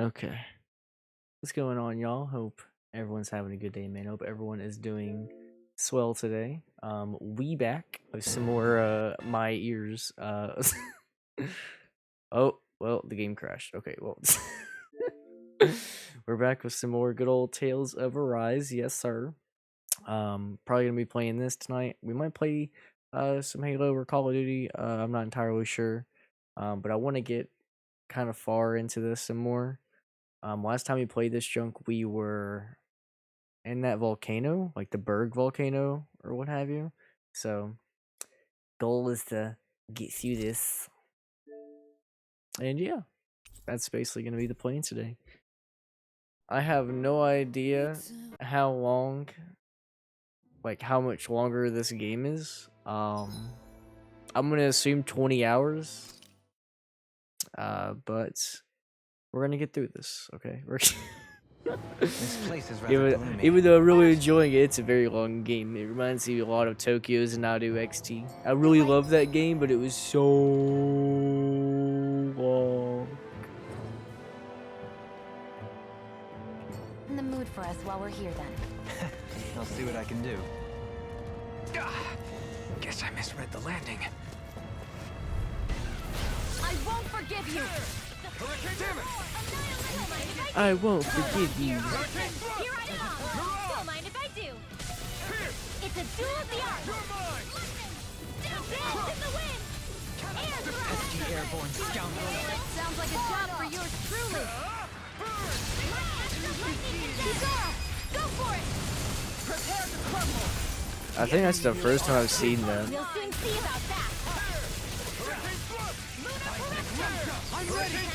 Okay. What's going on, y'all? Hope everyone's having a good day, man. Hope everyone is doing swell today. We back with some more my ears. Oh, well, the game crashed. Okay, well. We're back with some more good old Tales of Arise, yes sir. Probably gonna be playing this tonight. We might play some Halo or Call of Duty. I'm not entirely sure. But I want to get kind of far into this some more. Last time we played this junk, we were in that volcano, like the Berg volcano or what have you. So, goal is to get through this. And yeah, that's basically going to be the plan today. I have no idea how long, like how much longer this game is. I'm going to assume 20 hours. But we're going to get through this, okay? This place is rather gloomy. Even though I'm really enjoying it, it's a very long game. It reminds me a lot of Tokyo's Nadu XT. I really love that game, but it was so long. In the mood for us while we're here, then. I'll see what I can do. Guess I misread the landing. I won't forgive you! Damn it! I won't forgive you. Here I come! Don't mind if I do! It's a duel of the arts! Dance in the wind! Air thrust! Pesky airborne scoundrel! Sounds like a job for yours truly! Kisara! Go for it! Prepare to crumble! I think that's the first time I've seen that. We'll soon see about that! I'm ready!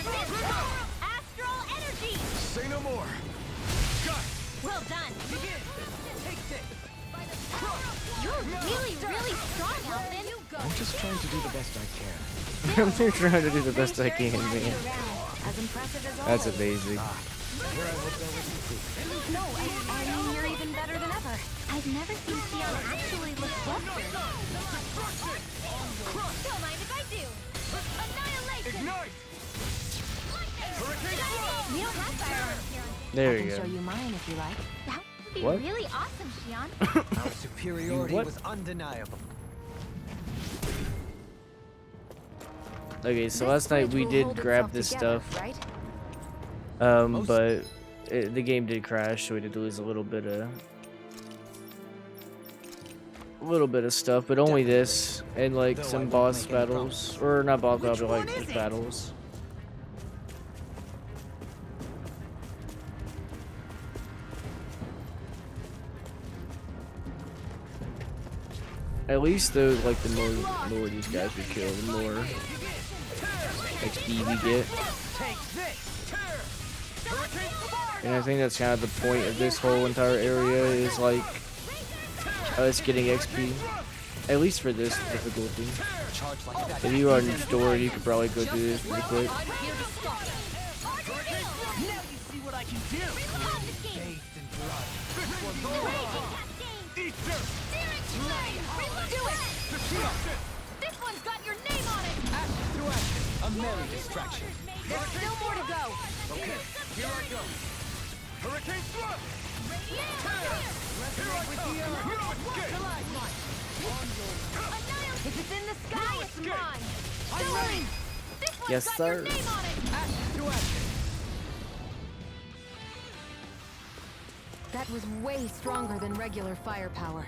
Astral energy! Say no more! Well done! Begin! Take this! You're really strong, Elfin! I'm just trying to do the best I can. I'm just trying to do the best I can, man. As impressive as That's always. amazing. Where I hope that was improvement. No, I mean, you're even better than ever. I've never seen Sion actually look desperate. Don't mind if I do. Annihilation! Ignite! We don't have firearms here. There I we can go. show you mine if you like. That would be What? really awesome, Xion. Our superiority What? was undeniable. Okay, so last night we did grab this stuff. Right? But the game did crash, so we did lose a little bit of stuff, but only this and like Though I some won't boss make any battles, or not boss battles, but one like is just it? battles. At least though, like the more these guys we kill, the more XP we get. And I think that's kind of the point of this whole entire area is like us getting XP. At least for this difficulty. Charge like that. If you are restored, you could probably go through this pretty quick. Now you see what I can do. Bathed in blood. This one's got your name on it! Action through action. A merry distraction. There's still more to go! Okay, here I go. Hurricane thrust. If it's in the sky, it's mine! I'm ready. This one's Yes, got sir. your name on it! Action through action. That was way stronger than regular firepower.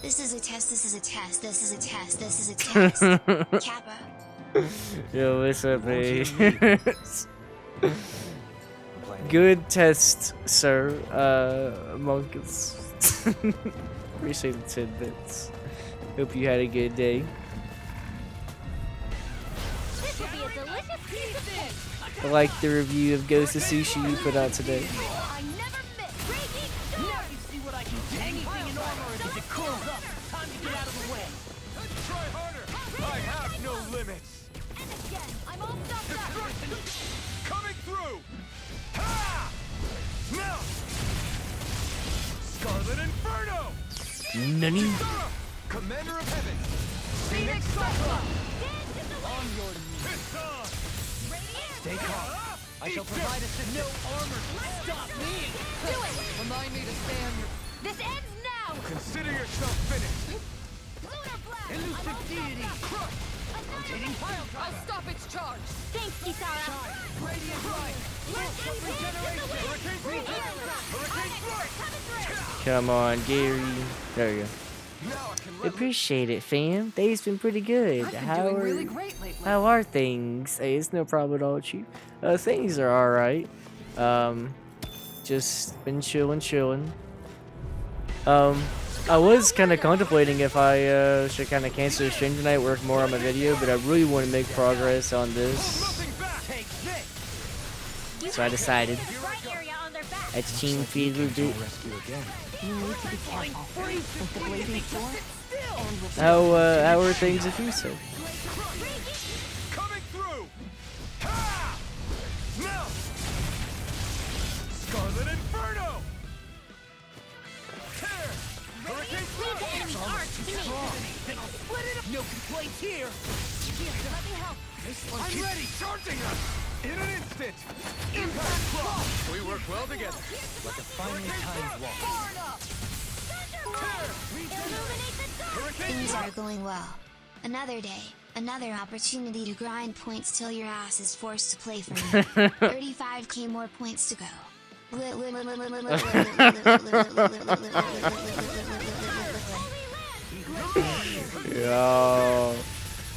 This is a test, this is a test, this is a test, this is a test. Kappa. Yo, what's up, Won't man? Playing. Good test, sir. Monkus. Appreciate the tidbits. Hope you had a good day. This will be a delicious piece of fish! I like the review of Ghost of Sushi you put out today. I never miss! Raging Now storm! you see what I can do. Anything in armor if it cools up. Time to get out of the way. Try harder. I have no limits. And again! I'm all stuffed up! Coming through. Ha! Now. Scarlet Inferno. Nani? Commander of Heaven. Phoenix Cyclops. On your knees. Stay calm. I shall provide assistance. No armor can stop me. Do it! Remind me to stay on your... This ends now! Consider yourself finished. Lunar blast! Elusive deity. Crush. Rotating pile driver. I'll stop its charge. Thanks, Kisara! Radiant light. Regeneration. Hurricane strike. Come on, Gary. There you go. Now I can let Appreciate it, fam. Day's been pretty good. I've been How doing are really great lately. how are things? Hey, it's no problem at all, Chief. Things are all right. Just been chilling. I was kind of contemplating if I should kind of cancel the stream tonight, work more on my video, but I really want to make progress on this, nothing back. Take this. so I decided. Right area on their back! Let's team feed a bit. You need to be careful with the blazing sword and with How are things with you, sir? Coming through. Ha! Now. Scarlet Inferno. Tear. Hurricane Leave the enemy arch to me! Then I'll split it up. No complaints here. Here, let me help! I'm ready. Charging us. In an instant. Impact Claw. We work well together. Like a finely timed wall. Far enough! Illuminate the dark! Things are going well. Another day, another opportunity to grind points till your ass is forced to play for me. 35k more points to go. Yo,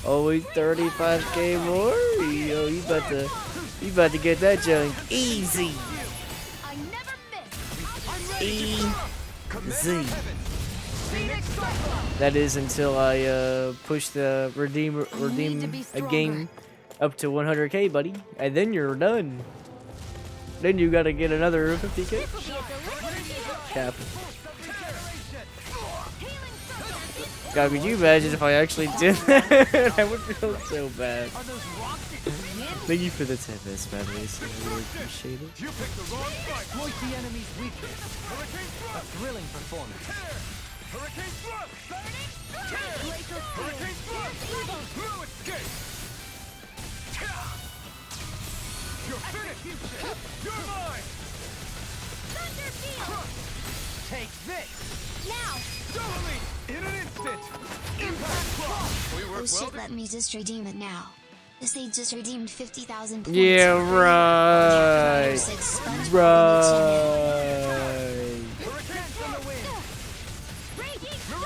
only 35k more? Yo, you about to get that junk easy. I never miss! Easy. That is until I push the redeem a game up to 100k, buddy, and then you're done. Then you gotta get another 50k. Cap. God, could you imagine if I actually did that? I would feel so bad. Thank you for the 10 bits, man. I really appreciate it. You picked the wrong fight. exploit the enemy's weakness. Hurricane A thrust. thrilling performance. Hurricane thrust. Hurricane thrust. No escape. You're finished. You're mine. Take this. Now! Doubly. In an instant. Impact Claw. We work Oh shit, let me just redeem it now. This they just redeemed 50,000 points. Yeah, for free. right. Chapter 6, SpongeBob Right. Hurricane from the wind.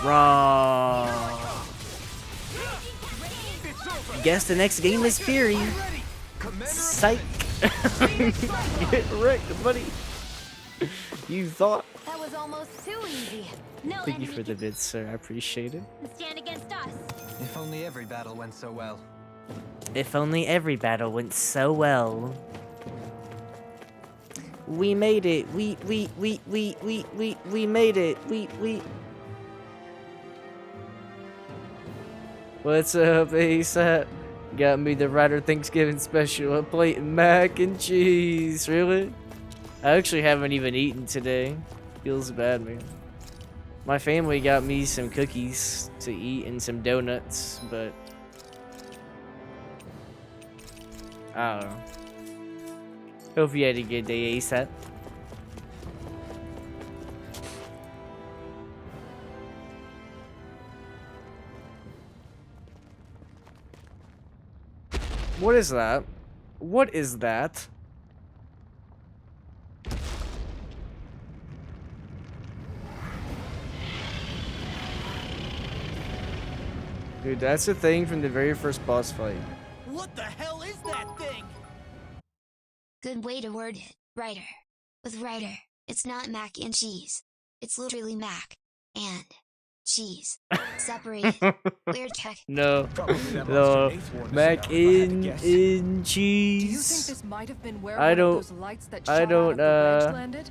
Raw. It's over. Guess the next game is Fury. Ready. Commander. Psych. Get wrecked, buddy. You thought? That was almost too easy. No Thank you enemy for the vids, sir. I appreciate it. can stand against us. If only every battle went so well. If only every battle went so well. We made it. We made it. We. What's up, ASAP? Got me the Ryder Thanksgiving special, a plate of mac and cheese. Really? I actually haven't even eaten today. Feels bad, man. My family got me some cookies to eat and some donuts, but I don't know. Hope you had a good day, ASAP. What is that? What is that? Dude, that's the thing from the very first boss fight. What the hell is that thing? Good way to word it, Ryder. With Ryder, it's not mac and cheese. It's literally mac and cheese. Separated. Weird tech. No, Probably that no, lost your eighth warning mac signal, if I had to in guess. Do you think cheese. this might have been where I one don't- of those lights that I shot don't, out of the wedge uh, landed?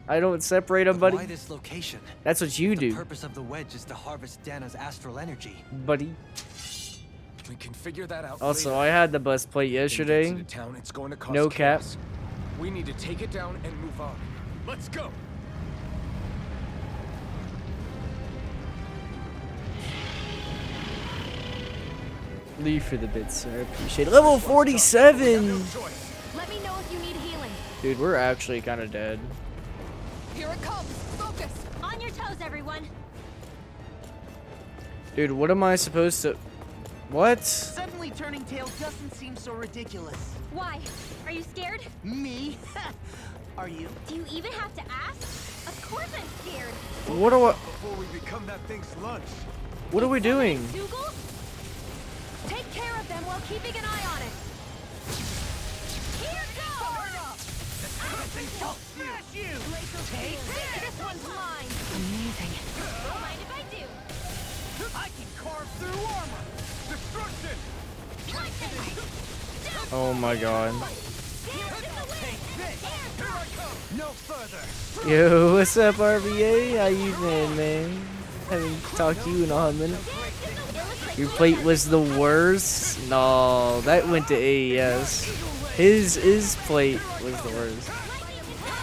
I don't separate them, Why buddy. this location? That's what you The do, purpose of the wedge is to harvest Dana's astral energy. buddy. We can figure that out. Also, later. I had the bus plate When it gets yesterday. into town, it's going to cause No cap. chaos. We need to take it down and move on. Let's go. Leave for the bits, sir. I appreciate it. Level 47! No choice. Let me know if you Dude, we're actually kind of dead. Here it comes. Focus. On your toes, everyone. Dude, what am I supposed to... What? Suddenly turning tail doesn't seem so ridiculous. Why? Are you scared? Me? Are you? Do you even have to ask? Of course I'm scared. What do I... Before we become that thing's lunch. What are we doing? Dougal? Take care of them while keeping an eye on it. Here goes! I'll smash you! Take this one's mine. Amazing. Don't mind if I do. I can carve through armor. Destruction! Oh my god. Take this! Here I come! No further! Yo, what's up, RBA? How you been, man? Haven't talked to you in a hot minute. Your plate was the worst? No, that went to AES. His plate was the worst.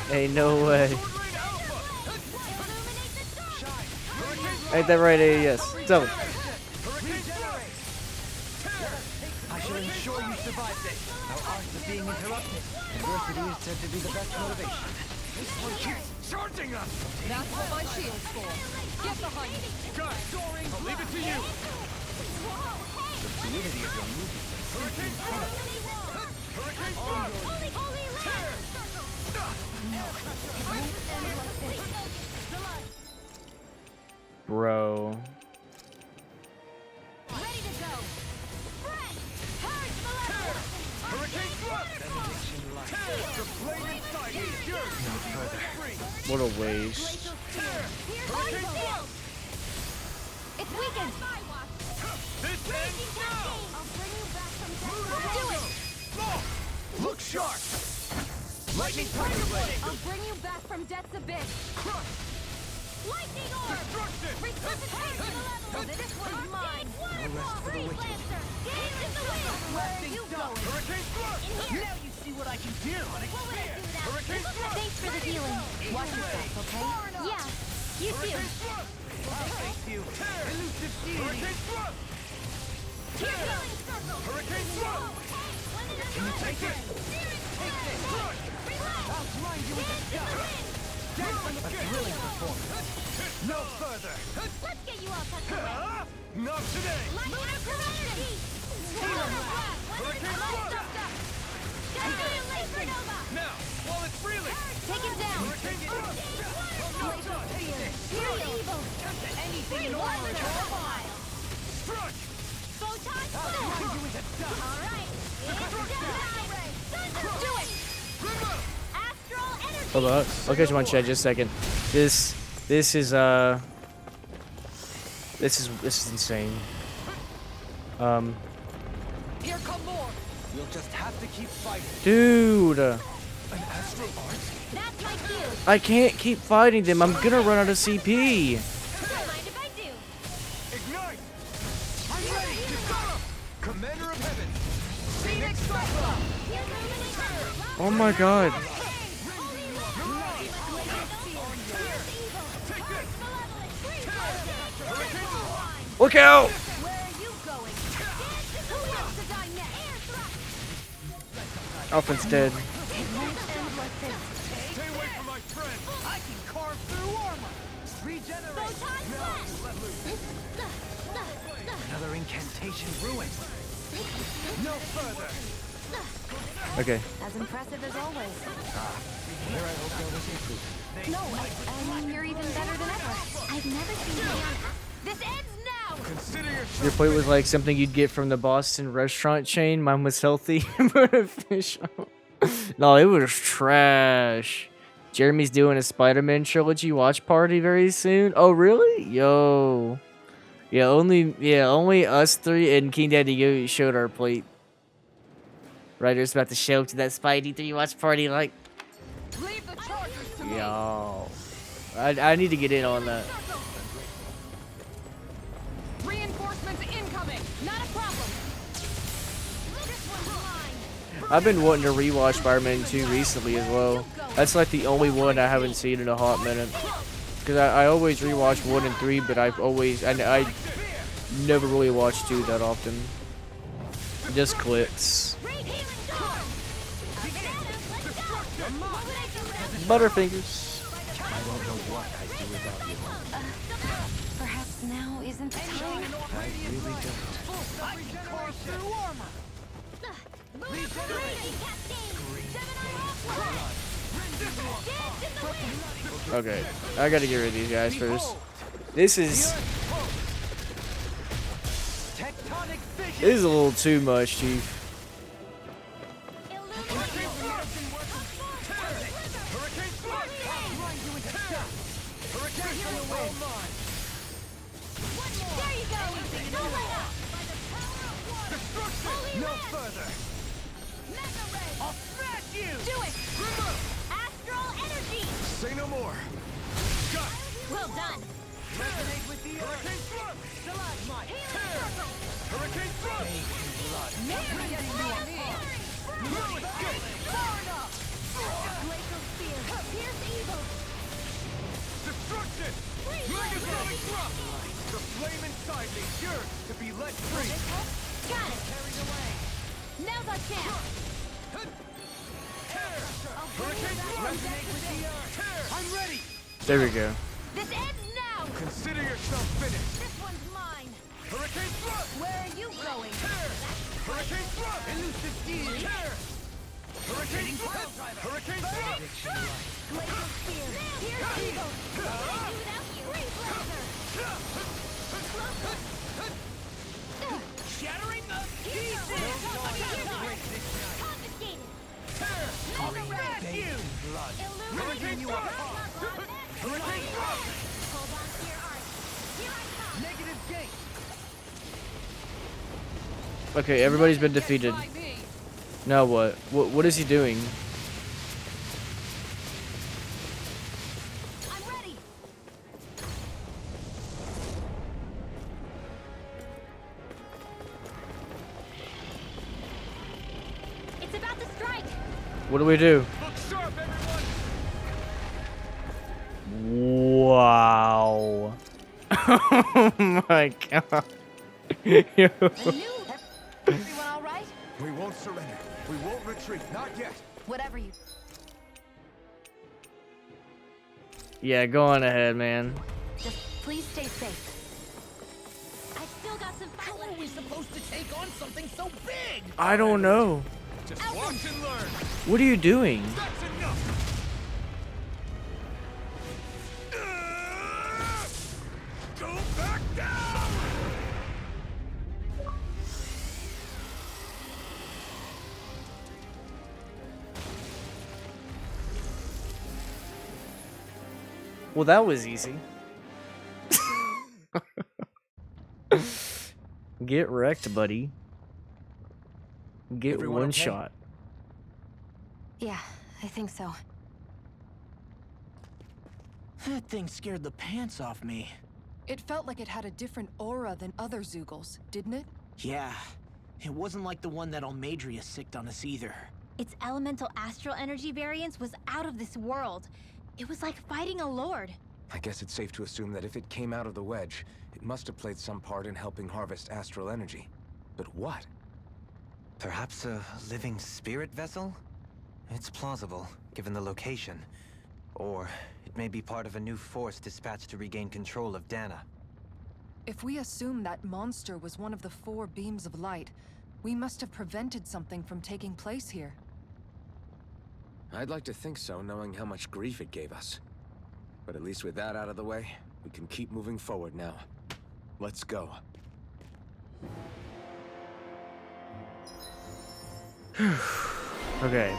Hey, no way. Ain't that right, AES? So, I shall ensure you survive this. Our arts are being interrupted. Adversity is said to be the best motivation. This one keeps charging us! That's what my shield's for. Get behind me. Guys, soaring! I'll leave it to you! The fluidity of your movement is simply incredible. Hurricane Thrust! bro. Ready to go. Spread. Purge Maleficent. Hurricane Thrust! The flame inside is yours! No further. What a waste. Glacial Tear. Hurricane Shield. It's weakened. This ends now! I'll bring you back from death. Do it. Look sharp! Lightning Tiger Blade! I'll bring you back from death's abyss. Crush! Lightning Orb. Destruction! Resuscitation Malevolent. This one's mine. Freeze Lancer. Into the wind. Where are you going? Hurricane Thrust! In here. Now you see what I can do! What would I do that? Hurricane Thrust! Thanks for the healing. Watch yourself, okay? Yeah. You too. Hurricane Thrust! Thank you! Elusive Hurricane Thrust! Healing circle. Hurricane Thrust! Can you take it? I'll grind you into dust! A thrilling performance! No further! Let's get you all tucked away. Ah, not today! Lunar Serenity. Hurricane Thrust! Skyfire Laser Nova. Now, while it's reeling! Take him down. Hurricane Thrust! Glacial Tear. Pure evil. Anything in One order. file. Struck! Photon I'll grind you into dust! All right. It's time. Thunder. Do it. Astral Energy. Hold on. I'll catch him on chat just a second. This is insane. Here come more. We'll just have to keep fighting. Dude, An astral art? That's my cue. I can't keep fighting them. I'm gonna run out of CP. Don't mind if I do. Ignite! I'm ready! Kisara! Commander of Heaven! Phoenix Cyclone. Oh my god. Look out! Where are you going? Who wants to die next? Alpha's dead. It won't end like this. Stay away from my friend! I can carve through armor! Regenerate! Another incantation ruined. No further! Okay. As impressive as always. Here I hope there was improvement. No, I mean, you're even better than ever. I've never seen Leon. This ends now. Consider Your yourself plate was like something you'd get from the Boston restaurant chain. Mine was healthy and beneficial. No, it was trash. Jeremy's doing a Spider-Man trilogy watch party very soon. Oh, really? Yo. Yeah, only us three and King Daddy Yo showed our plate. Ryder's about to show up to that Spidey 3 watch party like, Leave the chargers to me. yo. I need to get in on that. Reinforcements incoming. Not a problem. This one's mine. I've been wanting to rewatch Spider-Man 2 recently as well. That's like the only one I haven't seen in a hot minute. Because I always rewatch 1 and 3, but I never really watch 2 that often. Just clicks. Great healing storm. Let's go. Butterfingers. I don't know what I'd do without you. Perhaps now isn't the time? I really don't. I can core through armor. Okay, I gotta get rid of these guys first. This is Tectonic fission. a little too much, Chief. There you go! Don't let up! No further. I'll smash you. Do it! Astral energy! Say no more. Well done! Resonate with the earth. Hurricane thrust. Stalagmite. Hurricane thrust. Pierce evil! Destruction. Megatonic thrust. The flame inside me yearns to be let free. Got it! Now's our chance! Hurricane thrust. Resonate with the earth. I'm ready. There we go. This ends now! Consider yourself finished. This one's mine! Hurricane thrust. Where are you going? Hurricane thrust. Elusive deity. Hurricane thrust. Hurricane thrust. Glacial spear! Pierce evil! What would I do without you? Freeze laser! Shattering the Pieces! Confiscated! Smash you. Illuminated! Hurricane thrust. Hurricane thrust. Hold on to your art! Here I come! Negative gate. Okay, everybody's been defeated. Now what? What is he doing? I'm ready! It's about to strike! What do we do? Look sharp, everyone. Wow. Oh my god. Yo. Everyone all right? We won't surrender. We won't retreat. Not yet. Whatever you... Yeah, go on ahead, man. Just please stay safe. I've still got some fight left. We're supposed to take on something so big. I don't know. Just watch and learn. What are you doing? That's enough. Go back down. Well, that was easy. Get wrecked, buddy. Get Everyone one okay? shot. Yeah, I think so. That thing scared the pants off me. It felt like it had a different aura than other Zeugles, didn't it? Yeah. It wasn't like the one that Almadria sicked on us either. Its elemental astral energy variance was out of this world. It was like fighting a lord. I guess it's safe to assume that if it came out of the wedge, it must have played some part in helping harvest astral energy. But what? Perhaps a living spirit vessel? It's plausible, given the location. Or it may be part of a new force dispatched to regain control of Dana. If we assume that monster was one of the 4 beams of light, we must have prevented something from taking place here. I'd like to think so, knowing how much grief it gave us. But at least with that out of the way, we can keep moving forward now. Let's go. Okay.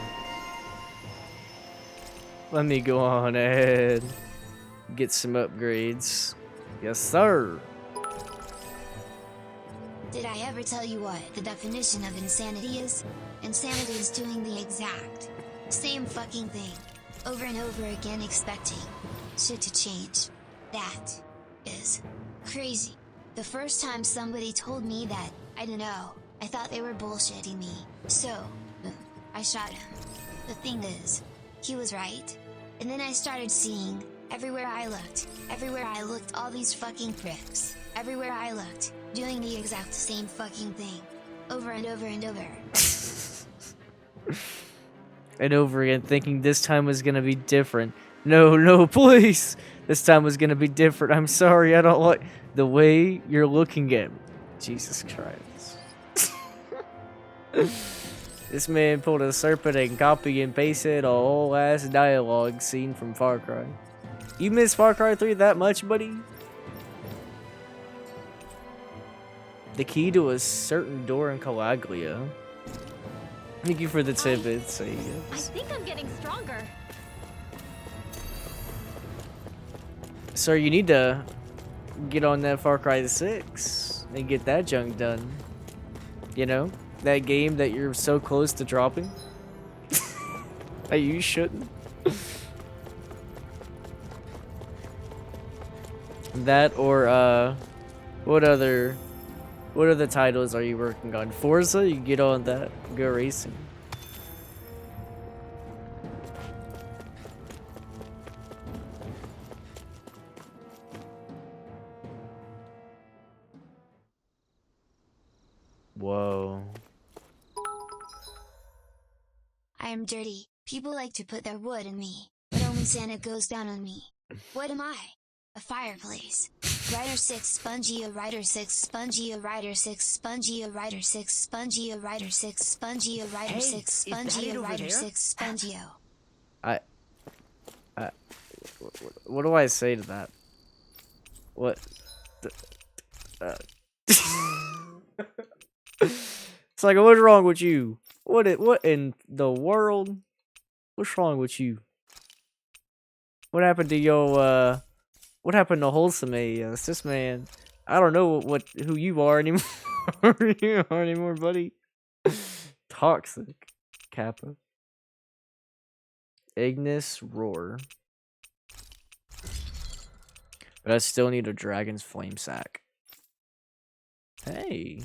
Let me go on ahead. Get some upgrades. Yes, sir. Did I ever tell you what the definition of insanity is? Insanity is doing the exact same fucking thing over and over again, expecting shit to change. That is crazy. The first time somebody told me that, I don't know, I thought they were bullshitting me. So, I shot him. The thing is, he was right. And then I started seeing, everywhere I looked, all these fucking pricks. Everywhere I looked, doing the exact same fucking thing. Over and over and over. and over again, thinking this time was gonna be different. No, no, please! This time was gonna be different. I'm sorry, I don't like the way you're looking at me. Jesus Christ. This man pulled a serpent and copy and pasted a whole ass dialogue scene from Far Cry. You miss Far Cry 3 that much, buddy? The key to a certain door in Calaglia. Thank you for the tidbits. I think I'm getting stronger. Sir, you need to get on that Far Cry 6 and get that junk done. You know? That game that you're so close to dropping. That you shouldn't. That or, what other titles are you working on? Forza? You can get on that. Go racing. Whoa. I am dirty. People like to put their wood in me, but only Santa goes down on me. What am I? A fireplace. Rider 6 spongy, a rider 6 spongy, a rider 6 spongy, a rider 6 spongy, a rider 6 spongy, a rider 6 spongy, a rider 6 spongio. What do I say to that? What? It's like, what's wrong with you? What in the world? What's wrong with you? What happened to your what happened to wholesome AS? This man, I don't know who you are anymore. You are anymore, buddy. Toxic Kappa. Ignis Roar. But I still need a Dragon's Flame Sack. Hey.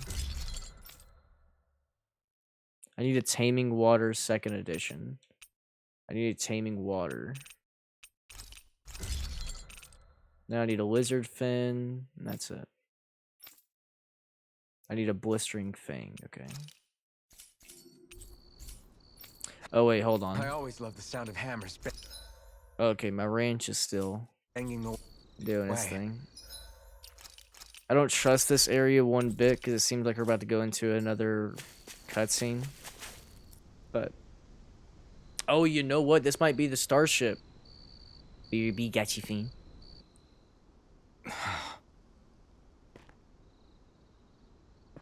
I need a Taming Water 2nd edition. I need a Taming Water. Now I need a Lizard Fin, and that's it. I need a Blistering Fang, okay. Oh wait, hold on. I always love the sound of hammers Okay, my ranch is still banging the doing its way. thing. I don't trust this area one bit because it seems like we're about to go into another cutscene. But oh, you know what? This might be the starship. BB got you, fiend.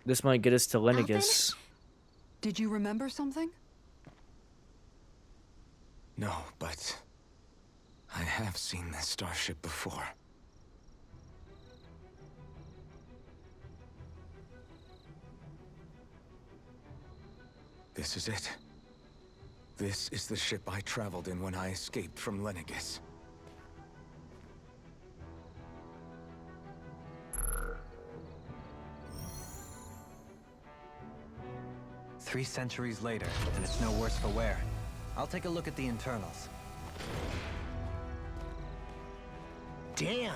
This might get us to Lenegis. Did you remember something? No, but I have seen this starship before. This is it. This is the ship I traveled in when I escaped from Lenegis. Three centuries later, and it's no worse for wear. I'll take a look at the internals. Damn!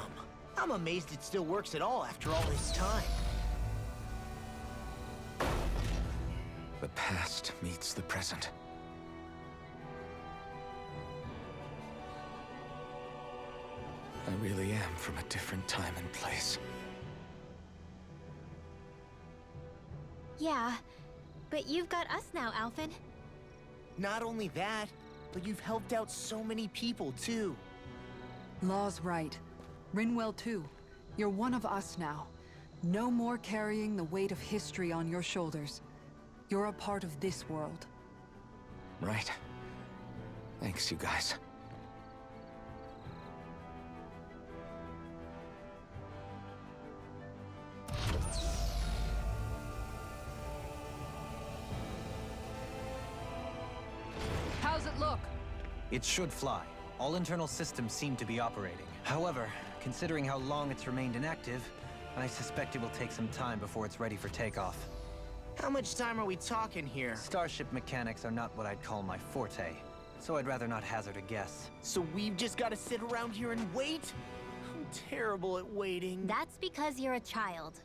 I'm amazed it still works at all after all this time. The past meets the present. I really am from a different time and place. Yeah, but you've got us now, Alphen. Not only that, but you've helped out so many people too. Law's right. Rinwell too. You're one of us now. No more carrying the weight of history on your shoulders. You're a part of this world. Right. Thanks, you guys. How's it look? It should fly. All internal systems seem to be operating. However, considering how long it's remained inactive, I suspect it will take some time before it's ready for takeoff. How much time are we talking here? Starship mechanics are not what I'd call my forte, so I'd rather not hazard a guess. So we've just got to sit around here and wait? I'm terrible at waiting. That's because you're a child.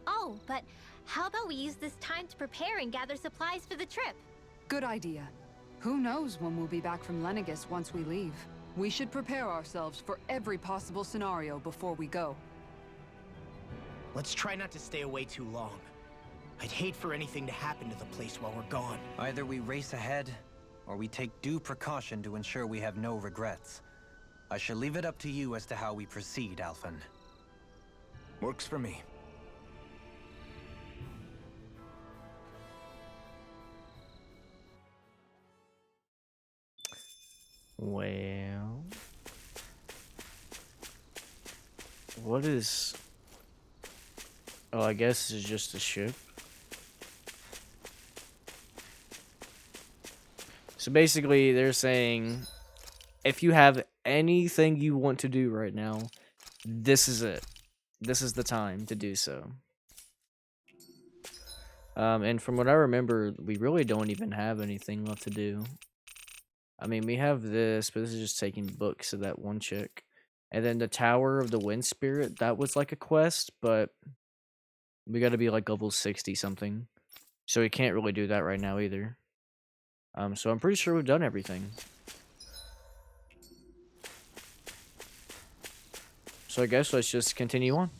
Oh, but how about we use this time to prepare and gather supplies for the trip? Good idea. Who knows when we'll be back from Lenegis once we leave? We should prepare ourselves for every possible scenario before we go. Let's try not to stay away too long. I'd hate for anything to happen to the place while we're gone. Either we race ahead, or we take due precaution to ensure we have no regrets. I shall leave it up to you as to how we proceed, Alphen. Works for me. Well, what is... Oh, I guess it's just a ship. So basically, they're saying, if you have anything you want to do right now, this is it. This is the time to do so. And from what I remember, we really don't even have anything left to do. I mean, we have this, but this is just taking books of that one chick. And then the Tower of the Wind Spirit, that was like a quest, but we gotta be like level 60 something. So we can't really do that right now either. So I'm pretty sure we've done everything. So I guess let's just continue on.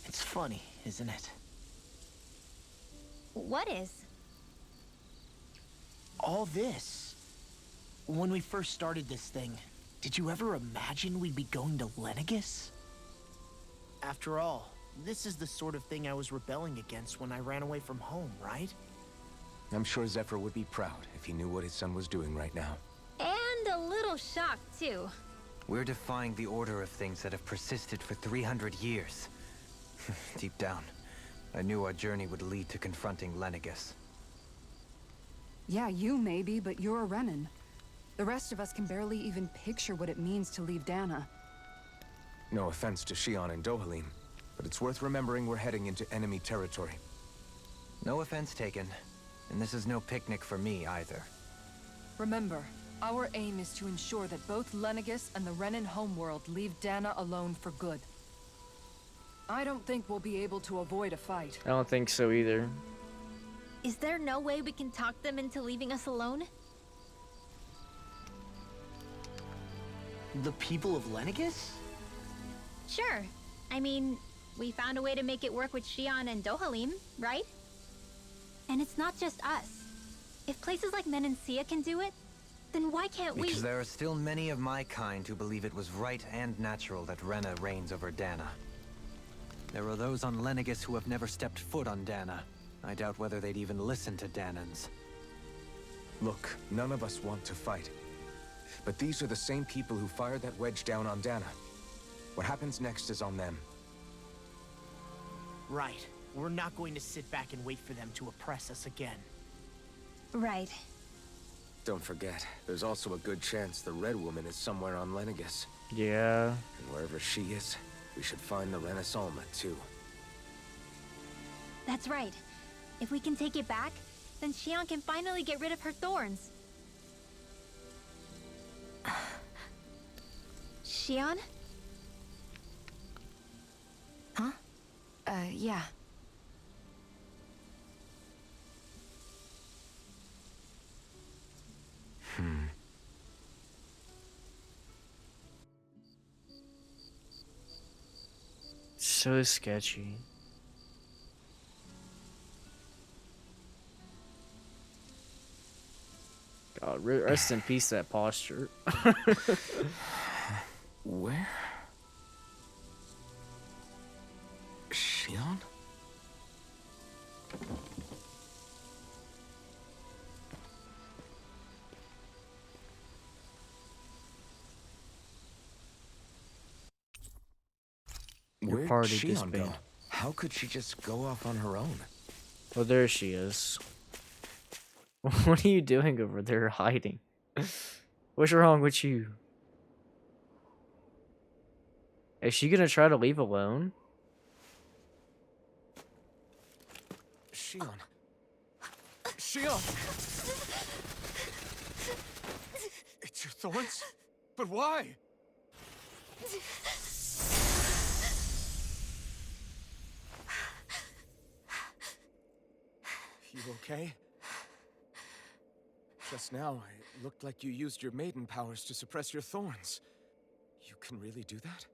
It's funny, isn't it? What is? All this. When we first started this thing, did you ever imagine we'd be going to Lenegis? After all, this is the sort of thing I was rebelling against when I ran away from home, right? I'm sure Zephyr would be proud if he knew what his son was doing right now. And a little shocked, too. We're defying the order of things that have persisted for 300 years. Deep down, I knew our journey would lead to confronting Lenegis. Yeah, you maybe, but you're a Renan. The rest of us can barely even picture what it means to leave Dana. No offense to Shion and Dohalim, but it's worth remembering we're heading into enemy territory. No offense taken, and this is no picnic for me either. Remember, our aim is to ensure that both Lenegis and the Renan homeworld leave Dana alone for good. I don't think we'll be able to avoid a fight. I don't think so either. Is there no way we can talk them into leaving us alone? The people of Lenegis? Sure. I mean, we found a way to make it work with Shion and Dohalim, right? And it's not just us. If places like Menancia can do it, then why can't we? Because there are still many of my kind who believe it was right and natural that Rena reigns over Dana. There are those on Lenegis who have never stepped foot on Dana. I doubt whether they'd even listen to Danans. Look, none of us want to fight. But these are the same people who fired that wedge down on Dana. What happens next is on them. Right. We're not going to sit back and wait for them to oppress us again. Right. Don't forget, there's also a good chance the Red Woman is somewhere on Lenegis. Yeah. And wherever she is, we should find the Renaissance too. That's right. If we can take it back, then Shion can finally get rid of her thorns. Shion? Huh? Yeah. So sketchy. God, rest in peace, that posture. Where? Shion? Your Where'd party Shion disband. go? How could she just go off on her own? Well, there she is. What are you doing over there hiding? What's wrong with you? Is she gonna try to leave alone? Shion. Shion! It's your thorns? But why? You okay? Just now, it looked like you used your maiden powers to suppress your thorns. You can really do that?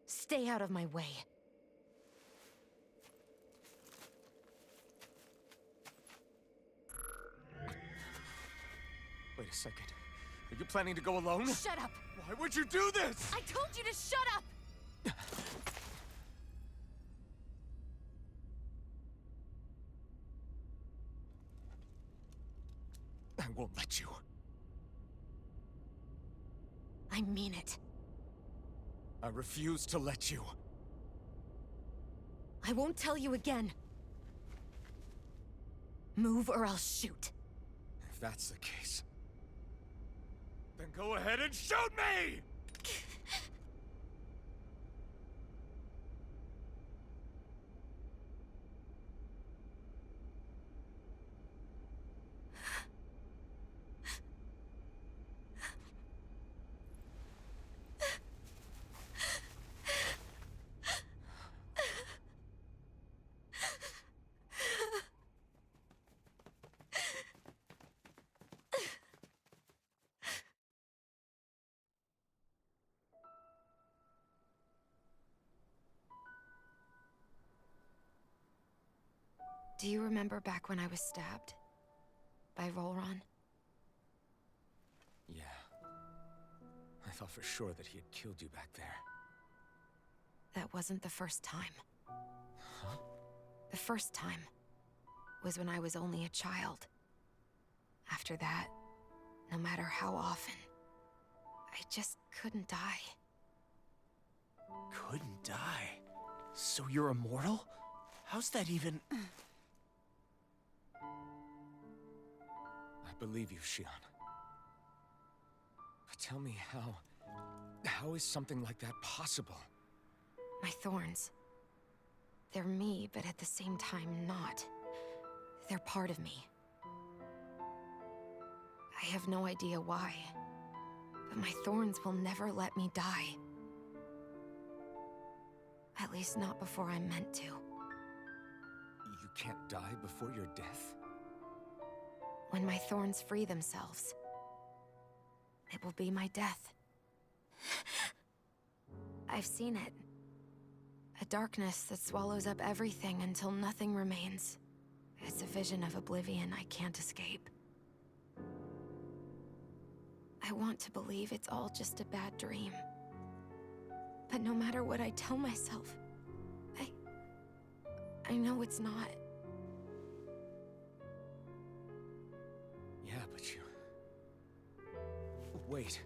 Stay out of my way. Wait a second. Are you planning to go alone? Shut up! Why would you do this? I told you to shut up! I won't let you. I mean it. I refuse to let you. I won't tell you again. Move or I'll shoot. If that's the case, then go ahead and shoot me! Do you remember back when I was stabbed? By Rolron? Yeah. I thought for sure that he had killed you back there. That wasn't the first time. Huh? The first time was when I was only a child. After that, no matter how often, I just couldn't die. Couldn't die? So you're immortal? How's that even... I believe you, Shion. But tell me how is something like that possible? My thorns. They're me, but at the same time not. They're part of me. I have no idea why, but my thorns will never let me die. At least not before I'm meant to. You can't die before your death? When my thorns free themselves, it will be my death. I've seen it. A darkness that swallows up everything until nothing remains. It's a vision of oblivion I can't escape. I want to believe it's all just a bad dream. But no matter what I tell myself, I know it's not. Yeah, but you... Wait.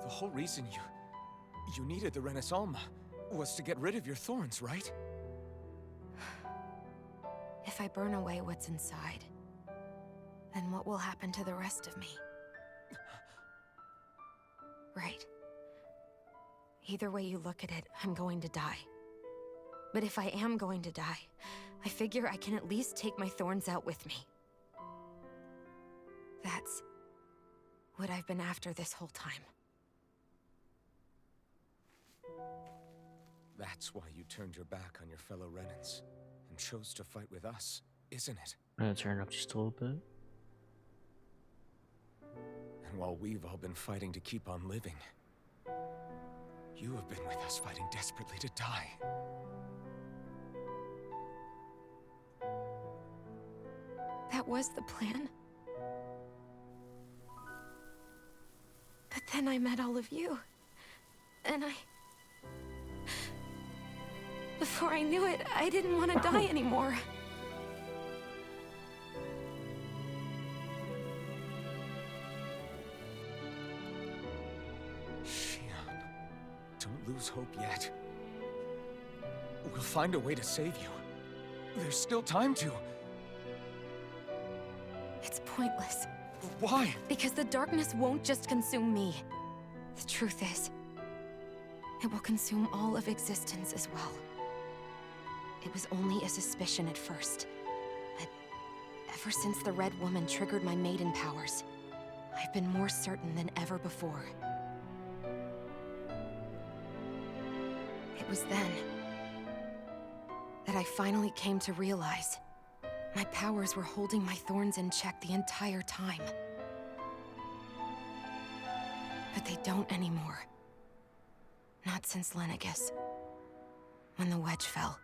The whole reason you needed the Renaissance was to get rid of your thorns, right? If I burn away what's inside, then what will happen to the rest of me? Right. Either way you look at it, I'm going to die. But if I am going to die, I figure I can at least take my thorns out with me. That's what I've been after this whole time. That's why you turned your back on your fellow Renans and chose to fight with us, isn't it? I'm gonna turn it up just a little bit. And while we've all been fighting to keep on living, you have been with us fighting desperately to die. That was the plan. But then I met all of you. And before I knew it, I didn't want to die anymore. Shion, don't lose hope yet. We'll find a way to save you. There's still time to. It's pointless. Why? Because the darkness won't just consume me. The truth is, it will consume all of existence as well. It was only a suspicion at first, but ever since the Red Woman triggered my maiden powers, I've been more certain than ever before. It was then that I finally came to realize my powers were holding my thorns in check the entire time. But they don't anymore. Not since Lenegis, when the wedge fell.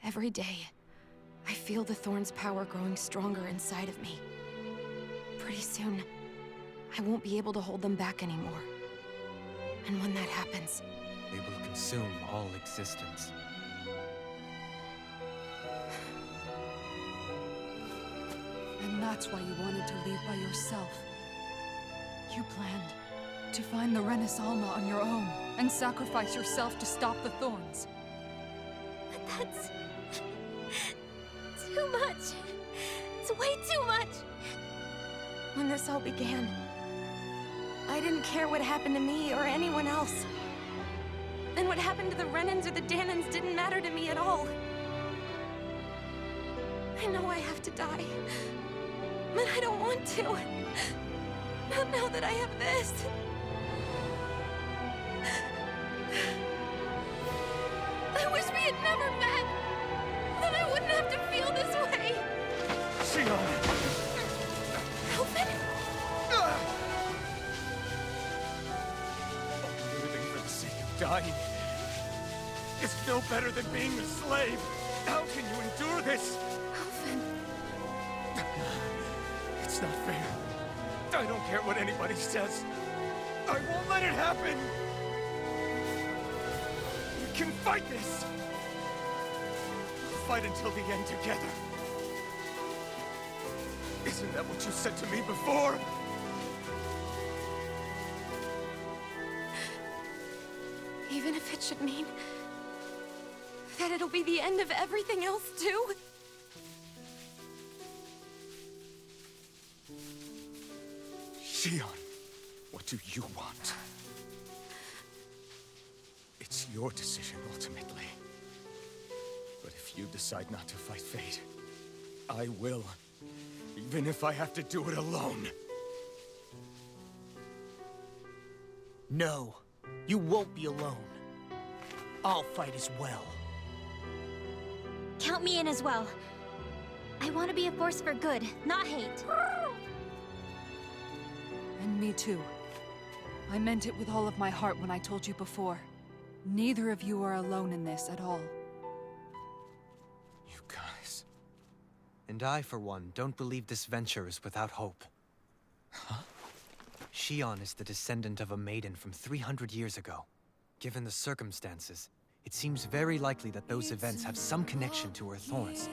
Every day, I feel the thorn's power growing stronger inside of me. Pretty soon, I won't be able to hold them back anymore. And when that happens, They will consume all existence. And that's why you wanted to leave by yourself. You planned to find the Renis Alma on your own and sacrifice yourself to stop the thorns. But that's... too much. It's way too much. when this all began, I didn't care what happened to me or anyone else. And what happened to the Renans or the Danans didn't matter to me at all. I know I have to die, but I don't want to. Not now that I have this. I wish we had never met. Then I wouldn't have to feel this way. Shion! Alvin? Living for the sake of dying is no better than being a slave. How can you endure this? Alvin. It's not fair. I don't care what anybody says. I won't let it happen. We can fight this. We'll fight until the end together. Isn't that what you said to me before? Even if it should mean that it'll be the end of everything else, too? Shion, what do you want? It's your decision, ultimately. But if you decide not to fight fate, I will. Even if I have to do it alone. No, you won't be alone. I'll fight as well. Count me in as well. I want to be a force for good, not hate. And me too. I meant it with all of my heart when I told you before. Neither of you are alone in this at all. You guys... And I, for one, don't believe this venture is without hope. Huh? Shion is the descendant of a maiden from 300 years ago. Given the circumstances, it seems very likely that those events have some connection to her thorns.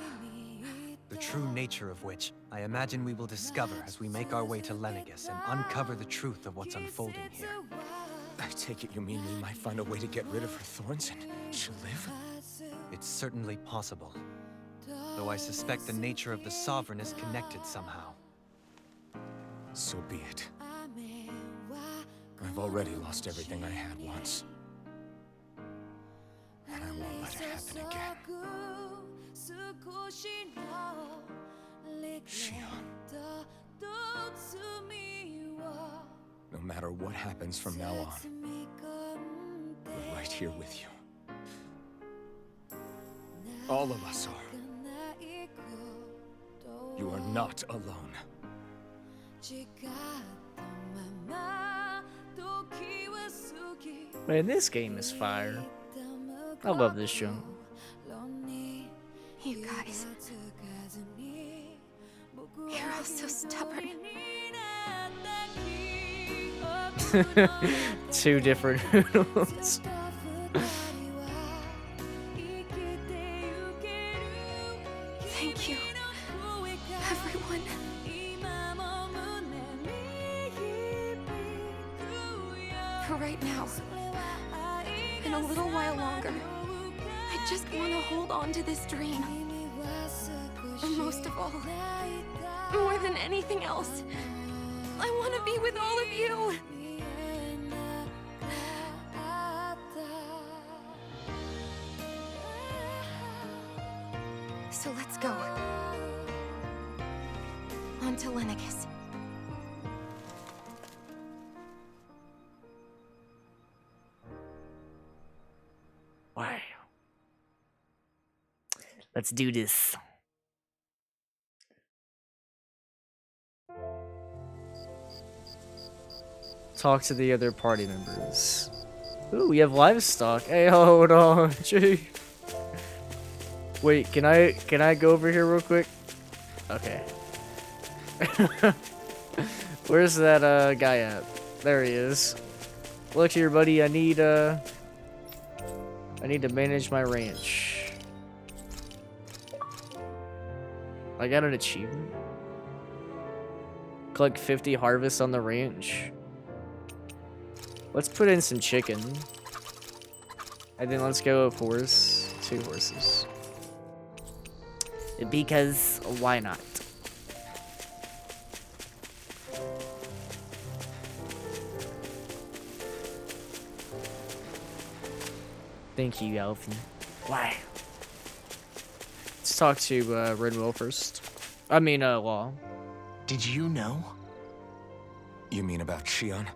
The true nature of which, I imagine we will discover as we make our way to Lenegis and uncover the truth of what's unfolding here. I take it you mean we might find a way to get rid of her thorns and she'll live? It's certainly possible. Though I suspect the nature of the Sovereign is connected somehow. So be it. I've already lost everything I had once. And I won't let it happen again. Shion. No matter what happens from now on, we're right here with you. All of us are. You are not alone. Man, this game is fire. I love this show. You guys. You're all so stubborn. Two different noodles. Thank you, everyone. For right now, and a little while longer, I just want to hold on to this dream. And most of all, more than anything else, I want to be with all of you. So let's go. On to Lenegis. Let's do this. Talk to the other party members. Ooh, we have livestock. Hey, hold on, gee. Wait, can I go over here real quick? Okay. Where's that guy at? There he is. Look here, buddy. I need to manage my ranch. I got an achievement. Collect 50 harvests on the ranch. Let's put in some chicken. And then let's go with horse. 2 horses. Because why not? Thank you, Alvin. Why? Let's talk to Rinwell first. I mean, Law. Did you know? You mean about Shion?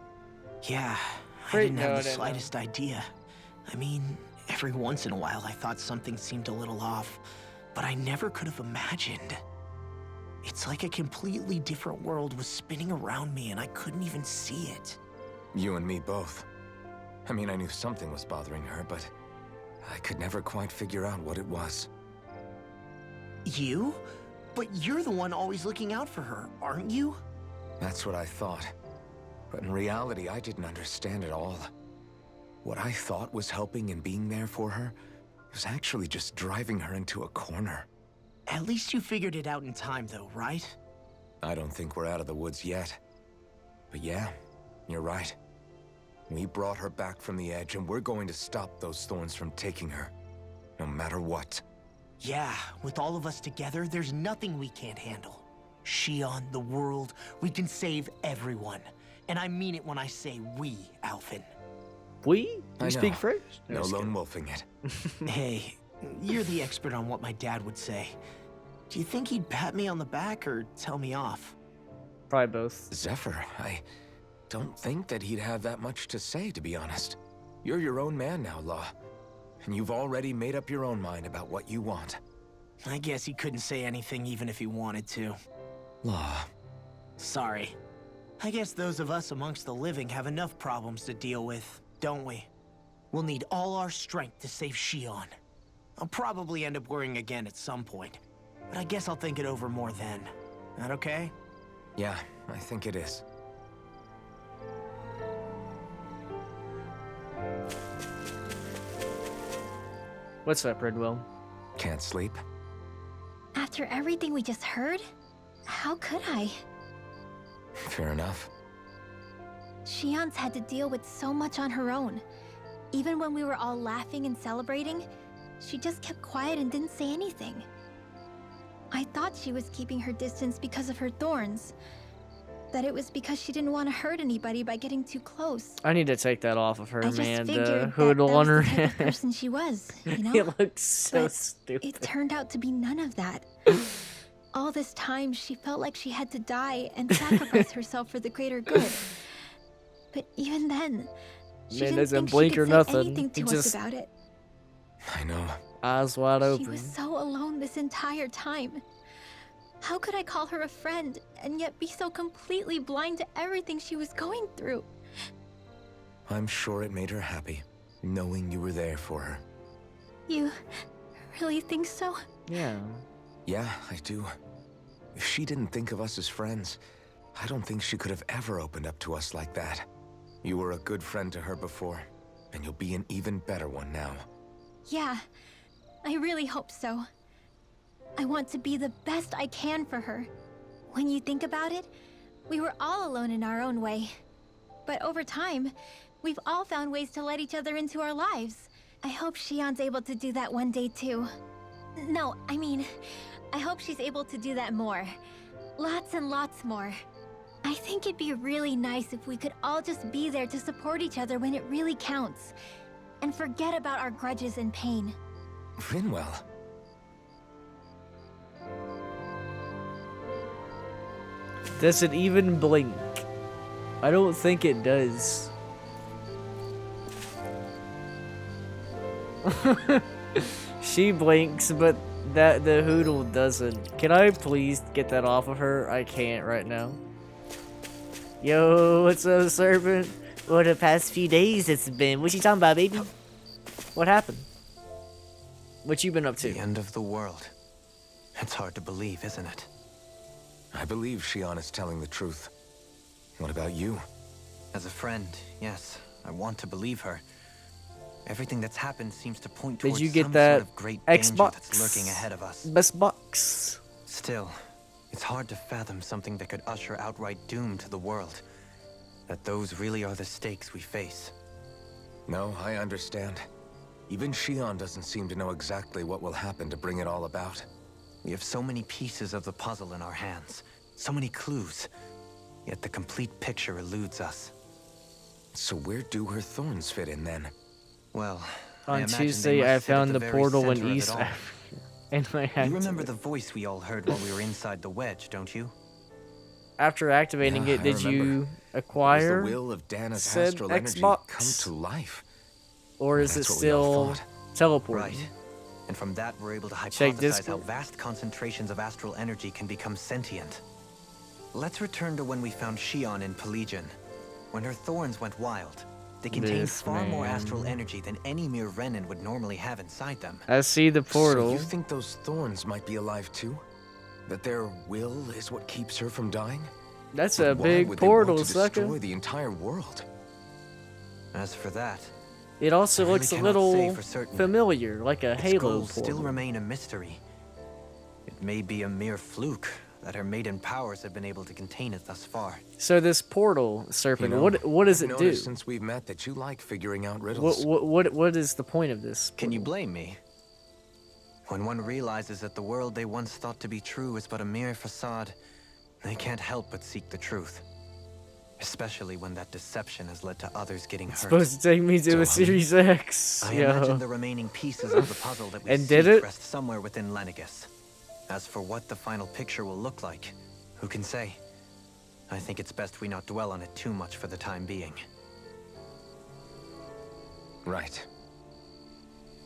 Yeah, I Wait, didn't no, have I the didn't know. slightest idea. I mean, every once in a while I thought something seemed a little off, but I never could have imagined. It's like a completely different world was spinning around me and I couldn't even see it. You and me both. I mean, I knew something was bothering her, but I could never quite figure out what it was. You? But you're the one always looking out for her, aren't you? That's what I thought. But in reality, I didn't understand it all. What I thought was helping and being there for her was actually just driving her into a corner. At least you figured it out in time though, right? I don't think we're out of the woods yet. But yeah, you're right. We brought her back from the edge, and we're going to stop those thorns from taking her, no matter what. Yeah, with all of us together, there's nothing we can't handle. Shion, the world, we can save everyone. And I mean it when I say we, Alphen. We? I You speak know. French? No just lone wolfing it. Hey, you're the expert on what my dad would say. Do you think he'd pat me on the back or tell me off? kidding. Probably both. Zephyr, I don't think that he'd have that much to say, to be honest. You're your own man now, Law. And you've already made up your own mind about what you want. I guess he couldn't say anything even if he wanted to. Law. Sorry. I guess those of us amongst the living have enough problems to deal with, don't we? We'll need all our strength to save Shion. I'll probably end up worrying again at some point, but I guess I'll think it over more then. That okay? Yeah, I think it is. What's up, Rinwell? Can't sleep? After everything we just heard, how could I? Fair enough. Shion's had to deal with so much on her own. Even when we were all laughing and celebrating, she just kept quiet and didn't say anything. I thought she was keeping her distance because of her thorns. That it was because she didn't want to hurt anybody by getting too close. I need to take that off of her, I just man. figured Hood that on was her the type of head. person she was, you know? He looks so But stupid. It turned out to be none of that. All this time, she felt like she had to die and sacrifice herself for the greater good. But even then, she Man didn't doesn't think blink she or could say nothing. anything to He us just- about it. I know. Eyes wide She open. was so alone this entire time. How could I call her a friend and yet be so completely blind to everything she was going through? I'm sure it made her happy, knowing you were there for her. You really think so? Yeah. Yeah, I do. If she didn't think of us as friends, I don't think she could have ever opened up to us like that. You were a good friend to her before, and you'll be an even better one now. Yeah, I really hope so. I want to be the best I can for her. When you think about it, we were all alone in our own way. But over time, we've all found ways to let each other into our lives. I hope Shion's able to do that one day too. No, I mean, I hope she's able to do that more. Lots and lots more. I think it'd be really nice if we could all just be there to support each other when it really counts. And forget about our grudges and pain. Rinwell. Does it even blink? I don't think it does. She blinks, but That the Hoodle doesn't. Can I please get that off of her? I can't right now. Yo, what's up, Serpent? What the past few days it's been? What you talking about, baby? What happened? What you been up to? The end of the world. It's hard to believe, isn't it? I believe Shion is telling the truth. What about you? As a friend, yes, I want to believe her. Everything that's happened seems to point Did towards you get some that sort of great danger Xbox? that's lurking ahead of us. Best box. Still, it's hard to fathom something that could usher outright doom to the world. That those really are the stakes we face. No, I understand. Even Shion doesn't seem to know exactly what will happen to bring it all about. We have so many pieces of the puzzle in our hands, so many clues, yet the complete picture eludes us. So where do her thorns fit in then? Well, On Tuesday, I found the portal in East Africa, and I had You remember to. the voice we all heard while we were inside the wedge, don't you? After activating Yeah, it, I did you remember. acquire Was the will of Dana's said astral energy Xbox? come to life? Or is it That's what we all still thought. teleporting? Right. And from that, we're able to Check hypothesize how Discord. vast concentrations of astral energy can become sentient. Let's return to when we found Shion in Pelegion. When her thorns went wild, they contained This far more man. astral energy than any mere Renin would normally have inside them. I see the portal. So you think those thorns might be alive too? That their will is what keeps her from dying? That's But a why big would they want portal, to sucker. destroy the entire world? As for that, It also I really looks a cannot say little for certain. familiar, like a its Halo goals portal. still remain a mystery. It may be a mere fluke that her maiden powers have been able to contain it thus far. So this portal, Serpent, You know, what does I've it do? noticed since we've met that you like figuring out riddles. What is the point of this? Can you blame me? When one realizes that the world they once thought to be true is but a mere facade, they can't help but seek the truth. Especially when that deception has led to others getting hurt. Supposed to take me to So, a Series X. I Yo. imagine the remaining pieces of the puzzle that we And seek did it? rest somewhere within Lenegis. As for what the final picture will look like, who can say? I think it's best we not dwell on it too much for the time being. Right.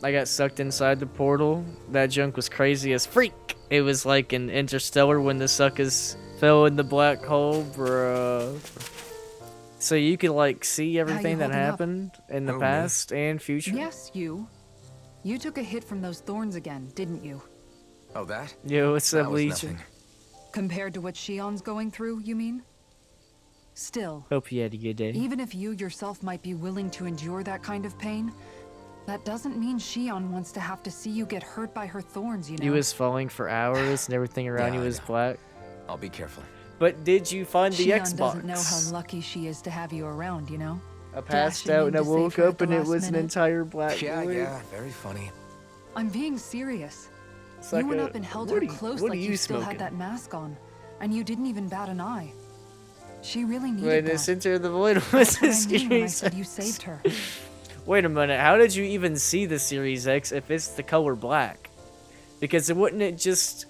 I got sucked inside the portal. That junk was crazy as freak. It was like in Interstellar when the suckers fell in the black hole, bruh. So you could like see everything that holding up? happened in the Oh, me? past and future. Yes, you. You took a hit from those thorns again, didn't you? Oh, that? Yo, what's That up, was Legion? nothing. Compared to what Shion's going through, you mean? Still, Hope you had a good day. even if you yourself might be willing to endure that kind of pain, that doesn't mean Shion wants to have to see you get hurt by her thorns, you know? You was falling for hours and everything around Yeah, you I was know. black. I'll be careful. But did you find the Shion Xbox? doesn't know how lucky she is to have you around, you know? I passed dashing out in and I to save woke her at up the and it last was an minute. entire black Yeah, void. yeah, very funny. I'm being serious. It's You like went a- up and held what her are you- close what like are you you still smoking? had that mask on, and you didn't even bat an eye. She really needed Wait, the that. center of the void was That's the what I mean when I Series said you X. saved her. Wait a minute, how did you even see the Series X if it's the color black? Because wouldn't it just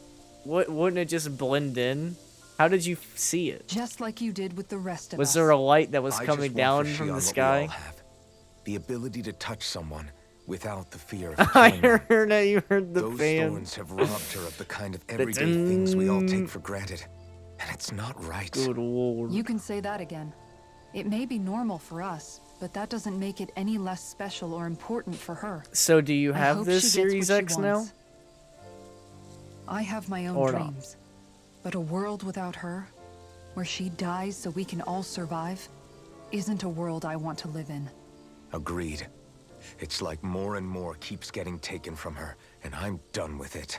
blend in? How did you see it? Just like you did with the rest of Was us. there a light that was I coming just down want for from Shion the what we sky? all have. The ability to touch someone without the fear of I killing them. heard that you heard the Those fan. thorns have robbed her of the kind of everyday things we all take for granted. And it's not right. Good lord. You can say that again. It may be normal for us, but that doesn't make it any less special or important for her. So do you I have hope this she gets Series what she X now? wants. I have my own Or not. dreams. But a world without her, where she dies so we can all survive, isn't a world I want to live in. Agreed. It's like more and more keeps getting taken from her, and I'm done with it.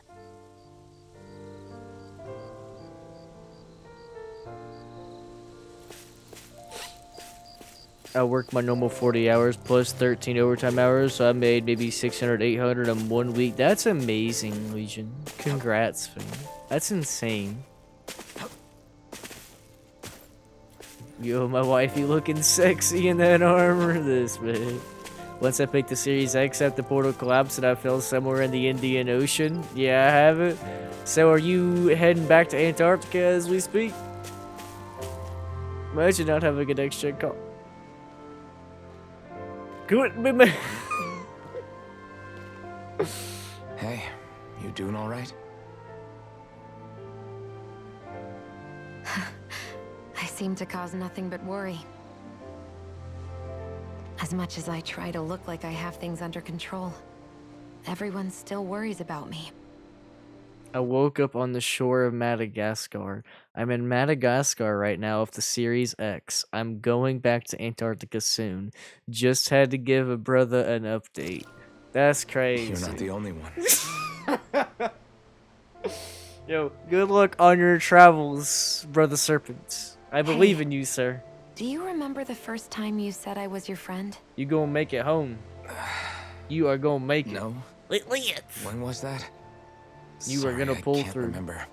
I worked my normal 40 hours plus 13 overtime hours, so I made maybe 600, 800 in 1 week. That's amazing, Legion. Congrats, fam. That's insane. Yo, my wifey looking sexy in that armor. This, man. Once I picked the Series X up, the portal collapsed and I fell somewhere in the Indian Ocean. Yeah, I have it. So are you heading back to Antarctica as we speak? Imagine not having an extra call. Good, man. Hey, You doing all right? I seem to cause nothing but worry. As much as I try to look like I have things under control, everyone still worries about me. I woke up on the shore of Madagascar. I'm in Madagascar right now with the Series X. I'm going back to Antarctica soon. Just had to give a brother an update. That's crazy. You're not the only one. Yo, good luck on your travels, Brother Serpent. I believe in you, sir. Do you remember the first time you said I was your friend? You gonna make it home. You are gonna make it. No. When was that? You are Sorry, gonna pull I can't through. Remember.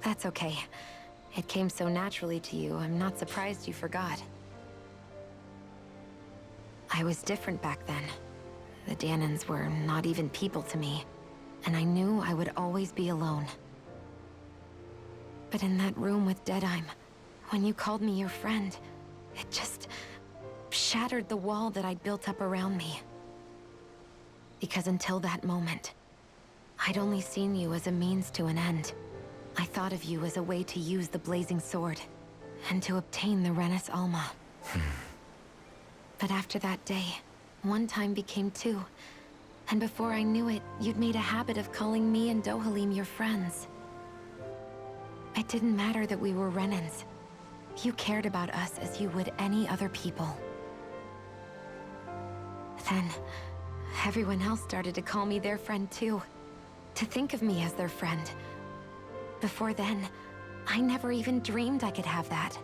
That's okay. It came so naturally to you, I'm not surprised you forgot. I was different back then. The Danans were not even people to me, and I knew I would always be alone. But in that room with Deadheim, when you called me your friend, it just shattered the wall that I'd built up around me. Because until that moment, I'd only seen you as a means to an end. I thought of you as a way to use the blazing sword, and to obtain the Renis Alma. But after that day, one time became two, and before I knew it, you'd made a habit of calling me and Dohalim your friends. It didn't matter that we were Renans. You cared about us as you would any other people. Then, everyone else started to call me their friend too. To think of me as their friend. Before then, I never even dreamed I could have that.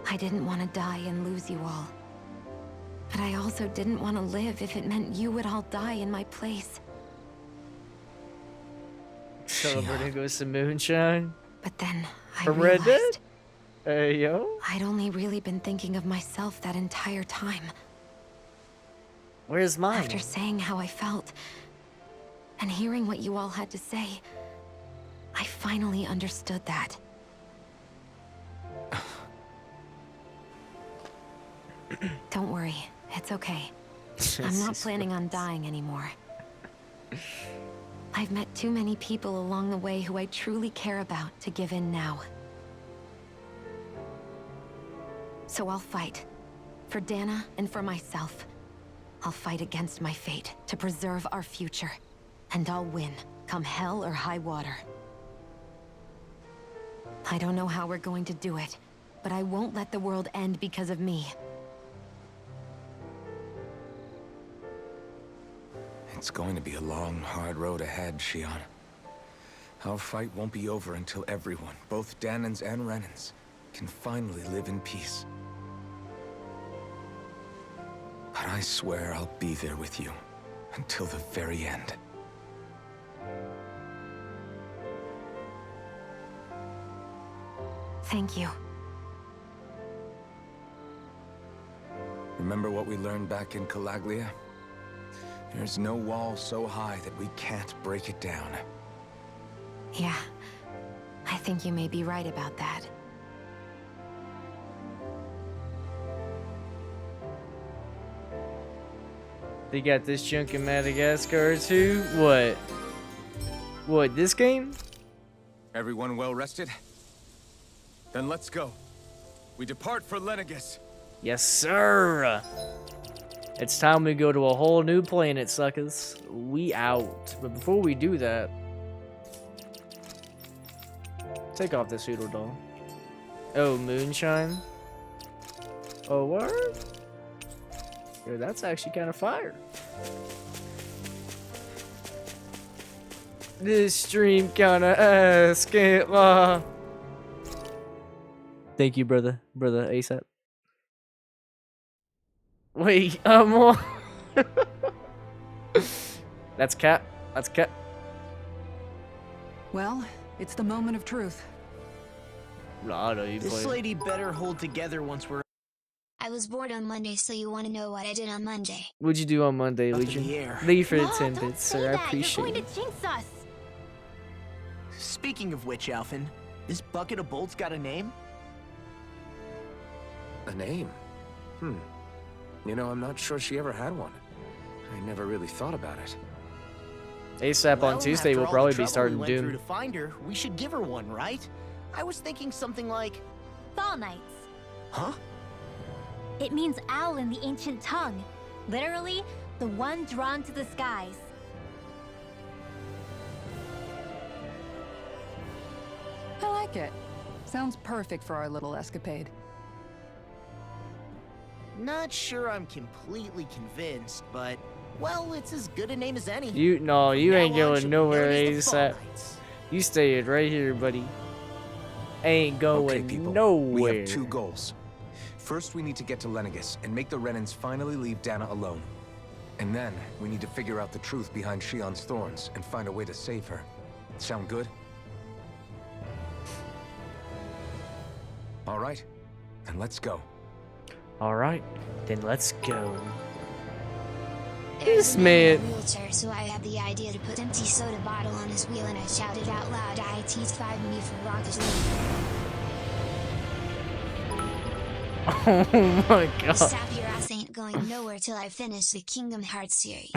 I didn't want to die and lose you all. But I also didn't want to live if it meant you would all die in my place. Celebrating goes some moonshine. But then I From Red Dead? realized Hey, yo. I'd only really been thinking of myself that entire time. Where's mine? After saying how I felt, and hearing what you all had to say, I finally understood that. Don't worry, it's okay. I'm not planning on dying anymore. I've met too many people along the way who I truly care about to give in now. So I'll fight. For Dana and for myself. I'll fight against my fate to preserve our future. And I'll win, come hell or high water. I don't know how we're going to do it, but I won't let the world end because of me. It's going to be a long, hard road ahead, Shion. Our fight won't be over until everyone, both Danans and Renans, can finally live in peace. But I swear I'll be there with you until the very end. Thank you. Remember what we learned back in Calaglia? There's no wall so high that we can't break it down. Yeah, I think you may be right about that. They got this junk in Madagascar too? What? What, this game? Everyone well rested? Then let's go. We depart for Lenegis. Yes, sir. It's time we go to a whole new planet, suckers. We out. But before we do that, take off this Hoodle doll. Oh, moonshine. Oh, what? Yeah, that's actually kind of fire. This stream kinda ass can't lie. Thank you, brother. Brother ASAP. Wait, on. That's Cap. That's Cap. Well, it's the moment of truth. No, you This play. lady better hold together once we're I was bored on Monday, so you want to know what I did on Monday? What'd you do on Monday, up in Legion? the air. Leave for the No, 10 don't bits, say sir. I that. You're appreciate going it. to jinx us. Speaking of which, Alphen, this bucket of bolts got a name? A name? You know, I'm not sure she ever had one. I never really thought about it. ASAP on Well, Tuesday after will all the probably be trouble starting we went through Doom. to find her, we should give her one, right? I was thinking something like, Fall Knights. huh? It means owl in the ancient tongue. Literally, the one drawn to the skies. I like it. Sounds perfect for our little escapade. Not sure I'm completely convinced, but, well, it's as good a name as any. You Now ain't on, going she'll be nowhere, known as the Fall ASAP. Knights. You stayed right here, buddy. Ain't Okay, going people. nowhere. We have 2 goals. First, we need to get to Lenegis and make the Renans finally leave Dana alone. And then, we need to figure out the truth behind Shion's thorns and find a way to save her. Sound good? All right, then let's go. All right, then let's go. There's This a man in man- a wheelchair, so I had the idea to put empty soda bottle on his wheel and I shouted out loud, "IT's 5 me for Rocket League." Oh my god. Stop your ass ain't going nowhere till I finish the Kingdom Hearts series.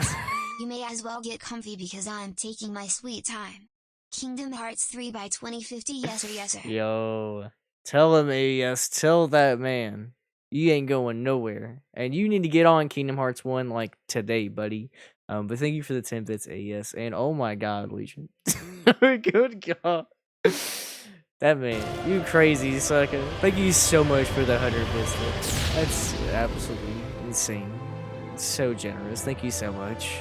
You may as well get comfy because I'm taking my sweet time. Kingdom Hearts 3 by 2050, yes or yes sir. Yo, tell him AS, tell that man, you ain't going nowhere. And you need to get on Kingdom Hearts 1 like today, buddy. But thank you for the 10 bits, AS. And oh my god, Legion. Good god. That man, you crazy sucker. Thank you so much for the 100 bits. That's absolutely insane. So generous. Thank you so much.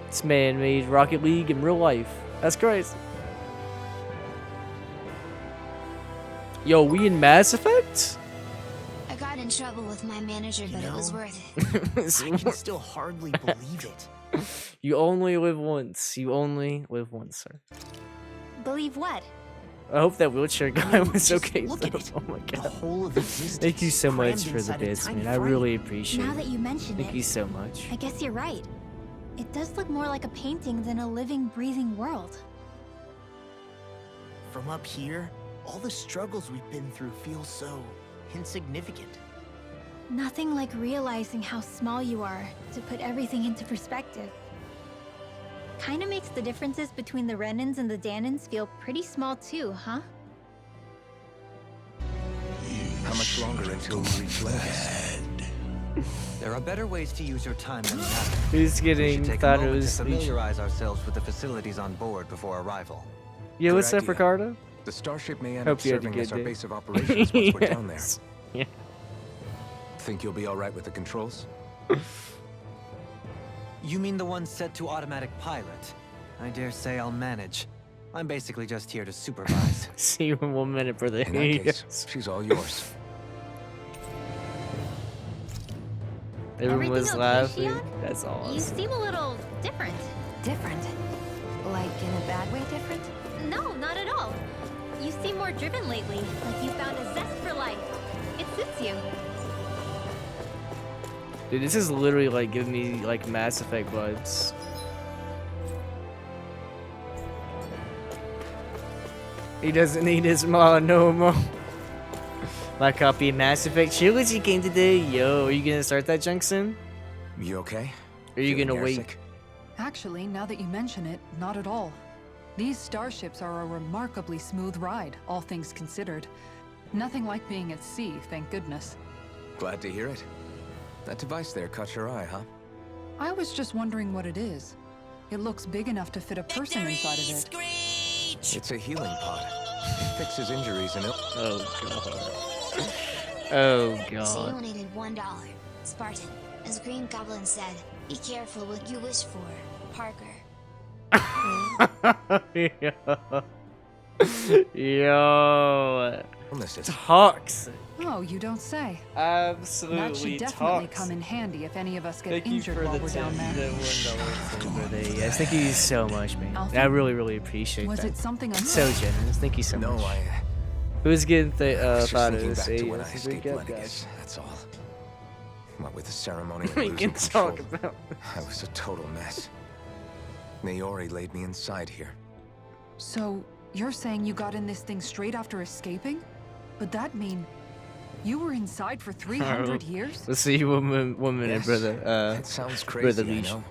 This man made Rocket League in real life. That's crazy. Yo, we in Mass Effect? I got in trouble with my manager, but it was know, worth it. I can still hardly believe it. You only live once. You only live once, sir. Believe what? I hope that wheelchair guy was Just okay. look though. at it. Oh my The god. whole of existence. Thank you so much crammed for the inside a bits, tiny man. I frame. really appreciate Now it. that you mention Thank it, you so much. I guess you're right. It does look more like a painting than a living, breathing world. From up here, all the struggles we've been through feel so insignificant. Nothing like realizing how small you are to put everything into perspective. Kinda makes the differences between the Renans and the Danans feel pretty small too, huh? How much longer until we reach Lenegis? There are better ways to use your time than that. Who's We getting should take a moment to Thanos? familiarize ourselves with the facilities on board before arrival. Yeah, Good what's up, idea. Ricardo? The starship may end Hope up you had a serving good as our day. base of operations once we're down there. Yes. Yeah. Think you'll be all right with the controls? You mean the one set to automatic pilot? I dare say I'll manage. I'm basically just here to supervise. See you in 1 minute, brother. In that case, she's all yours. Everyone Everything was okay, laughing. Shion? That's You awesome. seem a little different. Different? Like in a bad way different? No, not at all. You seem more driven lately, like you found a zest for life. It suits you. Dude, this is literally like giving me like Mass Effect vibes. He doesn't need his mom no more. My copy of Mass Effect Trilogy came today. Yo, are you gonna start that junk soon? You okay? Or are you Feeling gonna wait? airsick? Actually, now that you mention it, not at all. These starships are a remarkably smooth ride, all things considered. Nothing like being at sea, thank goodness. Glad to hear it. That device there caught your eye, huh? I was just wondering what it is. It looks big enough to fit a person inside of it. It's a healing pod. It fixes injuries and Oh god. Oh So you god. needed $1. Spartan, as Green Goblin said, be careful what you wish for, Parker. Yo. illnesses. Toxic. Oh, you don't say. Absolutely That should definitely toxic. come in handy if any of us get Thank you injured for while the we're down there. $1 birthday. Yes, thank you so much, man. Alfie? I really, really appreciate Was that. it something un- So generous. Thank you so No, much. I Who's getting was just thought of thinking this? back to when I Yes, escaped good guy. Lenegis, that's all. What with the ceremony and We losing can control, talk about I was a total mess. Naori laid me inside here. So, you're saying you got in this thing straight after escaping? Would that mean... You were inside for 300 years? Let's see, woman and Yes, brother. it sounds Brother crazy, I Leash. know.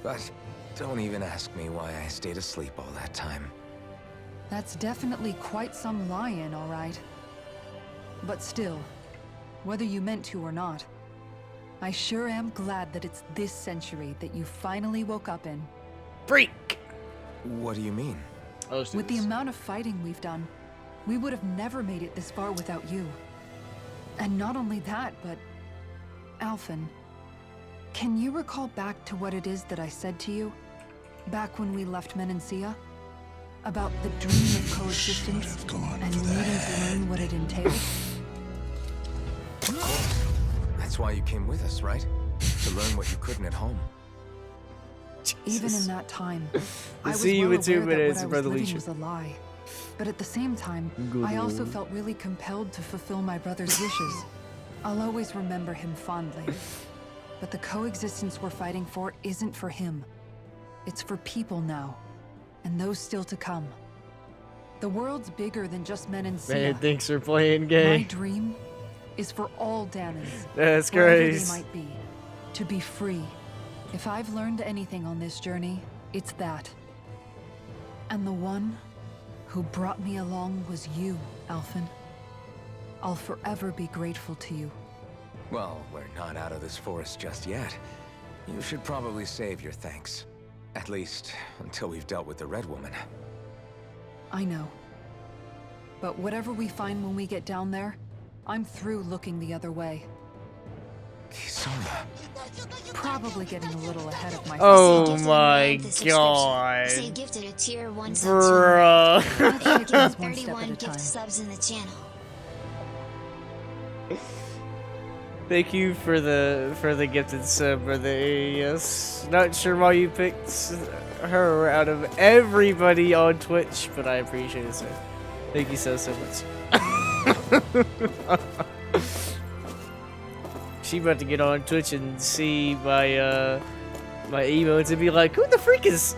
But don't even ask me why I stayed asleep all that time. That's definitely quite some lie-in, all right. But still, whether you meant to or not, I sure am glad that it's this century that you finally woke up in. Freak. What do you mean? Oh, With the amount of fighting we've done, we would have never made it this far without you. And not only that, but... Alphen, can you recall back to what it is that I said to you? Back when we left Menancia? About the dream of coexistence and needing to learn what it entailed? Of course. That's why you came with us, right? To learn what you couldn't at home. Even in that time, I was See you well in 2 aware that minutes, what I was Brother living Leisha. was a lie. But at the same time, I also felt really compelled to fulfill my brother's wishes. I'll always remember him fondly. But the coexistence we're fighting for isn't for him. It's for people now, and those still to come. The world's bigger than just Menancia. Man thinks we're playing My gay. dream is for all Danas, That's wherever they crazy. might be, to be free. If I've learned anything on this journey, it's that. And the one who brought me along was you, Alphen. I'll forever be grateful to you. Well, we're not out of this forest just yet. You should probably save your thanks. At least, until we've dealt with the Red Woman. I know. But whatever we find when we get down there, I'm through looking the other way. Kisona. Probably getting a little ahead of myself. Oh Gifted my enrolled the subscription. Say god. gifted a tier 1 sub to Bruh. Taking this one step 31 at a time. gift subs in the channel. Thank you for the gifted sub, brother AES. Not sure why you picked her out of everybody on Twitch, but I appreciate it, sir. Thank you so much. She about to get on Twitch and see my my emotes and be like, who the freak is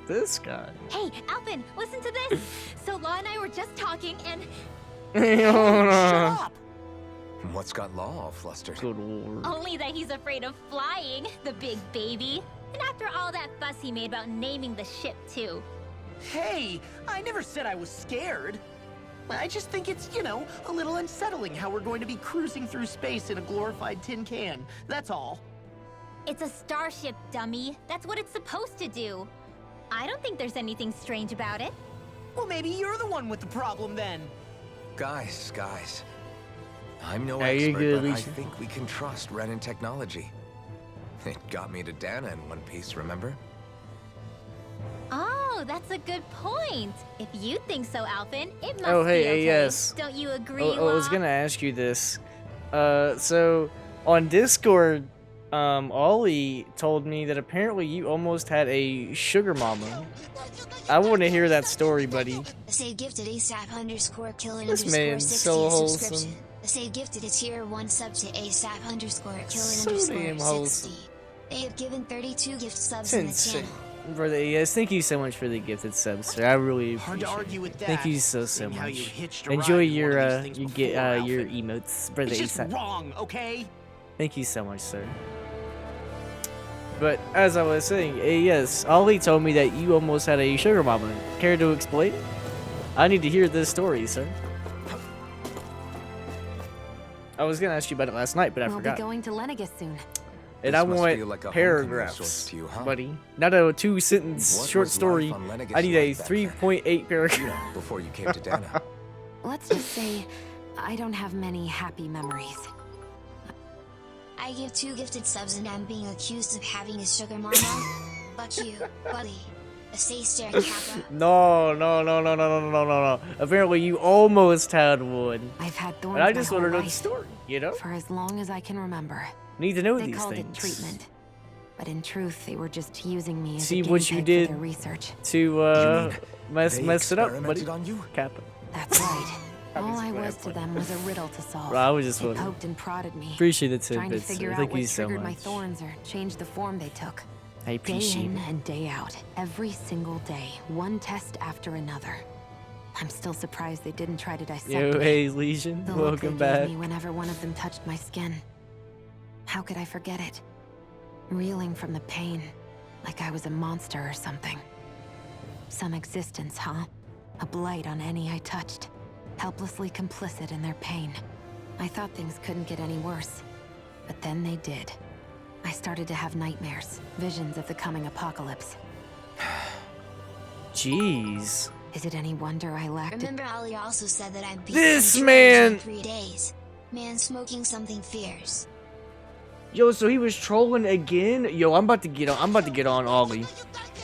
this guy? Hey, Alphen, listen to this. So Law and I were just talking, and Shut up! What's got Law all flustered? Good lord. only that he's afraid of flying, the big baby. And after all that fuss he made about naming the ship too. Hey, I never said I was scared. I just think it's, you know, a little unsettling how we're going to be cruising through space in a glorified tin can. That's all. It's a starship, dummy. That's what it's supposed to do. I don't think there's anything strange about it. Well, maybe you're the one with the problem then. Guys. I'm no Hey, you're expert, good, but I Lisa. think we can trust Renan technology. It got me to Dana in one piece, remember? Oh, that's a good point. If you think so, Alphen, it must Oh, hey, be okay. yes. Don't you agree, I was Law? gonna ask you this. So on Discord, Ollie told me that apparently you almost had a sugar mama. I want to hear that story, buddy. Say gifted ASAP _ killer This underscore man's 60 so subscription. wholesome. Say gifted a tier 1 sub to ASAP _ killer So underscore damn 60. wholesome. They have given 32 gift subs It's in the insane. channel. Brother, yes, thank you so much for the gifted subs, sir. I really Hard to appreciate argue it. with that. Thank you so seeing how you much. hitched a Enjoy ride in your one of these things you before, get your Alphen. emotes, brother It's just ASAP. wrong, okay? Thank you so much, sir. But as I was saying, yes, Ollie told me that you almost had a sugar mama. Care to explain? I need to hear this story, sir. I was gonna ask you about it last night, but I We'll forgot. be going to Lenegus soon. And This I must want feel like a homecoming of paragraphs, sorts to you, huh? buddy. Not a 2-sentence What short was story. life on Lenegus I need a like back then? 3.8 paragraph. You know, before you came to Dana. Let's just say I don't have many happy memories. I give 2 gifted subs and I'm being accused of having a sugar mama? Fuck you, buddy. Say stare kappa. No. Apparently you almost had one. I've had thorns And I my just whole want to know the life, story, you know? for as long as I can remember. Need to know They these called things. it treatment, but in truth, they were just using me as See a guinea what you pig did for their research. to You mean mess they it up, buddy. experimented on you? Kappa. That's right. All I explain was it, to but- them was a riddle to solve. Well, I was just They wondering. poked and prodded me, Appreciate the trying to tidbits, figure sir. out Thank what you so triggered my much. thorns or changed the form they took. I Day appreciate in it. and day out, every single day, one test after another. I'm still surprised they didn't try to dissect Yo, me. hey, Legion. The look Welcome they gave back. me whenever one of them touched my skin. How could I forget it? Reeling from the pain, like I was a monster or something. Some existence, huh? A blight on any I touched. Helplessly complicit in their pain. I thought things couldn't get any worse. But then they did. I started to have nightmares, visions of the coming apocalypse. Jeez. Is it any wonder I lacked it? Remember Ali also said that I'd be This in man! 3 days. Man smoking something fierce. Yo, so he was trolling again? Yo, I'm about to get on Ollie.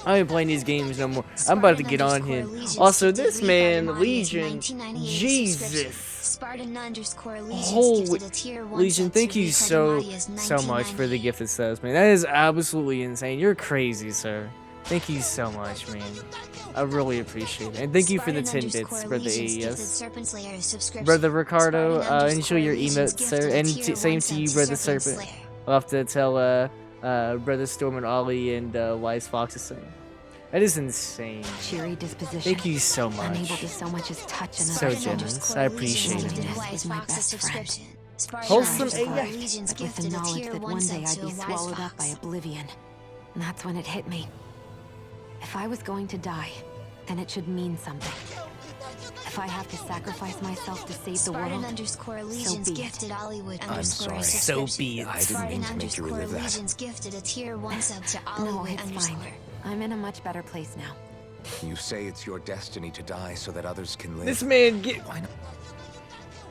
I ain't playing these games no more. I'm about to get on him. Also, this man, Legion, Jesus. Spartan underscore Legion Holy gifted a tier 1 Legion, sub thank to you Ricardo so Maria's much for the 1998. gifted subs, man. That is absolutely insane. You're crazy, sir. Thank you so much, man. I really appreciate it. And thank you for the 10 bits, Spartan brother underscore Legions gifted AES. Serpent Slayer a subscription. Brother Ricardo, Spartan enjoy your underscore Legions emotes, gifted sir. a And tier same 1 to you, sub brother Serpent Serpent. Slayer. I'll have to tell brother Storm and Ollie and Wise Fox the same. That is insane. Cheery disposition. Thank you so Unable much. to so much as touch another So soul. generous. I appreciate Legions it. gifted Wise Wise my Fox a best friend. subscription. Spartan Wholesome underscore AF. Legions But with the gifted a knowledge tier that 1 one day sub I'd to be a Wise swallowed up by Fox. oblivion. And that's when it hit me. If I was going to die, then it should mean something. If I have to sacrifice myself to save the Spartan world, underscore so Legions be it. gifted Hollywood I'm underscore sorry. a So subscription. be it. I didn't Spartan mean to make you underscore relive that. Legions gifted a tier 1 sub to no, Hollywood it's underscore. fine. I'm in a much better place now. You say it's your destiny to die so that others can live. This man Why not?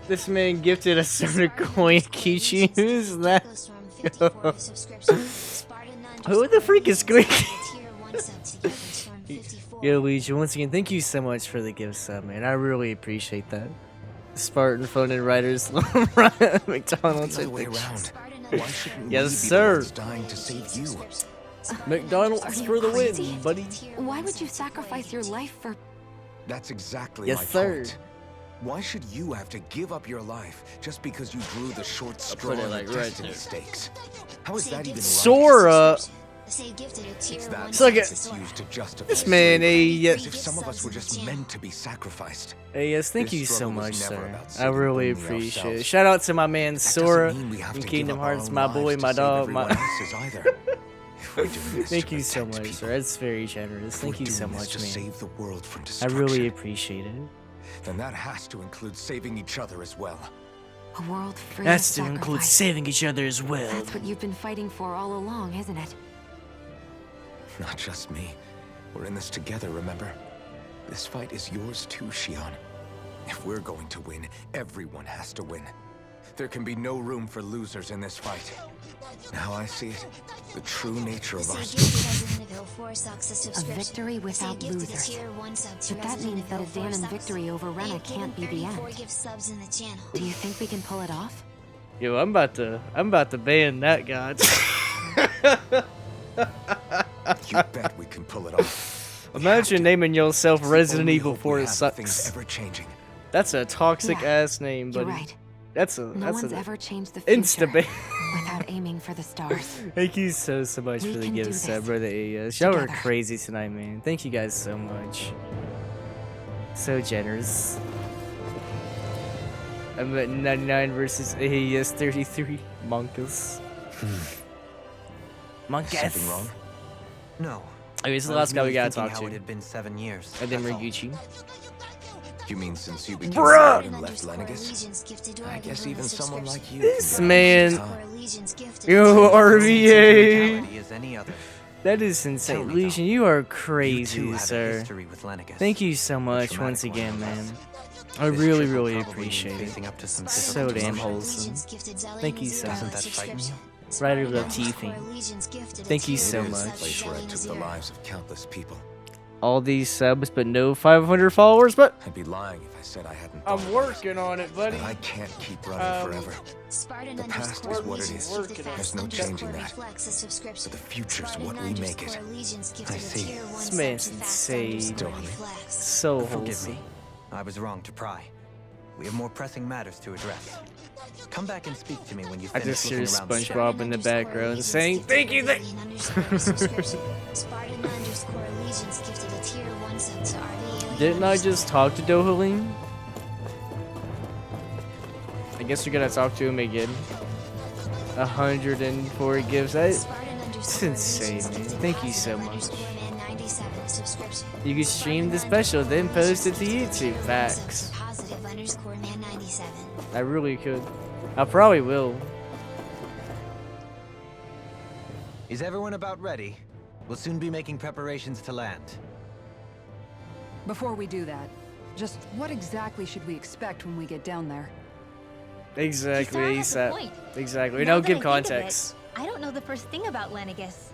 This man gifted a certain coin. Kichi, who's that? Who the freak is squeaking? Yo, Legion, once again, thank you so much for the gift sub, man. I really appreciate that. Spartan phone and writers, McDonald's. The other way around. Why shouldn't Yes, we be sir. the ones dying to save you? McDonald's Are for you the win, crazy? buddy. Why would you sacrifice your life for... That's exactly Yes, my sir. point. Why should you have to give up your life just because you drew the short straw put it in like the right destiny there. stakes? How is that even right? Sora. It's that It's like it's used to justify This man, slavery, a as if some of us were just meant to be sacrificed. Hey, yes, thank This you so struggle was much, never sir. about I saving really only appreciate it. ourselves. Shout out to my man That Sora doesn't mean we have in to Kingdom give up our Hearts, own my boy, lives my to save dog, my. everyone else's either. If we're doing this Thank to you so protect much, people, sir. That's very generous. if Thank we're you so doing this much, to man. save the world from I destruction, really appreciate it. then that has to include saving each other as well. A world free That's of to include sacrifice. saving each other as well. That's what you've been fighting for all along, isn't it? Not just me. We're in this together, remember? This fight is yours too, Shion. If we're going to win, everyone has to win. There can be no room for losers in this fight. Now I see it. The true nature of our A victory without losers. But that means that a Danon victory over Rena can't be the end. Do you think we can pull it off? Yo, I'm about to ban that god. You bet we can pull it off. We have Imagine to. naming yourself It's the Resident only Evil hope we 4 have of things sucks. ever changing. That's a toxic Yeah, ass name, You're buddy. right. That's a No that's one's a ever changed the future insta-ban. without aiming for the stars. Thank you so much We for the can do gifts, this brother AES. Y'all are together. crazy tonight, man. Thank you guys so much. So generous. I'm at 99 versus AES 33. Monkus. Monkus. Something wrong? No. Okay, this is the I was last guy we merely gotta thinking talk how to. it had been 7 years. And then that's all. Ryuichi. You mean since you became Bruh! sad and left Lenegis? I guess even someone like you This can be man- honest, huh? Yo, RVA. Mentality as any other. That is Tell insane. me, Legion, though, you are You crazy, too have a sir. history with Lenegis. Thank you so A much traumatic once one, again, no man. less. I This really, trip will really probably mean appreciate it. facing up to some So difficult damn emotions. wholesome. Thank you so Doesn't much. that frighten you? Ryder Latifi. Thank you It so is the much. place where I took the lives of countless people. All these subs, but no 500 followers. But I'd be lying if I said I hadn't. I'm thought of working on it, this. buddy. And I can't keep running forever. Spartan The past is what it is. There's no changing that. But the future's what we make it. I see. This man's insane. Dohally. So Forgive wholesome. me. I was wrong to pry. We have more pressing matters to address. Come back and speak to me when you I finish just hear looking around the shop. SpongeBob in the background saying, "Thank you." Spartan Allegiance gifted a tier 1 sub to RV. Didn't I just talk to Dohalim? I guess we're gonna talk to him again. 104 gifts. That's insane, man. Thank you so much. You can stream the special, then post it to YouTube. Facts. I really could. I probably will. Is everyone about ready? We'll soon be making preparations to land. Before we do that, just what exactly should we expect when we get down there? Exactly, Kisara has a ASAP. point. Exactly. Now No, that give I think of it, context. I don't know the first thing about Lenegus.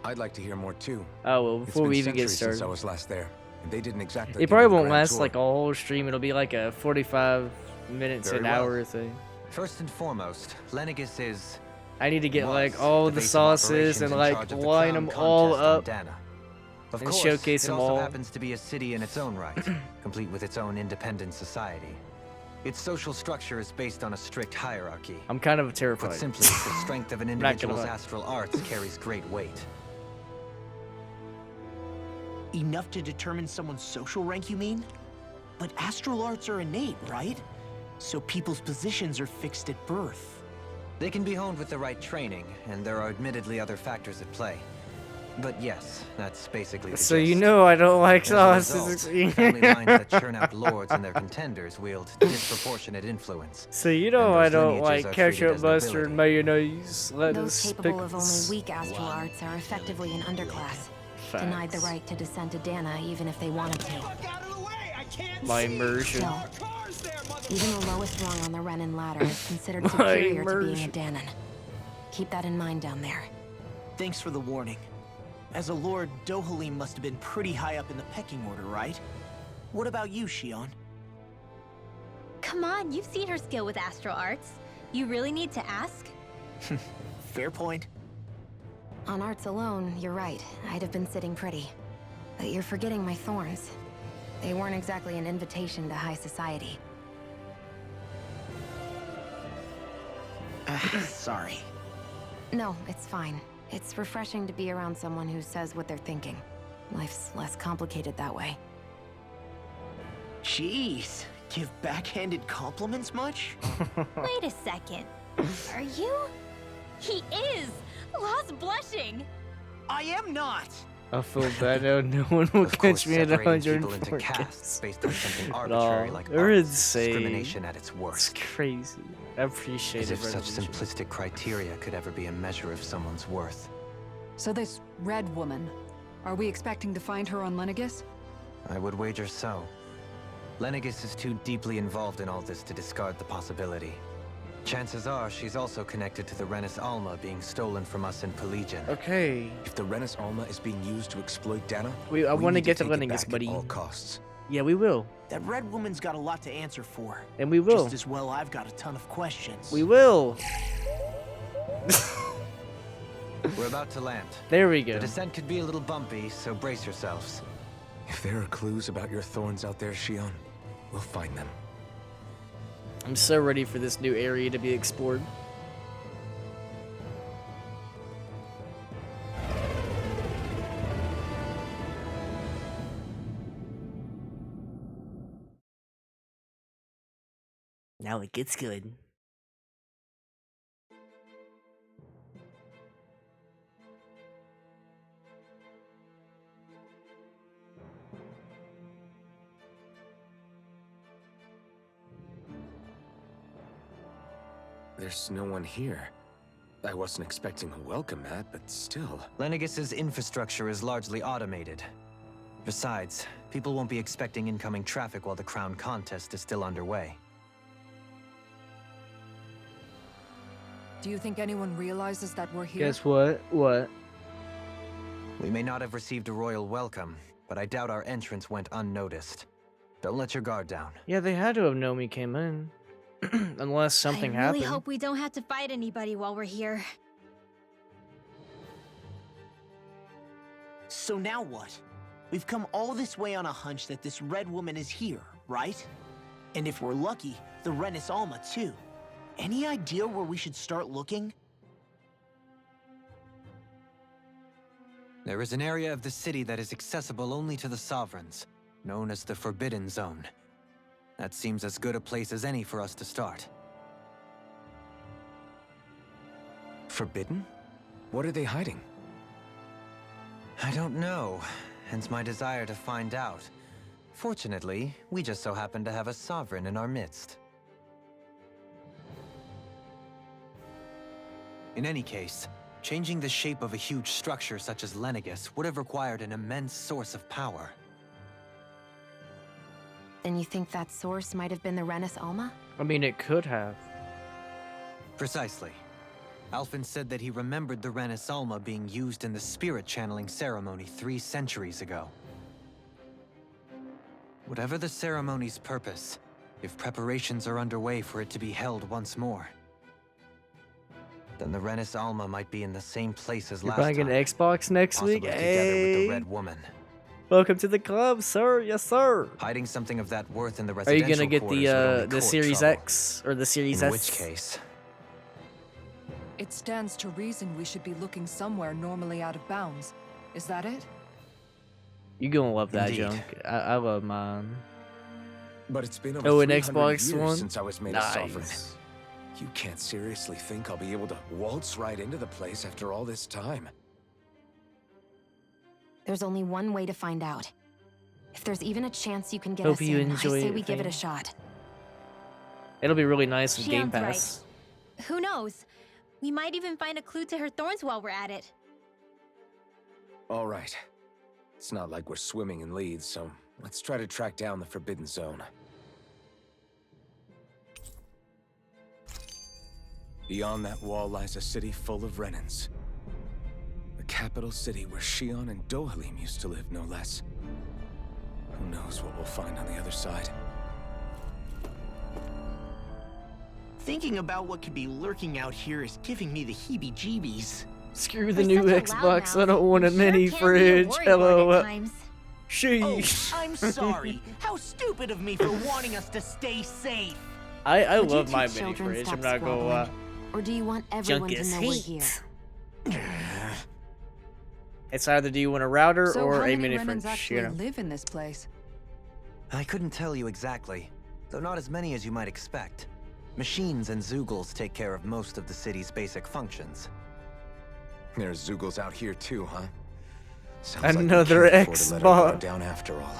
I'd like to hear more too. Oh well, It's before been we even get centuries since started. I was last there, and they didn't exactly. It give probably me the won't grand last tour. like a whole stream. It'll be like a 45 minutes, Very an well. hour thing. First and foremost, Lenegus is I need to get like was all the the base of sauces operations and in like charge of the line Crown them all contest on up. Dana. Of and course, showcase it them also all. happens to be a city in its own right, complete with its own independent society. Its social structure is based on a strict hierarchy. I'm kind of Put terrified. simply, the strength of an Not gonna individual's lie. astral arts carries great weight. Enough to determine someone's social rank, you mean? But astral arts are innate, right? So people's positions are fixed at birth. They can be honed with the right training, and there are admittedly other factors at play. But yes, that's basically the So you gist. know I don't like As a sauces. result, family lines that churn out lords and their contenders wield disproportionate influence. So you know And I those don't lineages like are treated ketchup, as mustard, nobility. mayonnaise, lettuce, Those capable of only pickles. weak astral arts are effectively an underclass. Denied the Facts. right to descend to Dana even if they wanted to. My immersion. Still, even the lowest rung on the Renan ladder is considered My superior to being a immersion. Danon. Keep that in mind down there. Thanks for the warning. As a lord, Dohalim must have been pretty high up in the pecking order, right? What about you, Shion? Come on, you've seen her skill with astral arts. You really need to ask? Fair point. On arts alone, you're right. I'd have been sitting pretty. But you're forgetting my thorns. They weren't exactly an invitation to high society. Sorry. No, it's fine. It's refreshing to be around someone who says what they're thinking. Life's less complicated that way. Jeez, give backhanded compliments much? Wait a second. Are you? He is! Lost blushing! I am not! I feel bad now. No one will Of course, catch me at separating people 104 into castes gifts. based on something arbitrary No, like they're arts, insane. discrimination at its It's worst. crazy. I appreciate As it. if such Revolution. simplistic criteria could ever be a measure of someone's worth. So this red woman, are we expecting to find her on Lenegus? I would wager so. Lenegus is too deeply involved in all this to discard the possibility. Chances are she's also connected to the Renis Alma being stolen from us in Pelegion. Okay. If the Renis Alma is being used to exploit Dana, I we want to need get to take it Lenegus, back buddy. at all costs. Yeah, we will. That red woman's got a lot to answer for. And we will. Just as well I've got a ton of questions. We will. We're about to land. There we The go. descent could be a little bumpy, so brace yourselves. If there are clues about your thorns out there, Shion, we'll find them. I'm so ready for this new area to be explored. Now it gets good. There's no one here. I wasn't expecting a welcome mat, but still. Lenegus's infrastructure is largely automated. Besides, people won't be expecting incoming traffic while the crown contest is still underway. Do you think anyone realizes that we're here? Guess what? What? We may not have received a royal welcome, but I doubt our entrance went unnoticed. Don't let your guard down. Yeah, they had to have known we came in. Unless something I really happened. hope we don't have to fight anybody while we're here. So now what? We've come all this way on a hunch that this red woman is here, right? And if we're lucky, the Renis Alma too. Any idea where we should start looking? There is an area of the city that is accessible only to the Sovereigns, known as the Forbidden Zone. That seems as good a place as any for us to start. Forbidden? What are they hiding? I don't know, hence my desire to find out. Fortunately, we just so happen to have a Sovereign in our midst. In any case, changing the shape of a huge structure such as Lenegis would have required an immense source of power. Then you think that source might have been the Renis Alma? I mean, it could have. Precisely. Alphen said that he remembered the Renis Alma being used in the spirit channeling ceremony 3 centuries ago. Whatever the ceremony's purpose, if preparations are underway for it to be held once more, then the Renis Alma might be in the same place as You're last buying time. an Xbox next Possibly week? together with Hey! the Red Woman. Welcome to the club, sir. Yes, sir. Hiding something of that worth in the Are you residential gonna get quarters would only the court Series trouble. X or the Series In S? which case, It stands to reason we should be looking somewhere normally out of bounds. Is that it? You gonna love that Indeed. junk. I love mine. But it's been over Oh, an 300 Xbox years One? since I was made a sovereign. Nice. You can't seriously think I'll be able to waltz right into the place after all this time. There's only one way to find out. If there's even a chance you can get Hope us you in, enjoy I say it, we give it a fam. shot. It'll be really nice with Game Shion's right. Pass. Who knows? We might even find a clue to her thorns while we're at it. All right. It's not like we're swimming in leads, so let's try to track down the Forbidden Zone. Beyond that wall lies a city full of Renans. The capital city where Shion and Dohalim used to live, no less. Who knows what we'll find on the other side? Thinking about what could be lurking out here is giving me the heebie-jeebies. Screw the We're new such a Xbox. I loudmouth. don't want a You mini sure can be a fridge. worrywart Hello. at times. Oh, Sheesh. I'm sorry. How stupid of me for wanting us to stay safe. I Would you love two my mini children fridge. stop I'm not gonna lie. squabbling? Or do you want everyone Junk to is know we're here? heat. It's either do you want a router So or how a many mini Renans fridge. actually You know? live in this place? I couldn't tell you exactly, though not as many as you might expect. Machines and Zeugles take care of most of the city's basic functions. There's Zeugles out here too, huh? Sounds Another like we can't afford to let her Xbox. go down after all.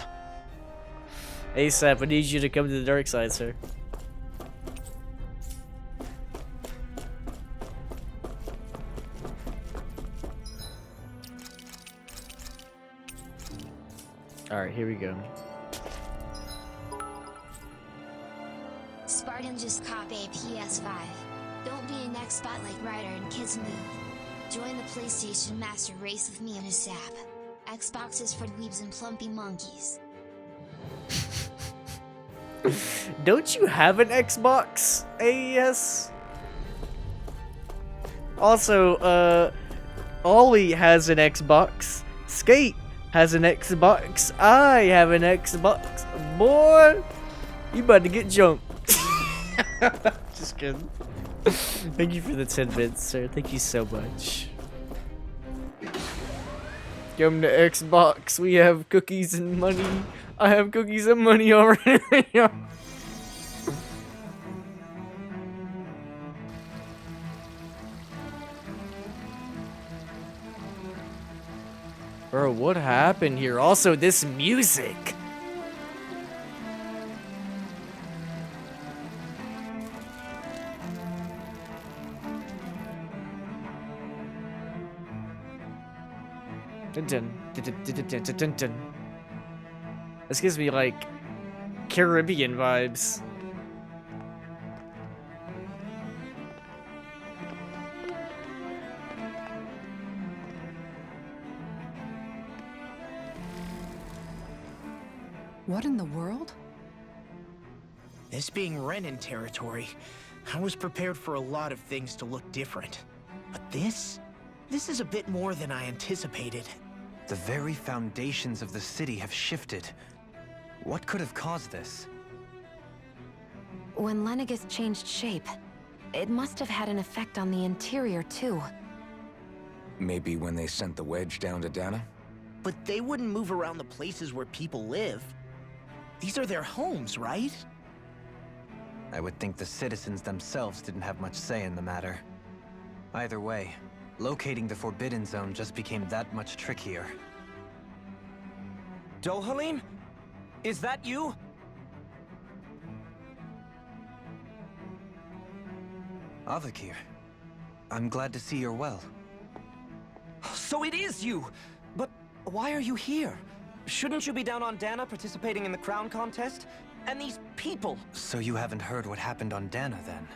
ASAP, I need you to come to the dark side, sir. Alright, here we go. Spartan just cop a PS5. Don't be an X-Bot like Ryder and Kids Move. Join the PlayStation Master Race with me and his sap. Xbox is for dweebs and plumpy monkeys. Don't you have an Xbox, AES? Also, Ollie has an Xbox. Skate has an Xbox. I have an Xbox. Boy, you about to get jumped. Just kidding. Thank you for the 10 bits, sir. Thank you so much. Come to Xbox. We have cookies and money. I have cookies and money already. Bro, what happened here? Also, this music. Dun dun dun dun dun dun dun dun. This gives me like Caribbean vibes. What in the world? This being Renan territory, I was prepared for a lot of things to look different. But this is a bit more than I anticipated. The very foundations of the city have shifted. What could have caused this? When Lenegis changed shape, it must have had an effect on the interior too. Maybe when they sent the wedge down to Dana? But they wouldn't move around the places where people live. These are their homes, right? I would think the citizens themselves didn't have much say in the matter. Either way, locating the Forbidden Zone just became that much trickier. Dohalim? Is that you? Avakir, I'm glad to see you're well. So it is you! But why are you here? Shouldn't you be down on Dana participating in the crown contest? And these people! So you haven't heard what happened on Dana, then?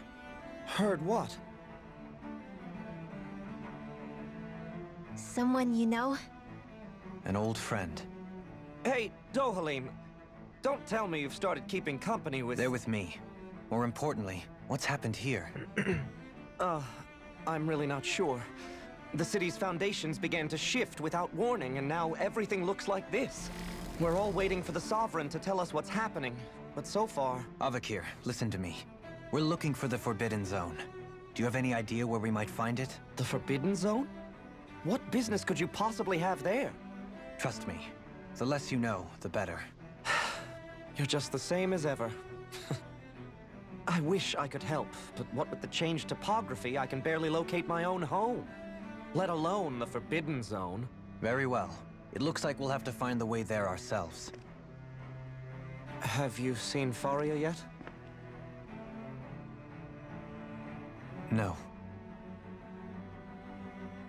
Heard what? Someone you know? An old friend. Hey, Dohalim, don't tell me you've started keeping company with... They're with me. More importantly, what's happened here? I'm really not sure. The city's foundations began to shift without warning, and now everything looks like this. We're all waiting for the Sovereign to tell us what's happening, but so far... Avakir, listen to me. We're looking for the Forbidden Zone. Do you have any idea where we might find it? The Forbidden Zone? What business could you possibly have there? Trust me. The less you know, the better. You're just the same as ever. I wish I could help, but what with the changed topography, I can barely locate my own home. Let alone the Forbidden Zone. Very well. It looks like we'll have to find the way there ourselves. Have you seen Faria yet? No.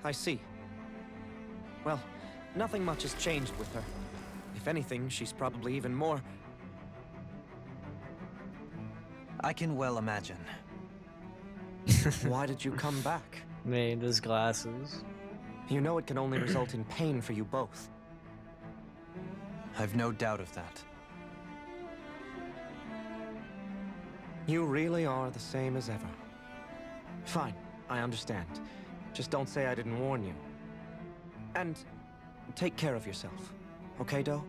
I see. Well, nothing much has changed with her. If anything, she's probably even more... I can well imagine. Why did you come back? Man, those glasses. You know it can only result in pain for you both. I've no doubt of that. You really are the same as ever. Fine, I understand. Just don't say I didn't warn you. And take care of yourself. Okay, Do?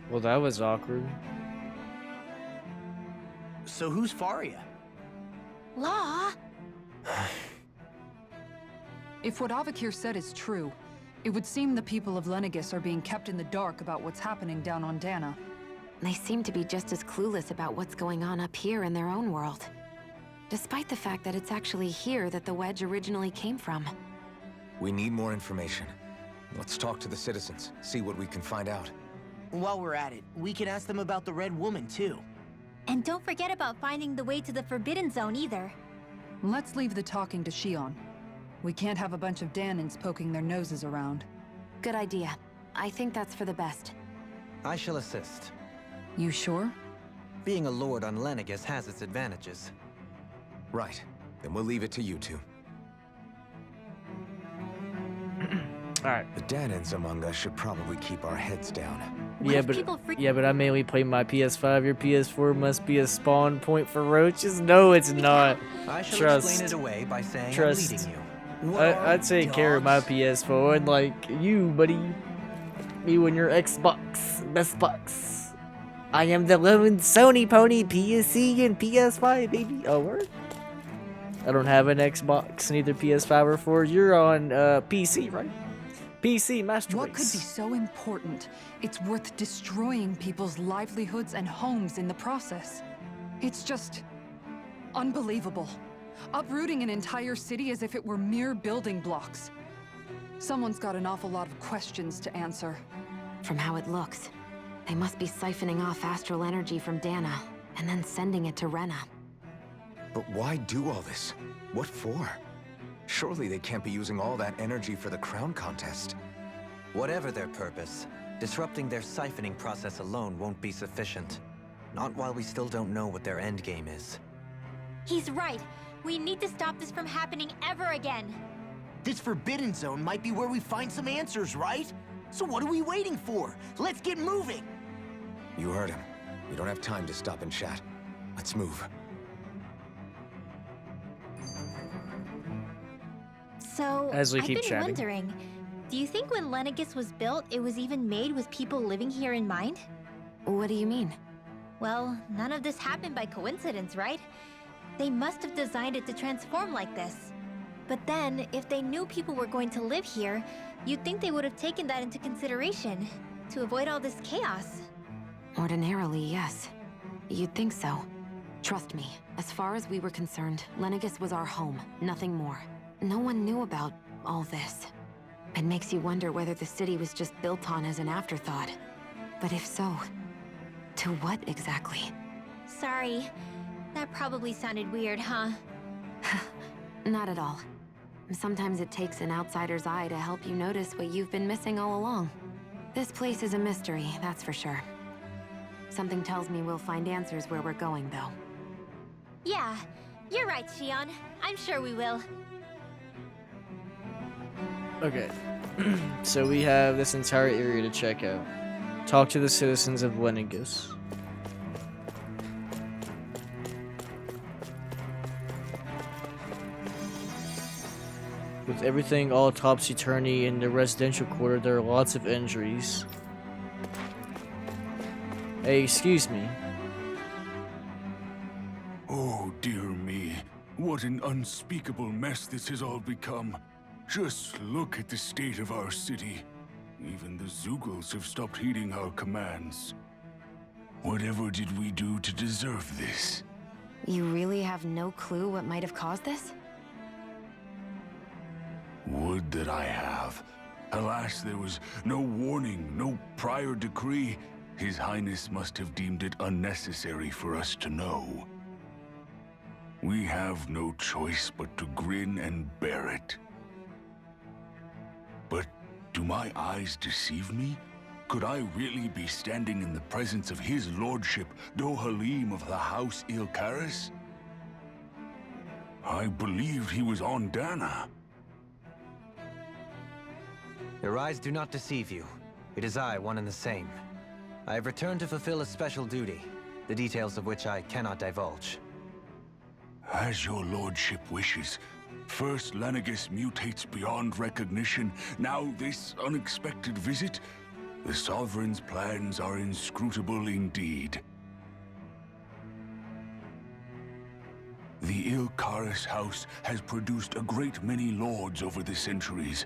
Well, that was awkward. So who's Faria? Law? If what Avakir said is true, it would seem the people of Lenegis are being kept in the dark about what's happening down on Dana. They seem to be just as clueless about what's going on up here in their own world. Despite the fact that it's actually here that the wedge originally came from. We need more information. Let's talk to the citizens, see what we can find out. While we're at it, we can ask them about the Red Woman, too. And don't forget about finding the way to the Forbidden Zone either. Let's leave the talking to Shion. We can't have a bunch of Danans poking their noses around. Good idea. I think that's for the best. I shall assist. You sure? Being a lord on Lenegis has its advantages. Right. Then we'll leave it to you two. Alright. The Danans among us should probably keep our heads down. What Yeah, if but people freak- I mainly play my PS5. Your PS4 must be a spawn point for roaches. No, it's not. I shall Trust. explain it away by saying Trust. I'm leading you. I'd take care of my PS4 and like you, buddy. You and your Xbox, best box. I am the lone Sony pony, PSC and PS5, baby. Oh, word. I don't have an Xbox, neither PS5 or 4. You're on PC, right? PC Master What could be Race. so important? It's worth destroying people's livelihoods and homes in the process. It's just unbelievable. Uprooting an entire city as if it were mere building blocks. Someone's got an awful lot of questions to answer. From how it looks, they must be siphoning off astral energy from Dana, and then sending it to Rena. But why do all this? What for? Surely they can't be using all that energy for the crown contest. Whatever their purpose, disrupting their siphoning process alone won't be sufficient. Not while we still don't know what their endgame is. He's right. We need to stop this from happening ever again. This Forbidden Zone might be where we find some answers, right? So what are we waiting for? Let's get moving! You heard him. We don't have time to stop and chat. Let's move. So, As we I've keep been chatting. wondering, Do you think when Lenegus was built, it was even made with people living here in mind? What do you mean? Well, none of this happened by coincidence, right? They must have designed it to transform like this. But then, if they knew people were going to live here, you'd think they would have taken that into consideration to avoid all this chaos. Ordinarily, yes. You'd think so. Trust me, as far as we were concerned, Lenegus was our home, nothing more. No one knew about all this. It makes you wonder whether the city was just built on as an afterthought. But if so, to what exactly? Sorry. That probably sounded weird, huh? Not at all. Sometimes it takes an outsider's eye to help you notice what you've been missing all along. This place is a mystery, that's for sure. Something tells me we'll find answers where we're going, though. Yeah, you're right, Shion. I'm sure we will. Okay. So we have this entire area to check out. Talk to the citizens of Lenegus. With everything all topsy-turvy in the residential quarter, there are lots of injuries. Hey, excuse me. Oh, dear me. What an unspeakable mess this has all become. Just look at the state of our city. Even the Zeugles have stopped heeding our commands. Whatever did we do to deserve this? You really have no clue what might have caused this? Would that I have. Alas, there was no warning, no prior decree. His Highness must have deemed it unnecessary for us to know. We have no choice but to grin and bear it. But do my eyes deceive me? Could I really be standing in the presence of his lordship, Dohalim of the House Ilkaris? I believed he was on Dana. Your eyes do not deceive you. It is I, one and the same. I have returned to fulfill a special duty, the details of which I cannot divulge. As your lordship wishes. First Lenegus mutates beyond recognition, now this unexpected visit. The Sovereign's plans are inscrutable indeed. The Ilkaris House has produced a great many lords over the centuries.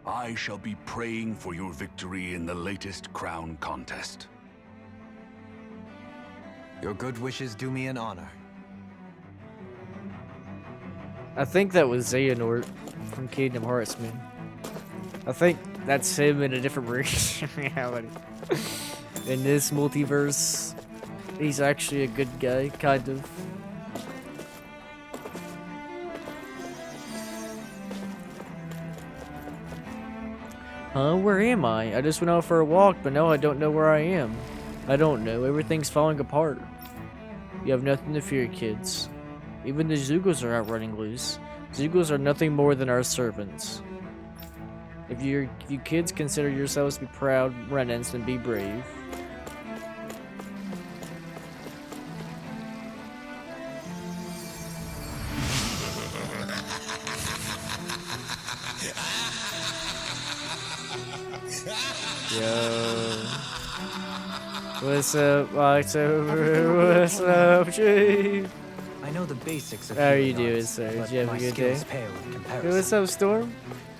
I shall be praying for your victory in the latest crown contest. Your good wishes do me an honor. I think that was Xehanort from Kingdom Hearts, man. I think that's him in a different reality. In this multiverse, he's actually a good guy, kind of. Huh? Where am I? I just went out for a walk, but now I don't know where I am. I don't know. Everything's falling apart. You have nothing to fear, kids. Even the Zeugles are out running loose. Zeugles are nothing more than our servants. If you kids consider yourselves to be proud Renans, then be brave. Yo. What's up, October? What's up, Chief? I know the basics of How are you healing doing, arts, sir? but Did you have my a good skills day? pale in Hey, comparison. what's up, Storm?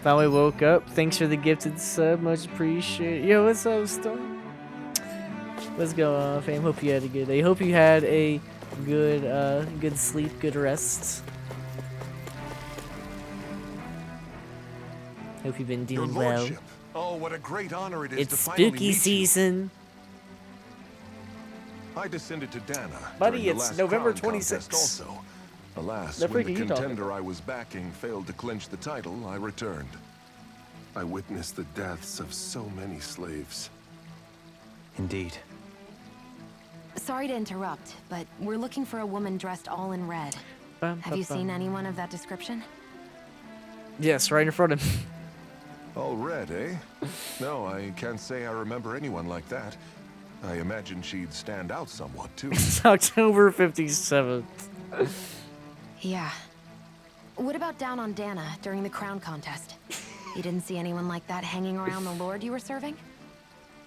Finally woke up. Thanks for the gifted sub. Much appreciated. Yo, what's up, Storm? What's going on, fam? Hope you had a good day. Hope you had a good sleep, good rest. Hope you've been Your doing well. lordship. Oh, what a great honor it is to It's finally spooky meet you. season. I descended to Dana Buddy, during the it's last November crown contest 26th. Also, alas, The when freak the are you talking contender I was backing failed to clinch the title, I returned. I witnessed the deaths of so many slaves. Indeed. Sorry to interrupt, but we're looking for a woman dressed all in red. Have you seen anyone of that description? Yes, right in front of me. All red, eh? No, I can't say I remember anyone like that. I imagine she'd stand out somewhat, too. It's October 57th. Yeah. What about down on Dana during the crown contest? You didn't see anyone like that hanging around the lord you were serving?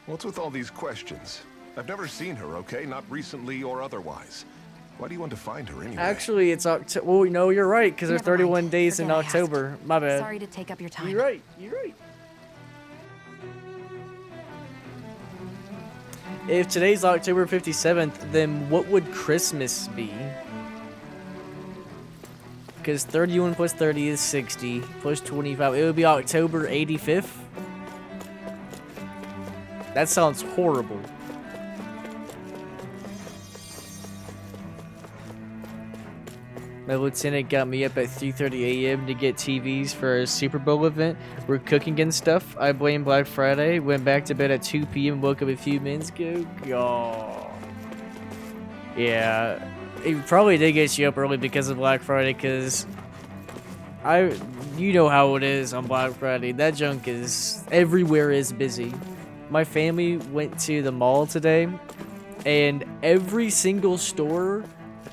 What's with all these questions? I've never seen her, okay? Not recently or otherwise. Why do you want to find her anyway? Actually, it's October. Well, no, you're right, because there's Never 31 mind. days in Forget I asked. October. My bad. Sorry to take up your time. You're right. You're right. If today's October 57th, then what would Christmas be? Because 31 plus 30 is 60, plus 25. It would be October 85th. That sounds horrible. My lieutenant got me up at 3:30 a.m. to get TVs for a Super Bowl event. We're cooking and stuff. I blame Black Friday. Went back to bed at 2 p.m. Woke up a few minutes ago. God. Yeah. It probably did get you up early because of Black Friday, because you know how it is on Black Friday. That junk is everywhere is busy. My family went to the mall today, and every single store,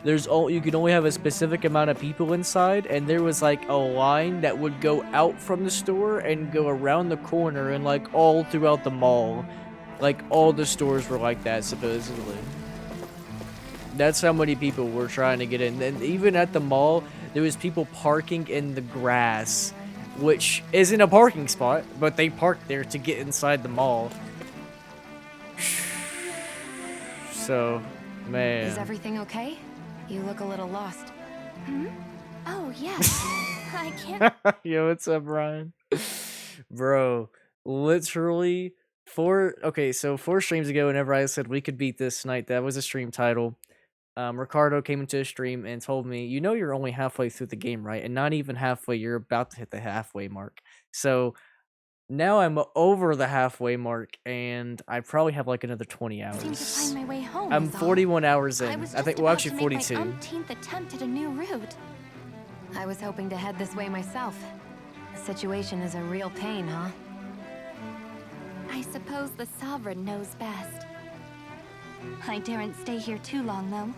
you could only have a specific amount of people inside, and there was like a line that would go out from the store and go around the corner and like all throughout the mall. Like all the stores were like that, supposedly. That's how many people were trying to get in. And even at the mall, there was people parking in the grass, which isn't a parking spot, but they parked there to get inside the mall. So, man. Is everything okay? You look a little lost. Hmm? Oh, yes. I can't. Yo, what's up, Ryan? Bro, literally four streams ago, whenever I said we could beat this tonight, that was a stream title. Ricardo came into a stream and told me, you know, you're only halfway through the game, right? And not even halfway, you're about to hit the halfway mark. So now I'm over the halfway mark, and I probably have like another 20 hours. Seem to find my way home. I'm is all. 41 hours in. I was I just think, well, about actually to make 42. my umpteenth attempt at a new route. I was hoping to head this way myself. The situation is a real pain, huh? I suppose the Sovereign knows best. I daren't stay here too long, though.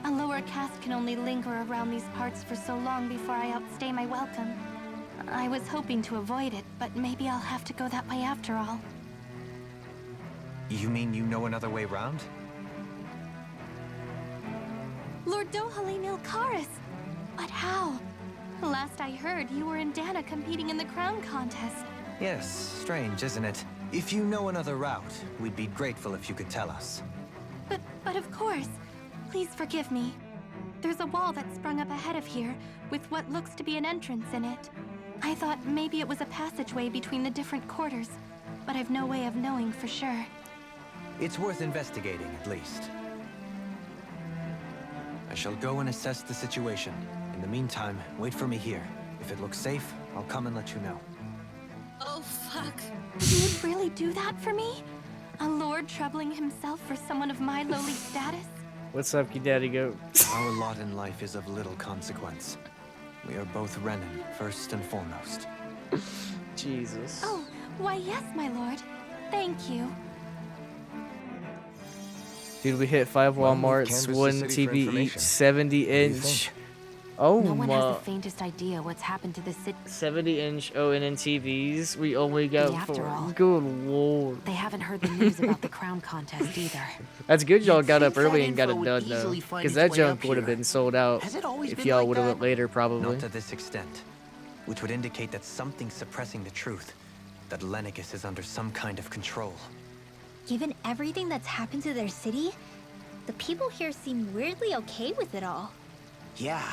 A lower caste can only linger around these parts for so long before I outstay my welcome. I was hoping to avoid it, but maybe I'll have to go that way after all. You mean you know another way round? Lord Dohalim Ilkaris! But how? Last I heard, you were in Dana competing in the crown contest. Yes, strange, isn't it? If you know another route, we'd be grateful if you could tell us. But of course. Please forgive me. There's a wall that sprung up ahead of here, with what looks to be an entrance in it. I thought maybe it was a passageway between the different quarters, but I've no way of knowing for sure. It's worth investigating, at least. I shall go and assess the situation. In the meantime, wait for me here. If it looks safe, I'll come and let you know. Oh, fuck. You would really do that for me? A lord troubling himself for someone of my lowly status? What's up, you daddy goat? Our lot in life is of little consequence. We are both Renan, first and foremost. Jesus. Oh, why yes, my lord. Thank you. Dude, we hit 5 Well, we've Walmarts, canvassed the 1 city for TV each, information. 70 What do you inch. think? Oh No one has my. the faintest idea what's happened to the city. 70 inch ONN TVs. We only got After 4. all. Good lord. They haven't heard the news about the crown contest either. That's good y'all You'd got up think that early and got info it would done though. easily find Because its that way junk up would have here. been sold out Has it always if been y'all like would have that? went later, probably. Not to this extent. Which would indicate that something's suppressing the truth. That Lenegis is under some kind of control. Given everything that's happened to their city, the people here seem weirdly okay with it all. Yeah,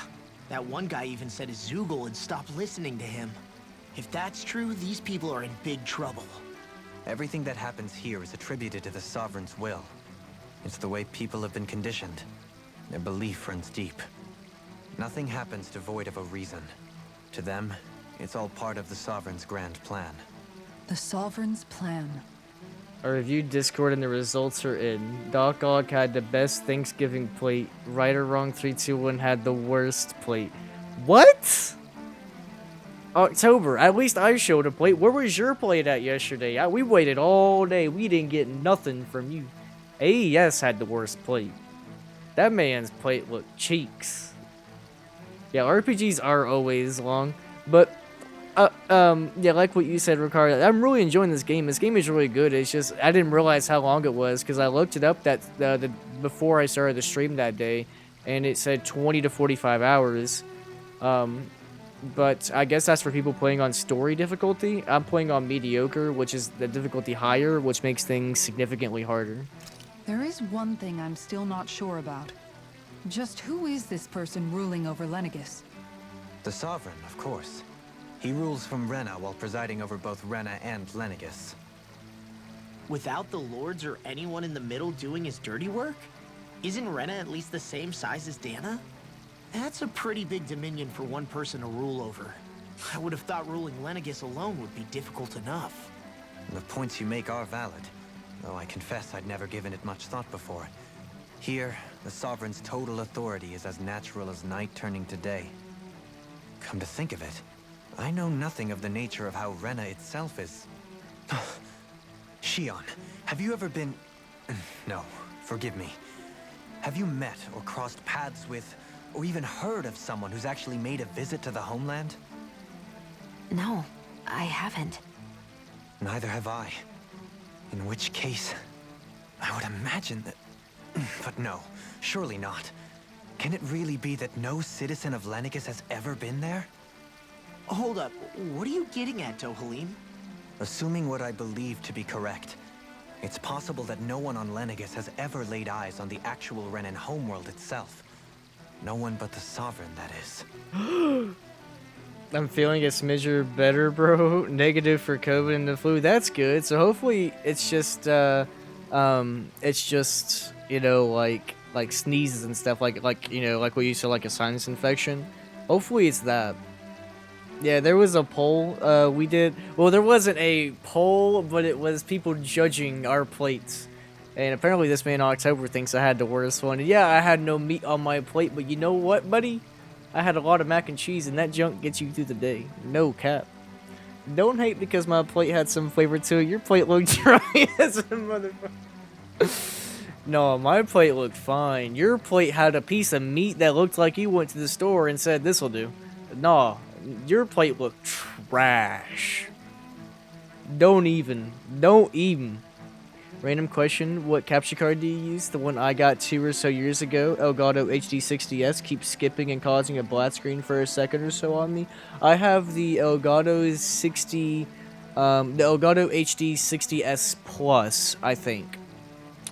that one guy even said his Zoogle had stopped listening to him. If that's true, these people are in big trouble. Everything that happens here is attributed to the Sovereign's will. It's the way people have been conditioned. Their belief runs deep. Nothing happens devoid of a reason. To them, it's all part of the Sovereign's grand plan. The Sovereign's plan. I reviewed Discord and the results are in. Doc Ock had the best Thanksgiving plate. Right or Wrong 321 had the worst plate. What? October, at least I showed a plate. Where was your plate at yesterday? We waited all day. We didn't get nothing from you. AES had the worst plate. That man's plate looked cheeks. Yeah, RPGs are always long, but Yeah, like what you said, Ricardo. I'm really enjoying this game. This game is really good. It's just I didn't realize how long it was because I looked it up before I started the stream that day, and it said 20 to 45 hours. But I guess that's for people playing on story difficulty. I'm playing on mediocre, which is the difficulty higher, which makes things significantly harder. There is one thing I'm still not sure about. Just who is this person ruling over Lenegis? The Sovereign, of course. He rules from Rena while presiding over both Rena and Lenegis. Without the lords or anyone in the middle doing his dirty work? Isn't Rena at least the same size as Dana? That's a pretty big dominion for one person to rule over. I would have thought ruling Lenegis alone would be difficult enough. The points you make are valid, though I confess I'd never given it much thought before. Here, the Sovereign's total authority is as natural as night turning to day. Come to think of it, I know nothing of the nature of how Rena itself is. Shion, have you ever been... No, forgive me. Have you met or crossed paths with, or even heard of someone who's actually made a visit to the homeland? No, I haven't. Neither have I. In which case, I would imagine that... But no, surely not. Can it really be that no citizen of Lenegis has ever been there? Hold up, what are you getting at, Dohalim? Assuming what I believe to be correct, it's possible that no one on Lenegis has ever laid eyes on the actual Renan homeworld itself. No one but the Sovereign, that is. I'm feeling a smidger better, bro. Negative for COVID and the flu. That's good. So hopefully it's just, you know, like sneezes and stuff, like you know, like what you said, like a sinus infection. Hopefully it's that. Yeah, there was a poll we did. Well, there wasn't a poll, but it was people judging our plates. And apparently this man October thinks I had the worst one. And yeah, I had no meat on my plate, but you know what, buddy? I had a lot of mac and cheese, and that junk gets you through the day. No cap. Don't hate because my plate had some flavor to it. Your plate looked dry as a motherfucker. No, my plate looked fine. Your plate had a piece of meat that looked like you went to the store and said, this'll do. Nah, your plate looked trash. Don't even. Random question, what capture card do you use? The one I got 2 or so years ago, Elgato HD60S, keeps skipping and causing a black screen for a second or so on me. I have the Elgato HD 60S Plus, I think.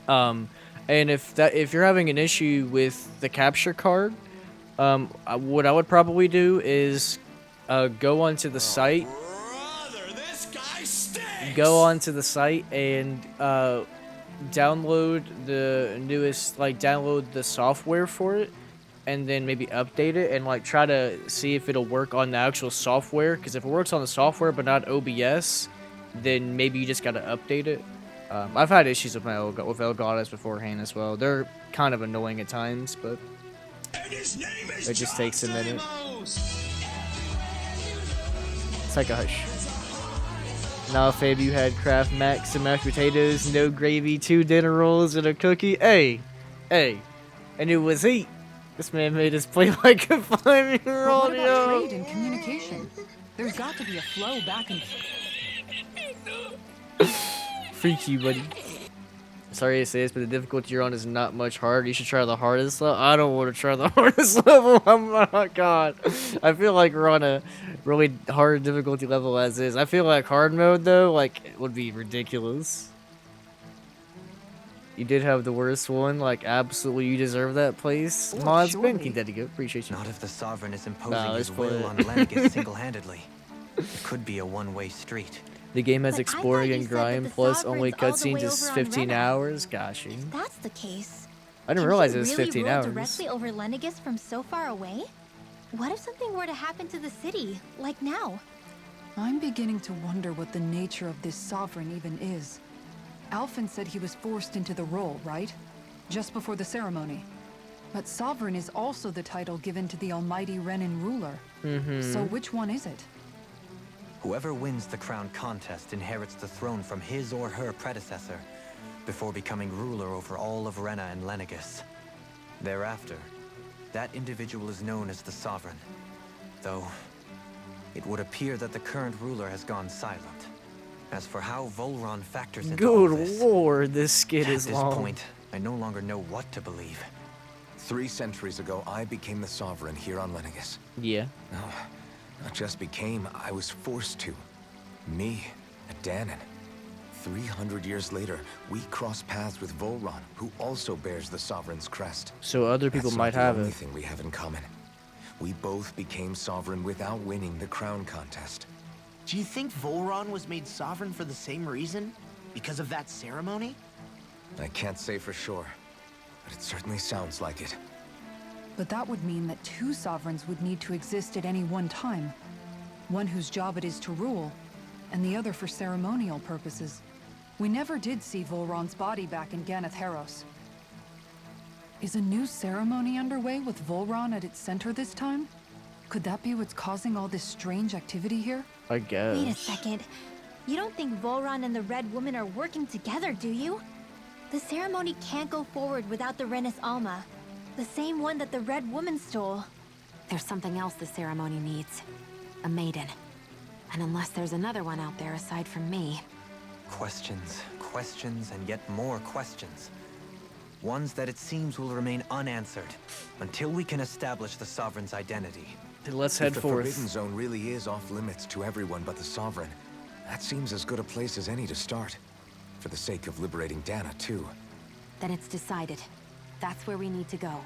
And if you're having an issue with the capture card, what I would probably do is go onto the site. Go onto the site and download the newest, download the software for it, and then maybe update it and try to see if it'll work on the actual software. Because if it works on the software but not OBS, then maybe you just gotta update it. I've had issues with Elgatos beforehand as well. They're kind of annoying at times, but it just takes a minute. It's like a hush. Now, Fabe, you had Kraft Mac, some mashed potatoes, no gravy, 2 dinner rolls, and a cookie. Hey, and it was heat. This man made us play like a 5-year-old, what about trade and communication? There's got to be a flow back and Freak you, buddy. Sorry to say this, but the difficulty you're on is not much harder. You should try the hardest level. I don't want to try the hardest level. Oh my god. I feel like we're on a really hard difficulty level as is. I feel like hard mode, though, it would be ridiculous. You did have the worst one. Absolutely, you deserve that place. Oh, Mods, Ben, keep that to go. Appreciate you. Not if the Sovereign is imposing his will on Lenegis single-handedly. It could be a one-way street. The game has But exploring I thought you and said grind, that the plus only Sovereign's all the cutscenes way is over on 15 Rena. hours. Got you. If that's the case, I didn't can realize he it was really 15 rule hours. directly over Lenegis from so far away? What if something were to happen to the city, like now? I'm beginning to wonder what the nature of this Sovereign even is. Alphen said he was forced into the role, right? Just before the ceremony. But Sovereign is also the title given to the almighty Renan ruler. So which one is it? Whoever wins the crown contest inherits the throne from his or her predecessor, before becoming ruler over all of Rena and Lenegis. Thereafter, that individual is known as the Sovereign. Though, it would appear that the current ruler has gone silent. As for how Volron factors into Good all this, lord, this skit at is this long. point, I no longer know what to believe. 3 centuries ago, I became the Sovereign here on Lenegis. Yeah. No, not just became, I was forced to. Me, a Dahnan. 300 years later, we cross paths with Volron, who also bears the Sovereign's crest. So other people That's might not have the only it. thing we have in common. We both became Sovereign without winning the crown contest. Do you think Volron was made sovereign for the same reason? Because of that ceremony? I can't say for sure, but it certainly sounds like it. But that would mean that 2 sovereigns would need to exist at any one time. One whose job it is to rule, and the other for ceremonial purposes. We never did see Volron's body back in Ganeth Haros. Is a new ceremony underway with Volron at its center this time? Could that be what's causing all this strange activity here? I guess. Wait a second. You don't think Volron and the Red Woman are working together, do you? The ceremony can't go forward without the Renis Alma. The same one that the Red Woman stole. There's something else the ceremony needs. A maiden. And unless there's another one out there aside from me... Questions, questions, and yet more questions. Ones that it seems will remain unanswered until we can establish the Sovereign's identity. Then let's If head the forth. Forbidden Zone really is off limits to everyone but the Sovereign, that seems as good a place as any to start. For the sake of liberating Dahna, too. Then it's decided. That's where we need to go.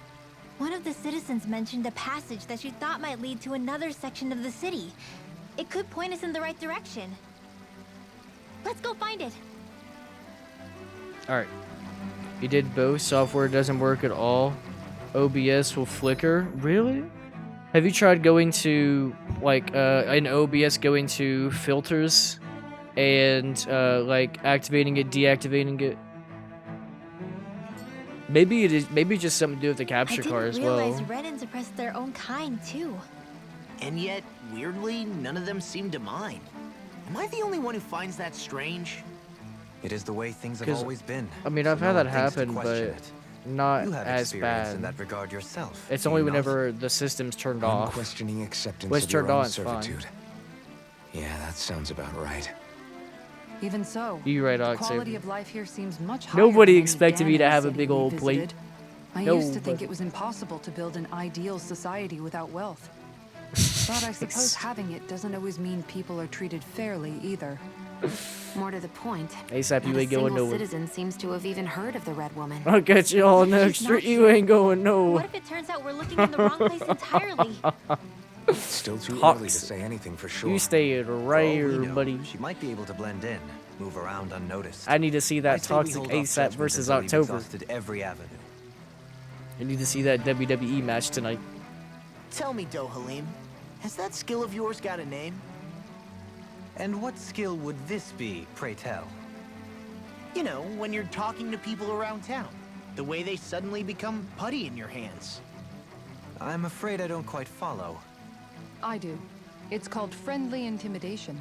One of the citizens mentioned a passage that she thought might lead to another section of the city. It could point us in the right direction. Let's go find it. Alright. You did both. Software doesn't work at all. OBS will flicker. Really? Have you tried going to, like, in OBS, going to filters and, like, activating it, deactivating it? Maybe it is. Maybe just something to do with the capture card as I didn't well. realize Renans oppressed their own kind, too. And yet, weirdly, none of them seem to mind. Am I the only one who finds that strange? It is the way things have 'Cause, always been. I mean, so I've no had one that thinks to happen, question but it. not You have as experience in bad. that regard yourself. It's do only you not? whenever the system's turned off. Unquestioning acceptance When it's of your turned own on, it's fine. servitude. Yeah, that sounds about right. Even so, You're right, the Alex. quality of life here seems much higher Nobody than any expected me to Dahnan have a city big we old plate. visited. I No, used to think but- it was impossible to build an ideal society without wealth. But I suppose having it doesn't always mean people are treated fairly either. More to the point, ASAP, you not a ain't going single nowhere. citizen seems to have even heard of the Red Woman. I'll get you all next She's street. not You sure. ain't going nowhere. What if it turns out we're looking in the wrong place entirely? It's still too Hawks. early to say anything for sure. You stay For all right we here, know, buddy. She might be able to blend in, move around unnoticed. I need to see I that say we Toxic hold off ASAP judgment versus until we've October. exhausted every avenue. I need to see that WWE match tonight. Tell me, Dohalim, has that skill of yours got a name? And what skill would this be, pray tell? You know, when you're talking to people around town. The way they suddenly become putty in your hands. I'm afraid I don't quite follow. I do. It's called friendly intimidation.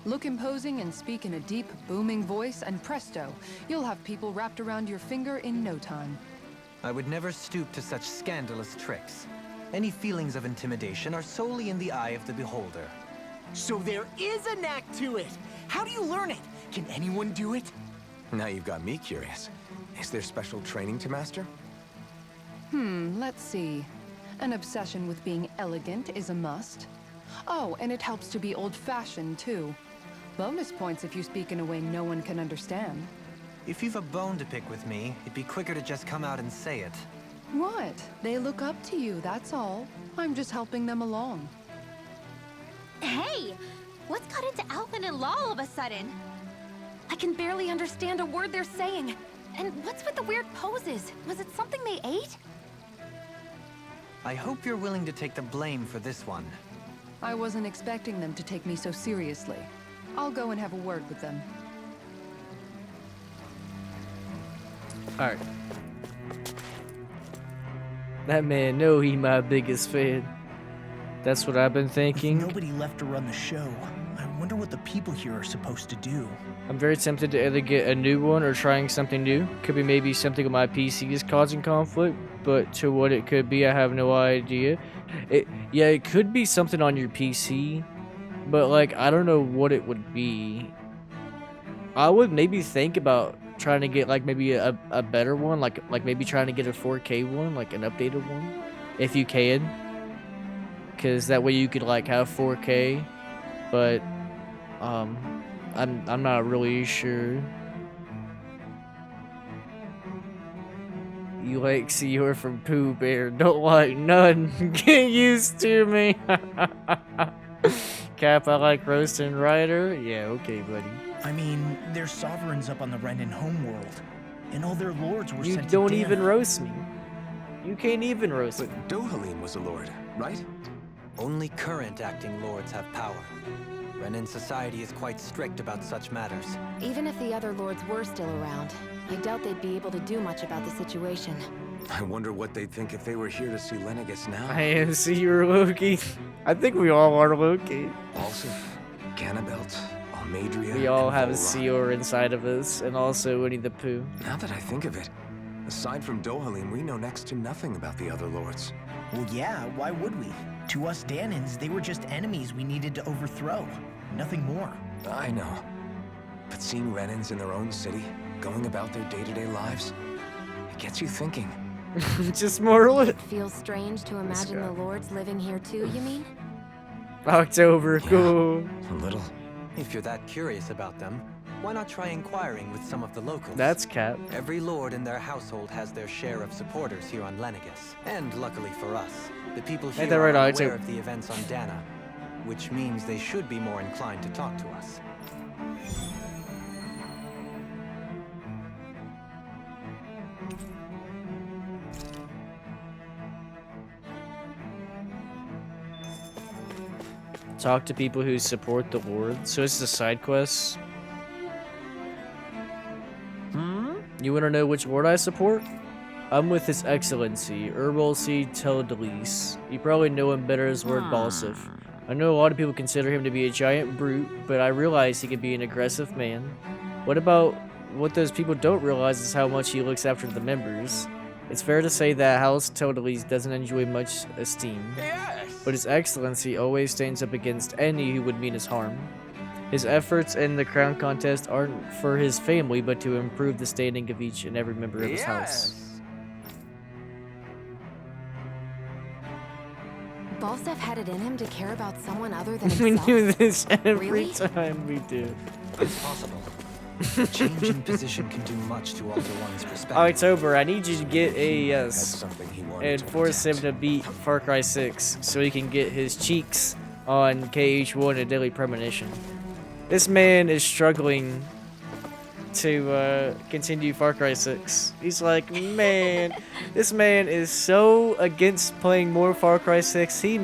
Look imposing and speak in a deep, booming voice, and presto, you'll have people wrapped around your finger in no time. I would never stoop to such scandalous tricks. Any feelings of intimidation are solely in the eye of the beholder. So there is a knack to it! How do you learn it? Can anyone do it? Now you've got me curious. Is there special training to master? Let's see. An obsession with being elegant is a must. Oh, and it helps to be old-fashioned, too. Bonus points if you speak in a way no one can understand. If you've a bone to pick with me, it'd be quicker to just come out and say it. What? They look up to you, that's all. I'm just helping them along. Hey! What's got into Alphen and Law all of a sudden? I can barely understand a word they're saying. And what's with the weird poses? Was it something they ate? I hope you're willing to take the blame for this one. I wasn't expecting them to take me so seriously. I'll go and have a word with them. Alright. That man know he my biggest fan. That's what I've been With thinking. nobody left to run the show, I wonder what the people here are supposed to do. I'm very tempted to either get a new one or trying something new. Could be maybe something on my PC is causing conflict, but to what it could be, I have no idea. It could be something on your PC but like I don't know what it would be. I would maybe think about trying to get like maybe a better one, like maybe trying to get a 4K one, like an updated one, if you can, because that way you could like have 4K. But I'm not really sure. You like Seor from Pooh Bear, don't like none. Get used to me. Cap, I like roasting Ryder. Yeah, okay, buddy. I mean, there's sovereigns up on the Renan homeworld, and all their lords were You sent don't to Dana. even roast me. You can't even roast me. But Dohalim was a lord, right? Only current acting lords have power. Renan society is quite strict about such matters. Even if the other lords were still around, I doubt they'd be able to do much about the situation. I wonder what they'd think if they were here to see Lenegis now. I am Seor Loki. I think we all are Loki. Balsif, Ganabelt, Almadria. We all and have a Volron. Seor inside of us, and also Winnie the Pooh. Now that I think of it, aside from Dohalim, we know next to nothing about the other lords. Well, yeah, why would we? To us Danans, they were just enemies we needed to overthrow. Nothing more. I know. But seeing Renans in their own city, going about their day-to-day lives, it gets you thinking. Just more It feels strange to imagine the lords living here too, you mean? October, cool. A little. If you're that curious about them, why not try inquiring with some of the locals? That's Cap. Every lord in their household has their share of supporters here on Lenegis. And luckily for us, the people here Ain't that are right, unaware Octo? of the events on Dana, which means they should be more inclined to talk to us. Talk to people who support the Lord. So this is a side quest. You want to know which Lord I support? I'm with His Excellency, Urbolsi Teldelis. You probably know him better as Lord Balsif. I know a lot of people consider him to be a giant brute, but I realize he can be an aggressive man. What those people don't realize is how much he looks after the members. It's fair to say that House Teldelis doesn't enjoy much esteem, but His Excellency always stands up against any who would mean us harm. His efforts in the crown contest aren't for his family, but to improve the standing of each and every member of his house. Balsef had it in him to care about someone other than We himself. do this every Really? time we do. It's possible. A change in position can do much to alter one's perspective. October, I need you to get a yes something he wanted and to force him to beat Far Cry 6 so he can get his cheeks on KH1 and Daily Premonition. This man is struggling to continue Far Cry 6. He's like, man, this man is so against playing more Far Cry 6. He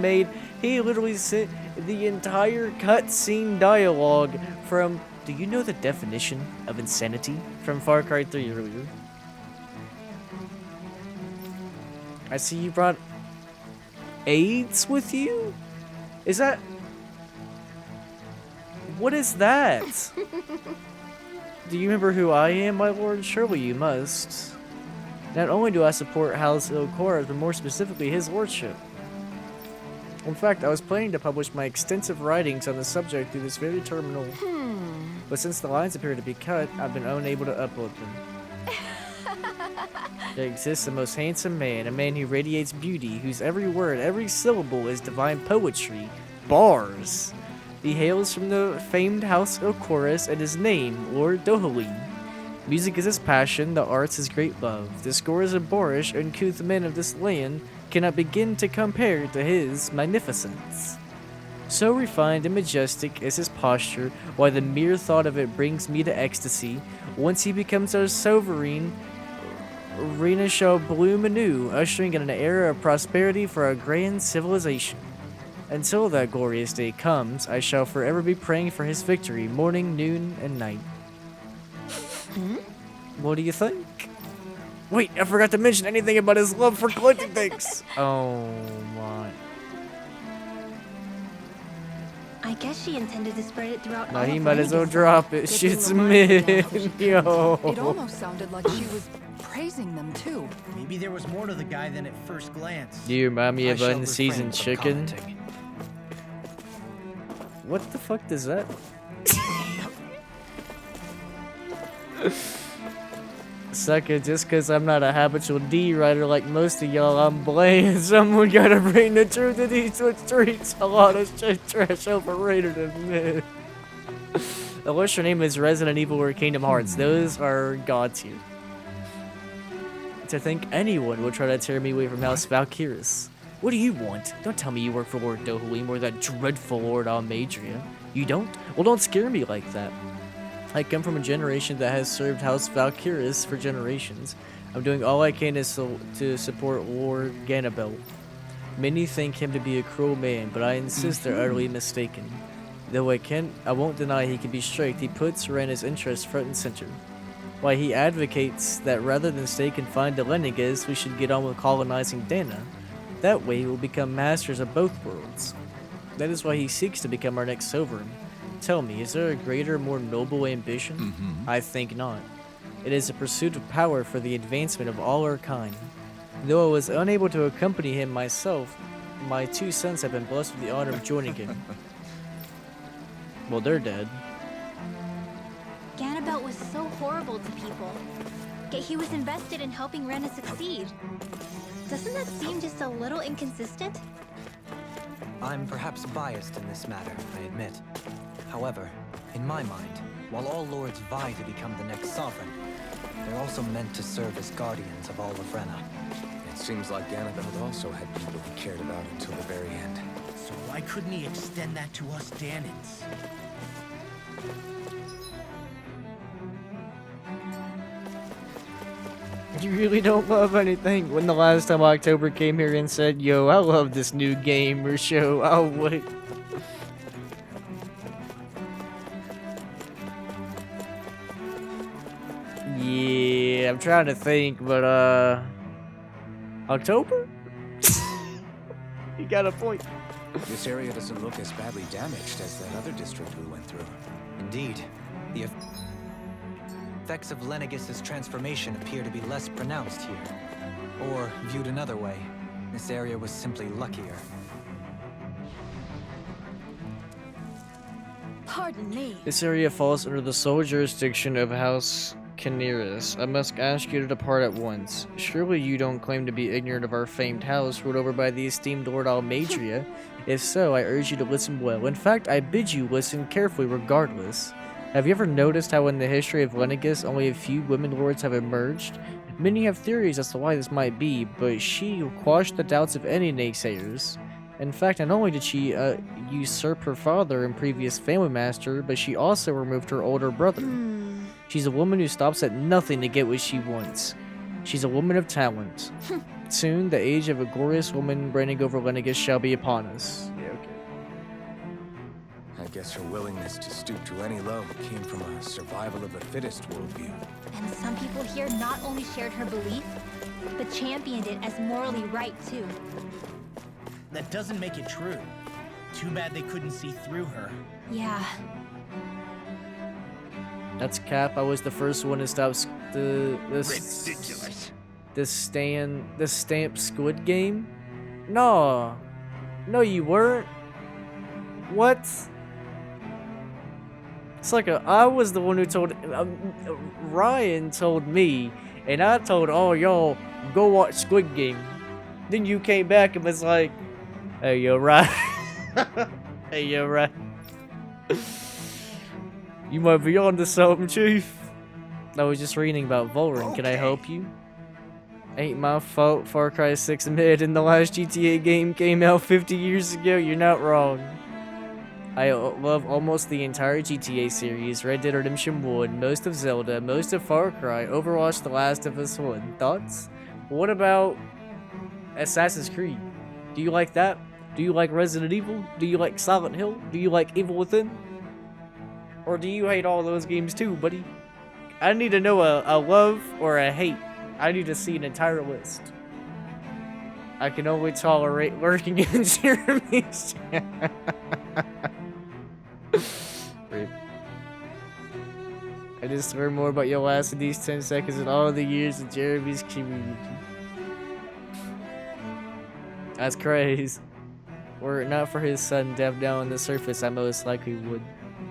literally sent the entire cutscene dialogue from, do you know the definition of insanity from Far Cry 3 earlier? I see you brought AIDS with you? Is that... What is that? Do you remember who I am, my lord? Surely you must. Not only do I support House Ilcora, but more specifically his lordship. In fact, I was planning to publish my extensive writings on the subject through this very terminal. But since the lines appear to be cut, I've been unable to upload them. There exists the most handsome man, a man who radiates beauty, whose every word, every syllable is divine poetry. Bars! He hails from the famed House Ilcorus, and his name, Lord Dohalim. Music is his passion, the arts his great love. The scores of boorish, uncouth men of this land cannot begin to compare to his magnificence. So refined and majestic is his posture, why the mere thought of it brings me to ecstasy. Once he becomes our sovereign, Rena shall bloom anew, ushering in an era of prosperity for our grand civilization. Until that glorious day comes, I shall forever be praying for his victory, morning, noon, and night. What do you think? Wait, I forgot to mention anything about his love for collecting things. Oh my. I guess she intended to spread it throughout Now all he of might as well Lenegis. drop it. Good Shit's thing the line mid. was down. It Yo. almost sounded like she was praising them too. Maybe there was more to the guy than at first glance. Do you remind me I of shall refrain unseasoned from chicken? commenting. What the fuck does that? Second, just because I'm not a habitual D writer like most of y'all, I'm blaming someone gotta bring the truth to these streets. A lot of shit trash overrated than me. Unless your name is Resident Evil or Kingdom Hearts, those are god tier. To think anyone would try to tear me away from House Valkyris. What do you want? Don't tell me you work for Lord Dohalim or that dreadful Lord Almadria. You don't? Well, don't scare me like that. I come from a generation that has served House Valkyris for generations. I'm doing all I can to support Lord Ganabel. Many think him to be a cruel man, but I insist they're utterly mistaken. Though I won't deny he can be strict, he puts Rena's interests front and center. Why he advocates that rather than stay confined to Lenegis, we should get on with colonizing Dana. That way we'll become masters of both worlds. That is why he seeks to become our next sovereign. Tell me, is there a greater, more noble ambition? I think not. It is a pursuit of power for the advancement of all our kind. Though I was unable to accompany him myself, my 2 sons have been blessed with the honor of joining him. Well, they're dead. Ganabelt was so horrible to people, yet he was invested in helping Rena succeed. Doesn't that seem just a little inconsistent? I'm perhaps biased in this matter, I admit. However, in my mind, while all lords vie to become the next sovereign, they're also meant to serve as guardians of all of Rena. It seems like Ganabelt also had people he cared about until the very end. So why couldn't he extend that to us Danans? You really don't love anything. When the last time October came here and said, yo, I love this new game or show, I'll wait. Yeah, I'm trying to think, but October? You got a point. This area doesn't look as badly damaged as that other district we went through. Indeed, the effects of Lenegis' transformation appear to be less pronounced here. Or, viewed another way, this area was simply luckier. Pardon me. This area falls under the sole jurisdiction of House Caniris. I must ask you to depart at once. Surely you don't claim to be ignorant of our famed house ruled over by the esteemed Lord Almadria. If so, I urge you to listen well. In fact, I bid you listen carefully regardless. Have you ever noticed how in the history of Lenegis only a few women lords have emerged? Many have theories as to why this might be, but she quashed the doubts of any naysayers. In fact, not only did she usurp her father and previous family master, but she also removed her older brother. She's a woman who stops at nothing to get what she wants. She's a woman of talent. Soon, the age of a glorious woman reigning over Lenegis shall be upon us. Yeah, okay. I guess her willingness to stoop to any low came from a survival of the fittest worldview. And some people here not only shared her belief, but championed it as morally right too. That doesn't make it true. Too bad they couldn't see through her. Yeah. That's cap. I was the first one to stop Ridiculous. the stamp Squid Game. No, you weren't. What? It's like I was the one who told. Ryan told me, and I told all y'all go watch Squid Game. Then you came back and was like, "Hey, you're right. Hey, you're right. You might be onto something, Chief." I was just reading about Volrin. Okay. Can I help you? Ain't my fault Far Cry 6 mid in the last GTA game came out 50 years ago. You're not wrong. I love almost the entire GTA series, Red Dead Redemption 1, most of Zelda, most of Far Cry, Overwatch, The Last of Us 1. Thoughts? What about Assassin's Creed? Do you like that? Do you like Resident Evil? Do you like Silent Hill? Do you like Evil Within? Or do you hate all those games too, buddy? I need to know a love or a hate. I need to see an entire list. I can only tolerate lurking in Jeremy's chat. Rip. I just learned more about your last in these 10 seconds and all the years of Jeremy's community. That's crazy. Were it not for his sudden death down on the surface, I most likely would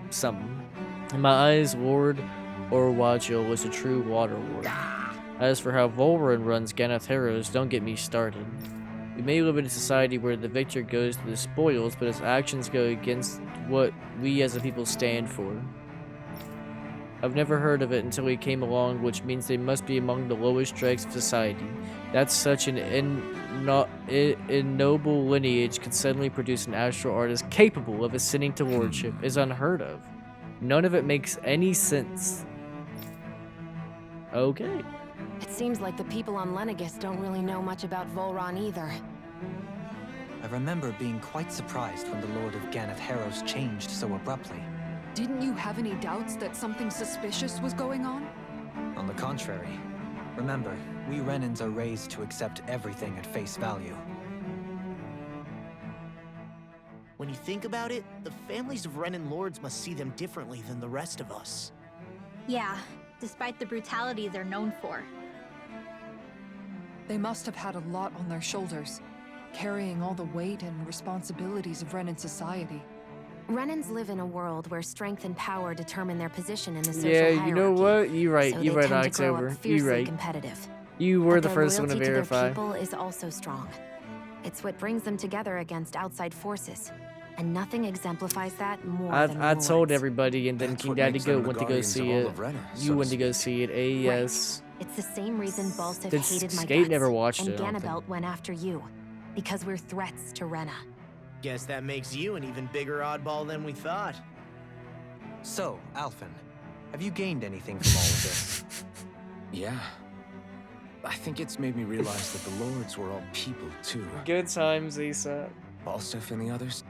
summon. In my eyes, Lord Orwagil was a true water lord. As for how Volran runs Ganatheros, don't get me started. We may live in a society where the victor goes to the spoils, but his actions go against what we as a people stand for. I've never heard of it until he came along, which means they must be among the lowest dregs of society. That's such an ignoble lineage could suddenly produce an astral artist capable of ascending to lordship is unheard of. None of it makes any sense. Okay. It seems like the people on Lenegis don't really know much about Volran either. I remember being quite surprised when the Lord of Ganatheros changed so abruptly. Didn't you have any doubts that something suspicious was going on? On the contrary. Remember, we Renans are raised to accept everything at face value. When you think about it, the families of Renan lords must see them differently than the rest of us. Yeah, despite the brutality they're known for. They must have had a lot on their shoulders, carrying all the weight and responsibilities of Renan society. Renans live in a world where strength and power determine their position in the social Yeah, hierarchy. you know what? You're right. So You're they right, tend to grow up October. fiercely You're right. competitive. You were But the their first one to loyalty their verify. people is also strong. It's what brings them together against outside forces, and nothing exemplifies that more than I told lords. everybody, and then That's King what Daddy makes them Goat the went to go guardians of see all it. of Renna, so You to went to go speak. see it. Yes. It's the same reason Balsif Did hated my Skate guts, never watched and it, I don't think. Ganabelt went after you, because we're threats to Renna. Guess that makes you an even bigger oddball than we thought. So, Alphen, have you gained anything from all of this? Yeah. I think it's made me realize that the lords were all people, too. Good times, Issa. Balsif and the others,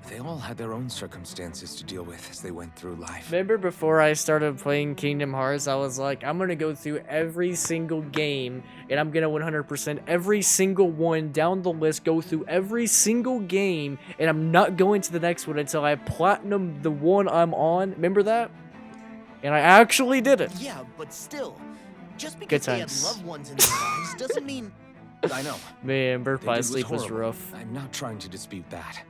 they all had their own circumstances to deal with as they went through life. Remember before I started playing Kingdom Hearts, I was like, I'm gonna go through every single game, and I'm gonna 100% every single one down the list, go through every single game, and I'm not going to the next one until I platinum the one I'm on. Remember that? And I actually did it. Yeah, but still, just Good because they had times. loved ones in their lives doesn't mean... I know. Man, Birth They by did Sleep was horrible. rough. I'm not trying to dispute that.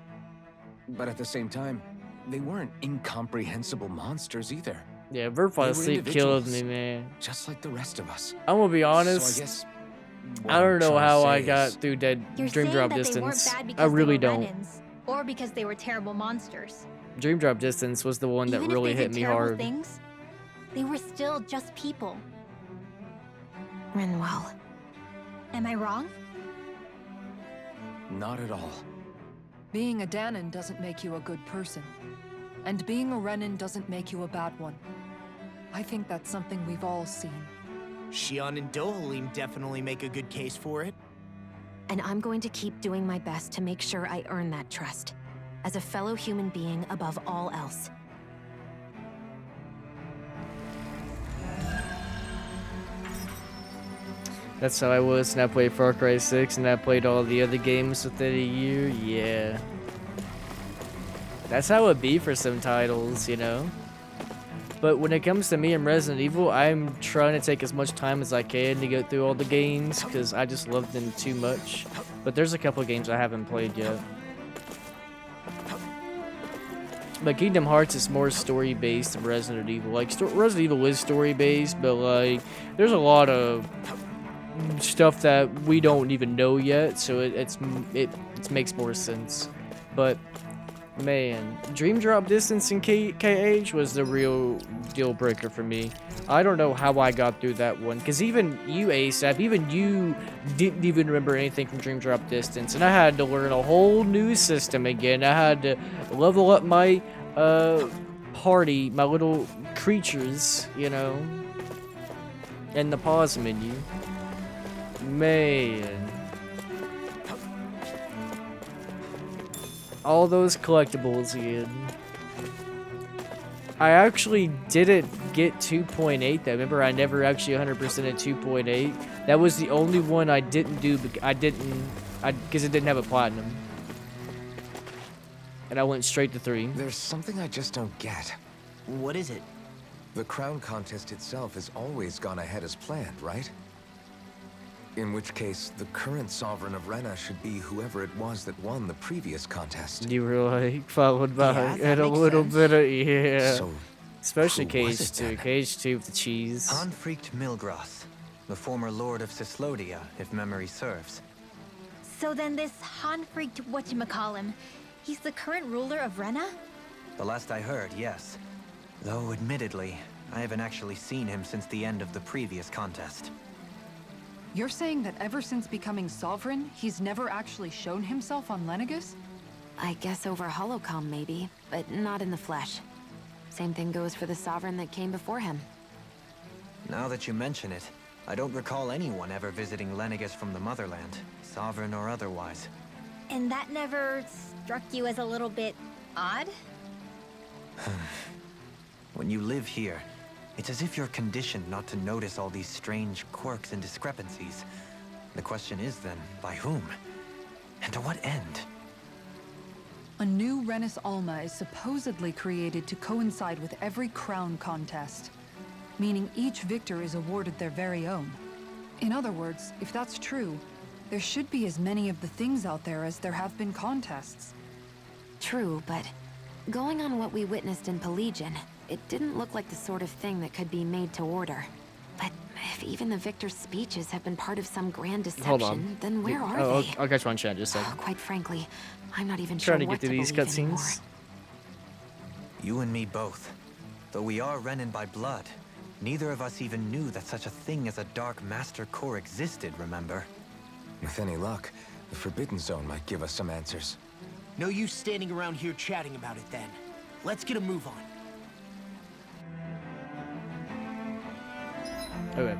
But at the same time, they weren't incomprehensible monsters either. Yeah, Birth by They were Sleep killed me, individuals, man. Just like the rest of us. I'm gonna be honest. So I guess what I don't I'm know trying to how say I got is, through Dead You're Dream saying Drop that they weren't Distance. bad because I really they were don't. Renans, or because they were terrible monsters. Dream Drop Distance was the one that Even really if they hit did me terrible hard. things, they were still just people. Rinwell. Am I wrong? not at all. Being a Danon doesn't make you a good person. And being a Renan doesn't make you a bad one. I think that's something we've all seen. Shion and Dohalim definitely make a good case for it. And I'm going to keep doing my best to make sure I earn that trust. As a fellow human being above all else. That's how I was, and I played Far Cry 6, and I played all the other games within a year, yeah. That's how it be for some titles, you know? But when it comes to me and Resident Evil, I'm trying to take as much time as I can to go through all the games, because I just love them too much. But there's a couple games I haven't played yet. But Kingdom Hearts is more story-based than Resident Evil. Like, Resident Evil is story-based, but, like, there's a lot of stuff that we don't even know yet, so it makes more sense. But man, Dream Drop Distance in KH was the real deal breaker for me. I don't know how I got through that one, because even you, ASAP, even you didn't even remember anything from Dream Drop Distance, and I had to learn a whole new system again. I had to level up my party, my little creatures, you know, in the pause menu. Man, all those collectibles again. I actually didn't get 2.8 though. Remember, I never actually 100% at 2.8. That was the only one I didn't do. Because it didn't have a platinum, and I went straight to 3. There's something I just don't get. What is it? The crown contest itself has always gone ahead as planned, right? In which case, the current sovereign of Rena should be whoever it was that won the previous contest. You were like followed by Yeah, and that a makes little sense. bit of yeah. So, Especially who was Cage it 2. then? Cage 2 with the cheese. Anfricht Milgras, the former lord of Cislodia, if memory serves. So then this Hanfried whatchamacallem, he's the current ruler of Rena? The last I heard, yes. Though, admittedly, I haven't actually seen him since the end of the previous contest. You're saying that ever since becoming sovereign, he's never actually shown himself on Lenegus? I guess over Holocom maybe, but not in the flesh. Same thing goes for the sovereign that came before him. Now that you mention it, I don't recall anyone ever visiting Lenegus from the motherland, sovereign or otherwise. And that never struck you as a little bit odd? When you live here, it's as if you're conditioned not to notice all these strange quirks and discrepancies. The question is then, by whom? And to what end? A new Renis Alma is supposedly created to coincide with every crown contest, meaning each victor is awarded their very own. In other words, if that's true, there should be as many of the things out there as there have been contests. True, but going on what we witnessed in Pelagian, it didn't look like the sort of thing that could be made to order. But if even the victor's speeches have been part of some grand Hold deception, on. then where are Oh, they? I'll catch you on chat in just a second. Quite frankly, I'm not even Trying sure to what get through these believe anymore. cutscenes. You and me both. Though we are Renin by blood, neither of us even knew that such a thing as a Dark Master Core existed, remember? With any luck, the Forbidden Zone might give us some answers. No use standing around here chatting about it then. Let's get a move on. Okay.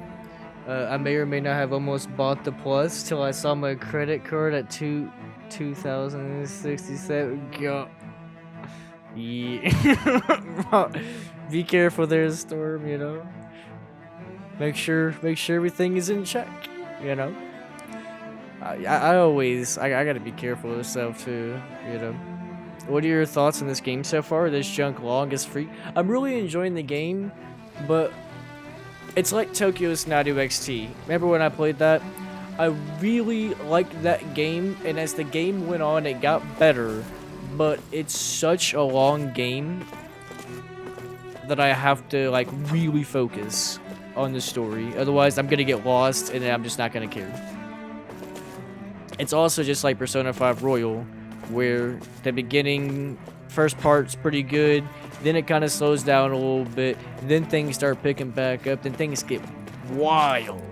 I may or may not have almost bought the Plus till I saw my credit card at 2,067. God. Yeah. Be careful there, Storm, you know. Make sure everything is in check, you know. I always gotta be careful of stuff too, you know. What are your thoughts on this game so far? This junk log is free. I'm really enjoying the game, but it's like Tokyo Snadu XT. Remember when I played that? I really liked that game, and as the game went on, it got better, but it's such a long game that I have to like really focus on the story. Otherwise, I'm gonna get lost, and then I'm just not gonna care. It's also just like Persona 5 Royal, where the beginning, first part's pretty good, then it kind of slows down a little bit, then things start picking back up, then things get wild.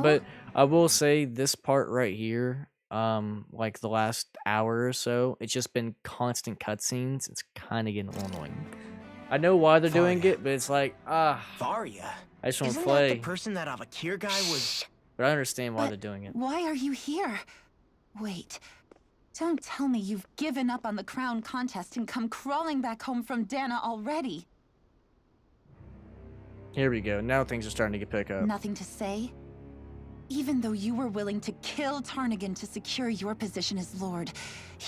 But I will say this part right here, like the last hour or so, it's just been constant cutscenes. It's kind of getting annoying. I know why they're doing it, but it's like, Varia. I just want to Isn't play. that the person that Avakir guy was? But I understand why they're doing it. Why are you here? Wait. Don't tell me you've given up on the crown contest and come crawling back home from Dana already. Here we go. Now things are starting to pick up. Nothing to say? Even though you were willing to kill Tarnigan to secure your position as Lord,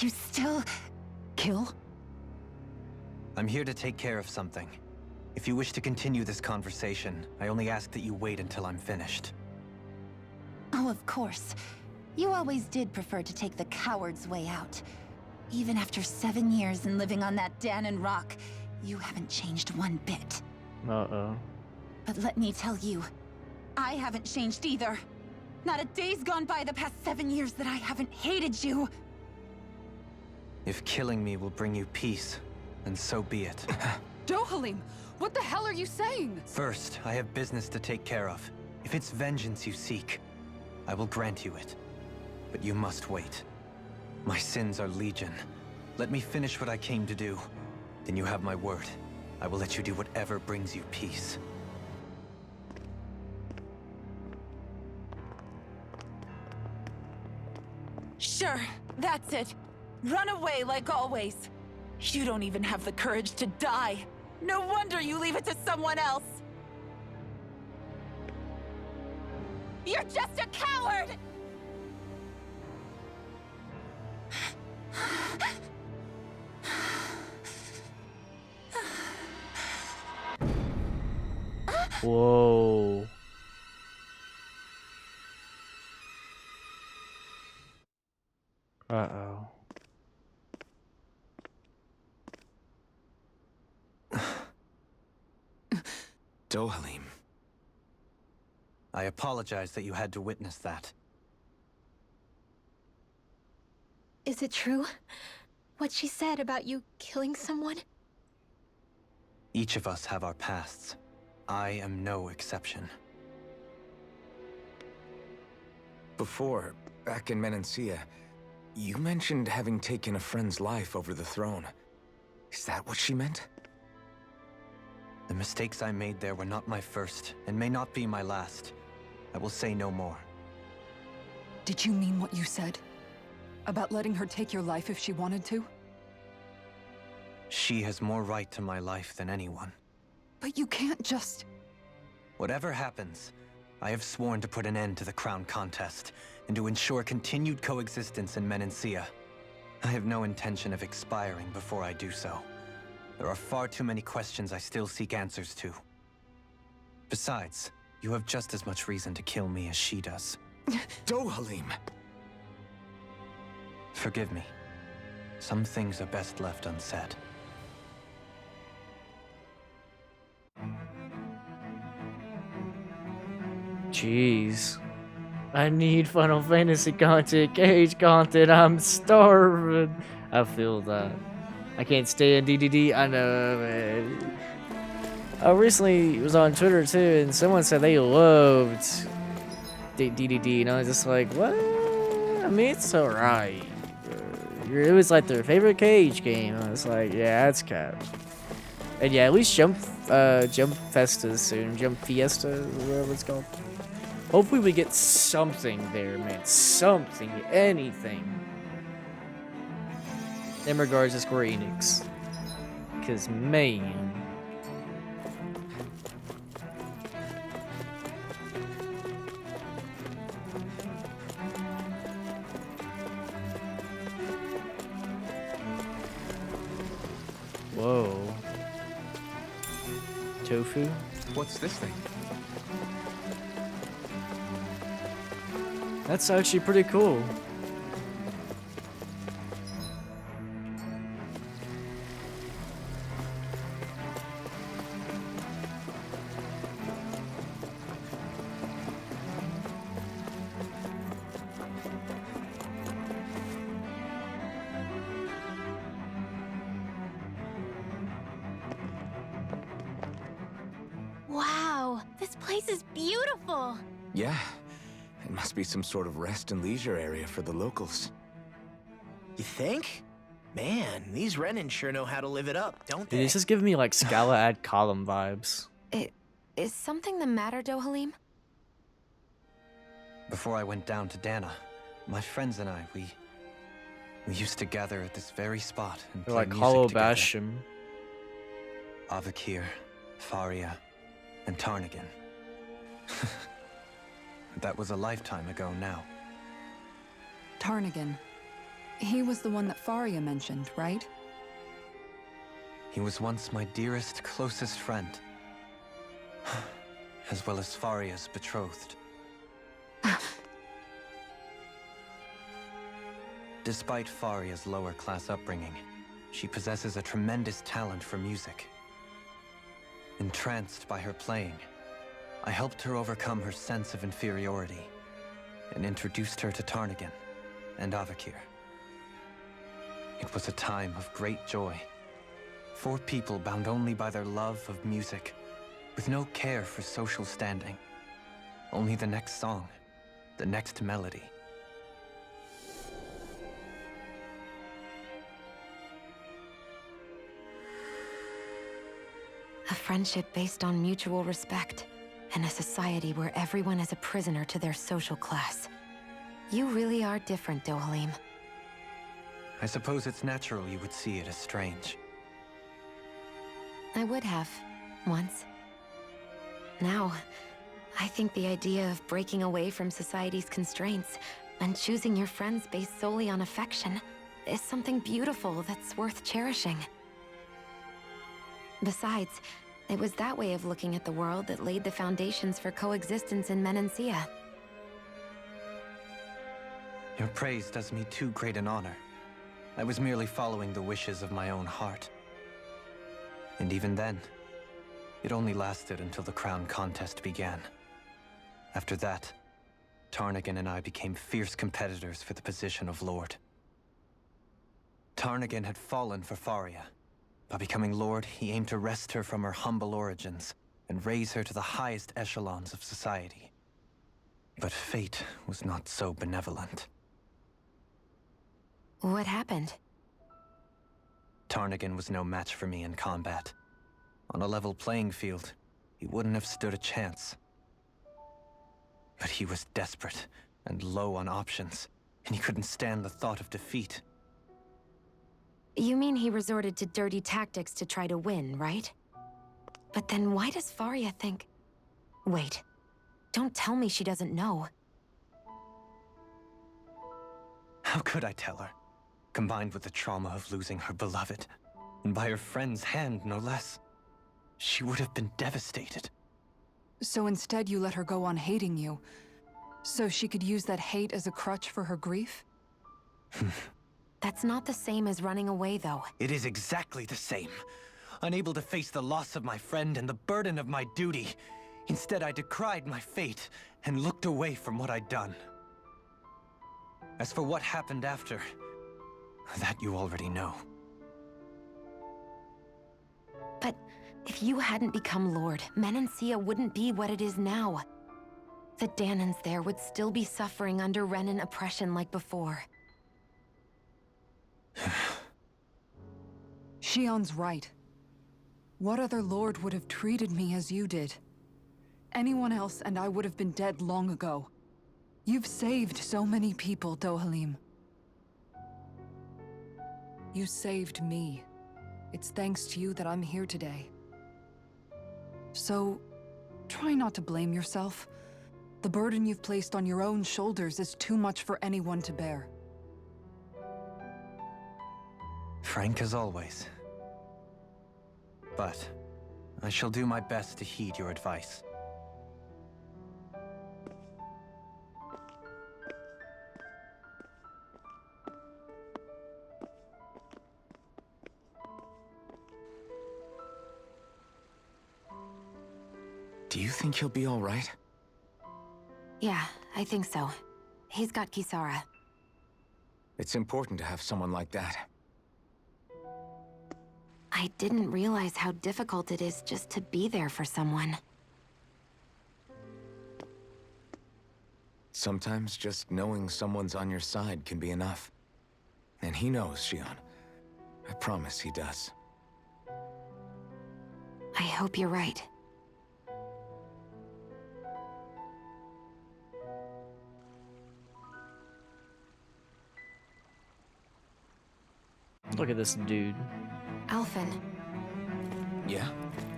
you still... Kill? I'm here to take care of something. If you wish to continue this conversation, I only ask that you wait until I'm finished. Oh, of course. You always did prefer to take the coward's way out. Even after 7 years and living on that Danon rock, you haven't changed one bit. Uh-oh. But let me tell you, I haven't changed either. Not a day's gone by the past 7 years that I haven't hated you. If killing me will bring you peace, then so be it. Dohalim, what the hell are you saying? First, I have business to take care of. If it's vengeance you seek, I will grant you it. But you must wait. My sins are legion. Let me finish what I came to do. Then you have my word. I will let you do whatever brings you peace. Sure, that's it. Run away like always. You don't even have the courage to die. No wonder you leave it to someone else. You're just a coward! Whoa. Uh-oh. Dohalim. I apologize that you had to witness that. Is it true? What she said about you killing someone? Each of us have our pasts. I am no exception. Before, back in Menancia, you mentioned having taken a friend's life over the throne. Is that what she meant? The mistakes I made there were not my first, and may not be my last. I will say no more. Did you mean what you said? About letting her take your life if she wanted to? She has more right to my life than anyone. But you can't just... Whatever happens, I have sworn to put an end to the crown contest, and to ensure continued coexistence in Menancia. I have no intention of expiring before I do so. There are far too many questions I still seek answers to. Besides, you have just as much reason to kill me as she does. Dohalim! Forgive me. Some things are best left unsaid. Jeez. I need Final Fantasy content, Cage content, I'm starving. I feel that. I can't stay in DDD, I know, man. I recently was on Twitter too, and someone said they loved DDD, and I was just like, what? I mean, it's alright. It was like their favorite Cage game. I was like, yeah, that's cap. And yeah, at least Jump Festa soon. Jump Fiesta, whatever it's called. Hopefully we get something there, man. Something, anything. In regards to Square Enix. Because, man. Whoa. Tofu? What's this thing? That's actually pretty cool. Wow, this place is beautiful. Yeah. It must be some sort of rest and leisure area for the locals. You think? Man, these Renin sure know how to live it up, don't Dude, they? this is giving me like Scala ad column vibes. Is something the matter, Dohalim? Before I went down to Dana, my friends and I, we used to gather at this very spot and They're play like music Hollow together. Basham. Avakir, Faria, and Tarnigan. That was a lifetime ago now. Tarnigan. He was the one that Faria mentioned, right? He was once my dearest, closest friend. As well as Faria's betrothed. Despite Faria's lower class upbringing, she possesses a tremendous talent for music. Entranced by her playing, I helped her overcome her sense of inferiority and introduced her to Tarnigan and Avakir. It was a time of great joy. 4 people bound only by their love of music, with no care for social standing. Only the next song, the next melody. A friendship based on mutual respect, and a society where everyone is a prisoner to their social class. You really are different, Dohalim. I suppose it's natural you would see it as strange. I would have, once. Now, I think the idea of breaking away from society's constraints and choosing your friends based solely on affection is something beautiful that's worth cherishing. Besides, it was that way of looking at the world that laid the foundations for coexistence in Menancia. Your praise does me too great an honor. I was merely following the wishes of my own heart. And even then, it only lasted until the crown contest began. After that, Tarnagin and I became fierce competitors for the position of Lord. Tarnagin had fallen for Faria. By becoming Lord, he aimed to wrest her from her humble origins and raise her to the highest echelons of society. But fate was not so benevolent. What happened? Tarnagin was no match for me in combat. On a level playing field, he wouldn't have stood a chance. But he was desperate and low on options, and he couldn't stand the thought of defeat. You mean he resorted to dirty tactics to try to win, right? But then why does Faria think... Wait. Don't tell me she doesn't know. How could I tell her? Combined with the trauma of losing her beloved, and by her friend's hand, no less. She would have been devastated. So instead you let her go on hating you, so she could use that hate as a crutch for her grief? That's not the same as running away, though. It is exactly the same. Unable to face the loss of my friend and the burden of my duty. Instead, I decried my fate and looked away from what I'd done. As for what happened after, that you already know. But if you hadn't become Lord, Menancia wouldn't be what it is now. The Dahnans there would still be suffering under Renan oppression like before. Shion's right. What other lord would have treated me as you did? Anyone else and I would have been dead long ago. You've saved so many people, Dohalim. You saved me. It's thanks to you that I'm here today. So, try not to blame yourself. The burden you've placed on your own shoulders is too much for anyone to bear. Frank as always. But I shall do my best to heed your advice. Do you think he'll be all right? Yeah, I think so. He's got Kisara. It's important to have someone like that. I didn't realize how difficult it is just to be there for someone. Sometimes just knowing someone's on your side can be enough. And he knows, Shion. I promise he does. I hope you're right. Look at this dude. Alphen. Yeah?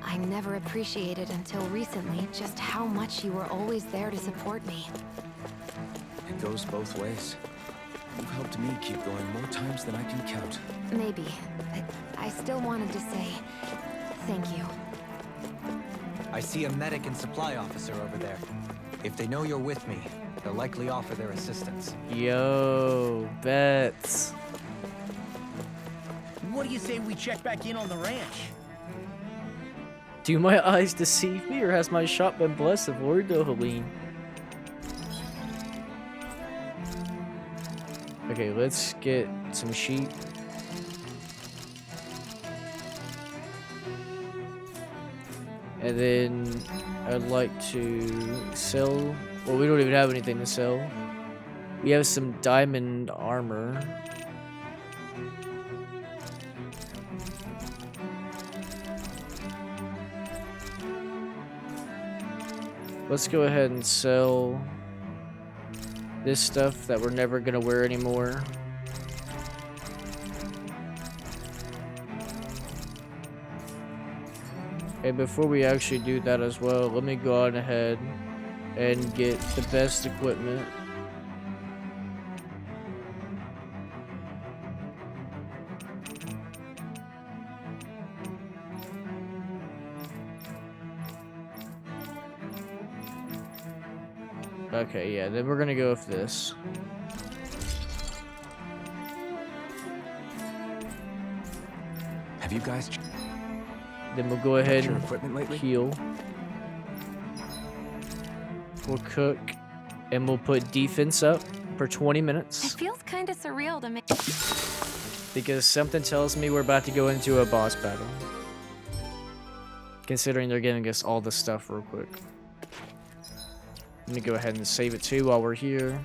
I never appreciated until recently just how much you were always there to support me. It goes both ways. You helped me keep going more times than I can count. Maybe, but I still wanted to say thank you. I see a medic and supply officer over there. If they know you're with me, they'll likely offer their assistance. Yo, bets. What do you say we check back in on the ranch? Do my eyes deceive me, or has my shop been blessed of Lord Dohalim? Okay, let's get some sheep. And then I'd like to sell... Well, we don't even have anything to sell. We have some diamond armor. Let's go ahead and sell this stuff that we're never gonna wear anymore. And before we actually do that as well, let me go on ahead and get the best equipment. Okay, yeah, then we're gonna go with this. Have you guys Then we'll go ahead your and equipment lately? heal. We'll cook, and we'll put defense up for 20 It minutes. feels kind of surreal to me. Because something tells me we're about to go into a boss battle. Considering they're giving us all this stuff real quick. Let me go ahead and save it too while we're here.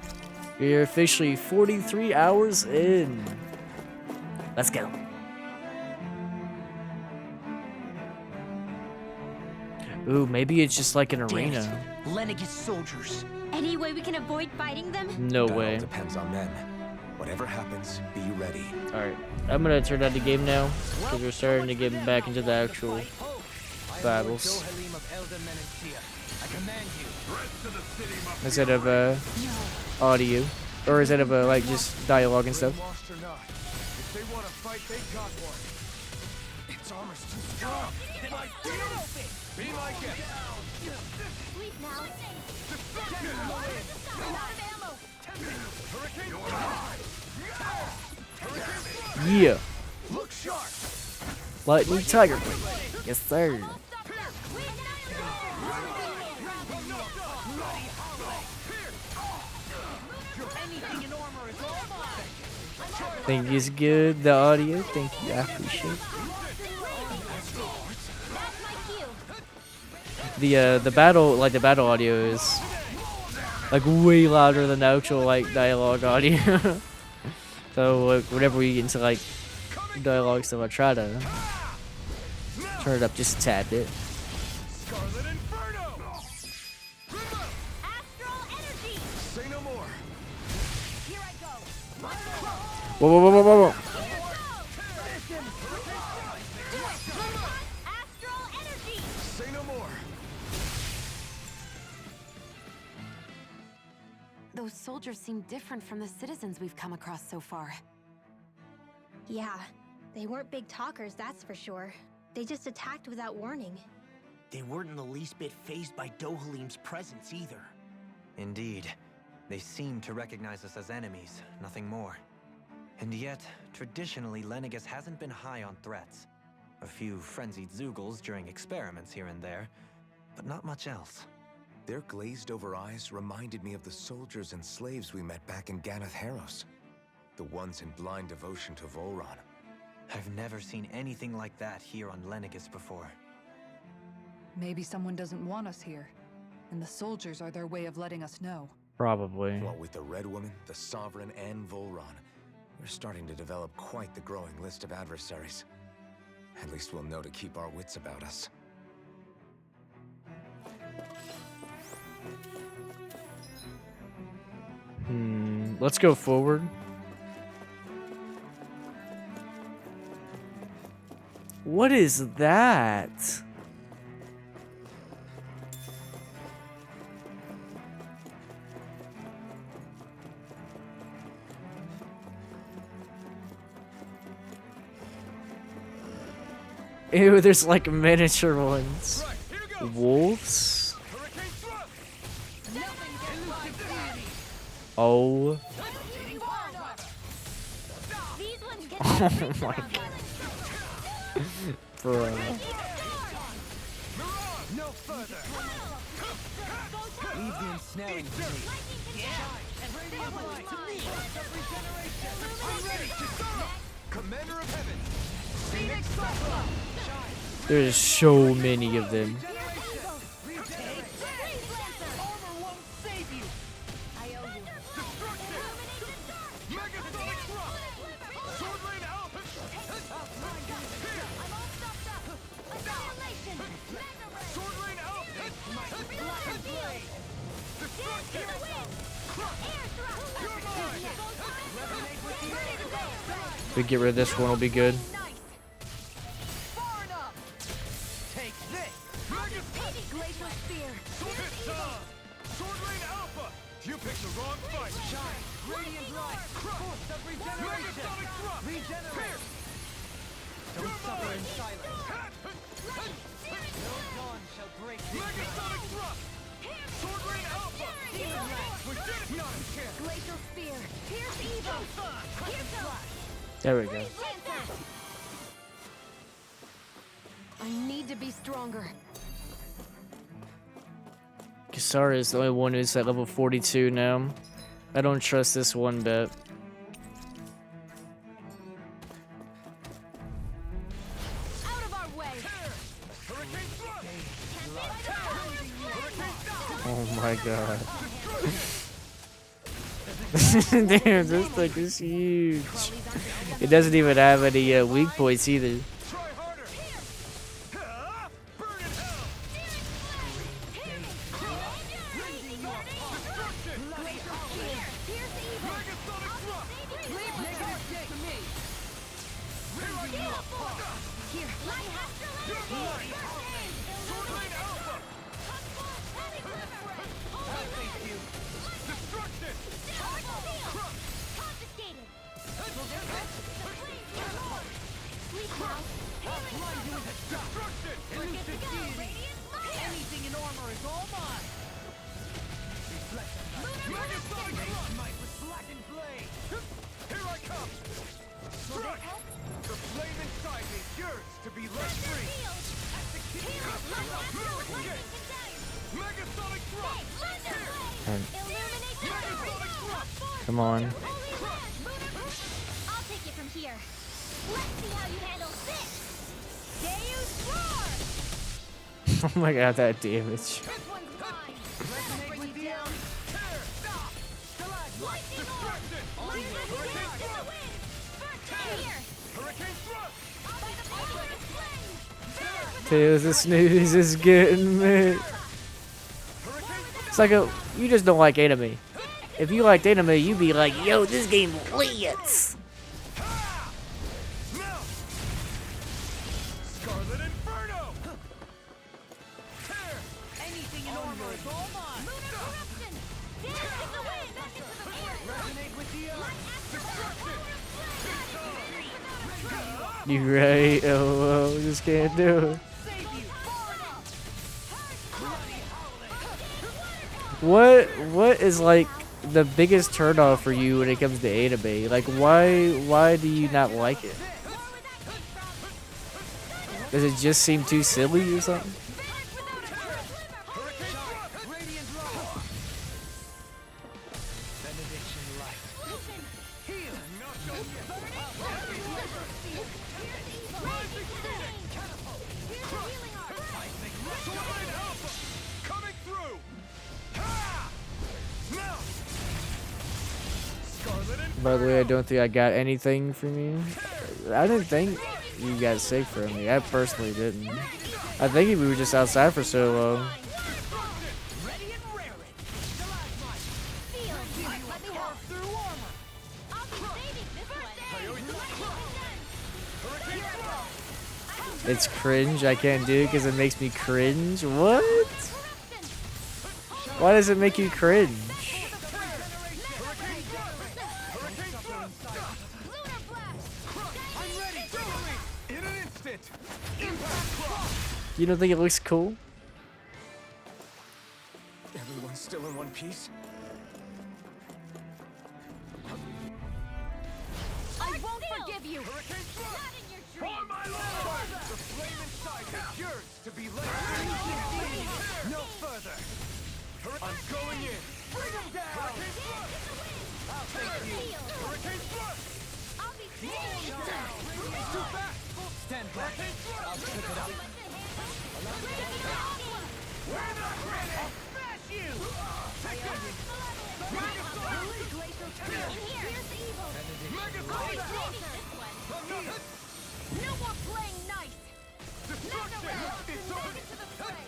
We're officially 43 hours in. Let's go. Ooh, maybe it's just like an Damn it. arena. Lenegis soldiers. Any way we can avoid fighting them? No That way. all depends on them. Whatever happens, be ready. Alright, I'm gonna turn on the game now, because we're starting to get back into the actual battles. Dohalim of Elder Menancia. I command you. Instead of audio. Or instead of like just dialogue and stuff. Lost or not. If they want to fight, they got one. Its armor's too strong. Like steel. Be like it. Sleep now. Yeah. Look sharp. Lightning Tiger Blade. Yes, sir. Think it's good, the audio. Thank you, I appreciate it. The battle, like the battle audio is like way louder than the actual like dialogue audio. So like, whenever we get into like dialogue stuff, I try to turn it up just a tad bit. Scarlet Inferno. Astral energy. Say no more. Here I go. Whoa, whoa, whoa, whoa, whoa, whoa. Astral energy. Say no more. Those soldiers seem different from the citizens we've come across so far. Yeah, they weren't big talkers, that's for sure. They just attacked without warning. They weren't in the least bit fazed by Dohalim's presence either. Indeed. They seem to recognize us as enemies, nothing more. And yet, traditionally, Lenegis hasn't been high on threats. A few frenzied Zeugles during experiments here and there, but not much else. Their glazed-over eyes reminded me of the soldiers and slaves we met back in Ganath Haros. The ones in blind devotion to Volron. I've never seen anything like that here on Lenegis before. Maybe someone doesn't want us here, and the soldiers are their way of letting us know. Probably. What with the Red Woman, the Sovereign, and Volron, we're starting to develop quite the growing list of adversaries. At least we'll know to keep our wits about us. Let's go forward. What is that? Ew, there's like miniature ones. Wolves? Oh. Oh my god. Bro. No further. Leave the ensnaring to me. Radiant light to me. Regeneration. I'm ready. Kisara. Commander of Heaven. Phoenix Cyclone. There's so many of them. If we get rid of this one, it'll be good. Take this. Glacial Spear. Sword Lane Alpha. You picked the wrong fight. Shine. Radiant light. Force of regeneration. Regenerate. Don't suffer in silence. No dawn shall break these. Megasonic thrust. Sword Lane Alpha. We did it. Not a chance. Glacial Spear. Pierce evil. There we go. I need to be stronger. Kisara is the only one who's at level 42 now. I don't trust this one bit. Out of our way. Oh my god. Damn, this thing is huge. It doesn't even have any weak points either. Anything in armor is all mine. Might with blackened blade. Here I come. Strike. The flame inside me yearns to be let free. Megasonic thrust. Come on. I'll take it from here. Let's see how you handle this. Deus Roar! Oh my god, that damage. This one's mine. Resonate with you. Stop. Lightning orb. Lightning in the wind. First here. Hurricane thrust. By the power of flame. Tails, the snooze is getting me. It's like you just don't like anime. If you liked anime, you'd be like, yo, this game lit. Scarlet Inferno. Anything in armor is all mine. Lunar corruption. Dance in the wind. Back into the air. Resonate with the earth. Destruction. You right? Oh, just can't do it. What is like the biggest turnoff for you when it comes to anime? Like, why do you not like it? Does it just seem too silly or something? Coming through. By the way, I don't think I got anything from you. I didn't think you got sick from me. I personally didn't. I think we were just outside for so long. It's cringe. I can't do it because it makes me cringe. What? Why does it make you cringe? You don't think it looks cool? Everyone's still in one piece? I won't forgive you. For my lord! The flame inside me yearns to be let free. No further. I'm going in. Bring him down. I'll take you. Hurricane thrust. I'll be Too fast. Stand back. I'll pick it up. We're not ready. I'll smash you. Take that. Here's the evil. Megasonic thrust. No more playing nice. Destruction. It's on. To the fray.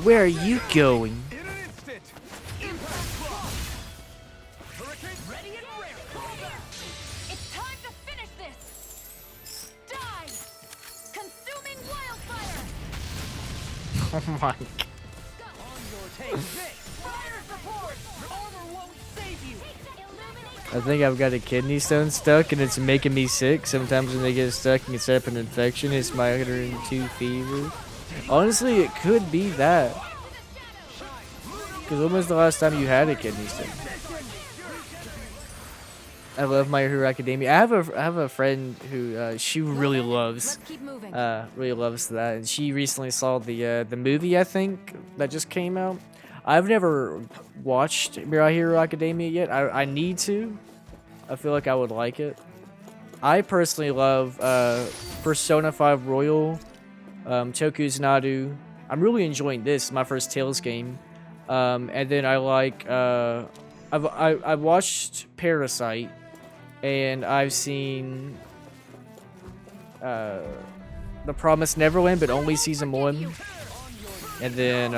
Where are you going? Where are you going? In an instant. Impact block. Hurricane ready and rare. It's time to finish this. Die. Consuming wildfire. Oh my. On your take. Fire support. Armor won't save you. I think I've got a kidney stone stuck and it's making me sick. Sometimes when they get stuck and get set up an infection, it's my 102 fever. Honestly, it could be that. Because when was the last time you had a kidney stone? I love My Hero Academia. I have a friend who she really loves that, and she recently saw the movie, I think, that just came out. I've never watched My Hero Academia yet. I need to. I feel like I would like it. I personally love Persona 5 Royal, Toku's I'm really enjoying this. My first Tales game, and then I like I've watched Parasite, and I've seen The Promised Neverland, but only season 1, and then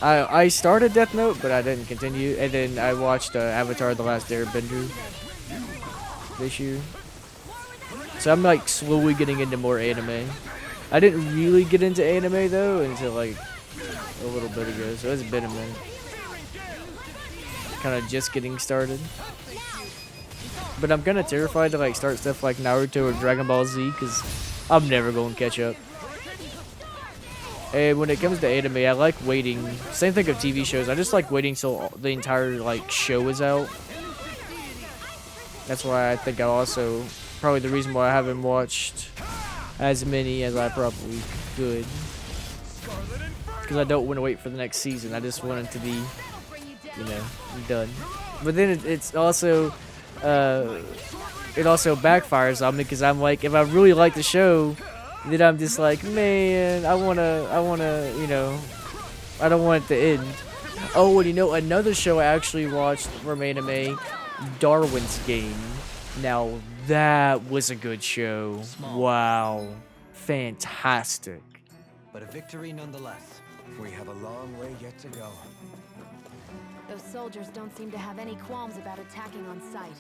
I started Death Note, but I didn't continue, and then I watched Avatar: The Last Airbender this year. So I'm like slowly getting into more anime. I didn't really get into anime though until like a little bit ago, so it's been a minute. Kind of just getting started. But I'm kind of terrified to like start stuff like Naruto or Dragon Ball Z because I'm never going to catch up. And when it comes to anime, I like waiting. Same thing with TV shows. I just like waiting till the entire like show is out. That's why I think I also probably the reason why I haven't watched as many as I probably could. Because I don't want to wait for the next season. I just want it to be, you know, done. But then it's also it also backfires on me because I'm like, if I really like the show, then I'm just like, man, I wanna, you know, I don't want it to end. Oh, and you know, another show I actually watched from anime, Darwin's Game. Now that was a good show. Wow, fantastic. But a victory nonetheless. We have a long way yet to go. Those soldiers don't seem to have any qualms about attacking on sight.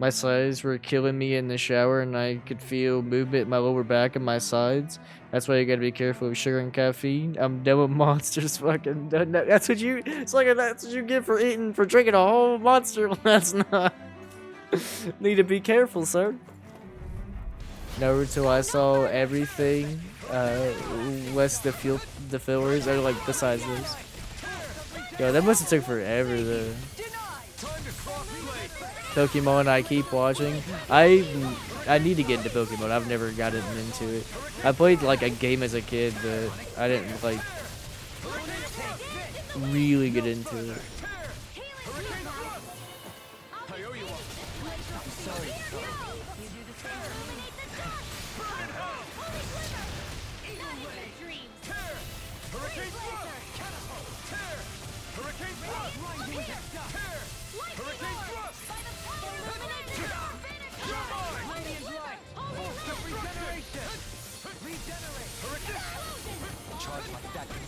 My sides were killing me in the shower, and I could feel movement in my lower back and my sides. That's why you gotta be careful with sugar and caffeine. I'm done with monsters. Fucking done. That's what you. It's like that's what you get for drinking a whole monster. That's not. Need to be careful, sir. Naruto, I saw everything. Less the fillers, or like besides those. Yo, that must have took forever though. Pokemon, I keep watching. I need to get into Pokemon. I've never gotten into it. I played like a game as a kid, but I didn't like really get into it.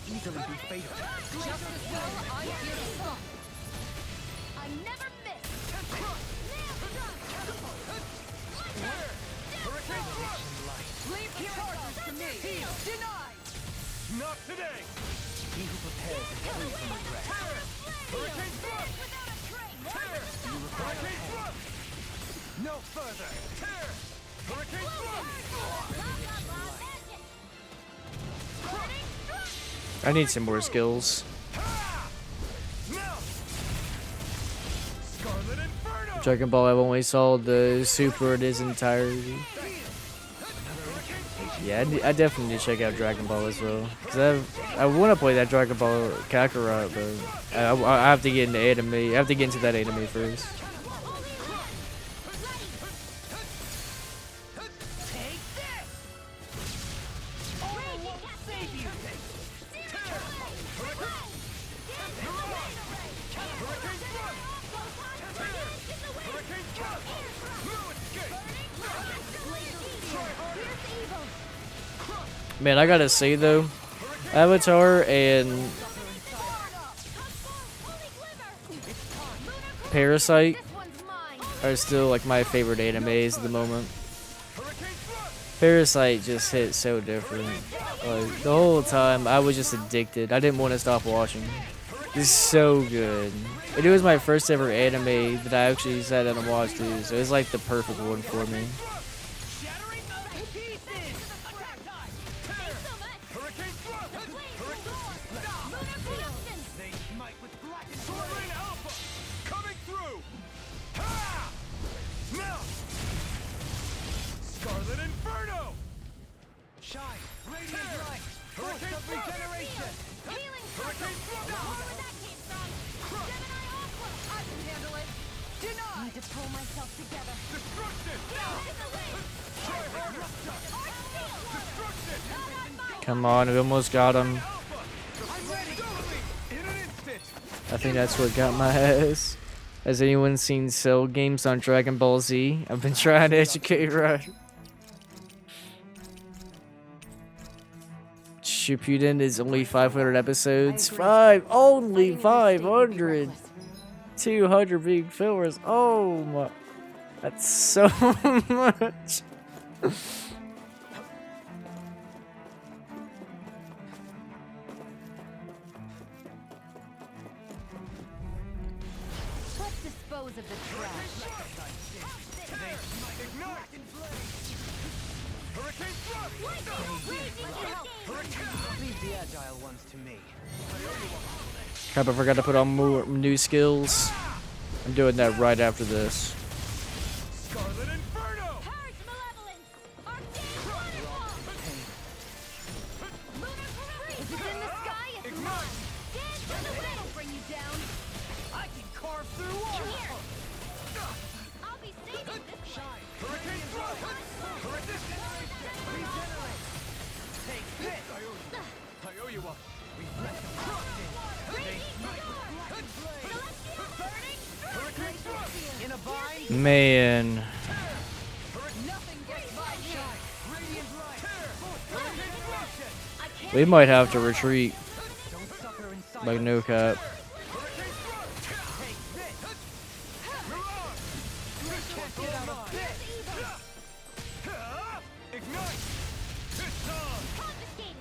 Easily be fatal. Just as well I hear a song. I never miss. Leave charges to me. Denied. Not today. He who prepares is free from regret. Hurricane thrust. Do you require help? No further. Hurricane thrust. I need some more skills. Dragon Ball, I've only saw the Super in its entirety. Yeah, I definitely need to check out Dragon Ball as well. Cause I want to play that Dragon Ball Kakarot, but I have to get into anime. I have to get into that anime first. Man, I gotta say though, Avatar and Parasite are still like my favorite animes at the moment. Parasite just hit so different. Like the whole time I was just addicted. I didn't want to stop watching. It's so good. And it was my first ever anime that I actually sat down and watched too, so it's like the perfect one for me. through! Ha! Now! Scarlet Inferno! Shine! Radiant light! Force of regeneration! Healing Hurricane circle! Thrust! More where that came from! Gemini Aqua! I can handle it! Deny! Need to pull myself together. Destruction! Try harder! Destruction! Come on, we almost got him. I'm ready! In an instant! I think that's what got my ass. Has anyone seen Cell games on Dragon Ball Z? I've been trying to educate right. Shippuden is only 500 episodes. Only 500. 200 big fillers. Oh my. That's so much. Let's dispose of the trash. Ignite! Hurricane Thrust! Leave the agile ones to me. Crap, I forgot to put on more new skills. I'm doing that right after this. Scarlet Inferno! Purge malevolence! Arcane waterfall! Lunar parade! If it's in the sky, it's mine! Dance in the wind! I'll bring you down! I can carve through In walls! here! I'll be saving this Shine! Hurricane Thrust! Hurricane Regenerate! Take this! I owe you one. Hurricane Thrust! In a bind! Man. Nothing gets by me! Radiant light! Hurricane Thrust! I can't We might have to retreat. Don't suffer in silence. Like no cap. Hurricane Thrust! Take this! Mirage! This can't get out of this! Ignite! Piston! confiscated!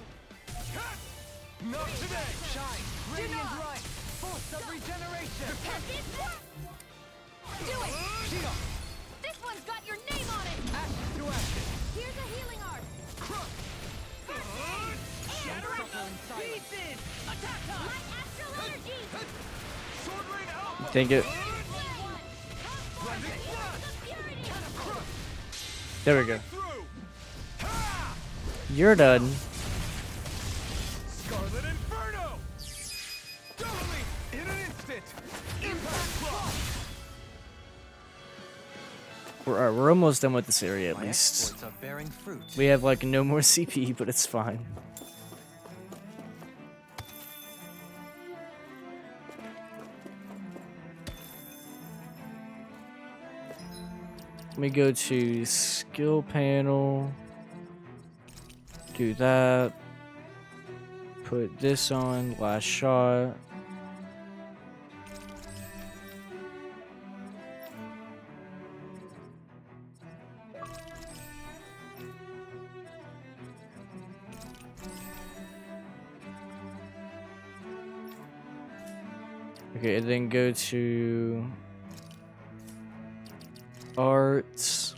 Not today! Shine! Radiant light! Force of regeneration! Do it! This one's got your name on it! Ashes to ashes! Here's a healing art! Pieces! Attack time! My astral energy! Sword Rain Alpha! Think it. Blending Flash! There we go. Through! You're done. Scarlet Inferno! Totally! In an instant! Impact Block! We're almost done with this area at My least. exploits are bearing fruit. We have like no more CP, but it's fine. Let me go to skill panel. Do that. Put this on, last shot. Okay, and then go to arts.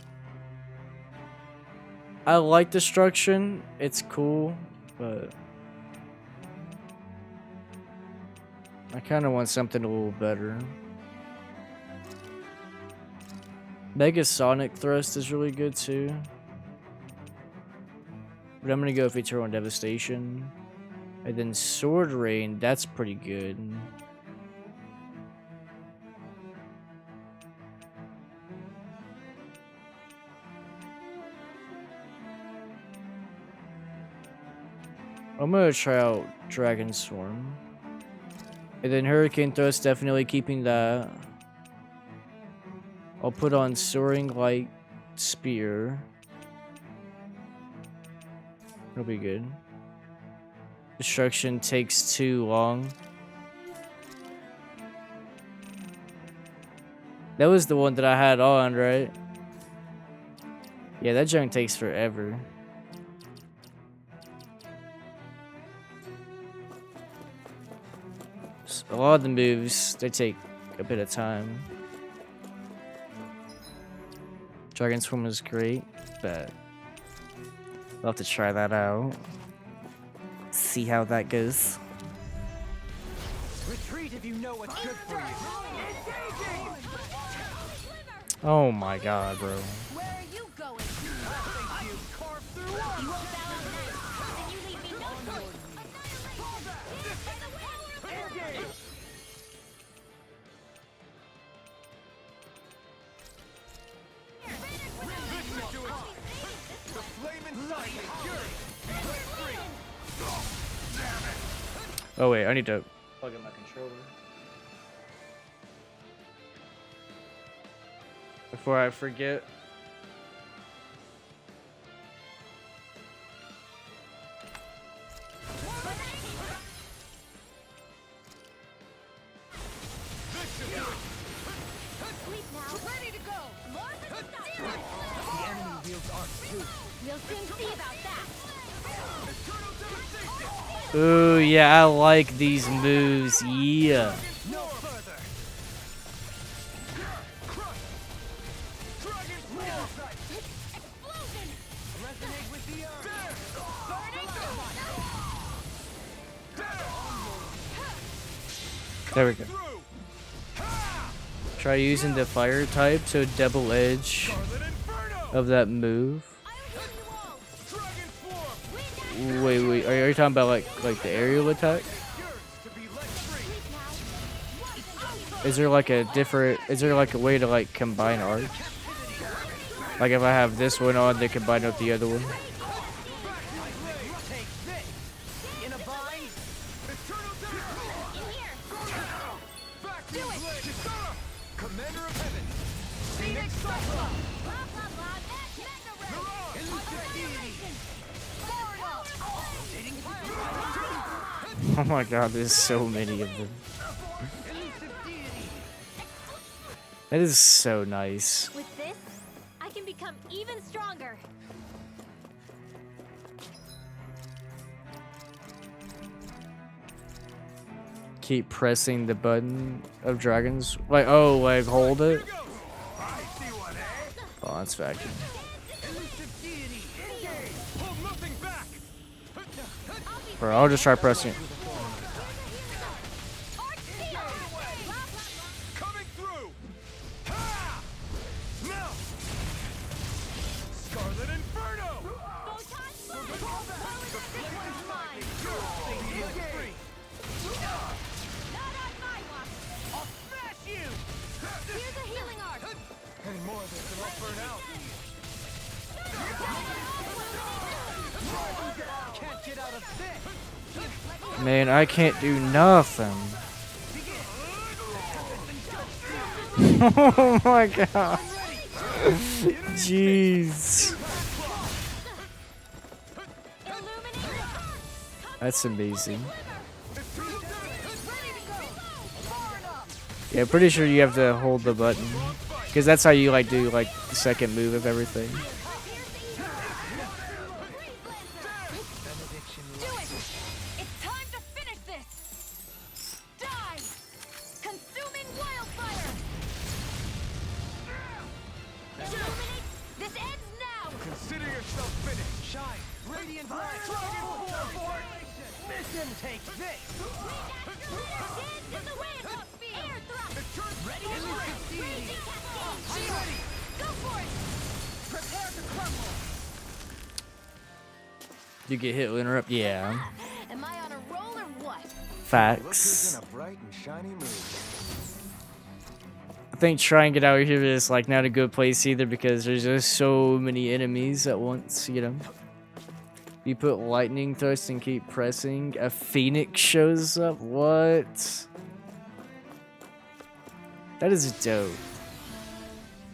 I like destruction, it's cool, but I kind of want something a little better. Mega Sonic Thrust is really good too. But I'm gonna go with Eternal Devastation. And then Sword Rain, that's pretty good. I'm gonna try out Dragon Swarm. And then Hurricane Thrust, definitely keeping that. I'll put on Soaring Light Spear. It'll be good. Destruction takes too long. That was the one that I had on, right? Yeah, that junk takes forever. A lot of the moves, they take a bit of time. Dragon Swarm is great, but we'll have to try that out. See how that goes. Retreat! Retreat if you know what's good for you. Oh my god, bro. Where are you going? You carve through us. You won't bow out nice. Then you leave me no choice. Annihilation. By the power of Engage. The flaming sight is yours. Break free. Damn it. Oh wait, I need to plug in my controller before I forget. Ready to go. The enemy wields arcs too. We'll soon see about that. Ooh, yeah, I like these moves. Yeah. No further. Crush. Dragon Foresight. Explosion. Resonate with the earth. There we go. Try using the fire type, so double edge of that move. Wait, are you talking about like the aerial attack? Is there like a way to like combine arts? Like if I have this one on, they combine with the other one? Commander of Heaven. Phoenix Cyclone. Oh my god, there's so many of them. That is so nice. With this, I can become even stronger. Keep pressing the button of dragons. Like, oh, like hold it. Oh, that's vacuum. Bro, I'll just try pressing it. Coming through. Ha! Now. Scarlet Inferno. I'll smash you. Here's a healing arc. Any more of this and I'll burn out. Can't get out of this. Man, I can't do nothing. Oh my god. Jeez. That's amazing. Yeah, pretty sure you have to hold the button. Because that's how you like do like the second move of everything. It's time to finish this. Die! Consuming wildfire. Illuminate. This ends now. Consider yourself finished. Shine. Radiant light. Dragon Force. Mission take this. This is the way it's up. Air thrust. Ready and ready. Raging cascade. I'm ready. Go for it. Prepare to crumble. You get hit with interrupt? Yeah. Am I on a roll or what? Facts. Look who's in a bright and shiny mood. I think trying to get out here is like not a good place either because there's just so many enemies at once, you know. You put lightning thrust and keep pressing, a phoenix shows up. What? That is dope.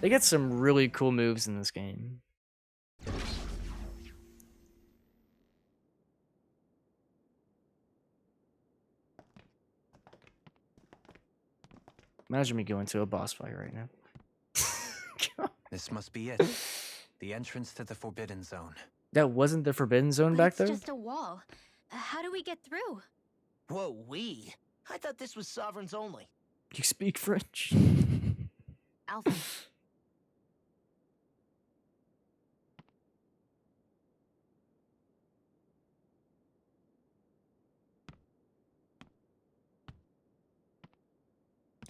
They got some really cool moves in this game. Imagine me going to a boss fight right now. This must be it. The entrance to the Forbidden Zone. That wasn't the Forbidden Zone But back it's there? just a wall. How do we get through? Whoa, we? I thought this was sovereigns only. You speak French? Alpha.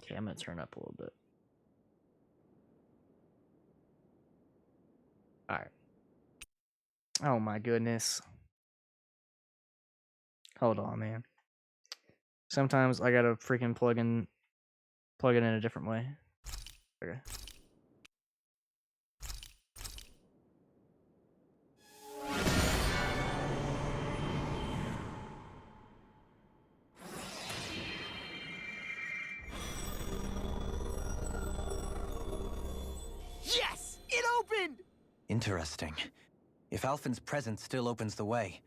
Okay, I'm gonna turn up a little bit. Alright. Oh my goodness. Hold on, man. Sometimes I gotta freaking plug it in a different way. Okay. Yes! It opened! Interesting. If Alphen's presence still opens the way,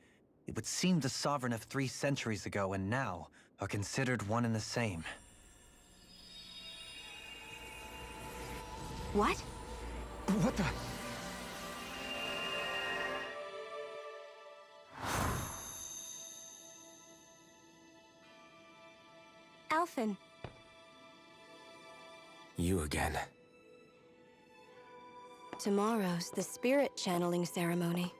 it would seem the Sovereign of 3 centuries ago and now are considered one and the same. What? What the? Alphen. You again. Tomorrow's the spirit channeling ceremony.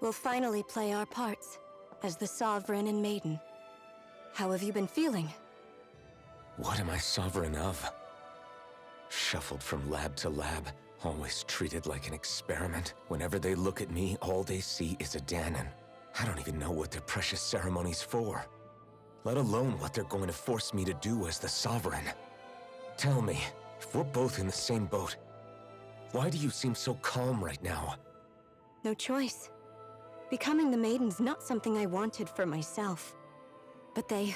We'll finally play our parts as the Sovereign and Maiden. How have you been feeling? What am I sovereign of? Shuffled from lab to lab, always treated like an experiment. Whenever they look at me, all they see is a Dahnan. I don't even know what their precious ceremony's for. Let alone what they're going to force me to do as the Sovereign. Tell me, if we're both in the same boat, why do you seem so calm right now? No choice. Becoming the Maiden's not something I wanted for myself. But they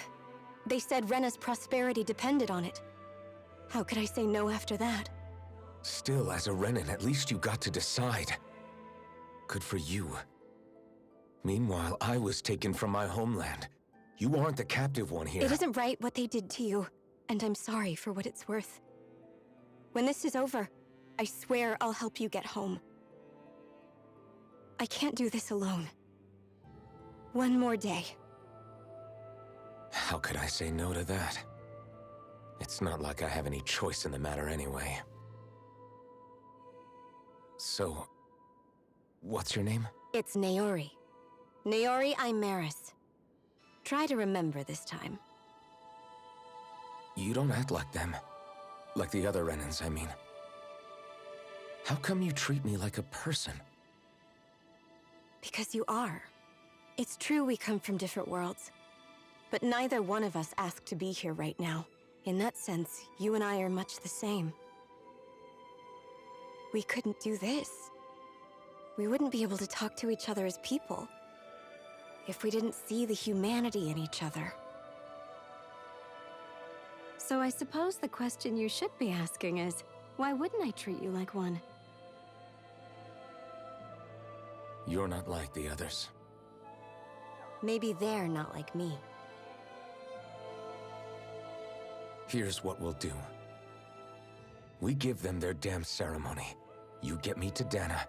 said Rena's prosperity depended on it. How could I say no after that? Still, as a Renan, at least you got to decide. Good for you. Meanwhile, I was taken from my homeland. You aren't the captive one here. It isn't right what they did to you, and I'm sorry for what it's worth. When this is over, I swear I'll help you get home. I can't do this alone. One more day. How could I say no to that? It's not like I have any choice in the matter anyway. So, what's your name? It's Naori. Naori Imaris. Try to remember this time. You don't act like them. Like the other Renans, I mean. How come you treat me like a person? Because you are. It's true we come from different worlds. But neither one of us asked to be here right now. In that sense, you and I are much the same. We couldn't do this. We wouldn't be able to talk to each other as people if we didn't see the humanity in each other. So I suppose the question you should be asking is, why wouldn't I treat you like one? You're not like the others. Maybe they're not like me. Here's what we'll do. We give them their damn ceremony. You get me to Dahna.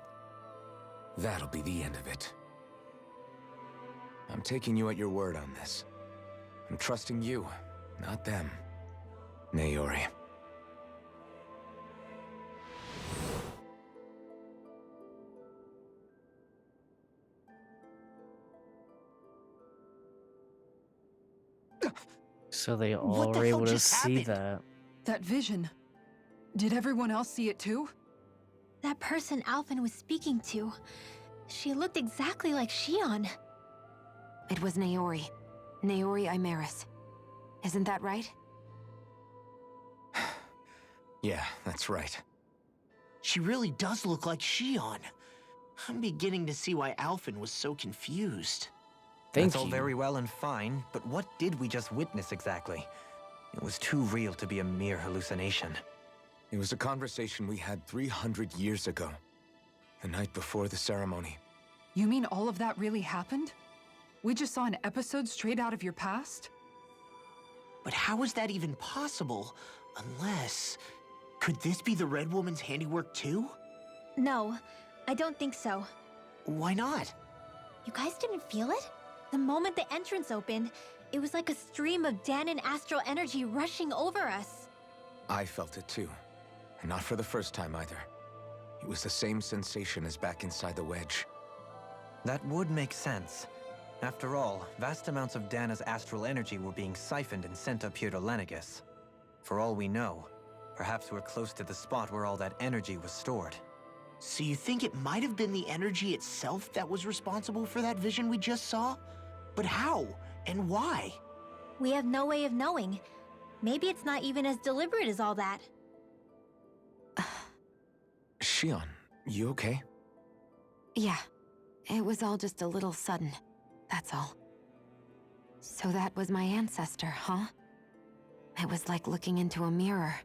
That'll be the end of it. I'm taking you at your word on this. I'm trusting you, not them. Naori. So they all What the were hell able to just see happened? that. That vision. Did everyone else see it too? That person Alphen was speaking to, she looked exactly like Shion. It was Naori. Naori Imaris. Isn't that right? Yeah, that's right. She really does look like Shion. I'm beginning to see why Alphen was so confused. That's all very well and fine, but what did we just witness exactly? It was too real to be a mere hallucination. It was a conversation we had 300 years ago. The night before the ceremony. You mean all of that really happened? We just saw an episode straight out of your past? But how is that even possible? Unless... Could this be the Red Woman's handiwork too? No, I don't think so. Why not? You guys didn't feel it? The moment the entrance opened, it was like a stream of Dahnan astral energy rushing over us. I felt it too. And not for the first time either. It was the same sensation as back inside the wedge. That would make sense. After all, vast amounts of Dahna's astral energy were being siphoned and sent up here to Lenegis. For all we know, perhaps we're close to the spot where all that energy was stored. So you think it might have been the energy itself that was responsible for that vision we just saw? But how? And why? We have no way of knowing. Maybe it's not even as deliberate as all that. Shion, you okay? Yeah, it was all just a little sudden, that's all. So that was my ancestor, huh? It was like looking into a mirror.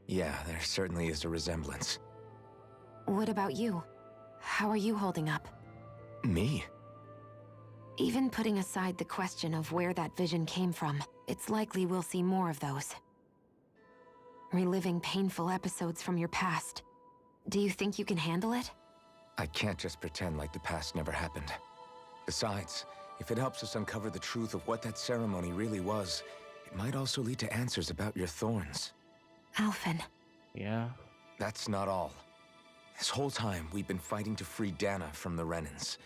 Yeah, there certainly is a resemblance. What about you? How are you holding up? Me? Even putting aside the question of where that vision came from, it's likely we'll see more of those. Reliving painful episodes from your past. Do you think you can handle it? I can't just pretend like the past never happened. Besides, if it helps us uncover the truth of what that ceremony really was, it might also lead to answers about your thorns. Alphen. Yeah. That's not all. This whole time, we've been fighting to free Dana from the Renans.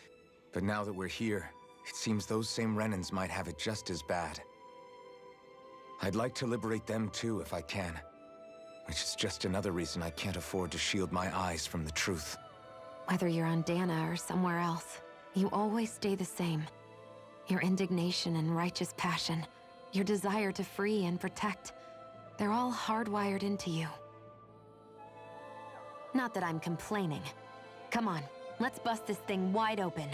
But now that we're here, it seems those same Renans might have it just as bad. I'd like to liberate them too, if I can. Which is just another reason I can't afford to shield my eyes from the truth. Whether you're on Dana or somewhere else, you always stay the same. Your indignation and righteous passion, your desire to free and protect, they're all hardwired into you. Not that I'm complaining. Come on, let's bust this thing wide open.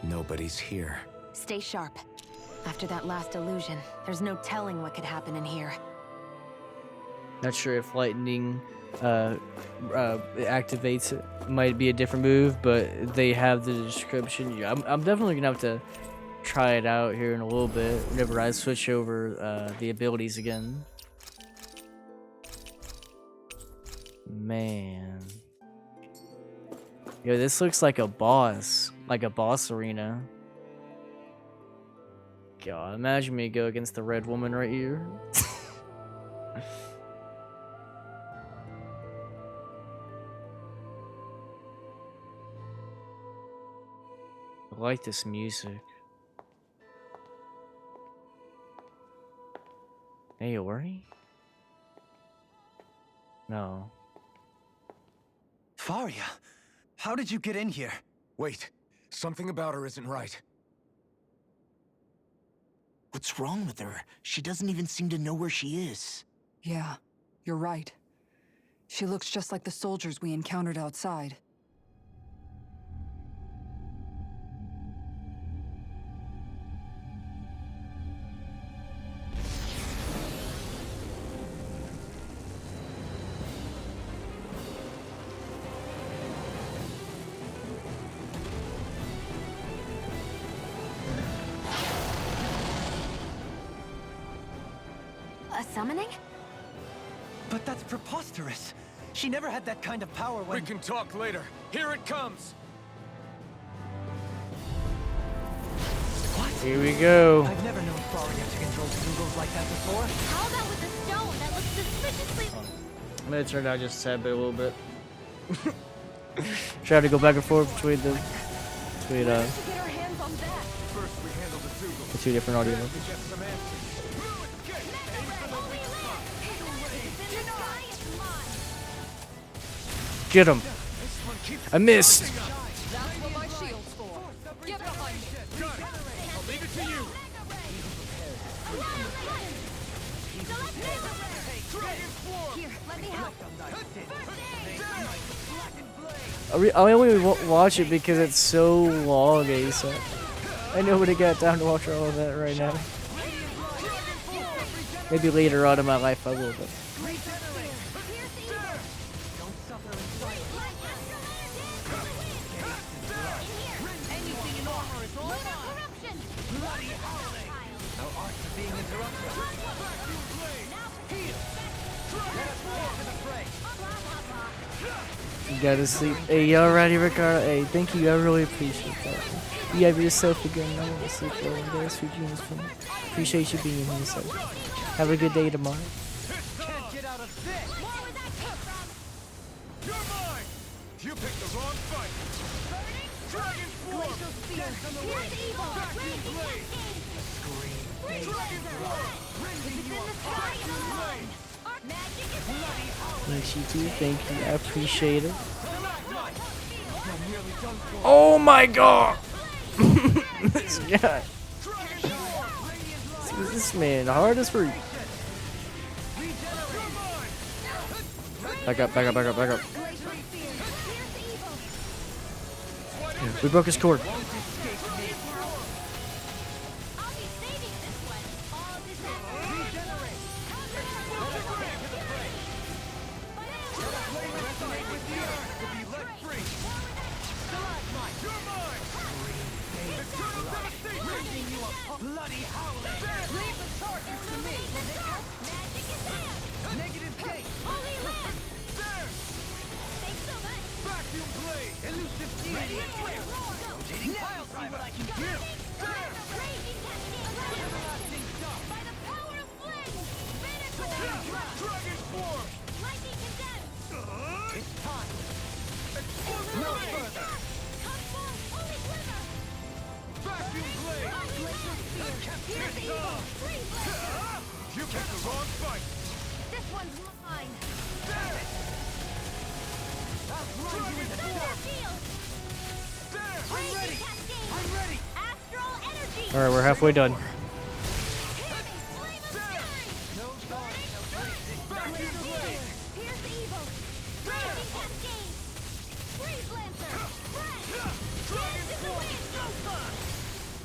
Nobody's here. Stay sharp. After that last illusion, there's no telling what could happen in here. Not sure if lightning activates it. Might be a different move, but they have the description. Yeah, I'm definitely gonna have to try it out here in a little bit whenever I switch over the abilities again. Man, yo, this looks like a boss arena. God, imagine me go against the red woman right here. I like this music. Hey, Ori? No. Faria, how did you get in here? Wait, something about her isn't right. What's wrong with her? She doesn't even seem to know where she is. Yeah, you're right. She looks just like the soldiers we encountered outside. Summoning? But that's preposterous. She never had that kind of power when— We can talk later. Here it comes! What? Here we go. I've never known Faria to control Zeugles like that before. How about with the stone that looks suspiciously... I'm gonna turn down just a tad bit, a little bit. Try to go back and forth between the two different audio levels. Get him! I missed! That's what my shield's for. Get behind me. I'll leave it to you. Here, let me help. I only watch it because it's so long, Asa. I nobody got time to watch all of that right now. Maybe later on in my life I will, but... You gotta sleep. Hey, you alrighty, Ricardo? Hey, thank you. I really appreciate that. You have yourself a good night. I'm gonna sleep well and dance for you for me. Appreciate you being here, so have a good day tomorrow. Can't get out of this. Where would that come from? You're mine. You picked the wrong fight. Dragon Form. Glacial Spear. Here's evil. Vacuum Blade. Dragon Form. Rending you apart. Blade. Magic is Thank you, too. Thank you. I appreciate it. Oh my god! This guy. This man hard as fruit. Back up, back up, back up, back up. We broke his cord. Bloody howling! Leave the charges to me! Magic is there! Negative gate! Holy land! There! Thanks so much! Vacuum blade! Elusive deity! Radiant flare! Rotating pile driver! I can do! There! Raging cascade! Everlasting dust! By the power of flame! Finish with Dragon form! Lightning condemned! It's time! Explosive! No further! Come forth! Holy glitter! Vacuum blade! Here's evil! You picked the wrong fight! This one's mine! There! I'll run you into shield! There! I'm ready! I'm ready! Astral energy! Alright, we're halfway done. No thought, no tracing! Vacuum blade! Here's evil! Raging cascade! Freeze lancer! Dance in the wind!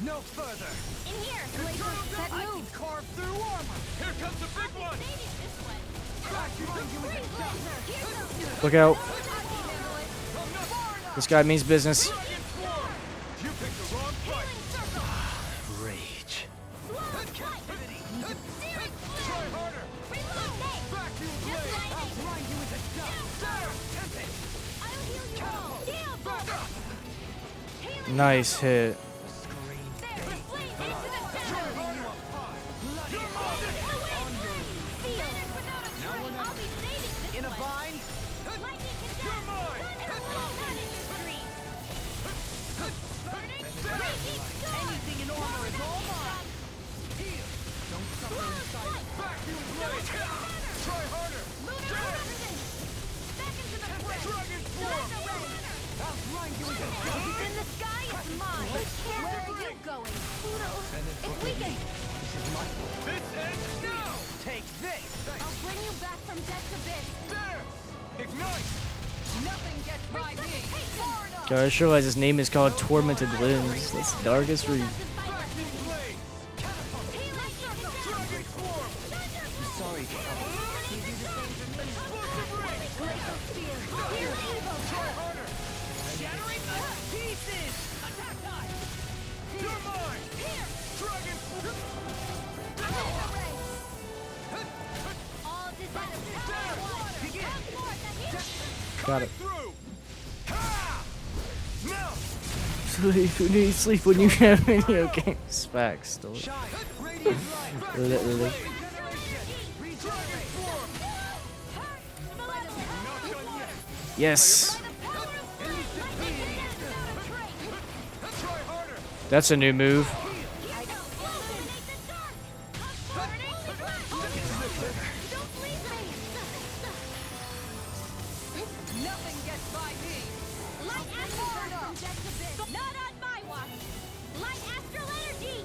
No further! In here! That move! Carve through armor! Here comes the big one! Look out. This guy means business. You picked the wrong fight! Rage. Try harder! Vacuum blade! I'll grind you into dust! There! Tempest! I'll heal you all! Heal! Nice hit. In a vine? Anything in armor is all mine! Here! Don't suffer in sight! Vacuum blade! Try harder! Back into the fray! Dragon form! I'll grind you into dust! In the sky is mine! Where are you going? It's weakened! This ends now! Take this! I'll bring you back from death's abyss! There! Ignite! Nothing gets by me! Far enough! God, I just realized his name is called Tormented Limbs. That's dark as read. Sorry, shattering the pieces! Attack time! You're mine! Here! Dragon! All Got it. through! Ha! Now! Sleep. Who needs sleep when you have video games? Facts. Still. Shine! Radiant light! Literally. Dragon form! Not done yet! Yes. Try harder! That's a new move. Nothing gets by me! Light astral not on my watch! Light astral energy!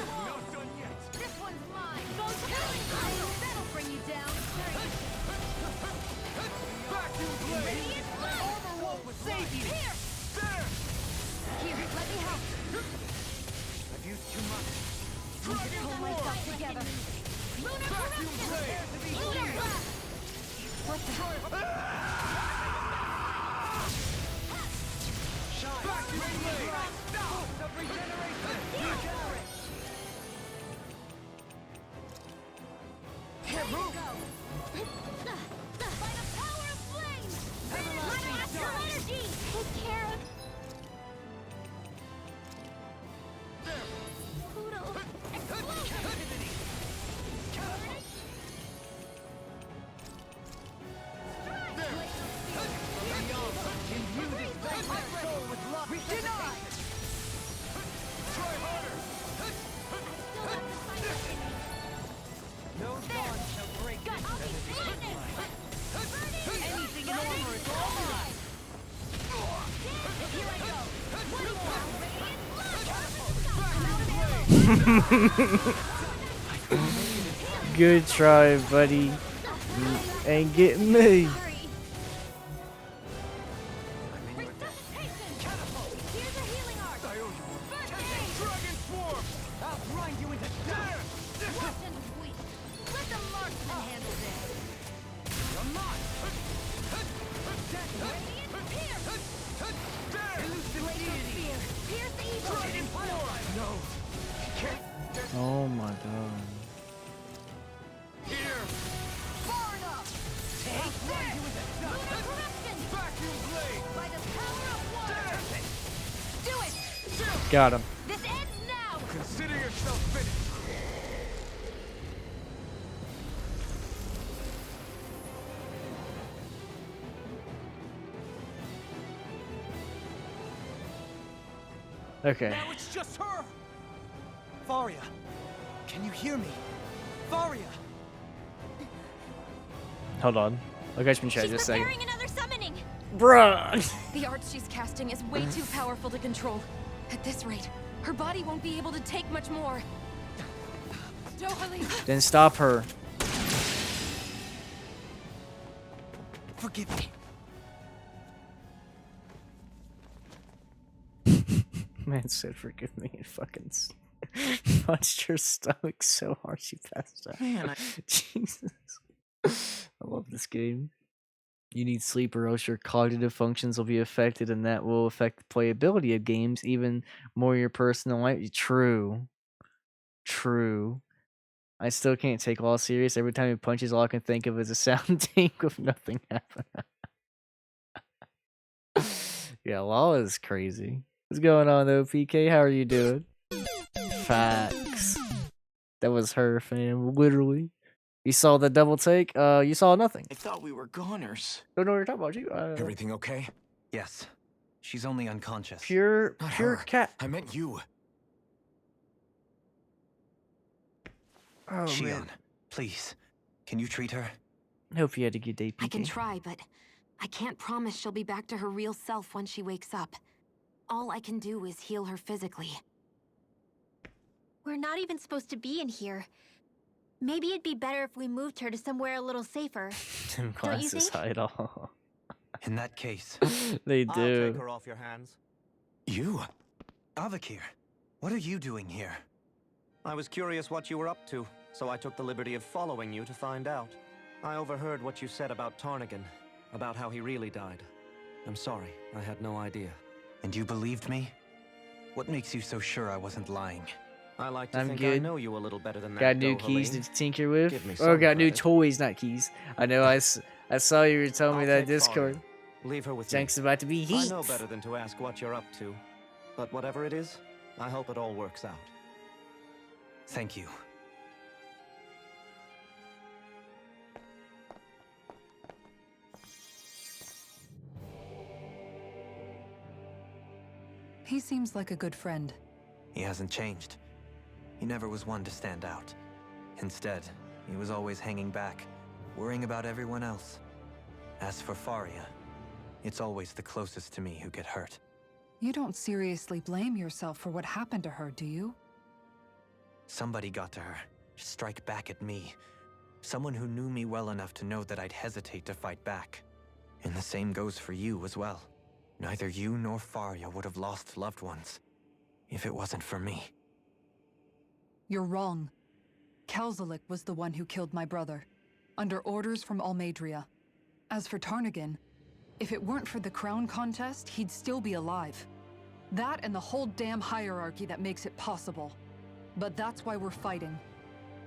Not done yet! This one's mine! That'll bring you down! Vacuum blade! Armor won't save you! Here! There! Here, let me help! I've used too much. Dragon pull myself together. Vacuum blade! What the hell? Shine! Vacuum blade! Boost of regeneration! Regenerate! Here we go! By the power of flame! Everlasting astral energy! Take care of... Poodle! Explosion! Good try, buddy. You ain't getting me. Oh my god. Got him. This ends now. Consider yourself finished. Okay. Now it's just her. Faria, can you hear me? Faria. Hold on. I'll catch me chat She's just a second. preparing another summoning. Bruh. The art she's casting is way too powerful to control. At this rate, her body won't be able to take much more. Dohalim. Then stop her. Forgive me. Man said forgive me and fucking punched her stomach so hard she passed out. Man, Jesus. I love this game. You need sleep or else your cognitive functions will be affected, and that will affect the playability of games, even more your personal life. True. True. I still can't take Law serious. Every time he punches, all I can think of is a sound tank with nothing happening. Yeah, Law is crazy. What's going on though, PK? How are you doing? Facts. That was her, fam. Literally. You saw the double take? You saw nothing. I thought we were goners. Don't know what you're talking about. You. Everything okay? Yes. She's only unconscious. Pure Not her. cat. I meant you. Oh, Shion, man. please, can you treat her? I hope you had a good day, PK. I can try, but I can't promise she'll be back to her real self when she wakes up. All I can do is heal her physically. We're not even supposed to be in here. Maybe it'd be better if we moved her to somewhere a little safer. Them Don't you glasses think? hide all. In that case, They I'll do. take her off your hands. you? Avakir, what are you doing here? I was curious what you were up to, so I took the liberty of following you to find out. I overheard what you said about Tarnigan, about how he really died. I'm sorry, I had no idea. And you believed me? What makes you so sure I wasn't lying? I like to I'm think I good. know you a little better than that. Got new keys Dohalim. to tinker with? Give me Or some got new credit. toys, not keys. I know I saw you were telling me I'll that take Discord. Faria. Leave her with Jank's me. about to be I heat. know better than to ask what you're up to. But whatever it is, I hope it all works out. Thank you. He seems like a good friend. He hasn't changed. He never was one to stand out. Instead, he was always hanging back, worrying about everyone else. As for Faria, it's always the closest to me who get hurt. You don't seriously blame yourself for what happened to her, do you? Somebody got to her, to strike back at me. Someone who knew me well enough to know that I'd hesitate to fight back. And the same goes for you as well. Neither you nor Faria would have lost loved ones if it wasn't for me. You're wrong. Kelzelik was the one who killed my brother, under orders from Almadria. As for Tarnigan, if it weren't for the crown contest, he'd still be alive. That and the whole damn hierarchy that makes it possible. But that's why we're fighting.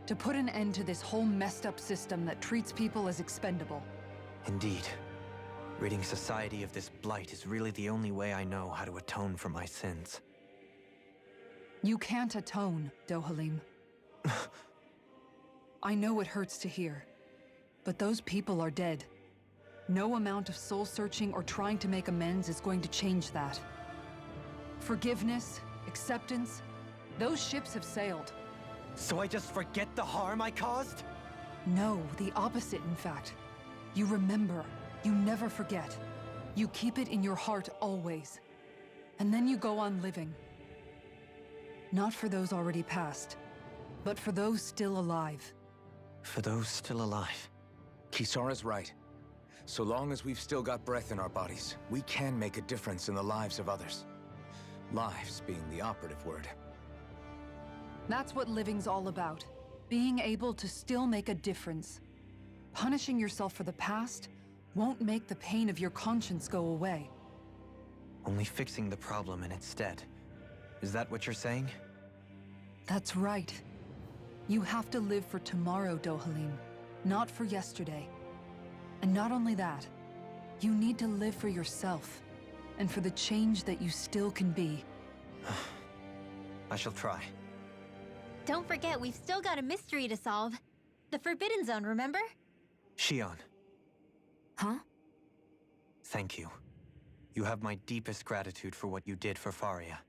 To put an end to this whole messed up system that treats people as expendable. Indeed. Ridding society of this blight is really the only way I know how to atone for my sins. You can't atone, Dohalim. I know it hurts to hear, but those people are dead. No amount of soul-searching or trying to make amends is going to change that. Forgiveness, acceptance, those ships have sailed. So I just forget the harm I caused? No, the opposite, in fact. You remember. You never forget. You keep it in your heart always. And then you go on living. Not for those already passed, but for those still alive. For those still alive. Kisara's right. So long as we've still got breath in our bodies, we can make a difference in the lives of others. Lives being the operative word. That's what living's all about. Being able to still make a difference. Punishing yourself for the past won't make the pain of your conscience go away. Only fixing the problem in its stead. Is that what you're saying? That's right. You have to live for tomorrow, Dohalim, not for yesterday. And not only that, you need to live for yourself, and for the change that you still can be. I shall try. Don't forget, we've still got a mystery to solve. The Forbidden Zone, remember? Shion. Huh? Thank you. You have my deepest gratitude for what you did for Faria.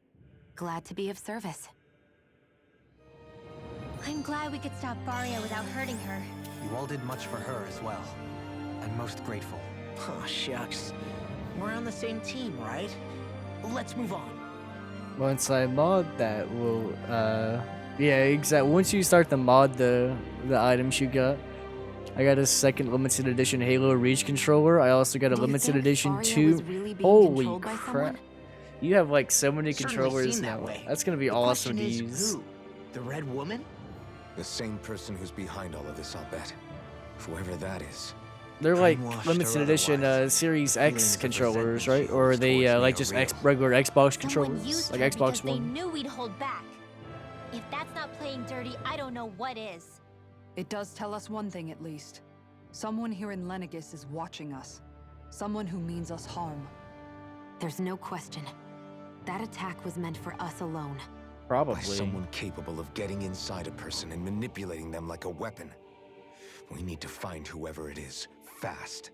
Glad to be of service. I'm glad we could stop Faria without hurting her. You all did much for her as well. I'm most grateful. Oh, shucks. We're on the same team, right? Let's move on. Once I mod that, will yeah, exactly. Once you start to mod the items you got, I got a second limited edition Halo Reach controller. I also got a Do you limited think edition Faria 2. was really being Holy controlled by crap! someone? You have like so many Certainly controllers seem now. that way. That's gonna be The awesome to question is, use. who? The Red Woman? The same person who's behind all of this, I'll bet. Whoever that is. They're like Brainwashed limited or edition otherwise, Series feelings X of controllers, resentment right? she Or are holds they towards me like are just real. regular Xbox Someone controllers, used like her Xbox because they One? knew we'd hold back. If that's not playing dirty, I don't know what is. It does tell us one thing at least. Someone here in Lenegis is watching us. Someone who means us harm. There's no question. That attack was meant for us alone. Probably. By someone capable of getting inside a person and manipulating them like a weapon. We need to find whoever it is, fast.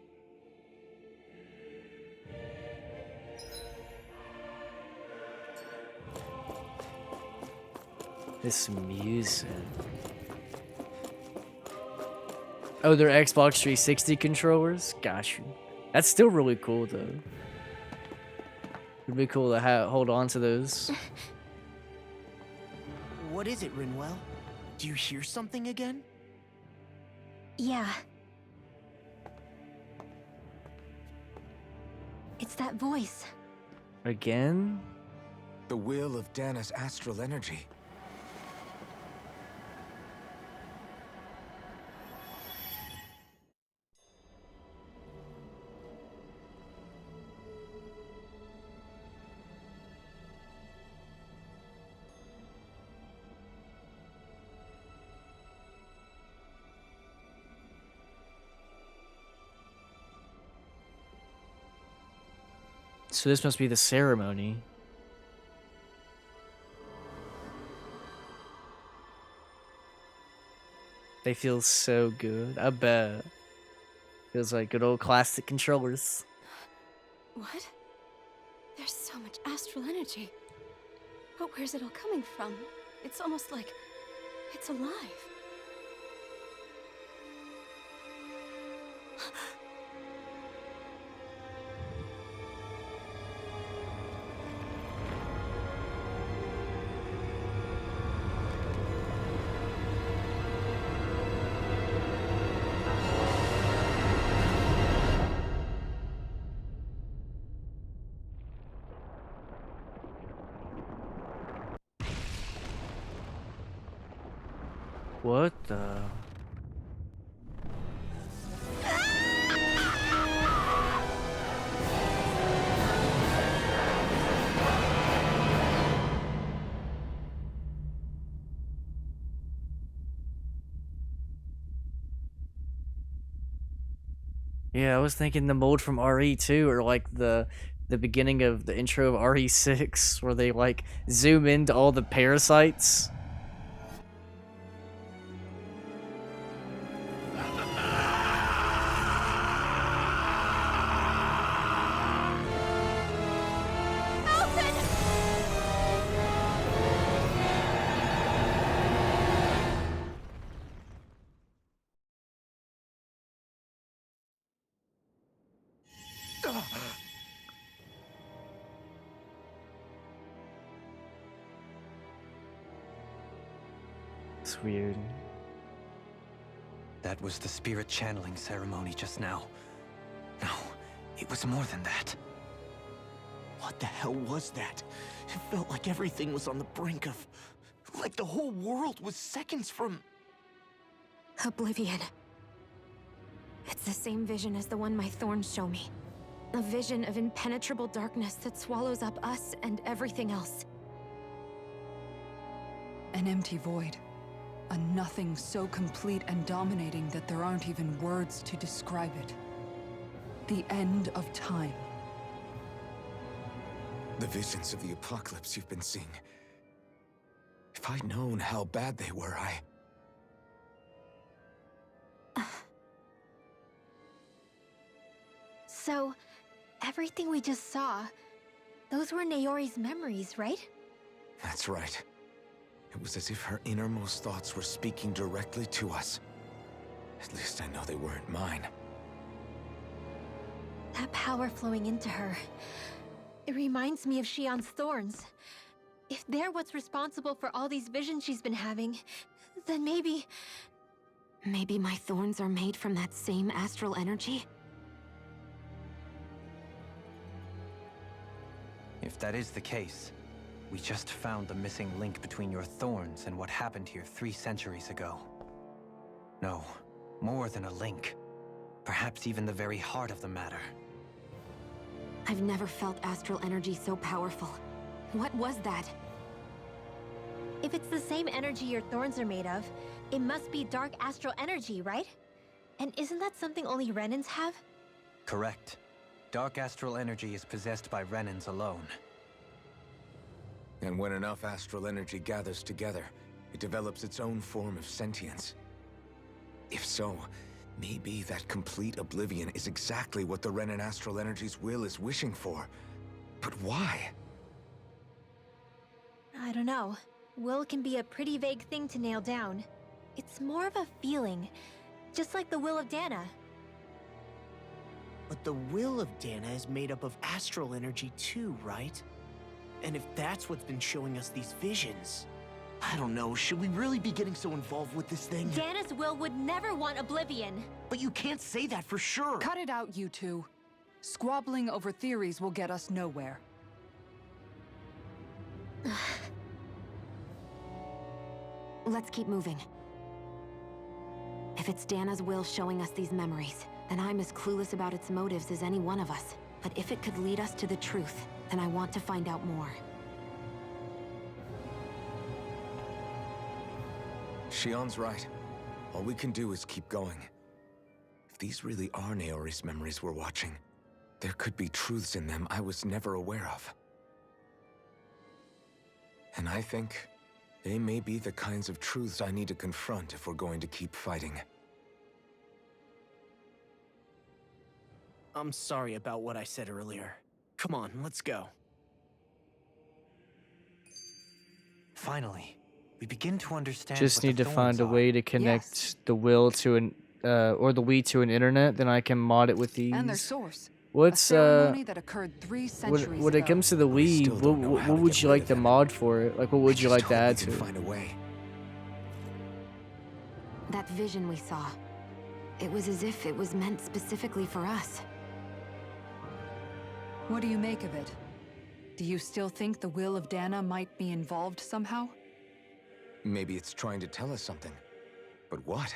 This music. Oh, they're Xbox 360 controllers? Gosh, that's still really cool though. It'd be cool to hold on to those. What is it, Rinwell? Do you hear something again? Yeah. It's that voice. Again? The will of Dana's astral energy. So this must be the ceremony. They feel so good. I bet. Feels like good old classic controllers. What? There's so much astral energy. But where's it all coming from? It's almost like it's alive. What the? Yeah, I was thinking the mold from RE2 or like the beginning of the intro of RE6 where they like zoom into all the parasites. looks weird. That was the spirit channeling ceremony just now. No, it was more than that. What the hell was that? It felt like everything was on the brink of... like the whole world was seconds from... Oblivion. It's the same vision as the one my thorns show me. A vision of impenetrable darkness that swallows up us and everything else. An empty void. A nothing so complete and dominating that there aren't even words to describe it. The end of time. The visions of the apocalypse you've been seeing. If I'd known how bad they were, So, everything we just saw, those were Naori's memories, right? That's right. It was as if her innermost thoughts were speaking directly to us. At least I know they weren't mine. That power flowing into her, it reminds me of Shion's thorns. If they're what's responsible for all these visions she's been having, then maybe... Maybe my thorns are made from that same astral energy? If that is the case, we just found the missing link between your thorns and what happened here 3 centuries ago. No, more than a link. Perhaps even the very heart of the matter. I've never felt astral energy so powerful. What was that? If it's the same energy your thorns are made of, it must be dark astral energy, right? And isn't that something only Renans have? Correct. Dark astral energy is possessed by Renans alone. And when enough astral energy gathers together, it develops its own form of sentience. If so, maybe that complete oblivion is exactly what the Renan astral energy's will is wishing for. But why? I don't know. Will can be a pretty vague thing to nail down. It's more of a feeling, just like the will of Dana. But the will of Dana is made up of astral energy too, right? And if that's what's been showing us these visions... I don't know, should we really be getting so involved with this thing? Dana's will would never want oblivion. But you can't say that for sure. Cut it out, you two. Squabbling over theories will get us nowhere. Let's keep moving. If it's Dana's will showing us these memories, then I'm as clueless about its motives as any one of us. But if it could lead us to the truth, then I want to find out more. Shion's right. All we can do is keep going. If these really are Naori's memories we're watching, there could be truths in them I was never aware of. And I think they may be the kinds of truths I need to confront if we're going to keep fighting. I'm sorry about what I said earlier. Come on, let's go. Finally, we begin to understand. Just what need the to find a thorns way are. to connect the will to an or the Wii to an internet, then I can mod it with these. And their source. What's a ceremony that occurred 3 centuries when it ago. comes to the Wii, what would you like to mod for it? Like, what would you like to add to it? Find a way. That vision we saw, it was as if it was meant specifically for us. What do you make of it? Do you still think the will of Dana might be involved somehow? Maybe it's trying to tell us something. But what?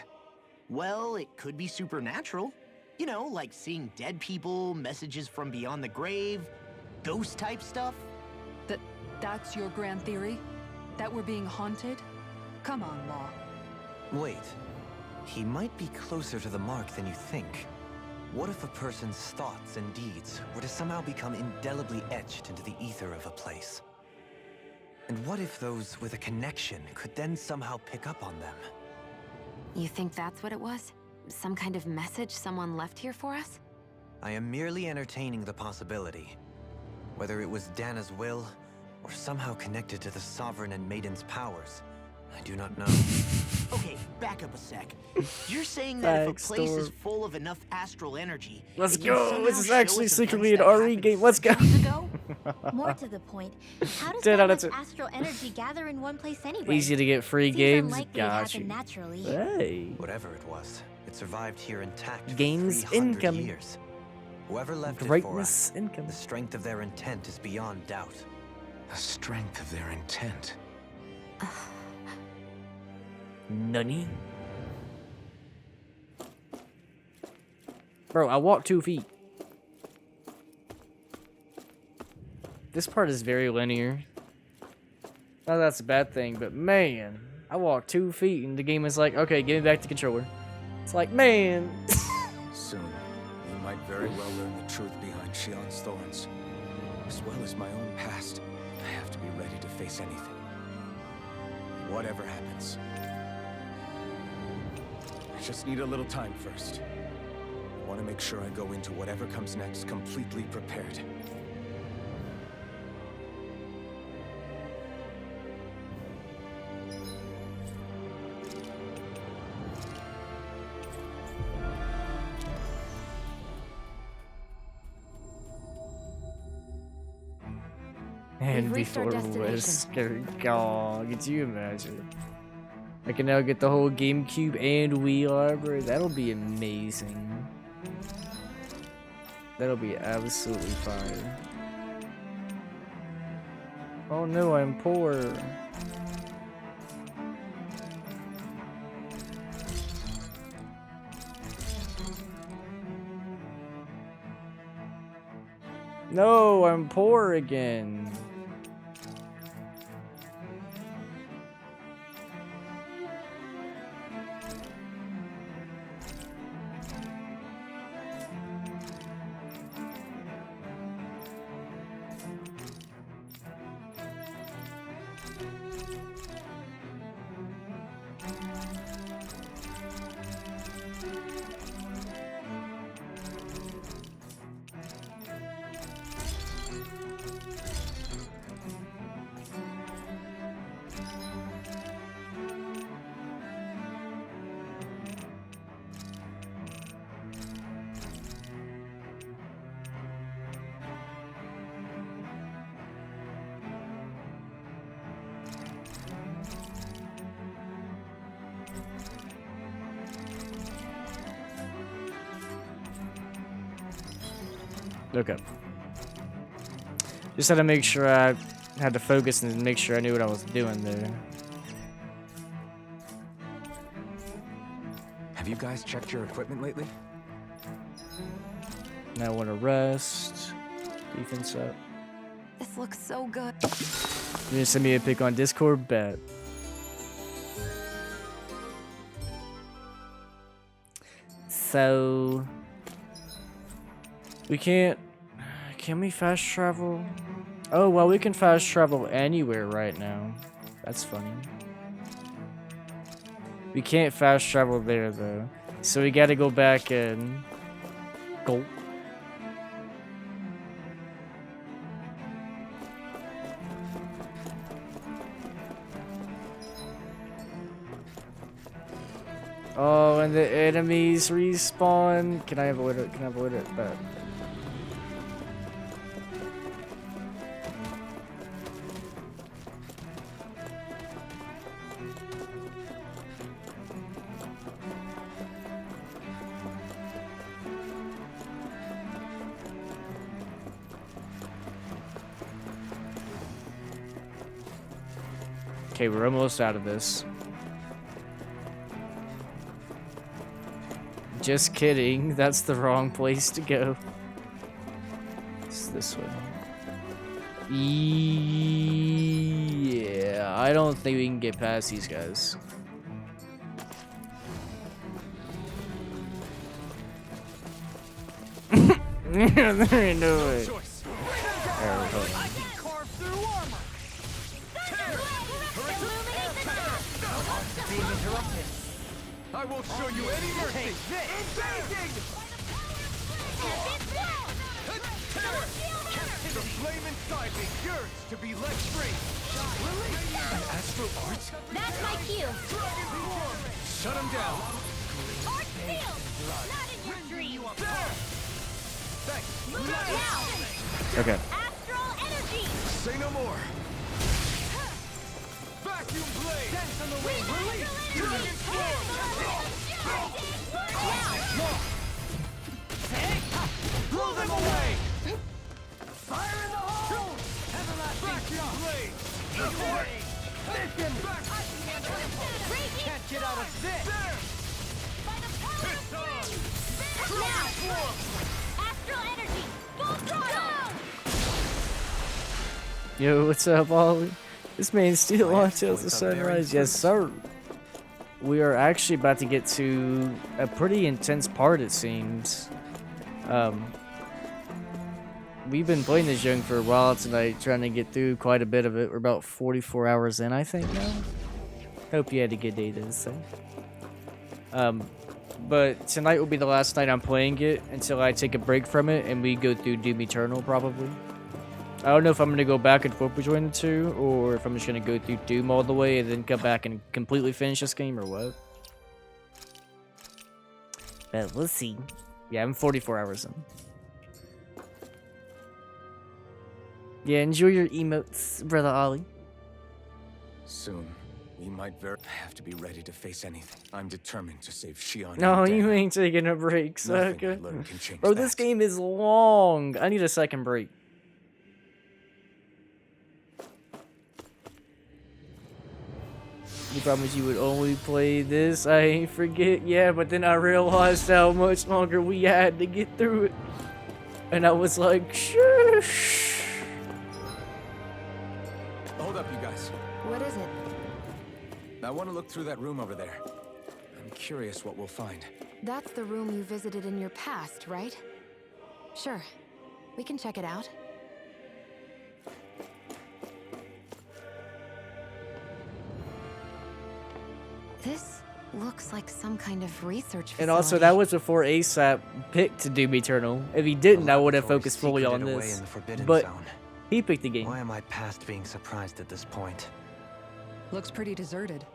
Well, it could be supernatural. You know, like seeing dead people, messages from beyond the grave, ghost-type stuff. That's your grand theory? That we're being haunted? Come on, Law. Wait. He might be closer to the mark than you think. What if a person's thoughts and deeds were to somehow become indelibly etched into the ether of a place? And what if those with a connection could then somehow pick up on them? You think that's what it was? Some kind of message someone left here for us? I am merely entertaining the possibility. Whether it was Dana's will, or somehow connected to the Sovereign and Maiden's powers, I do not know. Okay, back up a sec. You're saying that if a place is Backstory. full of enough astral energy... Let's it can go! somehow This is show actually us secretly an events that RE happened game. Let's go! centuries ago? More to the point, how does 10 that out of much 10. astral energy gather in one place anyway? Easy to get free Seems games. unlikely it Got happened you. naturally. Hey. Whatever it was, it survived here intact Games for 300 incoming. years. Whoever left it for Greatness us, incoming. the strength of their intent is beyond doubt. The strength of their intent. Nunny. Bro, I walked 2 feet. This part is very linear. Not that that's a bad thing, but man, I walked 2 feet and the game is like, okay, give me back the controller. It's like, man. Soon, we might very well learn the truth behind Shion's thorns. As well as my own past, I have to be ready to face anything. Whatever happens. I just need a little time first. I want to make sure I go into whatever comes next completely prepared. And We've reached our before destination. Wesker, God, could you imagine? I can now get the whole GameCube and Wii library. That'll be amazing. That'll be absolutely fire. Oh no, I'm poor. No, I'm poor again. Okay. Just had to make sure I had to focus and make sure I knew what I was doing there. Have you guys checked your equipment lately? Now I want to rest. Defense up. This looks so good. You gonna send me a pic on Discord? Bet. So we can't. Can we fast travel? Oh well, we can fast travel anywhere right now. That's funny. We can't fast travel there though, so we got to go back and go. Oh, and the enemies respawn. Can I avoid it? Can I avoid it? But okay, we're almost out of this. Just kidding, that's the wrong place to go. It's this way. Yeah, I don't think we can get past these guys. There ain't no way. I won't show you any mercy! The flame inside me yearns to be let free! An astral art? That's my cue. Shut him down! Art field! Not in your dreams! Thanks! Now! Okay. Astral energy! Say no more. Vacuum blade! Dance on the wing! Release! Dragon form! Blow them away! Fire in the hole! Everlasting vacuum blade! Can't get out of this! Astral energy! Full throttle! Yo, what's up, Ollie? This man's still on till the sunrise. Yes, sir. We are actually about to get to a pretty intense part, it seems. We've been playing this young for a while tonight, trying to get through quite a bit of it. We're about 44 hours in, I think, now. Hope you had a good day this thing. But tonight will be the last night I'm playing it until I take a break from it and we go through Doom Eternal, probably. I don't know if I'm going to go back and forth between the two, or if I'm just going to go through Doom all the way and then come back and completely finish this game, or what. But we'll see. Yeah, I'm 44 hours in. Yeah, enjoy your emotes, Brother Ollie. Soon, we might have to be ready to face anything. I'm determined to save Shion. No, and you Dana. ain't taking a break, Nothing sucker. I learn can change Bro, this that. game is long. I need a second break. You promised you would only play this. I ain't forget. Yeah, but then I realized how much longer we had to get through it. And I was like, shush. Hold up, you guys. What is it? I want to look through that room over there. I'm curious what we'll find. That's the room you visited in your past, right? Sure. We can check it out. This looks like some kind of research facility. And also, that was before ASAP picked Doom Eternal. If he didn't, I would have focused fully on Secreted away this. in the Forbidden But Zone. he picked the game. Why am I past being surprised at this point? Looks pretty deserted.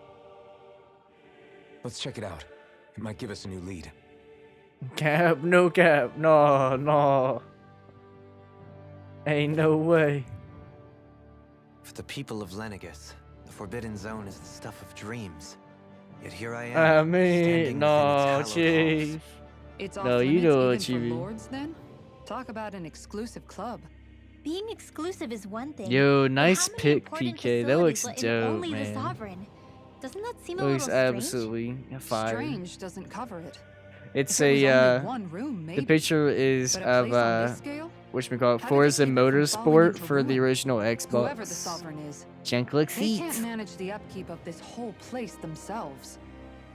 Let's check it out. It might give us a new lead. Cap, no cap. No, no. Ain't no way. For the people of Lenegus, the Forbidden Zone is the stuff of dreams. Yet here I am. I standing mean, within no, its hallowed halls. chief. It's No, off you limits know even what for you mean. lords, then? Talk about an exclusive club. Being exclusive is one thing. Yo, but nice how many pick, important PK. That facilities looks let in dope, only the man. Sovereign? Doesn't that seem a Looks little strange? absolutely fire. Strange doesn't cover it. It's If it was a, only one room, the maybe. picture is But a of, place on this scale? whatchamacallit, How did Forza they keep it from falling Motorsport into for the ruin? original Whoever the Xbox. Sovereign is, Junk like they feet. can't manage the upkeep of this whole place themselves.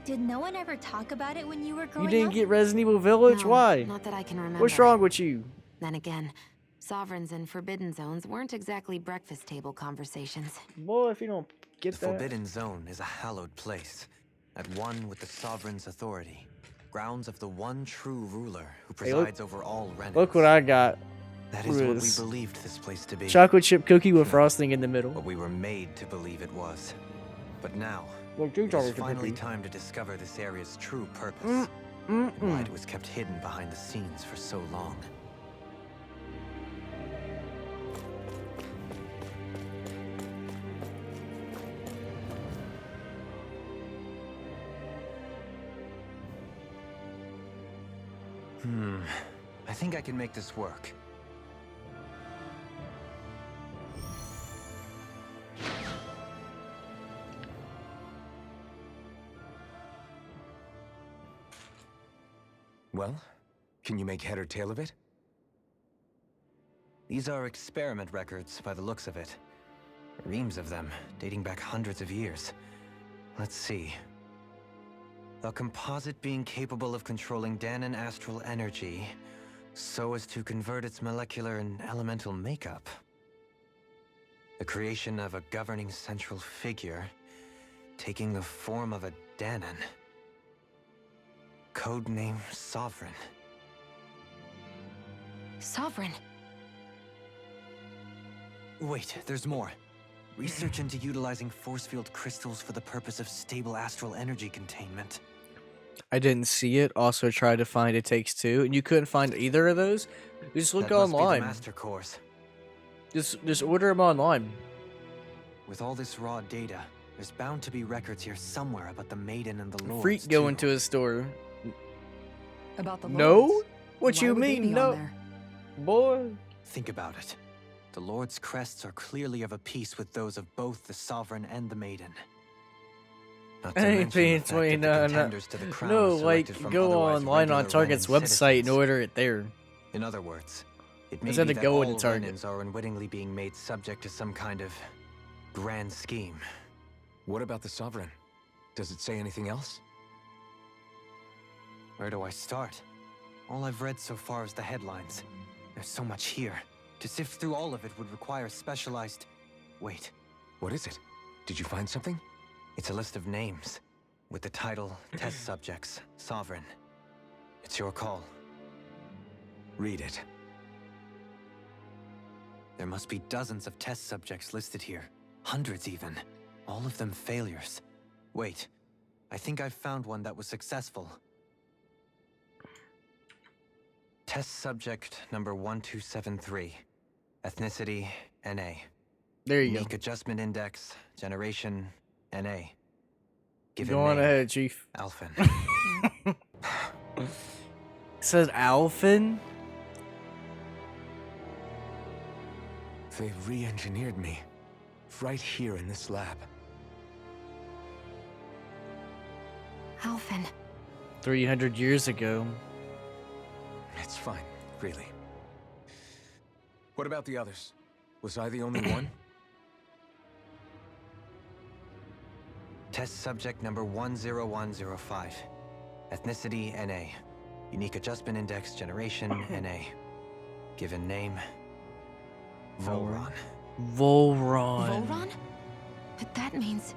Did no one ever talk about it when you were growing You didn't up? get Resident Evil Village? No, Why? Not that I can remember. What's wrong with you? Then again, Sovereigns and Forbidden Zones weren't exactly breakfast table conversations. Boy, if you don't get The that. Forbidden Zone is a hallowed place, at one with the Sovereign's authority. Grounds of the one true ruler who Hey, look- presides over all Renans. Look what I got. That is what we Riz. believed this place to be. Chocolate chip cookie with frosting in the middle. What we were made to believe it was. But now, Well, two it is chocolate chip finally cookie. time to discover this area's true purpose. And why it was kept hidden behind the scenes for so long. I think I can make this work. Well, can you make head or tail of it? These are experiment records by the looks of it. Reams of them, dating back hundreds of years. Let's see. A composite being capable of controlling Danan astral energy so as to convert its molecular and elemental makeup. The creation of a governing central figure taking the form of a Danan. Codename Sovereign. Sovereign. Wait, there's more. Research into utilizing force field crystals for the purpose of stable astral energy containment. I didn't see it. Also tried to find It Takes Two, and you couldn't find either of those. You just look That must be the online. master course. Just order them online. With all this raw data, there's bound to be records here somewhere about the Maiden and the Lords. Freak going to a store. About the No? Lords? What Why you would they mean? be on No, there? boy. Think about it. The Lord's crests are clearly of a piece with those of both the Sovereign and the Maiden. Not to I ain't mention paying the fact that the contenders to the crown no, are like selected from go otherwise online on regular Target's Renan website and citizens. order it there. In other words, it may Instead be of that going all to Target. Renans are unwittingly being made subject to some kind of grand scheme. What about the Sovereign? Does it say anything else? Where do I start? All I've read so far is the headlines. There's so much here. To sift through all of it would require specialized... Wait. What is it? Did you find something? It's a list of names, with the title Test Subjects, Sovereign. It's your call. Read it. There must be dozens of test subjects listed here. Hundreds even. All of them failures. Wait, I think I've found one that was successful. Test subject number 1273. Ethnicity, NA. There you Unique go. adjustment index, generation, NA. Given Go on name, ahead, Chief. Alphen. It says Alphen? They've re-engineered me. Right here in this lab. Alphen. 300 years ago. It's fine, really. What about the others? Was I the only one? Test subject number 10105. Ethnicity, NA. Unique adjustment index, generation, NA. Given name, Volron. Volron. Volron? But that means...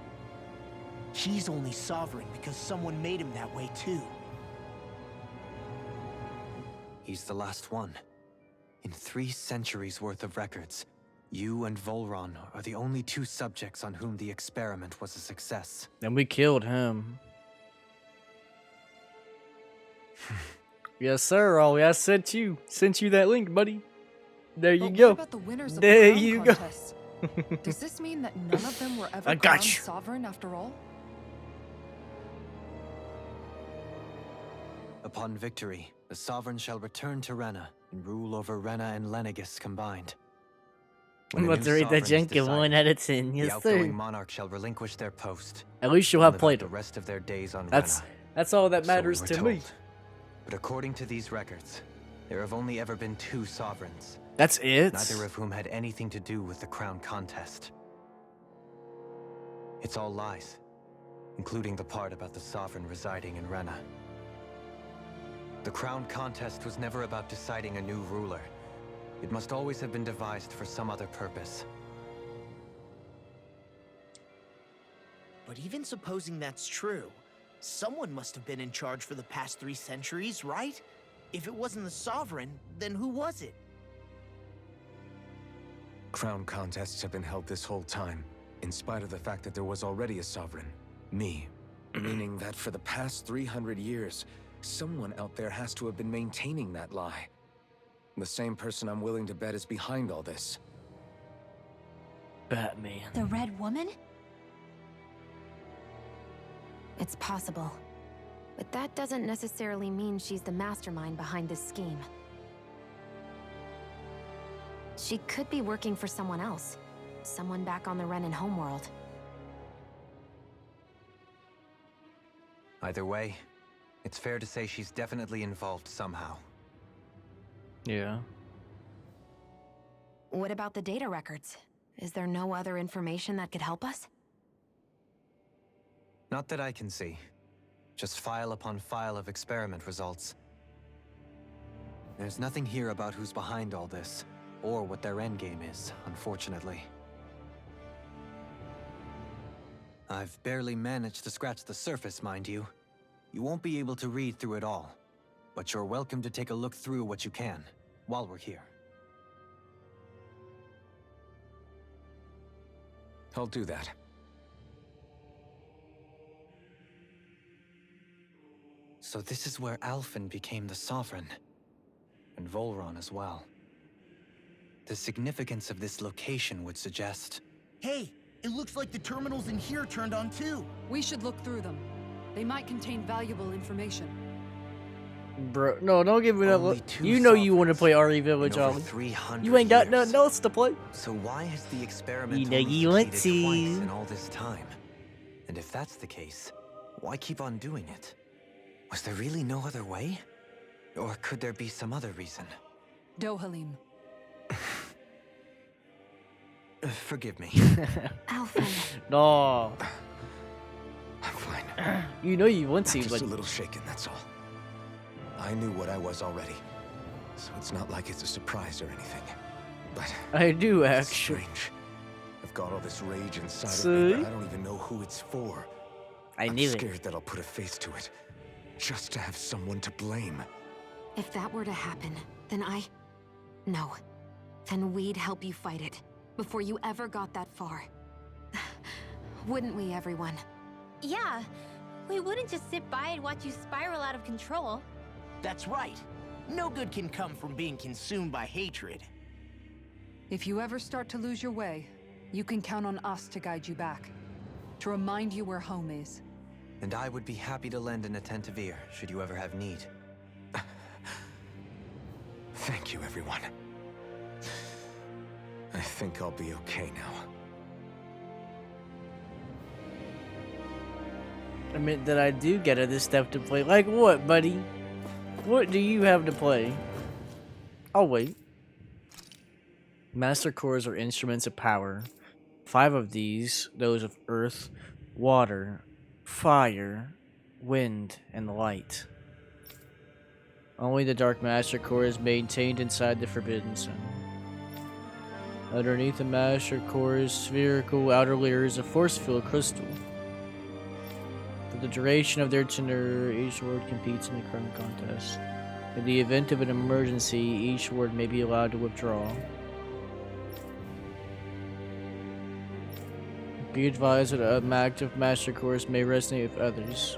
He's only sovereign because someone made him that way too. He's the last one. In 3 centuries worth of records, you and Volron are the only 2 subjects on whom the experiment was a success. And we killed him. Yes, sir. Ollie, I sent you that link, buddy. There you But go. What about the winners of There the crown you go. contests? Does this mean that none of them were ever I got crowned you. sovereign after all? Upon victory, the Sovereign shall return to Rena and rule over Rena and Lenegis combined. I'm When a about to new rate that sovereign is Jenkin 1 decided, out of 10. the Yes, outgoing sir. monarch shall relinquish their post. At least you'll and have live out played the him. rest of their days on That's Rena. all that So we matters were to me. told. But according to these records, there have only ever been 2 sovereigns. That's it. Neither of whom had anything to do with the crown contest. It's all lies, including the part about the sovereign residing in Rena. The crown contest was never about deciding a new ruler. It must always have been devised for some other purpose. But even supposing that's true, someone must have been in charge for the past 3 centuries, right? If it wasn't the Sovereign, then who was it? Crown contests have been held this whole time, in spite of the fact that there was already a sovereign. Me. Meaning that for the past 300 years, someone out there has to have been maintaining that lie. The same person I'm willing to bet is behind all this. Batman. The Red Woman? It's possible. But that doesn't necessarily mean she's the mastermind behind this scheme. She could be working for someone else. Someone back on the Renan homeworld. Either way, it's fair to say she's definitely involved somehow. Yeah. What about the data records? Is there no other information that could help us? Not that I can see. Just file upon file of experiment results. There's nothing here about who's behind all this, or what their endgame is, unfortunately. I've barely managed to scratch the surface, mind you. You won't be able to read through it all, but you're welcome to take a look through what you can, while we're here. I'll do that. So this is where Alphen became the Sovereign. And Volron as well. The significance of this location would suggest... Hey, it looks like the terminals in here turned on too. We should look through them. They might contain valuable information. Bro, no, don't give me that Only look. two You know you want to play RE in Village, over Ollie. 300 You ain't got years. nothing else to play. So why has the experiment You know only you want succeeded twice to. in all this time? And if that's the case, why keep on doing it? Was there really no other way? Or could there be some other reason? Dohalim. Forgive me. Alphen. No. I'm fine. You know you want I'm to, just but a little shaken, that's all. I knew what I was already, so it's not like it's a surprise or anything. But I do it's actually. strange. I've got all this rage inside of See? me, but I don't even know who it's for. I'm I'm scared that I'll put a face to it, just to have someone to blame. If that were to happen, then No. Then we'd help you fight it, before you ever got that far. Wouldn't we, everyone? Yeah, we wouldn't just sit by and watch you spiral out of control. That's right. No good can come from being consumed by hatred. If you ever start to lose your way, you can count on us to guide you back. To remind you where home is. And I would be happy to lend an attentive ear, should you ever have need. Thank you, everyone. I think I'll be okay now. I mean, that I do get other stuff to play. Like what, buddy? What do you have to play? I'll wait. Master cores are instruments of power. 5 of these, those of earth, water, fire, wind, and light. Only the Dark Master Core is maintained inside the Forbidden Zone. Underneath the Master Core's spherical outer layer is a force-filled crystal. For the duration of their tenure, each ward competes in the Crown Contest. In the event of an emergency, each ward may be allowed to withdraw. Be advised that active Master Cores may resonate with others.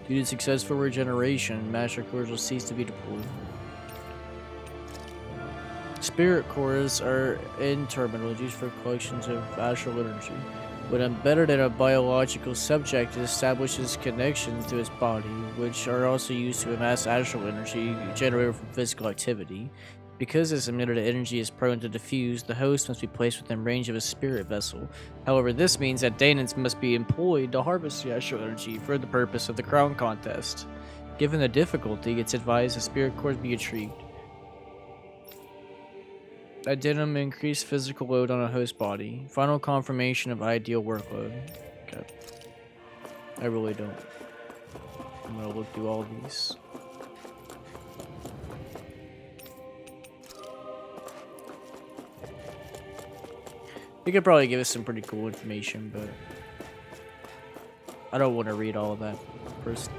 Due to successful regeneration, Master Cores will cease to be deployed. Spirit Cores are in terminals used for collections of astral energy. When embedded in a biological subject, it establishes connections to its body, which are also used to amass astral energy generated from physical activity. Because this emitted energy is prone to diffuse, the host must be placed within range of a spirit vessel. However, this means that Daemons must be employed to harvest the astral energy for the purpose of the Crown Contest. Given the difficulty, it's advised the Spirit Cores be retrieved. Addendum increased physical load on a host body. Final confirmation of ideal workload. Okay. I really don't. I'm gonna look through all these. They could probably give us some pretty cool information, but I don't want to read all of that personally.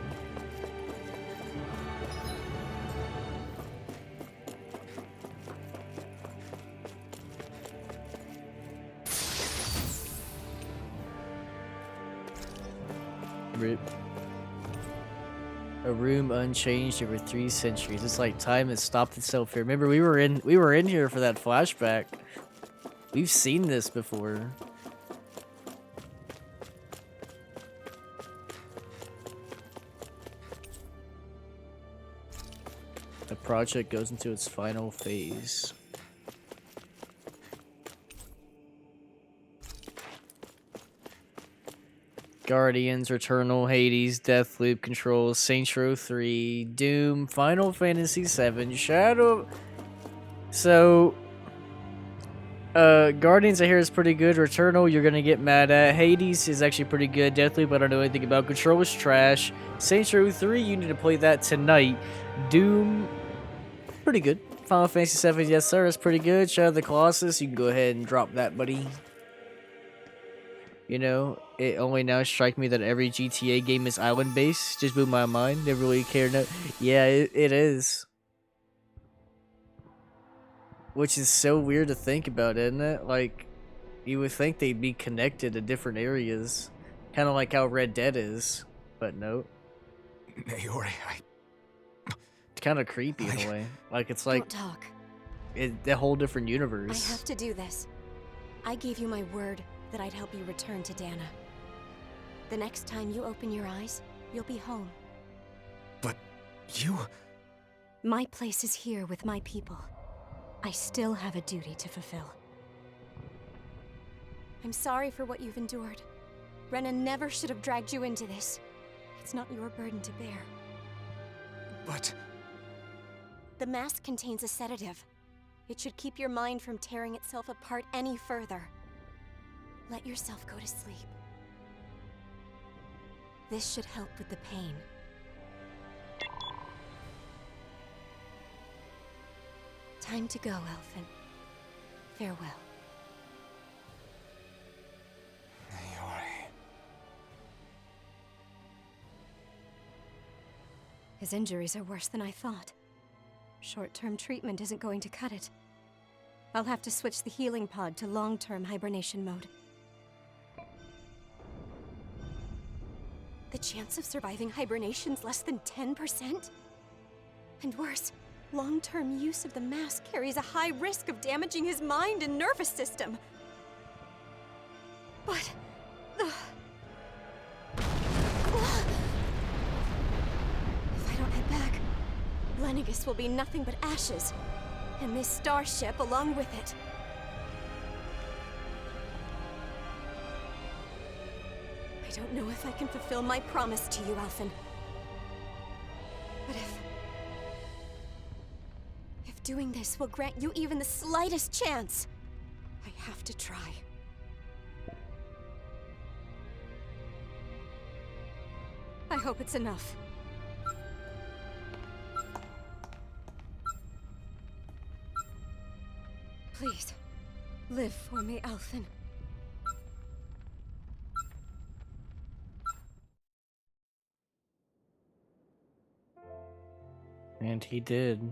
Rip. A room unchanged over 3 centuries. It's like time has stopped itself here. Remember, we were in here for that flashback. We've seen this before. The project goes into its final phase. Guardians, Returnal, Hades, Deathloop, Control, Saints Row 3, Doom, Final Fantasy 7, Shadow... So... Guardians I hear is pretty good. Returnal, you're gonna get mad at. Hades is actually pretty good. Deathloop, I don't know anything about. Control is trash. Saints Row 3, you need to play that tonight. Doom, pretty good. Final Fantasy 7, yes sir, it's pretty good. Shadow of the Colossus, you can go ahead and drop that, buddy. You know, it only now strikes me that every GTA game is island-based. Just blew my mind. Never really cared. No, yeah, it is. Which is so weird to think about, isn't it? Like, you would think they'd be connected to different areas. Kind of like how Red Dead is. But no. Naori, It's kind of creepy in a way. Like, it's like... Don't talk. a whole different I universe. have to do this. I gave you my word that I'd help you return to Dana. The next time you open your eyes, you'll be home. But you... My place is here with my people. I still have a duty to fulfill. I'm sorry for what you've endured. Rena never should have dragged you into this. It's not your burden to bear. But... The mask contains a sedative. It should keep your mind from tearing itself apart any further. Let yourself go to sleep. This should help with the pain. Time to go, Elfin. Farewell. Naori. His injuries are worse than I thought. Short-term treatment isn't going to cut it. I'll have to switch the healing pod to long-term hibernation mode. The chance of surviving hibernation's less than 10%? And worse, long-term use of the mask carries a high risk of damaging his mind and nervous system. But... If I don't head back, Lenegis will be nothing but ashes, and this starship along with it. I don't know if I can fulfill my promise to you, Alphen. But if doing this will grant you even the slightest chance, I have to try. I hope it's enough. Please, live for me, Alphen. And he did.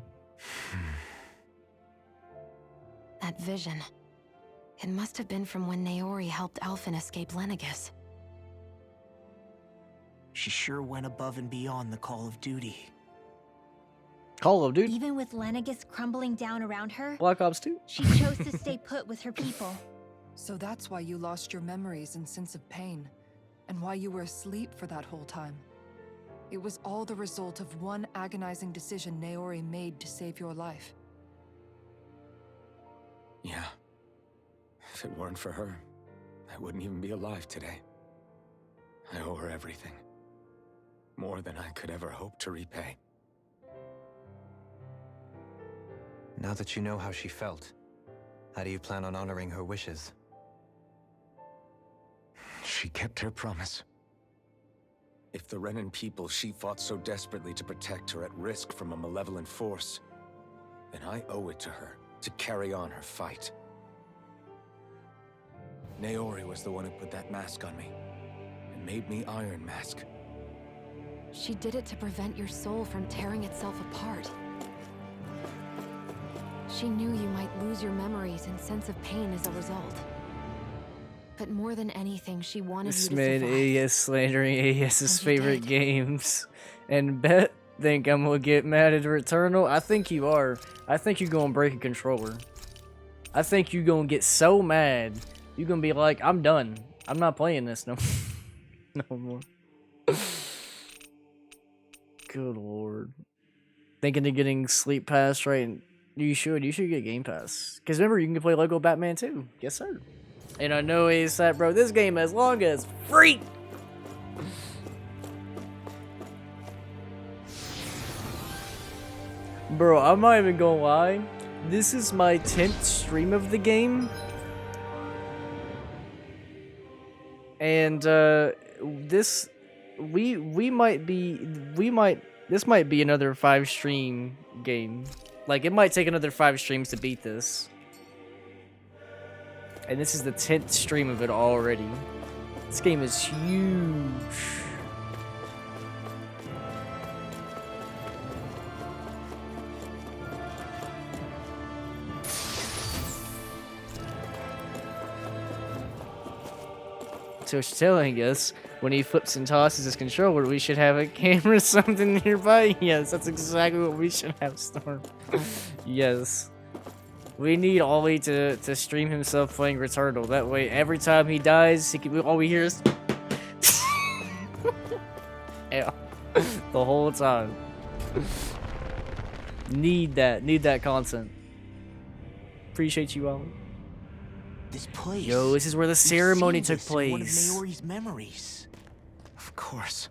That vision. It must have been from when Naori helped Alphen escape Lenegis. She sure went above and beyond the call of duty. Call of Duty? Even with Lenegis crumbling down around her, Black Ops 2? she chose to stay put with her people. So that's why you lost your memories and sense of pain, and why you were asleep for that whole time. It was all the result of one agonizing decision Naori made to save your life. Yeah. If it weren't for her, I wouldn't even be alive today. I owe her everything. More than I could ever hope to repay. Now that you know how she felt, how do you plan on honoring her wishes? She kept her promise. If the Renan people she fought so desperately to protect are at risk from a malevolent force, then I owe it to her to carry on her fight. Naori was the one who put that mask on me, and made me Iron Mask. She did it to prevent your soul from tearing itself apart. She knew you might lose your memories and sense of pain as a result. But more than anything, she wanted This you to man survive. AES slandering AES's And you favorite did. games. And Bet think I'm gonna get mad at Returnal? I think you are. I think you're gonna break a controller. I think you're gonna get so mad. You're gonna be like, I'm done. I'm not playing this no, no more. Good lord. Thinking of getting Sleep Pass, right? You should get Game Pass. Because remember, you can play Lego Batman too. Yes, sir. And I know ASAP, bro, this game as long as free. Bro, I'm not even gonna lie. This is my 10th stream of the game. And this might be another 5 stream game. Like, it might take another 5 streams to beat this. And this is the 10th stream of it already. This game is huge. So it's telling us when he flips and tosses his controller, we should have a camera or something nearby. Yes, that's exactly what we should have, Storm. Yes. We need Ollie to stream himself playing Returnal. That way, every time he dies, all we hear is yeah, the whole time. Need that content. Appreciate you, Ollie. This place. Yo, this is where the We've ceremony seen took this in one of place. Maori's memories. Of course.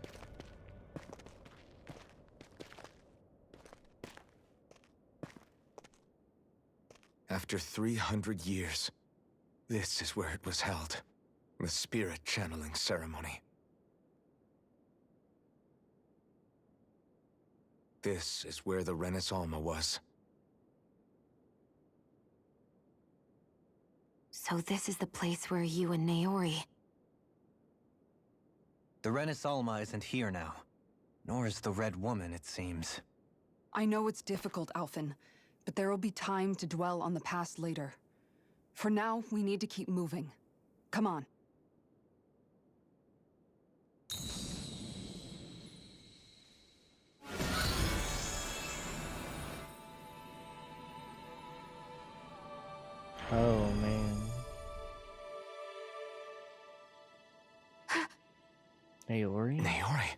After 300 years, this is where it was held. The spirit channeling ceremony. This is where the Renis Alma was. So this is the place where you and Naori... The Renis Alma isn't here now. Nor is the Red Woman, it seems. I know it's difficult, Alphen, but there will be time to dwell on the past later. For now, we need to keep moving. Come on. Oh man. Naori? Naori?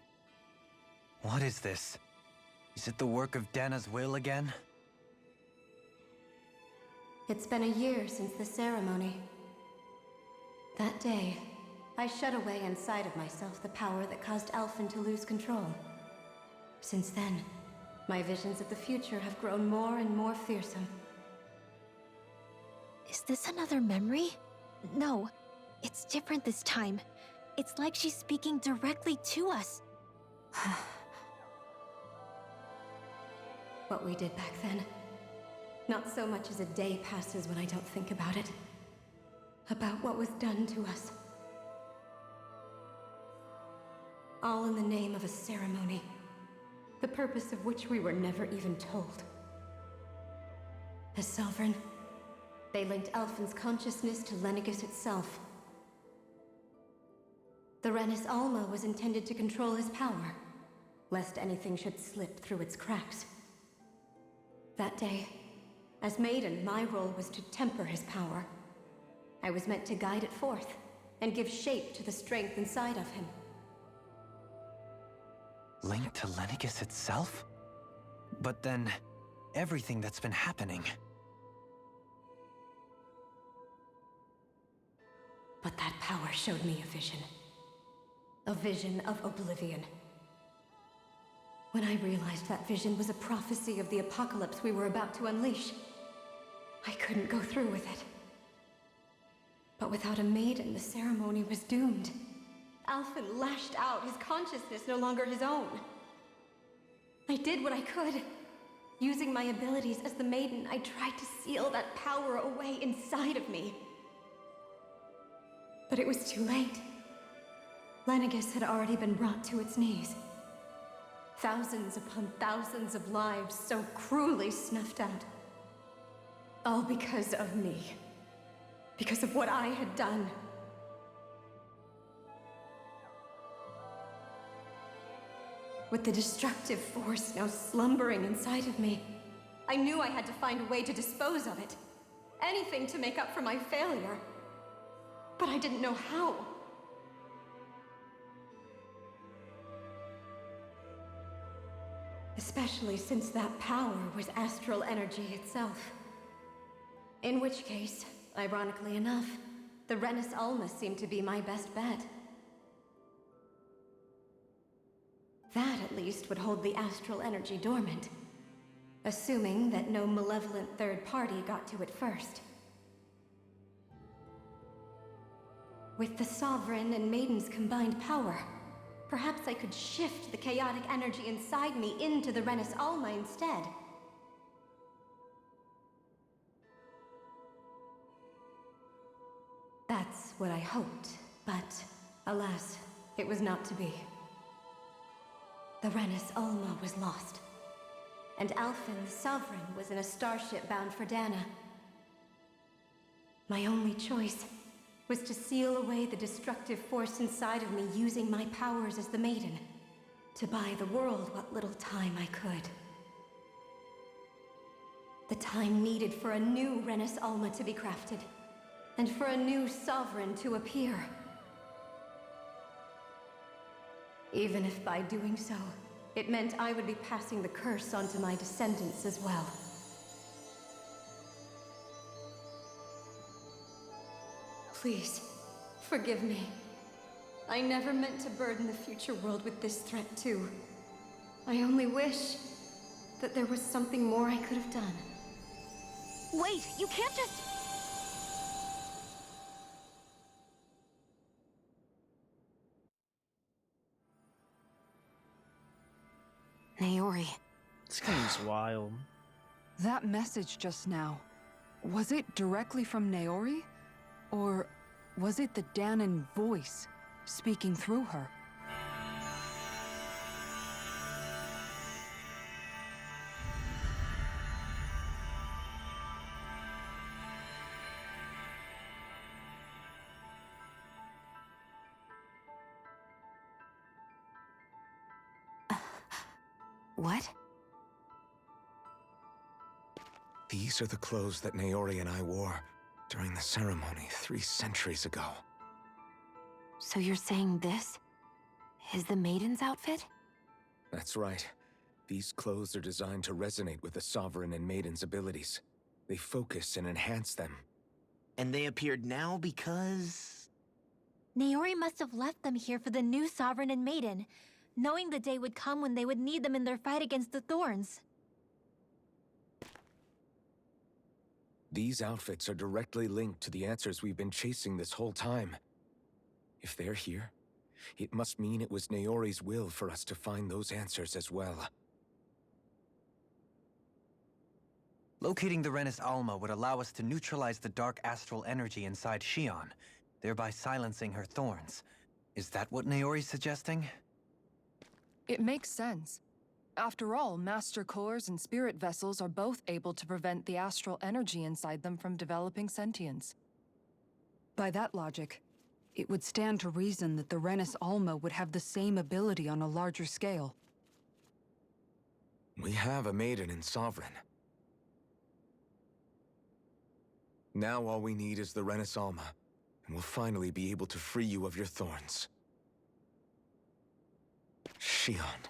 What is this? Is it the work of Dana's will again? It's been a year since the ceremony. That day, I shut away inside of myself the power that caused Alphen to lose control. Since then, my visions of the future have grown more and more fearsome. Is this another memory? No, it's different this time. It's like she's speaking directly to us. What we did back then. Not so much as a day passes when I don't think about it. About what was done to us. All in the name of a ceremony. The purpose of which we were never even told. As Sovereign, they linked Alphen's consciousness to Lenegis itself. The Renis Alma was intended to control his power, lest anything should slip through its cracks. That day, as Maiden, my role was to temper his power. I was meant to guide it forth, and give shape to the strength inside of him. Linked to Lenegis itself? But then, everything that's been happening... But that power showed me a vision. A vision of oblivion. When I realized that vision was a prophecy of the apocalypse we were about to unleash, I couldn't go through with it. But without a maiden, the ceremony was doomed. Alphen lashed out, his consciousness no longer his own. I did what I could. Using my abilities as the maiden, I tried to seal that power away inside of me. But it was too late. Lenegis had already been brought to its knees. Thousands upon thousands of lives so cruelly snuffed out. All because of me. Because of what I had done. With the destructive force now slumbering inside of me, I knew I had to find a way to dispose of it. Anything to make up for my failure. But I didn't know how. Especially since that power was astral energy itself. In which case, ironically enough, the Renis Alma seemed to be my best bet. That, at least, would hold the astral energy dormant. Assuming that no malevolent third party got to it first. With the Sovereign and Maiden's combined power, perhaps I could shift the chaotic energy inside me into the Renis Alma instead. That's what I hoped, but alas, it was not to be. The Renis Alma was lost, and Alphen, the Sovereign, was in a starship bound for Dana. My only choice was to seal away the destructive force inside of me using my powers as the Maiden, to buy the world what little time I could. The time needed for a new Renis Alma to be crafted, and for a new sovereign to appear. Even if by doing so, it meant I would be passing the curse on to my descendants as well. Please, forgive me. I never meant to burden the future world with this threat too. I only wish that there was something more I could have done. Wait, you can't just... Naori. This game's wild. That message just now, was it directly from Naori? Or was it the Dahnan voice speaking through her? What? These are the clothes that Naori and I wore during the ceremony 3 centuries ago. So you're saying this is the Maiden's outfit? That's right. These clothes are designed to resonate with the Sovereign and Maiden's abilities. They focus and enhance them. And they appeared now because... Naori must have left them here for the new Sovereign and Maiden, knowing the day would come when they would need them in their fight against the Thorns. These outfits are directly linked to the answers we've been chasing this whole time. If they're here, it must mean it was Naori's will for us to find those answers as well. Locating the Renis Alma would allow us to neutralize the dark astral energy inside Shion, thereby silencing her thorns. Is that what Naori's suggesting? It makes sense. After all, Master Cores and Spirit Vessels are both able to prevent the astral energy inside them from developing sentience. By that logic, it would stand to reason that the Renis Alma would have the same ability on a larger scale. We have a Maiden and Sovereign. Now all we need is the Renis Alma, and we'll finally be able to free you of your thorns. Shion.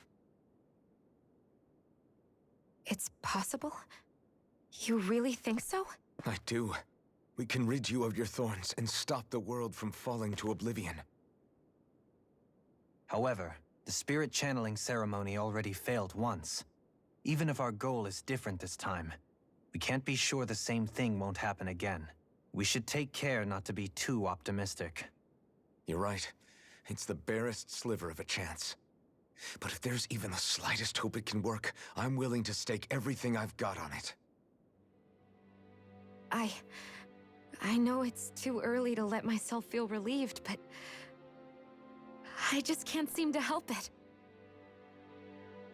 It's possible? You really think so? I do. We can rid you of your thorns and stop the world from falling to oblivion. However, the spirit channeling ceremony already failed once. Even if our goal is different this time, we can't be sure the same thing won't happen again. We should take care not to be too optimistic. You're right. It's the barest sliver of a chance. But if there's even the slightest hope it can work, I'm willing to stake everything I've got on it. I know it's too early to let myself feel relieved, but I just can't seem to help it.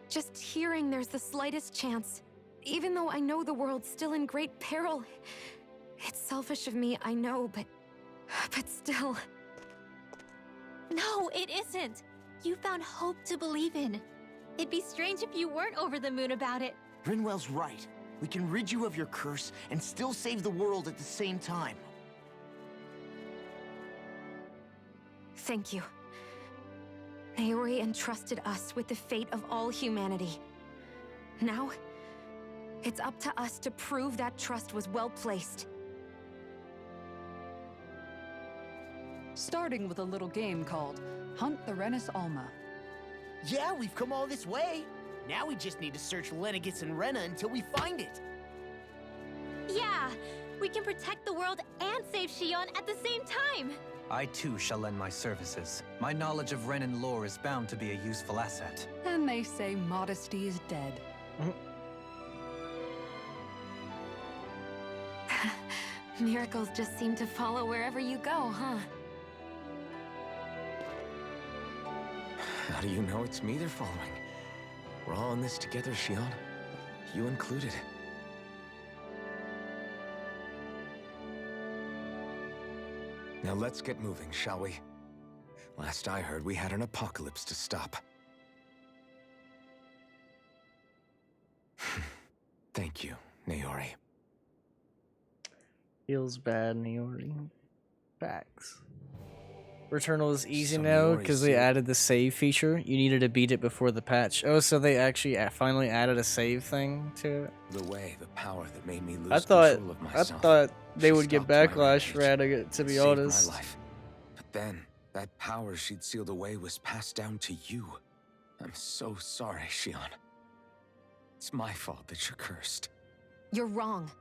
Just hearing there's the slightest chance, even though I know the world's still in great peril. It's selfish of me, I know, but still. No, it isn't. You found hope to believe in. It'd be strange if you weren't over the moon about it. Rinwell's right. We can rid you of your curse and still save the world at the same time. Thank you. Naori entrusted us with the fate of all humanity. Now, it's up to us to prove that trust was well placed. Starting with a little game called Hunt the Renis Alma. Yeah, we've come all this way. Now we just need to search Lenegis and Rena until we find it. Yeah, we can protect the world and save Shion at the same time. I too shall lend my services. My knowledge of Renan lore is bound to be a useful asset. And they say modesty is dead. Miracles just seem to follow wherever you go, huh? How do you know it's me they're following? We're all in this together, Shion. You included. Now let's get moving, shall we? Last I heard, we had an apocalypse to stop. Thank you, Naori. Feels bad, Naori. Facts. Returnal is easy So now Naori's because they here. added the save feature. You needed to beat it before the patch. Oh, so they actually finally added a save thing to it? The way, the power that made me lose I thought control of myself. they She would get stopped my backlash for rampage, adding it, to be saved honest. my life. But then, that power she'd sealed away was passed down to you. I'm so sorry, Shion. It's my fault that you're cursed. You're wrong.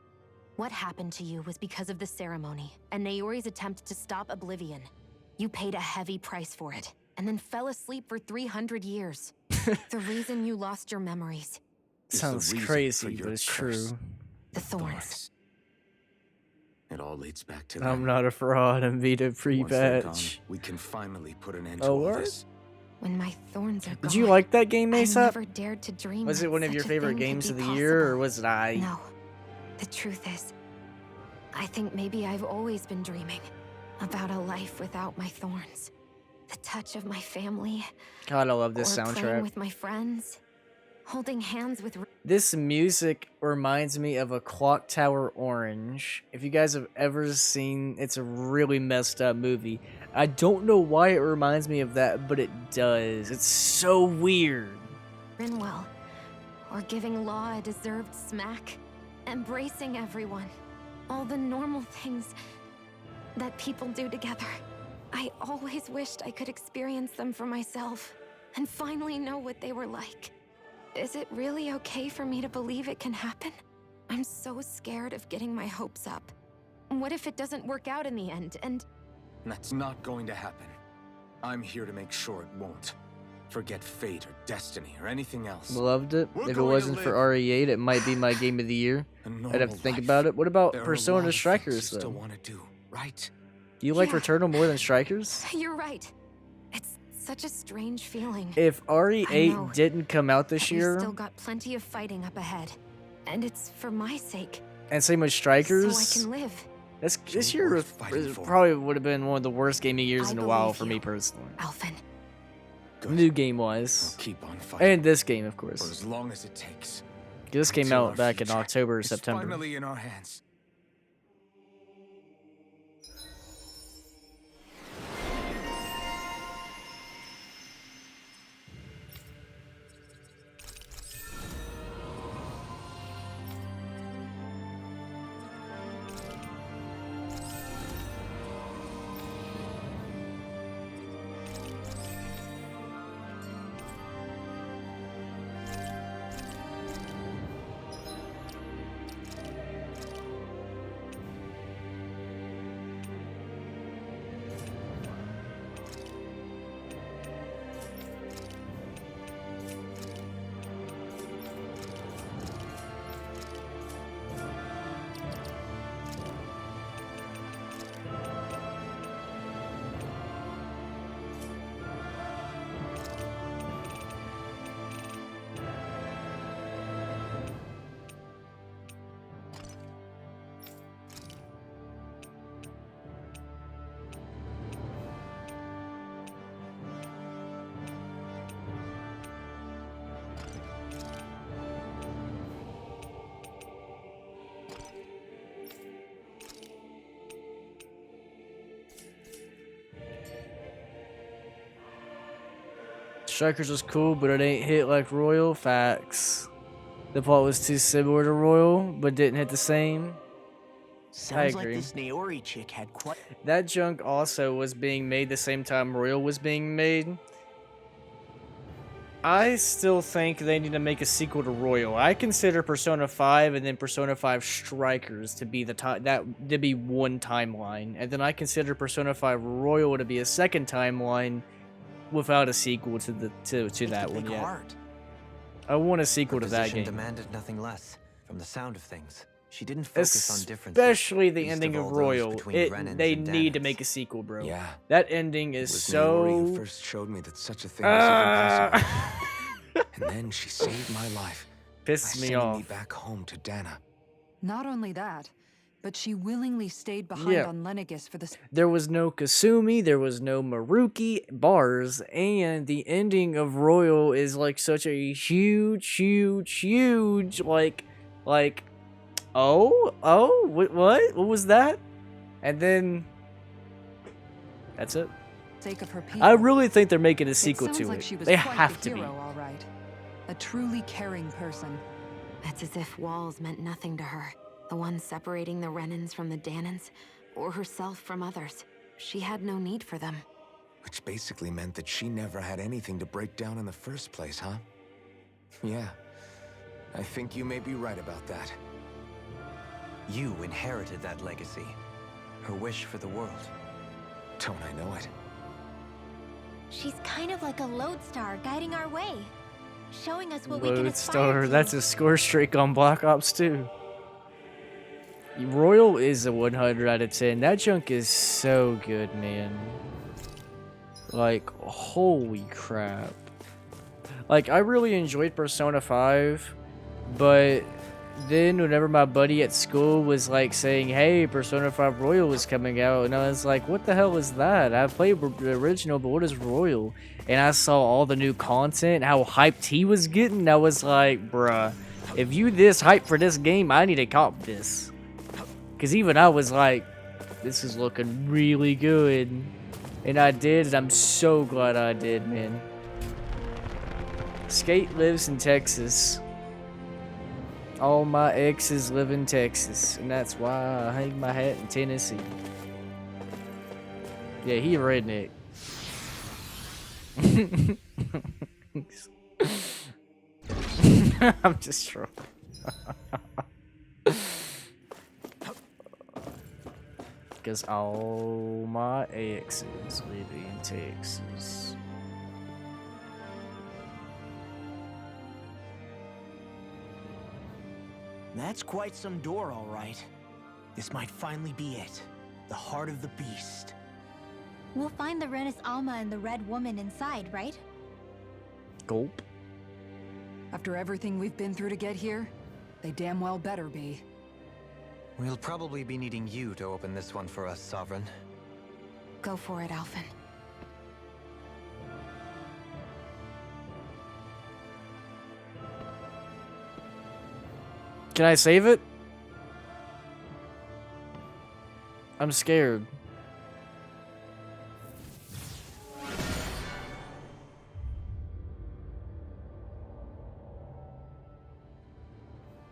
What happened to you was because of the ceremony, and Naori's attempt to stop Oblivion. You paid a heavy price for it, and then fell asleep for 300 years. The reason you lost your memories. Is the Sounds reason crazy, for your but it's curse. true. The thorns. It all leads back to I'm them. not a fraud. I'm Vita Once they're gone, pre-patch. we can finally put an end Oh, to all word? this. When my thorns are gone, Did you like that game, I ASAP? never dared to dream Was it that one of such your a favorite thing could games be of the year, or possible. was it I? No. The truth is, I think maybe I've always been dreaming about a life without my thorns. The touch of my family. God, I love this or playing soundtrack. with my friends. Holding hands with... This music reminds me of a Clock Tower Orange. If you guys have ever seen, it's a really messed up movie. I don't know why it reminds me of that, but it does. It's so weird. Rinwell. Or giving Law a deserved smack. Embracing everyone. All the normal things that people do together. I always wished I could experience them for myself. And finally know what they were like. Is it really okay for me to believe it can happen? I'm so scared of getting my hopes up. What if it doesn't work out in the end, and... That's not going to happen. I'm here to make sure it won't. Forget fate or destiny or anything else. Loved it. We're If it going to wasn't for live RE8, it might be my game of the year. a I'd have normal to think life. about it. What about There are a lot Persona of Strikers, things you though? still want to do, right? Do you like Yeah. Returnal more than Strikers? You're right. It's such a strange feeling. If I know, RE8 didn't come out this but we've year, still got plenty of fighting up ahead. And it's for my sake. and same with So Strikers, I can live. this year probably would have been one of the worst gaming years I in a while believe for me you. personally. Alphen. New game wise, Keep on fighting. and this game, of For course. as long as it takes. This came Until out our back in future October or is September. Finally in our hands. Strikers was cool, but it ain't hit like Royal. Facts. The plot was too similar to Royal, but didn't hit the same. Sounds like agree. this Naori chick had quite... That junk also was being made the same time Royal was being made. I still think they need to make a sequel to Royal. I consider Persona 5 and then Persona 5 Strikers to be to be one timeline, and then I consider Persona 5 Royal to be a second timeline without a sequel to that one yet. Heart. I want a sequel Her to that position game. demanded nothing less. From the sound of things, she didn't focus on differences. Especially the least ending of of all those Royal. between Renans They and need to Dahnans. make a sequel, bro. Yeah. That ending is It was so... Naori who first showed me that such a thing was even possible. And then she saved my life by Pissed me sending me off. back home to Dana. Not only that, but she willingly stayed behind Yeah. on Lenegis for the There was no Kasumi, there was no Maruki bars, and the ending of Royal is like such a huge, like Oh, what was that? And then that's it. Sake of her people. I really think they're making a sequel sounds to like it. she was They quite have the to be. hero, all right. A truly caring person. It's as if walls meant nothing to her. The ones separating the Renans from the Danans, or herself from others. She had no need for them. Which basically meant that she never had anything to break down in the first place, huh? Yeah. I think you may be right about that. You inherited that legacy. Her wish for the world. Don't I know it? She's kind of like a lodestar guiding our way, showing us what we can aspire Lodestar, to. that's a score streak on Black Ops 2. Royal is a 100 out of 10. That junk is so good, man. Like, holy crap. Like, I really enjoyed Persona 5, but then whenever my buddy at school was like saying, hey, Persona 5 Royal is coming out, and I was like, what the hell is that? I played the original, but what is Royal? And I saw all the new content, how hyped he was getting. I was like, bruh, if you this hyped for this game, I need to cop this. Because even I was like, this is looking really good. And I did, and I'm so glad I did, man. Skate lives in Texas. All my exes live in Texas, and that's why I hang my hat in Tennessee. Yeah, he a redneck. I'm just trolling. Because all my exes live in Texas. That's quite some door, all right. This might finally be it. The heart of the beast. We'll find the Renis Alma and the Red Woman inside, right? Gulp. After everything we've been through to get here, they damn well better be. We'll probably be needing you to open this one for us, Sovereign. Go for it, Alphen. Can I save it? I'm scared.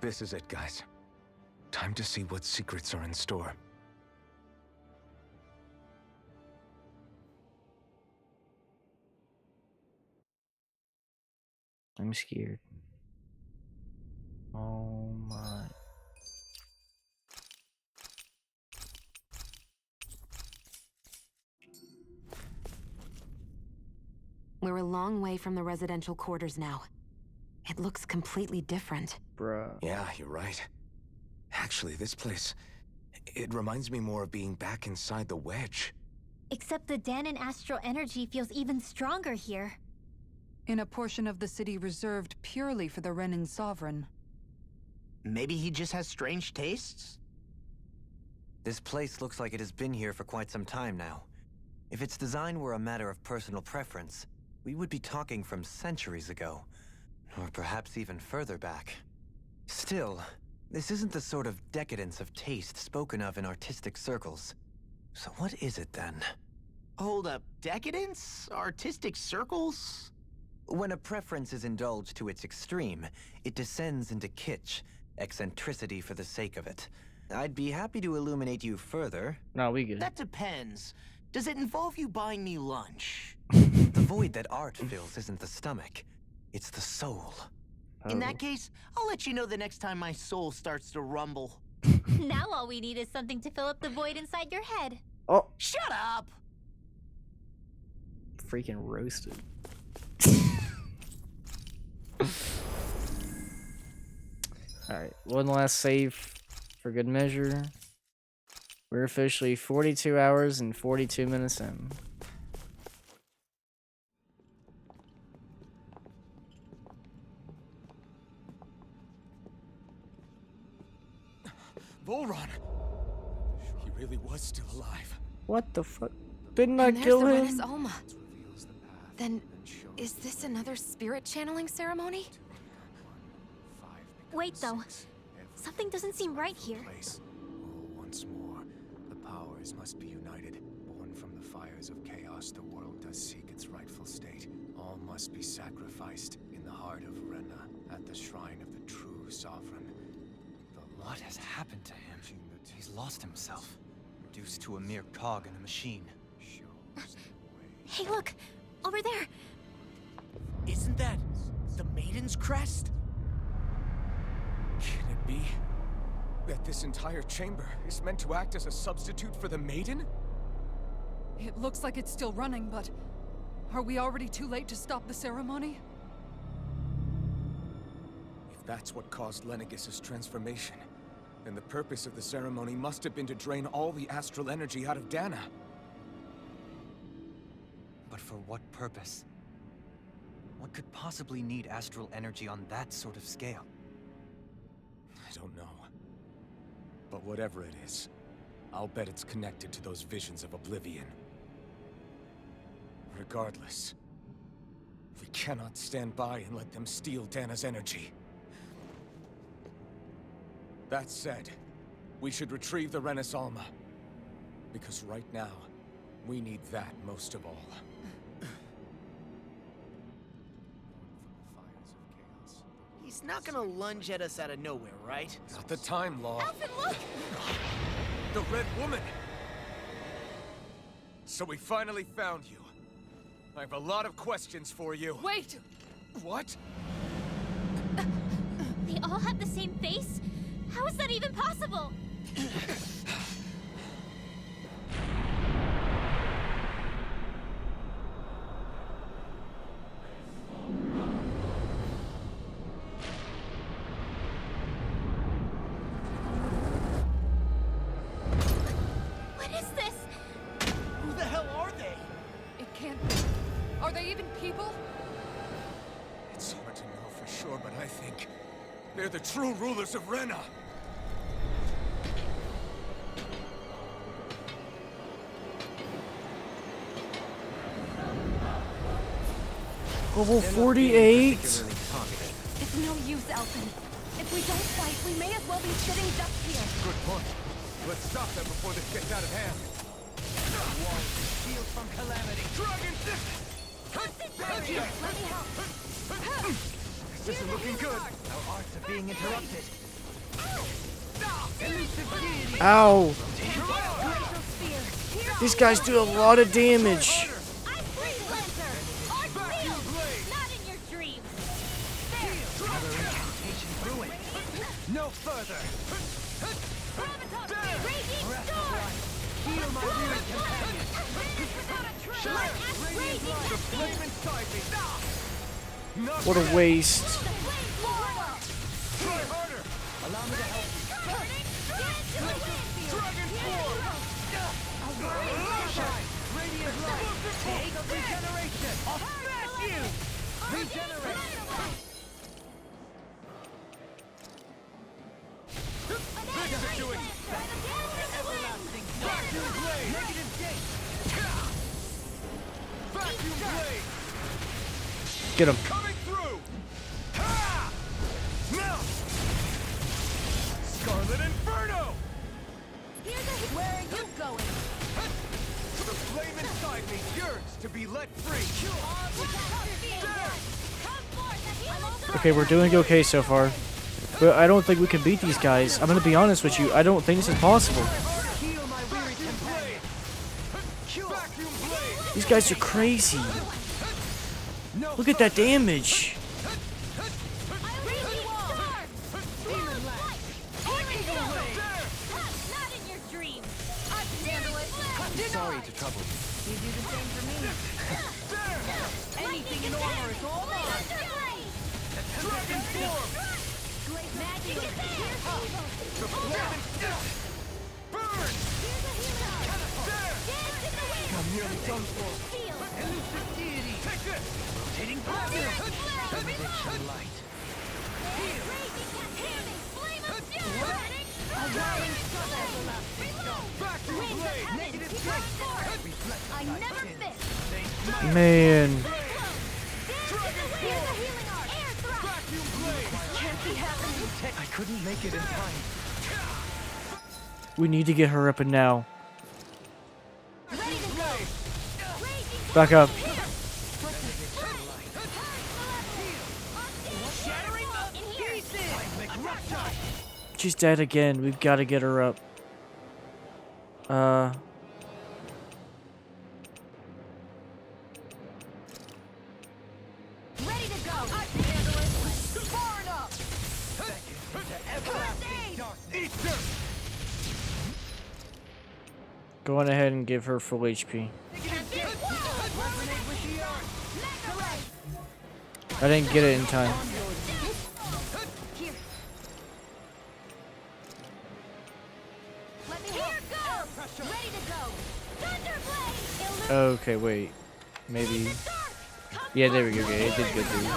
This is it, guys. Time to see what secrets are in store. I'm scared. Oh my. We're a long way from the residential quarters now. It looks completely different. Bruh. Yeah, you're right. Actually, this place, it reminds me more of being back inside the Wedge. Except the Danon astral energy feels even stronger here. In a portion of the city reserved purely for the Renin Sovereign. Maybe he just has strange tastes? This place looks like it has been here for quite some time now. If its design were a matter of personal preference, we would be talking from centuries ago. Or perhaps even further back. Still, this isn't the sort of decadence of taste spoken of in artistic circles. So what is it then? Hold up, decadence? Artistic circles? When a preference is indulged to its extreme, it descends into kitsch, eccentricity for the sake of it. I'd be happy to illuminate you further. No, we good. That depends. Does it involve you buying me lunch? The void that art fills isn't the stomach, it's the soul. In that case, I'll let you know the next time my soul starts to rumble. Now all we need is something to fill up the void inside your head. Oh. Shut up! Freaking roasted. Alright, one last save for good measure. We're officially 42 hours and 42 minutes in. Volron! He really was still alive. What the fuck? Didn't I And there's kill the him? Renis Alma. Then, is this another spirit channeling ceremony? Wait though. Something doesn't seem right here. Place. Oh, once more, the powers must be united. Born from the fires of chaos, the world does seek its rightful state. All must be sacrificed in the heart of Rena, at the shrine of the true sovereign. What has happened to him? He's lost himself, reduced to a mere cog in a machine. Hey, look! Over there! Isn't that the Maiden's crest? Can it be that this entire chamber is meant to act as a substitute for the Maiden? It looks like it's still running, but are we already too late to stop the ceremony? If that's what caused Lenegis' transformation, then the purpose of the ceremony must have been to drain all the astral energy out of Dana. But for what purpose? What could possibly need astral energy on that sort of scale? I don't know. But whatever it is, I'll bet it's connected to those visions of oblivion. Regardless, we cannot stand by and let them steal Dana's energy. That said, we should retrieve the Renis Alma. Because right now, we need that most of all. He's not gonna lunge at us out of nowhere, right? Not the time, Law. Alphen, look! The Red Woman! So we finally found you. I have a lot of questions for you. Wait! What? They all have the same face? How is that even possible? What is this? Who the hell are they? It can't be. Are they even people? It's hard to know for sure, but I think they're the true rulers of Rena. Level 48. It's It's no use, Alphen. If we don't fight, we may as well be sitting ducks here. Good point. Let's stop them before this gets out of hand. Walls and shield from calamity. Dragon! Let me help. This isn't looking good. Our arts are being interrupted. Elusive deity. Ow! Glacial sphere. These guys do a lot of damage. I'm Free Lancer! Arch Wheel! Not in your dreams! Another incantation ruined. No further. Raging Breath of Storm! life. Heal my weary companion. Radiant light. The flame inside me. What a waste. Try harder. Allow me to help you. Dragon form! Shine. Radiant light. Take of regeneration. I'll smash you. Regenerate. This should do it. Everlasting Vacuum blade. negative gate. Vacuum blade. Get him. Coming through. Ha! Now. Scarlet Inferno. Where are you going? The flame inside me yearns to be let free. Okay, we're doing okay so far. But I don't think we can beat these guys. I'm gonna be honest with you. I don't think this is possible. Heal my weary companion. Vacuum blade. These guys are crazy. Look at that damage. Not in your dreams! Sorry to trouble you. You do the same for me. Anything in armor is all mine. Dragon form. Magic is there! The flame burn. I'm nearly done for. Elusive deity. Take this. Rotating vacuum. Benediction light. Vacuum blade. Negative gate. Reflect I light. never miss! Man. Here's the healing art! Air thrust! Vacuum blade. Can't be happening. I couldn't make it in time. We need to get her up and now. Back up. She's dead again. We've got to get her up. Ready to go. I can handle it. Far enough. Go on ahead and give her full HP. I didn't get it in time. Okay, wait. Maybe. Yeah, there we go. Okay, it did go through.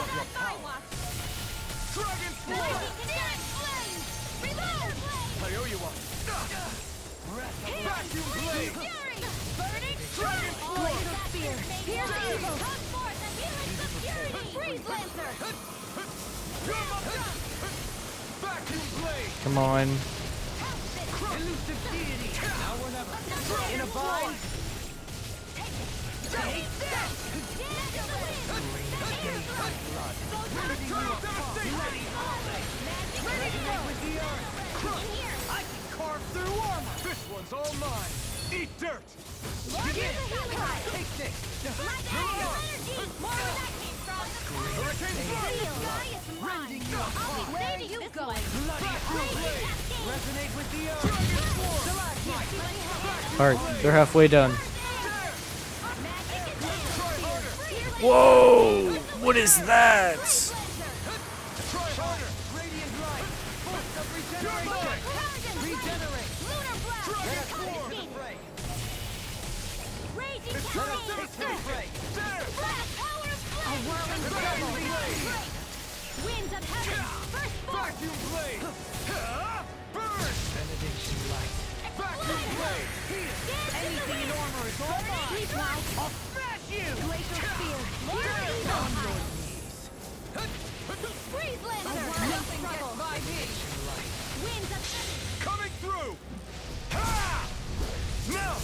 Come on. In a bind. I can carve through armor. This one's all mine. Eat dirt. Take this. Alright, they're halfway done. Whoa! What is that? Winds of heaven, first vacuum blade. Burn. Benediction light. Vacuum blade. Anything in armor is all mine. I'll smash you. Glacial spear. On your knees. Freeze lancer. Nothing gets by me. Winds of heaven. Coming through. Ha! Now.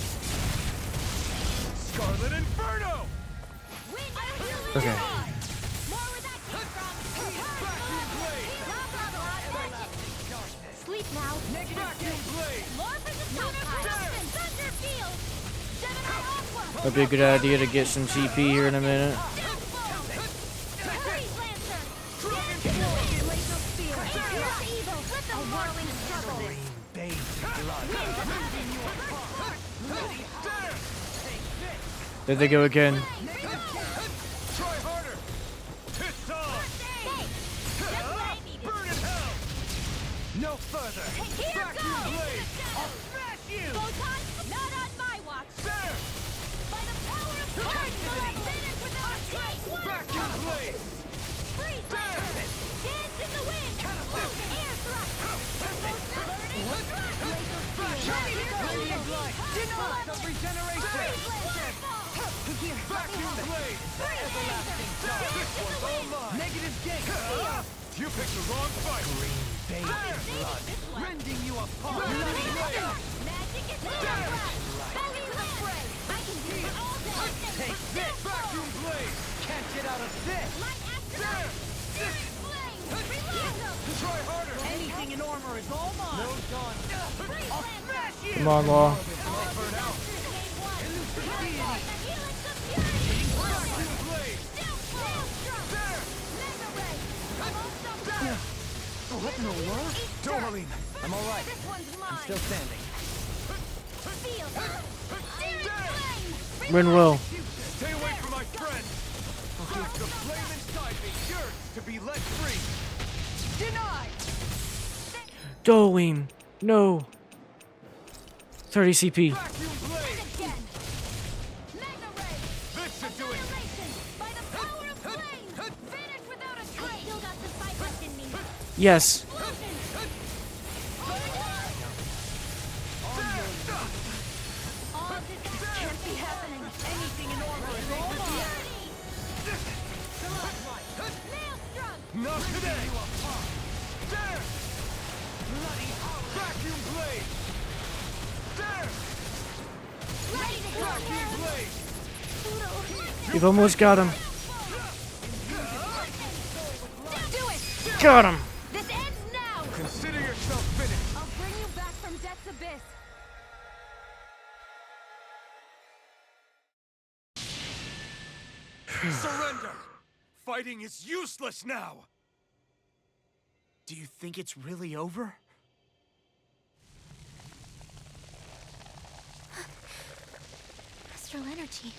Scarlet Inferno. Okay. Sleep now. Vacuum blade. More for the Thunder field. Gemini Aqua. That'd be a good idea to get some CP here in a minute. Freeze Lancer. Glacial spear. Evil. Let the whirling struggle. There they go again. Try harder. It's on. Burn in hell. No further. Vacuum blade. I'll smash you. Photon, not on my watch. There. By the power of God, will I finish without a trace. Vacuum blade. Freeze lancer. Dance in the wind. Air thrust. Radiant light. Denial of regeneration. Vacuum blade. Everlasting dark. This one's all mine. Negative gate. You picked the wrong fight. Green vein blood. Rending you apart. Bloody blade. Magic is there. Belly fray. I can do it all day. Take this. Vacuum blade. Can't get out of this. There. Try harder. Anything in armor is all mine. No done. I'll smash you. Come on, Law. Burn out. Weapon will work? Dohalim, I'm all right. I'm still standing. Win will. Stay away from my friend. The flame inside me yearns to be let free. Denied. Dohalim. No. 30 CP. Vacuum blade. Mega ray. This should do it. By the power of flame. Finish without a trace. Still got the fight left in me. Yes. Can't be happening. Anything in armor is all mine. Not today. There. bloody vacuum blade! There! Ready to go! Vacuum blade! You've almost got him. Do it! Got him. This ends now! Consider yourself finished! I'll bring you back from Death's Abyss. Surrender! Fighting is useless now! Do you think it's really over? Astral energy.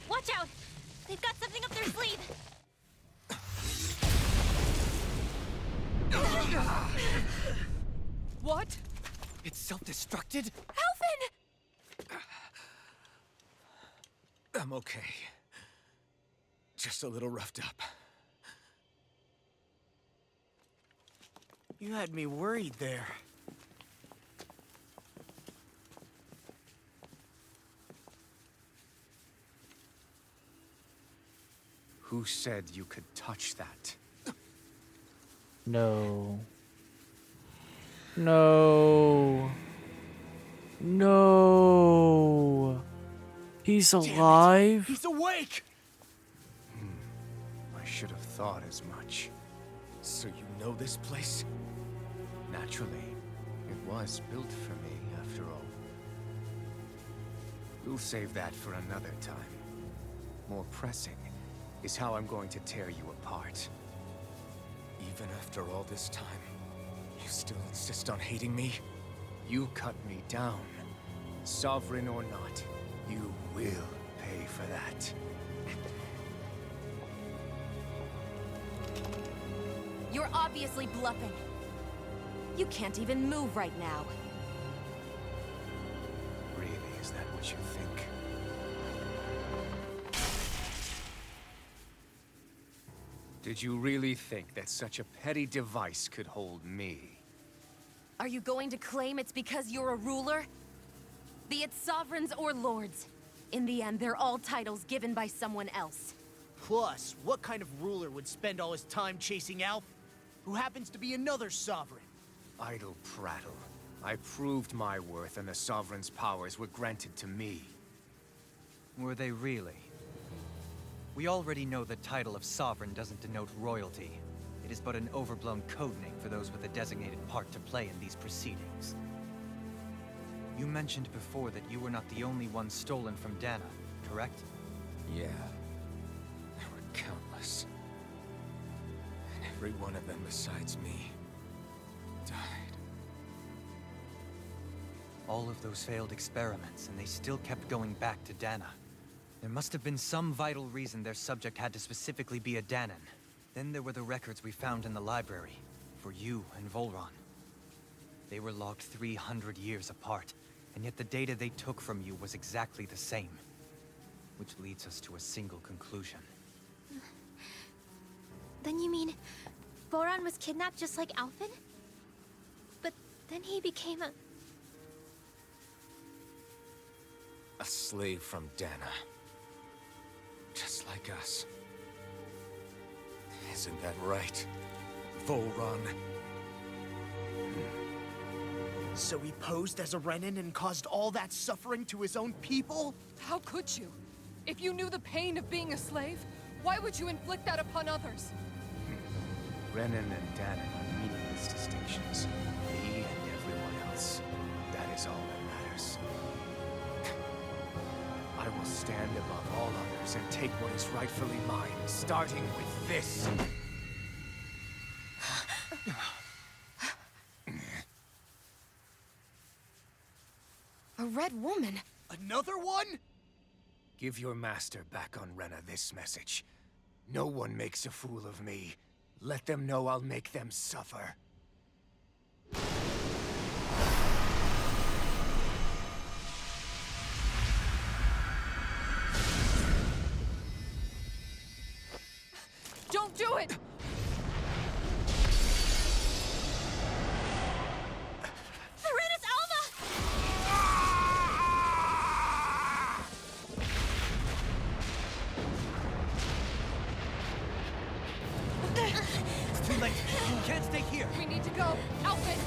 Watch out! They've got something up their sleeve! What? It's self-destructed? Alphen! I'm okay. Just a little roughed up. You had me worried there. Who said you could touch that? No. No. No. He's alive? He's awake! I should have thought as much. So you know this place? Naturally. It was built for me, after all. We'll save that for another time. More pressing is how I'm going to tear you apart. Even after all this time, you still insist on hating me? You cut me down. Sovereign or not, you will pay for that. You're obviously bluffing. You can't even move right now. Really, is that what you think? Did you really think that such a petty device could hold me? Are you going to claim it's because you're a ruler? Be it sovereigns or lords. In the end, they're all titles given by someone else. Plus, what kind of ruler would spend all his time chasing Alf, who happens to be another sovereign? Idle prattle. I proved my worth and the Sovereign's powers were granted to me. Were they really? We already know the title of Sovereign doesn't denote royalty. It is but an overblown code name for those with a designated part to play in these proceedings. You mentioned before that you were not the only one stolen from Dana, correct? Yeah. There were countless. And every one of them besides me died. All of those failed experiments, and they still kept going back to Dana. There must have been some vital reason their subject had to specifically be a Danan. Then there were the records we found in the library, for you and Volron. They were logged 300 years apart, and yet the data they took from you was exactly the same. Which leads us to a single conclusion. Then you mean Voron was kidnapped just like Alphen? But then he became a slave from Dana. Just like us. Isn't that right, Volron? So he posed as a Renan and caused all that suffering to his own people? How could you? If you knew the pain of being a slave, why would you inflict that upon others? Renan and Danan are meaningless distinctions. Me and everyone else. That is all that matters. I will stand above all others and take what is rightfully mine, starting with this. A red woman? Another one? Give your master back on Rena this message. No one makes a fool of me. Let them know I'll make them suffer. Don't do it! Serenus Alva! It's too late. You can't stay here. We need to go. Alphen!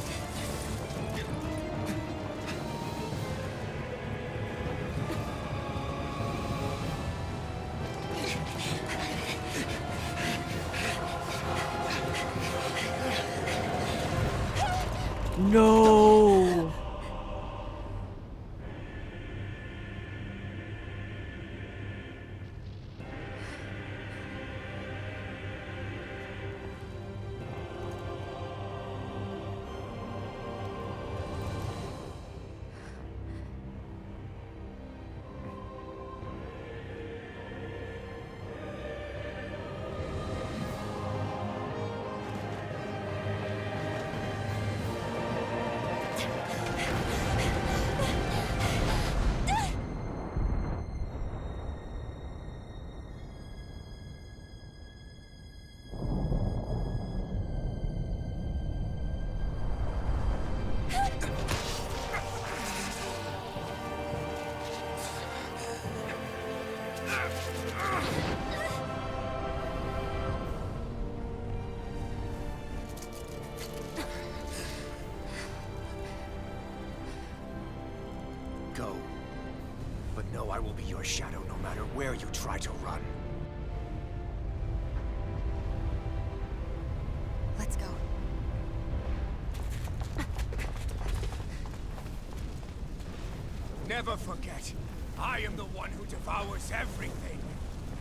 Go. But know I will be your shadow no matter where you try to run. Let's go. Never forget, I am the one who devours everything.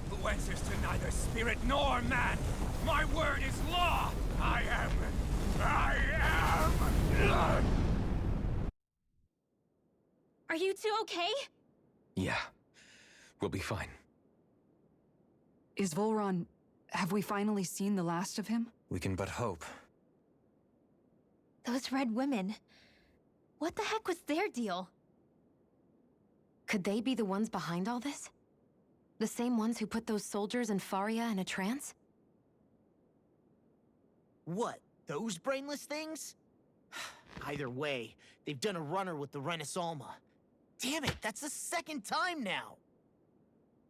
Who answers to neither spirit nor man. My word is law. I am. Are you two okay? Yeah, we'll be fine. Is Volron... Have we finally seen the last of him? We can but hope. Those red women. What the heck was their deal? Could they be the ones behind all this? The same ones who put those soldiers in Faria in a trance? What? Those brainless things? Either way, they've done a runner with the Renis Alma. Damn it, that's the second time now!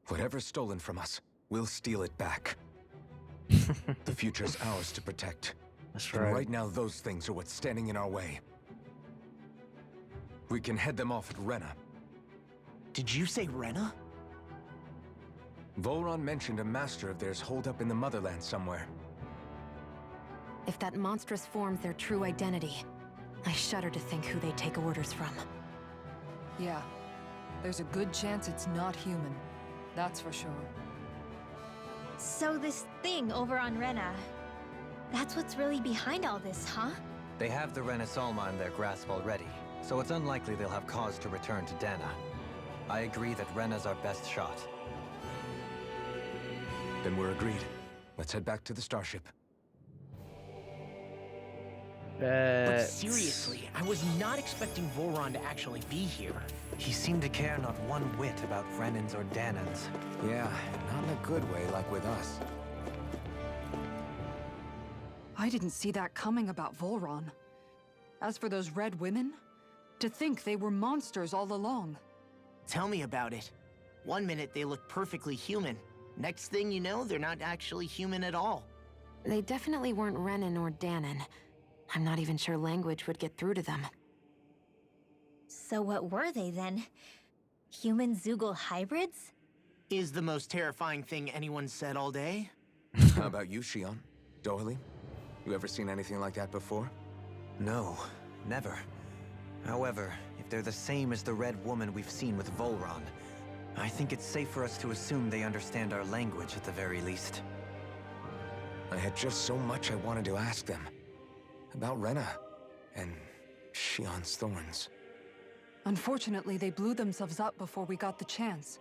Whatever's stolen from us, we'll steal it back. The future's ours to protect. That's And right. right now, those things are what's standing in our way. We can head them off at Rena. Did you say Rena? Volron mentioned a master of theirs holed up in the motherland somewhere. If that monstrous form's their true identity, I shudder to think who they take orders from. Yeah. There's a good chance it's not human. That's for sure. So this thing over on Rena, that's what's really behind all this, huh? They have the Renis Alma in their grasp already, so it's unlikely they'll have cause to return to Dana. I agree that Rena's our best shot. Then we're agreed. Let's head back to the starship. But seriously, I was not expecting Volron to actually be here. He seemed to care not one whit about Renans or Danans. Yeah, not in a good way like with us. I didn't see that coming about Volron. As for those red women, to think they were monsters all along. Tell me about it. One minute they look perfectly human. Next thing you know, they're not actually human at all. They definitely weren't Renan or Danan. I'm not even sure language would get through to them. So what were they then? Human Zoogle hybrids? Is the most terrifying thing anyone said all day? How about you, Shion? Dohalim? You ever seen anything like that before? No, never. However, if they're the same as the Red Woman we've seen with Volron, I think it's safe for us to assume they understand our language at the very least. I had just so much I wanted to ask them. About Rena, and Shion's thorns. Unfortunately, they blew themselves up before we got the chance.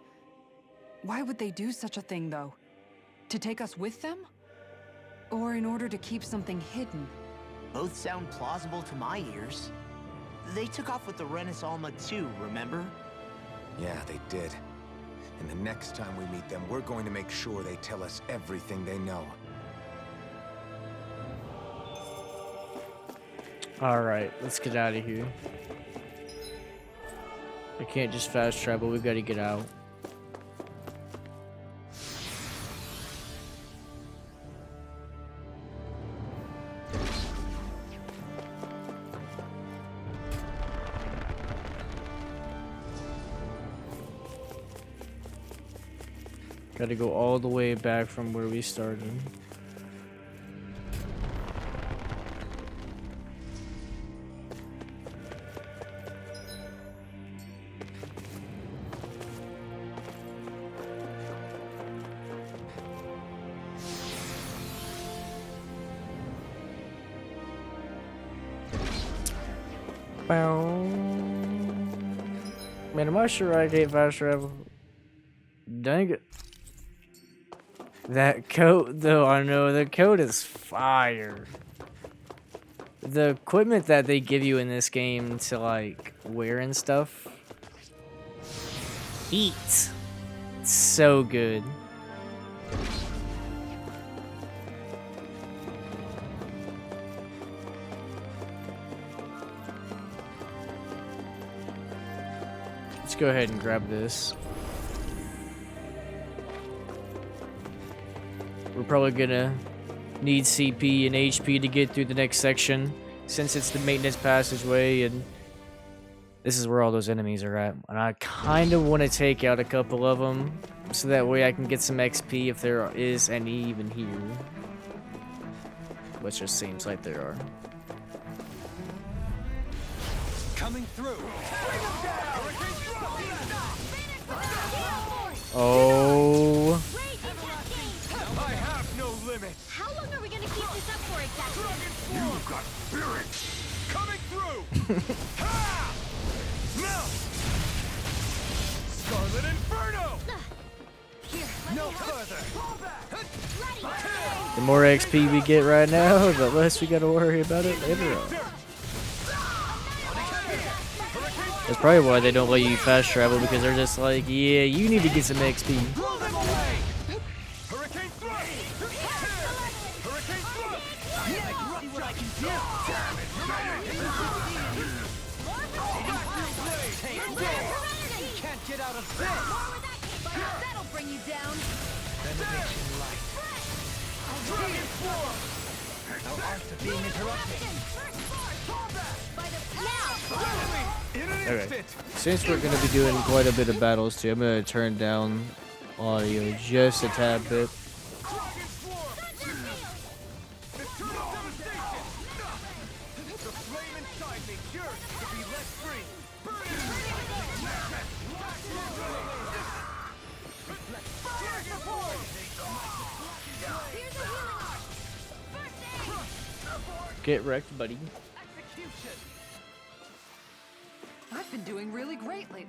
Why would they do such a thing, though? To take us with them? Or in order to keep something hidden? Both sound plausible to my ears. They took off with the Renis Alma too, remember? Yeah, they did. And the next time we meet them, we're going to make sure they tell us everything they know. Alright, let's get out of here. I can't just fast travel, we gotta get out. Gotta go all the way back from where we started. Man, am I sure I can't fast travel? Dang it. That coat, though, I know, the coat is fire. The equipment that they give you in this game to, like, wear and stuff. Heat. It's so good. Let's go ahead and grab this. We're probably gonna need CP and HP to get through the next section, since it's the maintenance passageway, and this is where all those enemies are at. And I kind of want to take out a couple of them, so that way I can get some XP if there is any even here. Which just seems like there are. Coming through. Oh. I have no limits. How long are we gonna keep this up for exactly? You got spirit. Coming through. Ha! Now. Scarlet Inferno. No further. The more XP we get right now, the less we gotta worry about it later on. That's probably why they don't let you fast travel, because they're just like, yeah, you need to get some XP. Can't get out of bed. That'll bring you down. Renovation light. Dragon form. No art to being interrupted. Okay, since we're going to be doing quite a bit of battles too, I'm going to turn down audio just a tad bit. Get wrecked, buddy. I've been doing really great lately.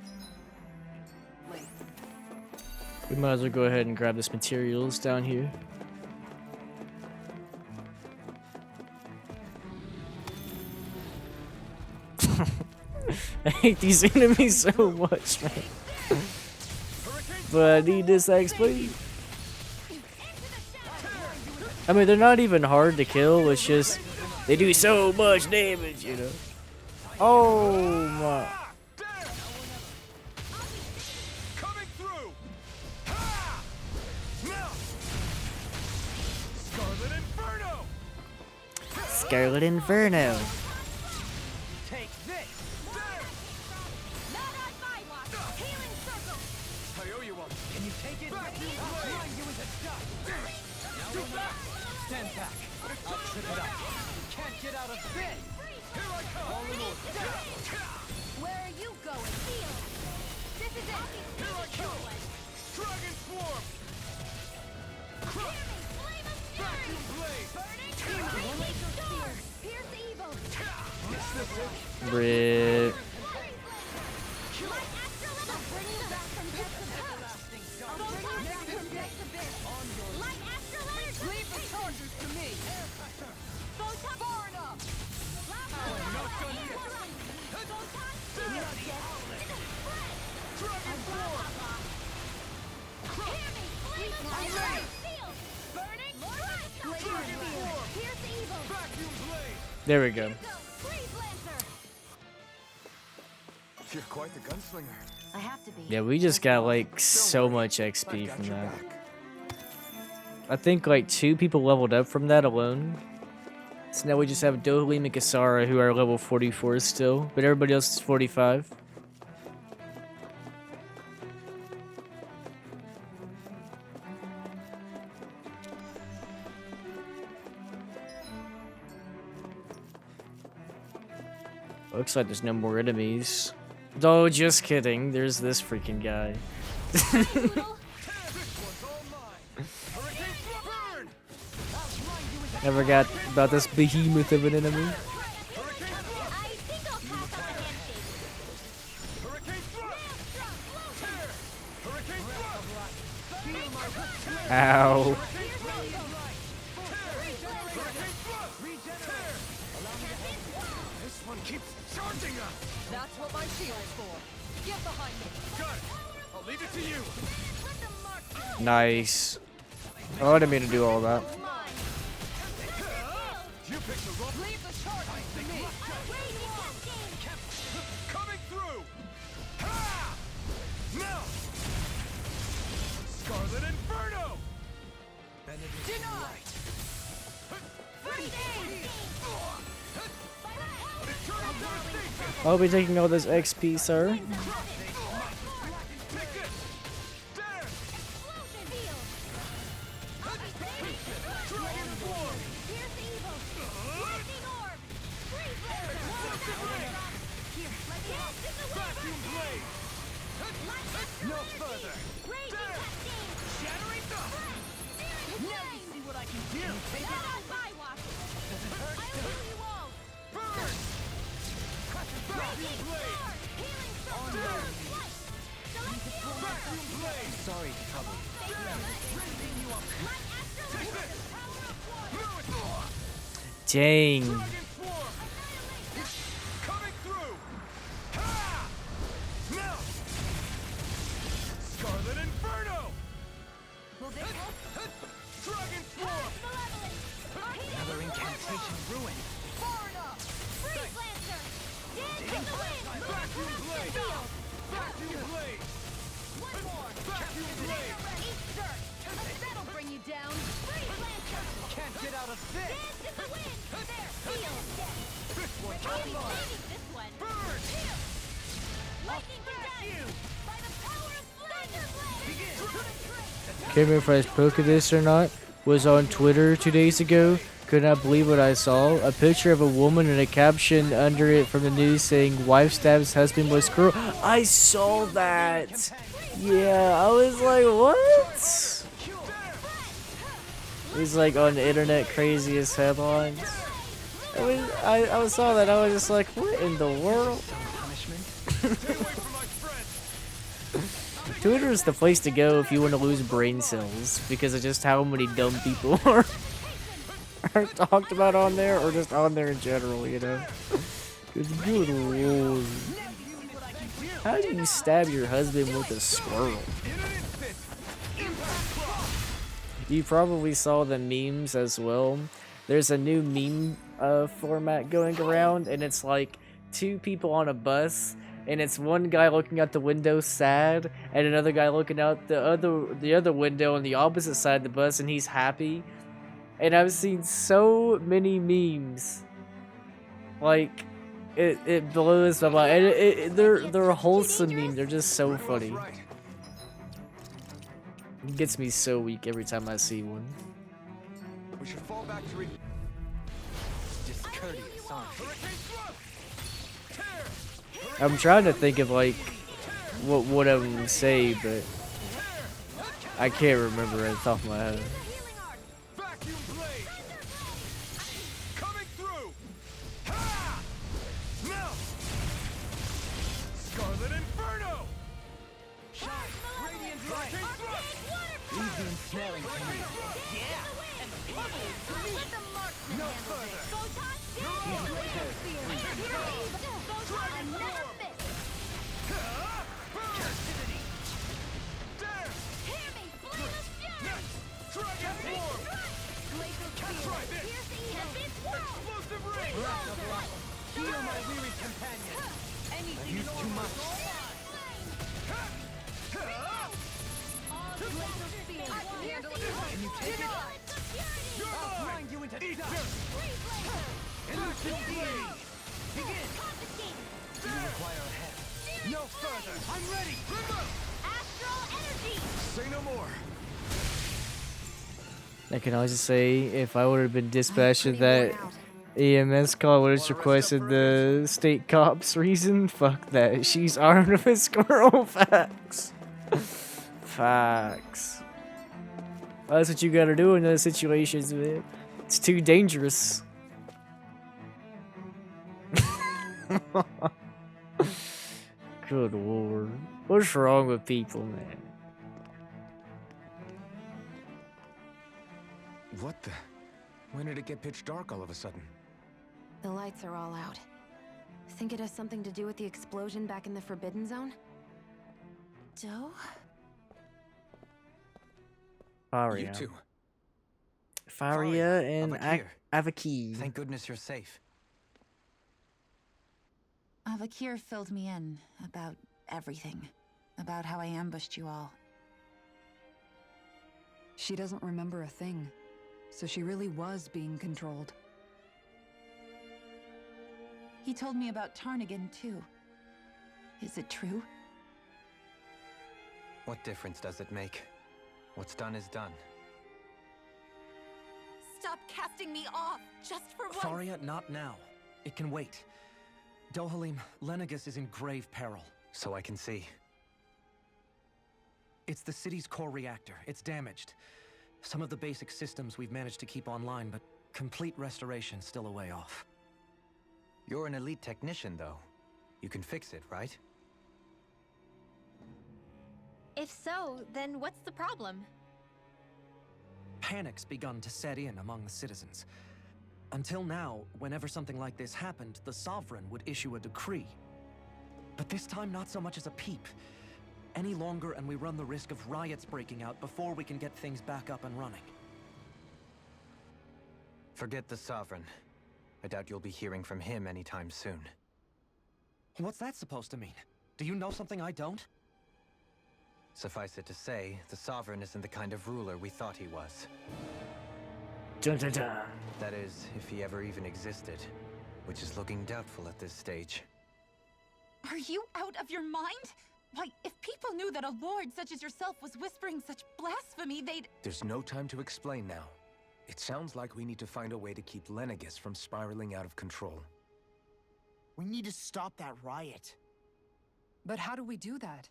We might as well go ahead and grab this materials down here. I hate these enemies so much, man. But I need this XP. I mean, they're not even hard to kill, it's just they do so much damage, you know. Oh my. Coming through. Ha! Now. Scarlet Inferno. Scarlet Inferno. Take this. Not on my watch. Healing circle. I owe you one. Can you take it? I'll blind you with a shot. Stand back. I'll trip it up. Can't get out of bed. Here I come. All in order. Where are you going? Heal. This is it. Here I come. Dragon swarm. Vacuum blade. Pierce evil. Is this it? Brit. Leave the charges to me. Far enough. I'm not done yet. Dragon form. Vacuum blade. There we go. You're quite the gunslinger. I have to be. Yeah, we just got like so much XP from that. I think like 2 people leveled up from that alone. So now we just have Dohalim and Kasara, who are level 44 still, but everybody else is 45. Looks like there's no more enemies. Oh, just kidding. There's this freaking guy. Never got about this behemoth of an enemy. Ow. This one keeps charging us. That's what my shield's for. Get behind me. Got it. I'll leave it to you. Nice. Oh, I didn't mean to do all that. You picked the wrong. Leave the charges to me. Coming through. Ha! Now. Scarlet Inferno. I'll be taking all this XP, sir. No further. Shattering the. Now you see what I can do. Take it. Doesn't hurt. Burn. Vacuum blade. Vacuum blade. Sorry to trouble you. Raising you up. Take this. Dang. Coming through. Ha! Now. Scarlet Inferno. Dragon Form. Another incantation ruined. Vacuum blade. Vacuum blade. Vacuum blade. That'll bring you down. Can't get out of this. Dance in the wind. There, feel. This one. This one. Burn. Lightning you by the power of Thunder Blade. Can't remember if I spoke of this or not. Was on Twitter 2 days ago. Could not believe what I saw. A picture of a woman and a caption under it from the news saying, "Wife stabs husband with squirrel." I saw that. Yeah, I was like, what? He's like on the internet craziest headlines. I saw that. I was just like, what in the world? Twitter is the place to go if you want to lose brain cells because of just how many dumb people are talked about on there, or just on there in general, you know. It's good lord. How do you stab your husband with a squirrel? You probably saw the memes as well. There's a new meme format going around, and it's like two people on a bus, and it's one guy looking out the window sad, and another guy looking out the other window on the opposite side of the bus, and he's happy. And I've seen so many memes. Like, it blows my mind. And they're wholesome memes. They're just so funny. It gets me so weak every time I see one. We should fall back to discourteous, aren't we? I'm trying to think of like what I would say, but I can't remember at the top of my head. Vacuum blade. Coming through. Ha! Now. Scarlet Inferno. Shine. Radiant light. Easy ensnaring to me. Yeah. And the puzzle. No further. Heal my weary companion. I've used too much. Can you take it? I'll grind you into dust. Elusive blade. Begin. You require a head. No further. I'm ready. Astral energy. Say no more. I can always say, if I would have been dispatched at that EMS call, would have requested the state cops reason. Fuck that. She's armed with a squirrel. Facts. Facts. That's what you gotta do in those situations, man. It's too dangerous. Good lord. What's wrong with people, man? What the? When did it get pitch dark all of a sudden? The lights are all out. Think it has something to do with the explosion back in the Forbidden Zone? Joe? Faria. You too. Faria and Avakir. Avakir. Thank goodness you're safe. Avakir filled me in about everything. About how I ambushed you all. She doesn't remember a thing, so she really was being controlled. He told me about Tarnigan, too. Is it true? What difference does it make? What's done is done. Stop casting me off, just for once! Faria, not now. It can wait. Dohalim, Lenegis is in grave peril. So I can see. It's the city's core reactor. It's damaged. Some of the basic systems we've managed to keep online, but complete restoration's still a way off. You're an elite technician, though. You can fix it, right? If so, then what's the problem? Panic's begun to set in among the citizens. Until now, whenever something like this happened, the Sovereign would issue a decree. But this time, not so much as a peep. Any longer, and we run the risk of riots breaking out before we can get things back up and running. Forget the Sovereign. I doubt you'll be hearing from him anytime soon. What's that supposed to mean? Do you know something I don't? Suffice it to say, the Sovereign isn't the kind of ruler we thought he was. Dun dun dun. That is, if he ever even existed, which is looking doubtful at this stage. Are you out of your mind? Why, if people knew that a lord such as yourself was whispering such blasphemy, they'd... There's no time to explain now. It sounds like we need to find a way to keep Lenegis from spiraling out of control. We need to stop that riot. But how do we do that?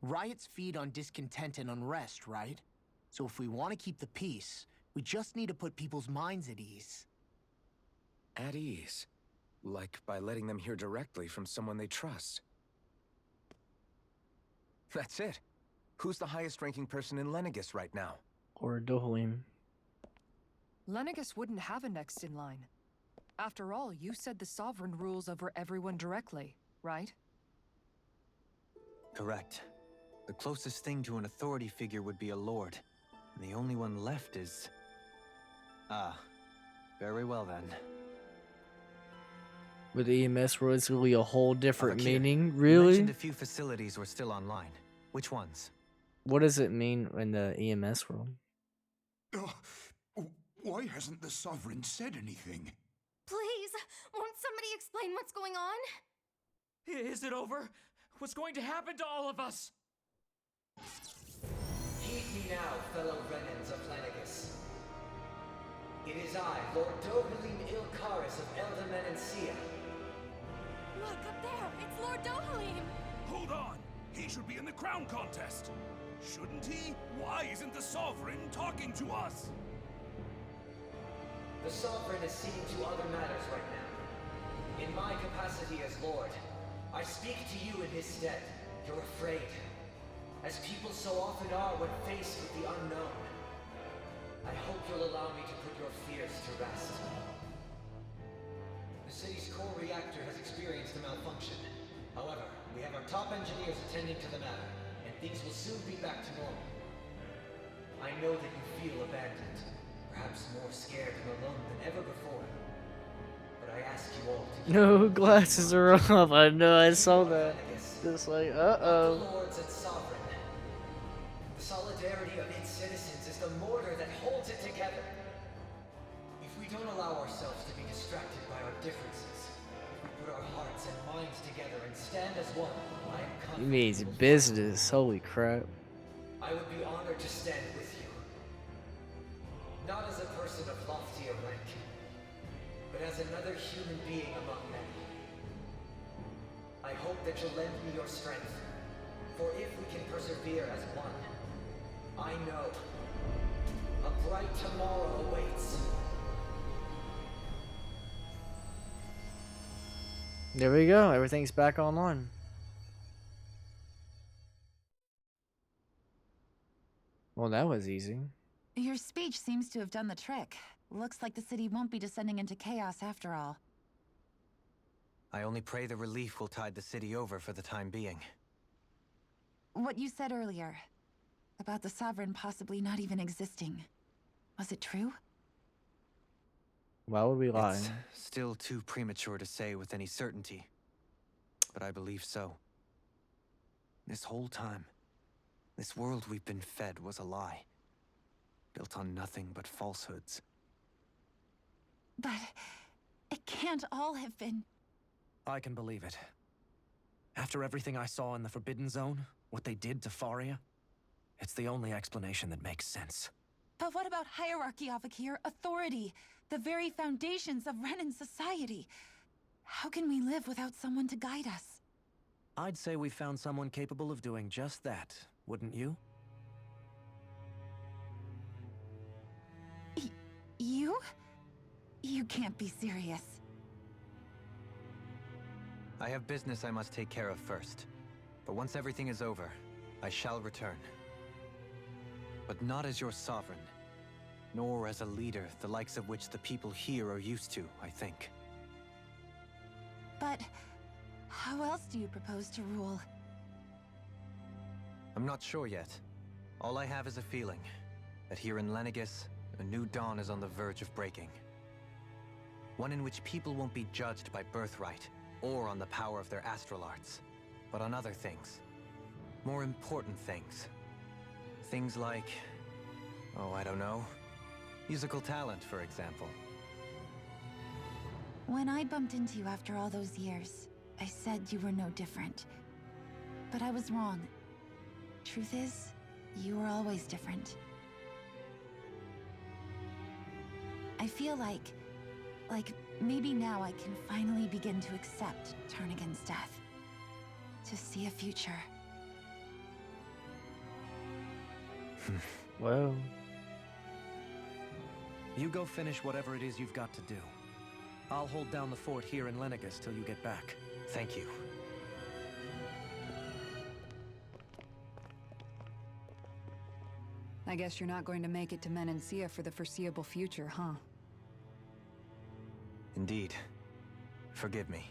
Riots feed on discontent and unrest, right? So if we want to keep the peace, we just need to put people's minds at ease. At ease? Like by letting them hear directly from someone they trust. That's it. Who's the highest-ranking person in Lenegis right now? Or Dohalim. Lenegis wouldn't have a next in line. After all, you said the Sovereign rules over everyone directly, right? Correct. The closest thing to an authority figure would be a lord. And the only one left is... Ah. Very well then. With EMS world, it's really a whole different Avakir, meaning. You Really? mentioned a few facilities were still online. Which ones? What does it mean in the EMS world? Why hasn't the Sovereign said anything? Please, won't somebody explain what's going on? Is it over? What's going to happen to all of us? Heed me now, fellow Renans of Lenegis. It is I, Lord Dohalim Ilkaris of Elda Menancia. Look, up there! It's Lord Dohalim! Hold on! He should be in the crown contest! Shouldn't he? Why isn't the Sovereign talking to us? The Sovereign is seeing to other matters right now. In my capacity as Lord, I speak to you in his stead. You're afraid, as people so often are when faced with the unknown. I hope you'll allow me to put your fears to rest. The city's core reactor has experienced a malfunction. However, we have our top engineers attending to the matter, and things will soon be back to normal. I know that you feel abandoned, perhaps more scared and alone than ever before. But I ask you all to... No, glasses are off. I know, I saw that. Just like, uh-oh. The lords and sovereign. The solidarity of its citizens is the mortar that holds it together. If we don't allow ourselves to be distracted by our differences, if we put our hearts and minds together and stand as one, I am He confident means we will business. Holy crap. I would be honored to stand with you. Not as a person of loftier rank, but as another human being among men. I hope that you'll lend me your strength, for if we can persevere as one, I know a bright tomorrow awaits. There we go. Everything's back online. Well, that was easy. Your speech seems to have done the trick. Looks like the city won't be descending into chaos after all. I only pray the relief will tide the city over for the time being. What you said earlier, about the Sovereign possibly not even existing, was it true? Why would we lie? It's still too premature to say with any certainty, but I believe so. This whole time, This world we've been fed was a lie. Built on nothing but falsehoods. But it can't all have been. I can believe it. After everything I saw in the Forbidden Zone, what they did to Faria, it's the only explanation that makes sense. But what about hierarchy, Avakir? Authority? The very foundations of Renan society? How can we live without someone to guide us? I'd say we found someone capable of doing just that, wouldn't you? You? You can't be serious. I have business I must take care of first. But once everything is over, I shall return. But not as your sovereign, nor as a leader the likes of which the people here are used to, I think. But how else do you propose to rule? I'm not sure yet. All I have is a feeling that here in Lenegis, a new dawn is on the verge of breaking. One in which people won't be judged by birthright or on the power of their astral arts, but on other things. More important things. Things like, oh, I don't know, musical talent, for example. When I bumped into you after all those years, I said you were no different. But I was wrong. Truth is, you were always different. I feel like maybe now I can finally begin to accept Turnagain's death. To see a future. Well. You go finish whatever it is you've got to do. I'll hold down the fort here in Lenegis till you get back. Thank you. I guess you're not going to make it to Menancia for the foreseeable future, huh? Indeed. Forgive me.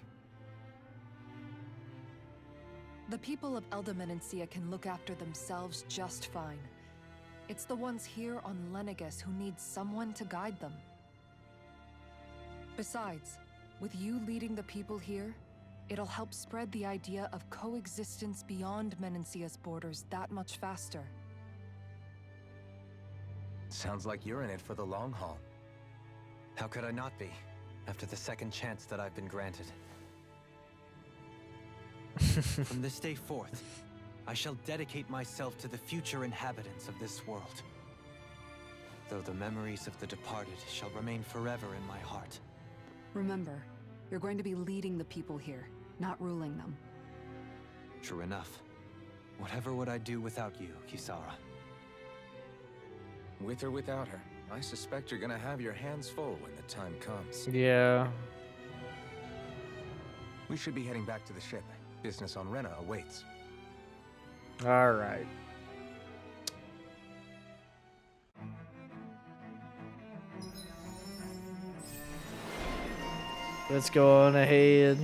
The people of Elda Menancia can look after themselves just fine. It's the ones here on Lenegis who need someone to guide them. Besides, with you leading the people here, it'll help spread the idea of coexistence beyond Menancia's borders that much faster. Sounds like you're in it for the long haul. How could I not be, after the second chance that I've been granted? From this day forth, I shall dedicate myself to the future inhabitants of this world. Though the memories of the departed shall remain forever in my heart. Remember, you're going to be leading the people here, not ruling them. True enough. Whatever would I do without you, Kisara? With or without her, I suspect you're gonna have your hands full when the time comes. Yeah. We should be heading back to the ship. Business on Rena awaits. All right. Let's go on ahead.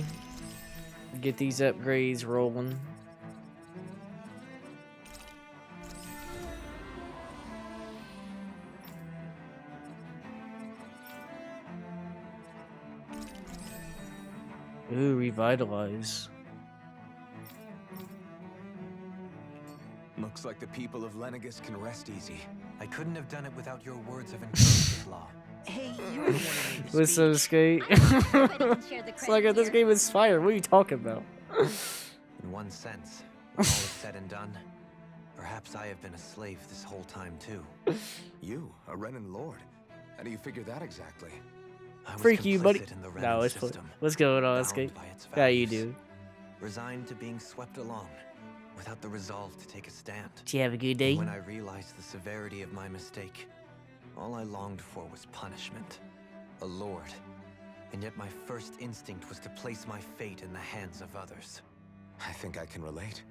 Get these upgrades rolling. Ooh, revitalize. Looks like the people of Lenegis can rest easy. I couldn't have done it without your words of encouragement, Law. Hey, you're the one who made the What's up, Skate? It's like this game is fire. What are you talking about? In one sense, when all is said and done, perhaps I have been a slave this whole time too. You, a Renan Lord? How do you figure that exactly? I was Freak you, buddy. complicit in the No, Renan it's system, what's going on, bound Skate? by its Yeah, you values, do. Resigned to being swept along, without the resolve to take a stand. Do you have a good day? When I realized the severity of my mistake, all I longed for was punishment. A lord. And yet my first instinct was to place my fate in the hands of others. I think I can relate.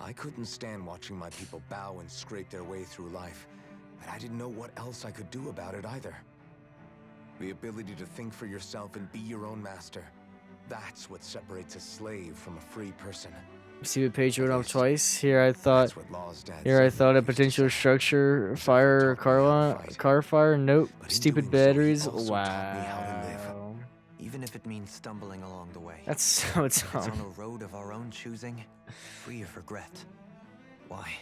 I couldn't stand watching my people bow and scrape their way through life, but I didn't know what else I could do about it either. The ability to think for yourself and be your own master. That's what separates a slave from a free person. See what page you went off twice. Here I thought a potential structure, fire or car fire. Nope. Stupid batteries. Wow. Even if it means stumbling along the way. That's so It's on dumb. a road of our own choosing, free of regret. Why?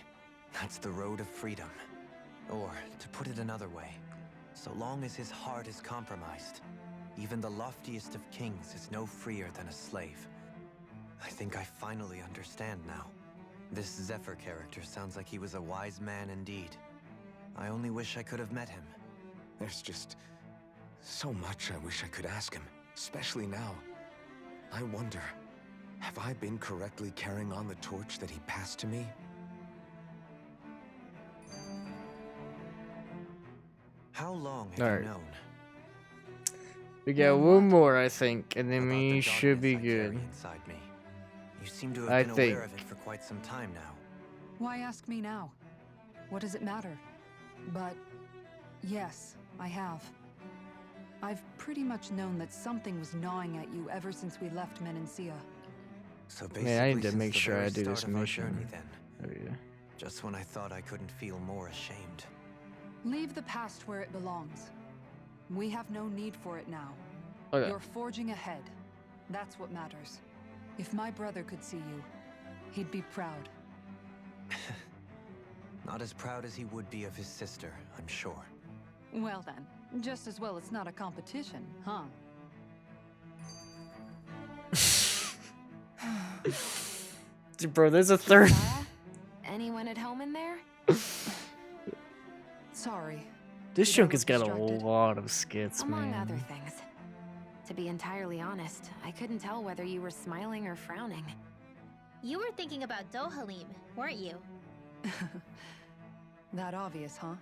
That's the road of freedom. Or, to put it another way, so long as his heart is compromised, even the loftiest of kings is no freer than a slave. I think I finally understand now. This Zephyr character sounds like he was a wise man indeed. I only wish I could have met him. There's just so much I wish I could ask him, especially now. I wonder, have I been correctly carrying on the torch that he passed to me? How long have Alright. you known? We got one more, I think, and then we should be good. Inside me. You seem to have I been think. aware of it for quite some time now. Why ask me now? What does it matter? But yes, I have. I've pretty much known that something was gnawing at you ever since we left Menancia. So basically, Man, I need to since make the sure very I do this start of our mission. journey, then. Oh yeah. Just when I thought I couldn't feel more ashamed. Leave the past where it belongs. We have no need for it now. Okay. You're forging ahead. That's what matters. If my brother could see you, he'd be proud. Not as proud as he would be of his sister, I'm sure. Well then, just as well it's not a competition, huh? Dude, bro, there's a third. Anyone at home in there? Sorry. This Did I chunk look has got distracted? a lot of skits, Among man. other things. To be entirely honest, I couldn't tell whether you were smiling or frowning. You were thinking about Dohalim, weren't you? That obvious, huh?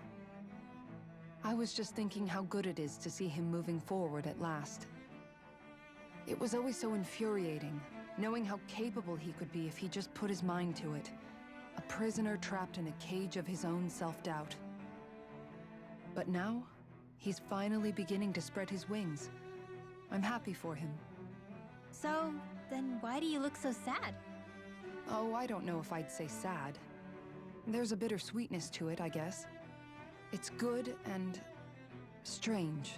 I was just thinking how good it is to see him moving forward at last. It was always so infuriating, knowing how capable he could be if he just put his mind to it. A prisoner trapped in a cage of his own self-doubt. But now, he's finally beginning to spread his wings. I'm happy for him. So, then why do you look so sad? Oh, I don't know if I'd say sad. There's a bittersweetness to it, I guess. It's good and strange,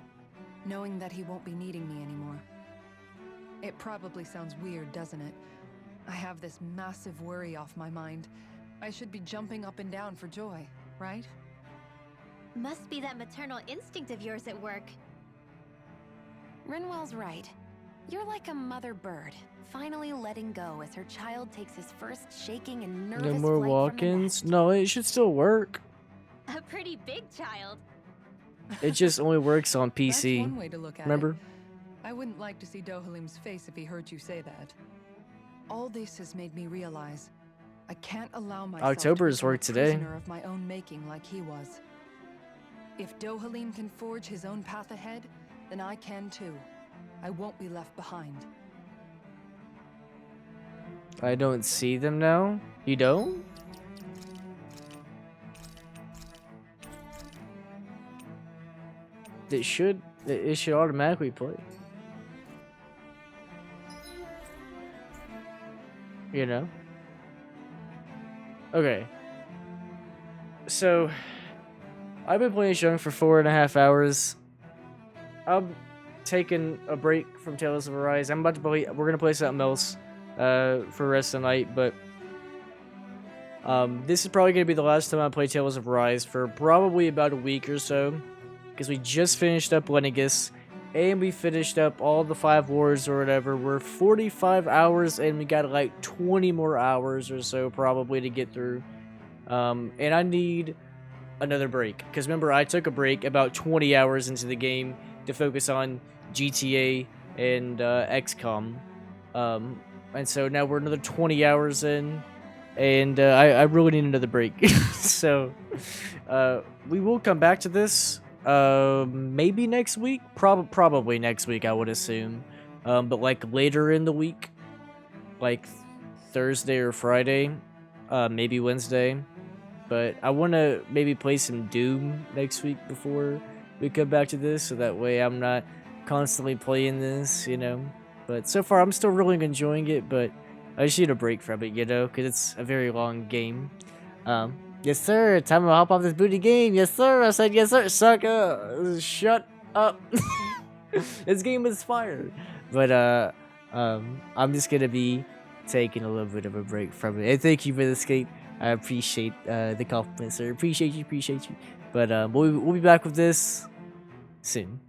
knowing that he won't be needing me anymore. It probably sounds weird, doesn't it? I have this massive worry off my mind. I should be jumping up and down for joy, right? Must be that maternal instinct of yours at work. Rinwell's right. You're like a mother bird, finally letting go as her child takes his first shaking and nervous No more flight from the walk-ins? No, it should still work. A pretty big child. It just only works on That's PC. one way to look at Remember? it. I wouldn't like to see Dohalim's face if he heard you say that. All this has made me realize I can't allow myself October's to become work a today. prisoner of my own making like he was. If Dohalim can forge his own path ahead, then I can too. I won't be left behind. I don't see them now. You don't? It should automatically play. You know? Okay. So I've been playing Shung for 4.5 hours. I'm taking a break from Tales of Arise. I'm about to play. We're gonna play something else for the rest of the night, but this is probably gonna be the last time I play Tales of Arise for probably about a week or so, because we just finished up Lenegus, and we finished up all the 5 wars or whatever. We're 45 hours, and we got like 20 more hours or so probably to get through. And I need another break, because remember, I took a break about 20 hours into the game to focus on GTA and XCOM. And so now we're another 20 hours in, and I really need another break. So we will come back to this maybe next week, probably next week, I would assume. But like later in the week, like Thursday or Friday, maybe Wednesday. But I want to maybe play some Doom next week before we come back to this, so that way I'm not constantly playing this, you know. But so far I'm still really enjoying it, but I just need a break from it, you know, because it's a very long game. Yes sir, time to hop off this booty game. Yes sir, I said yes sir. Sucker, shut up. This game is fire. But I'm just gonna be taking a little bit of a break from it. And thank you for the skate I appreciate the compliment, sir. Appreciate you. But we'll be back with this soon.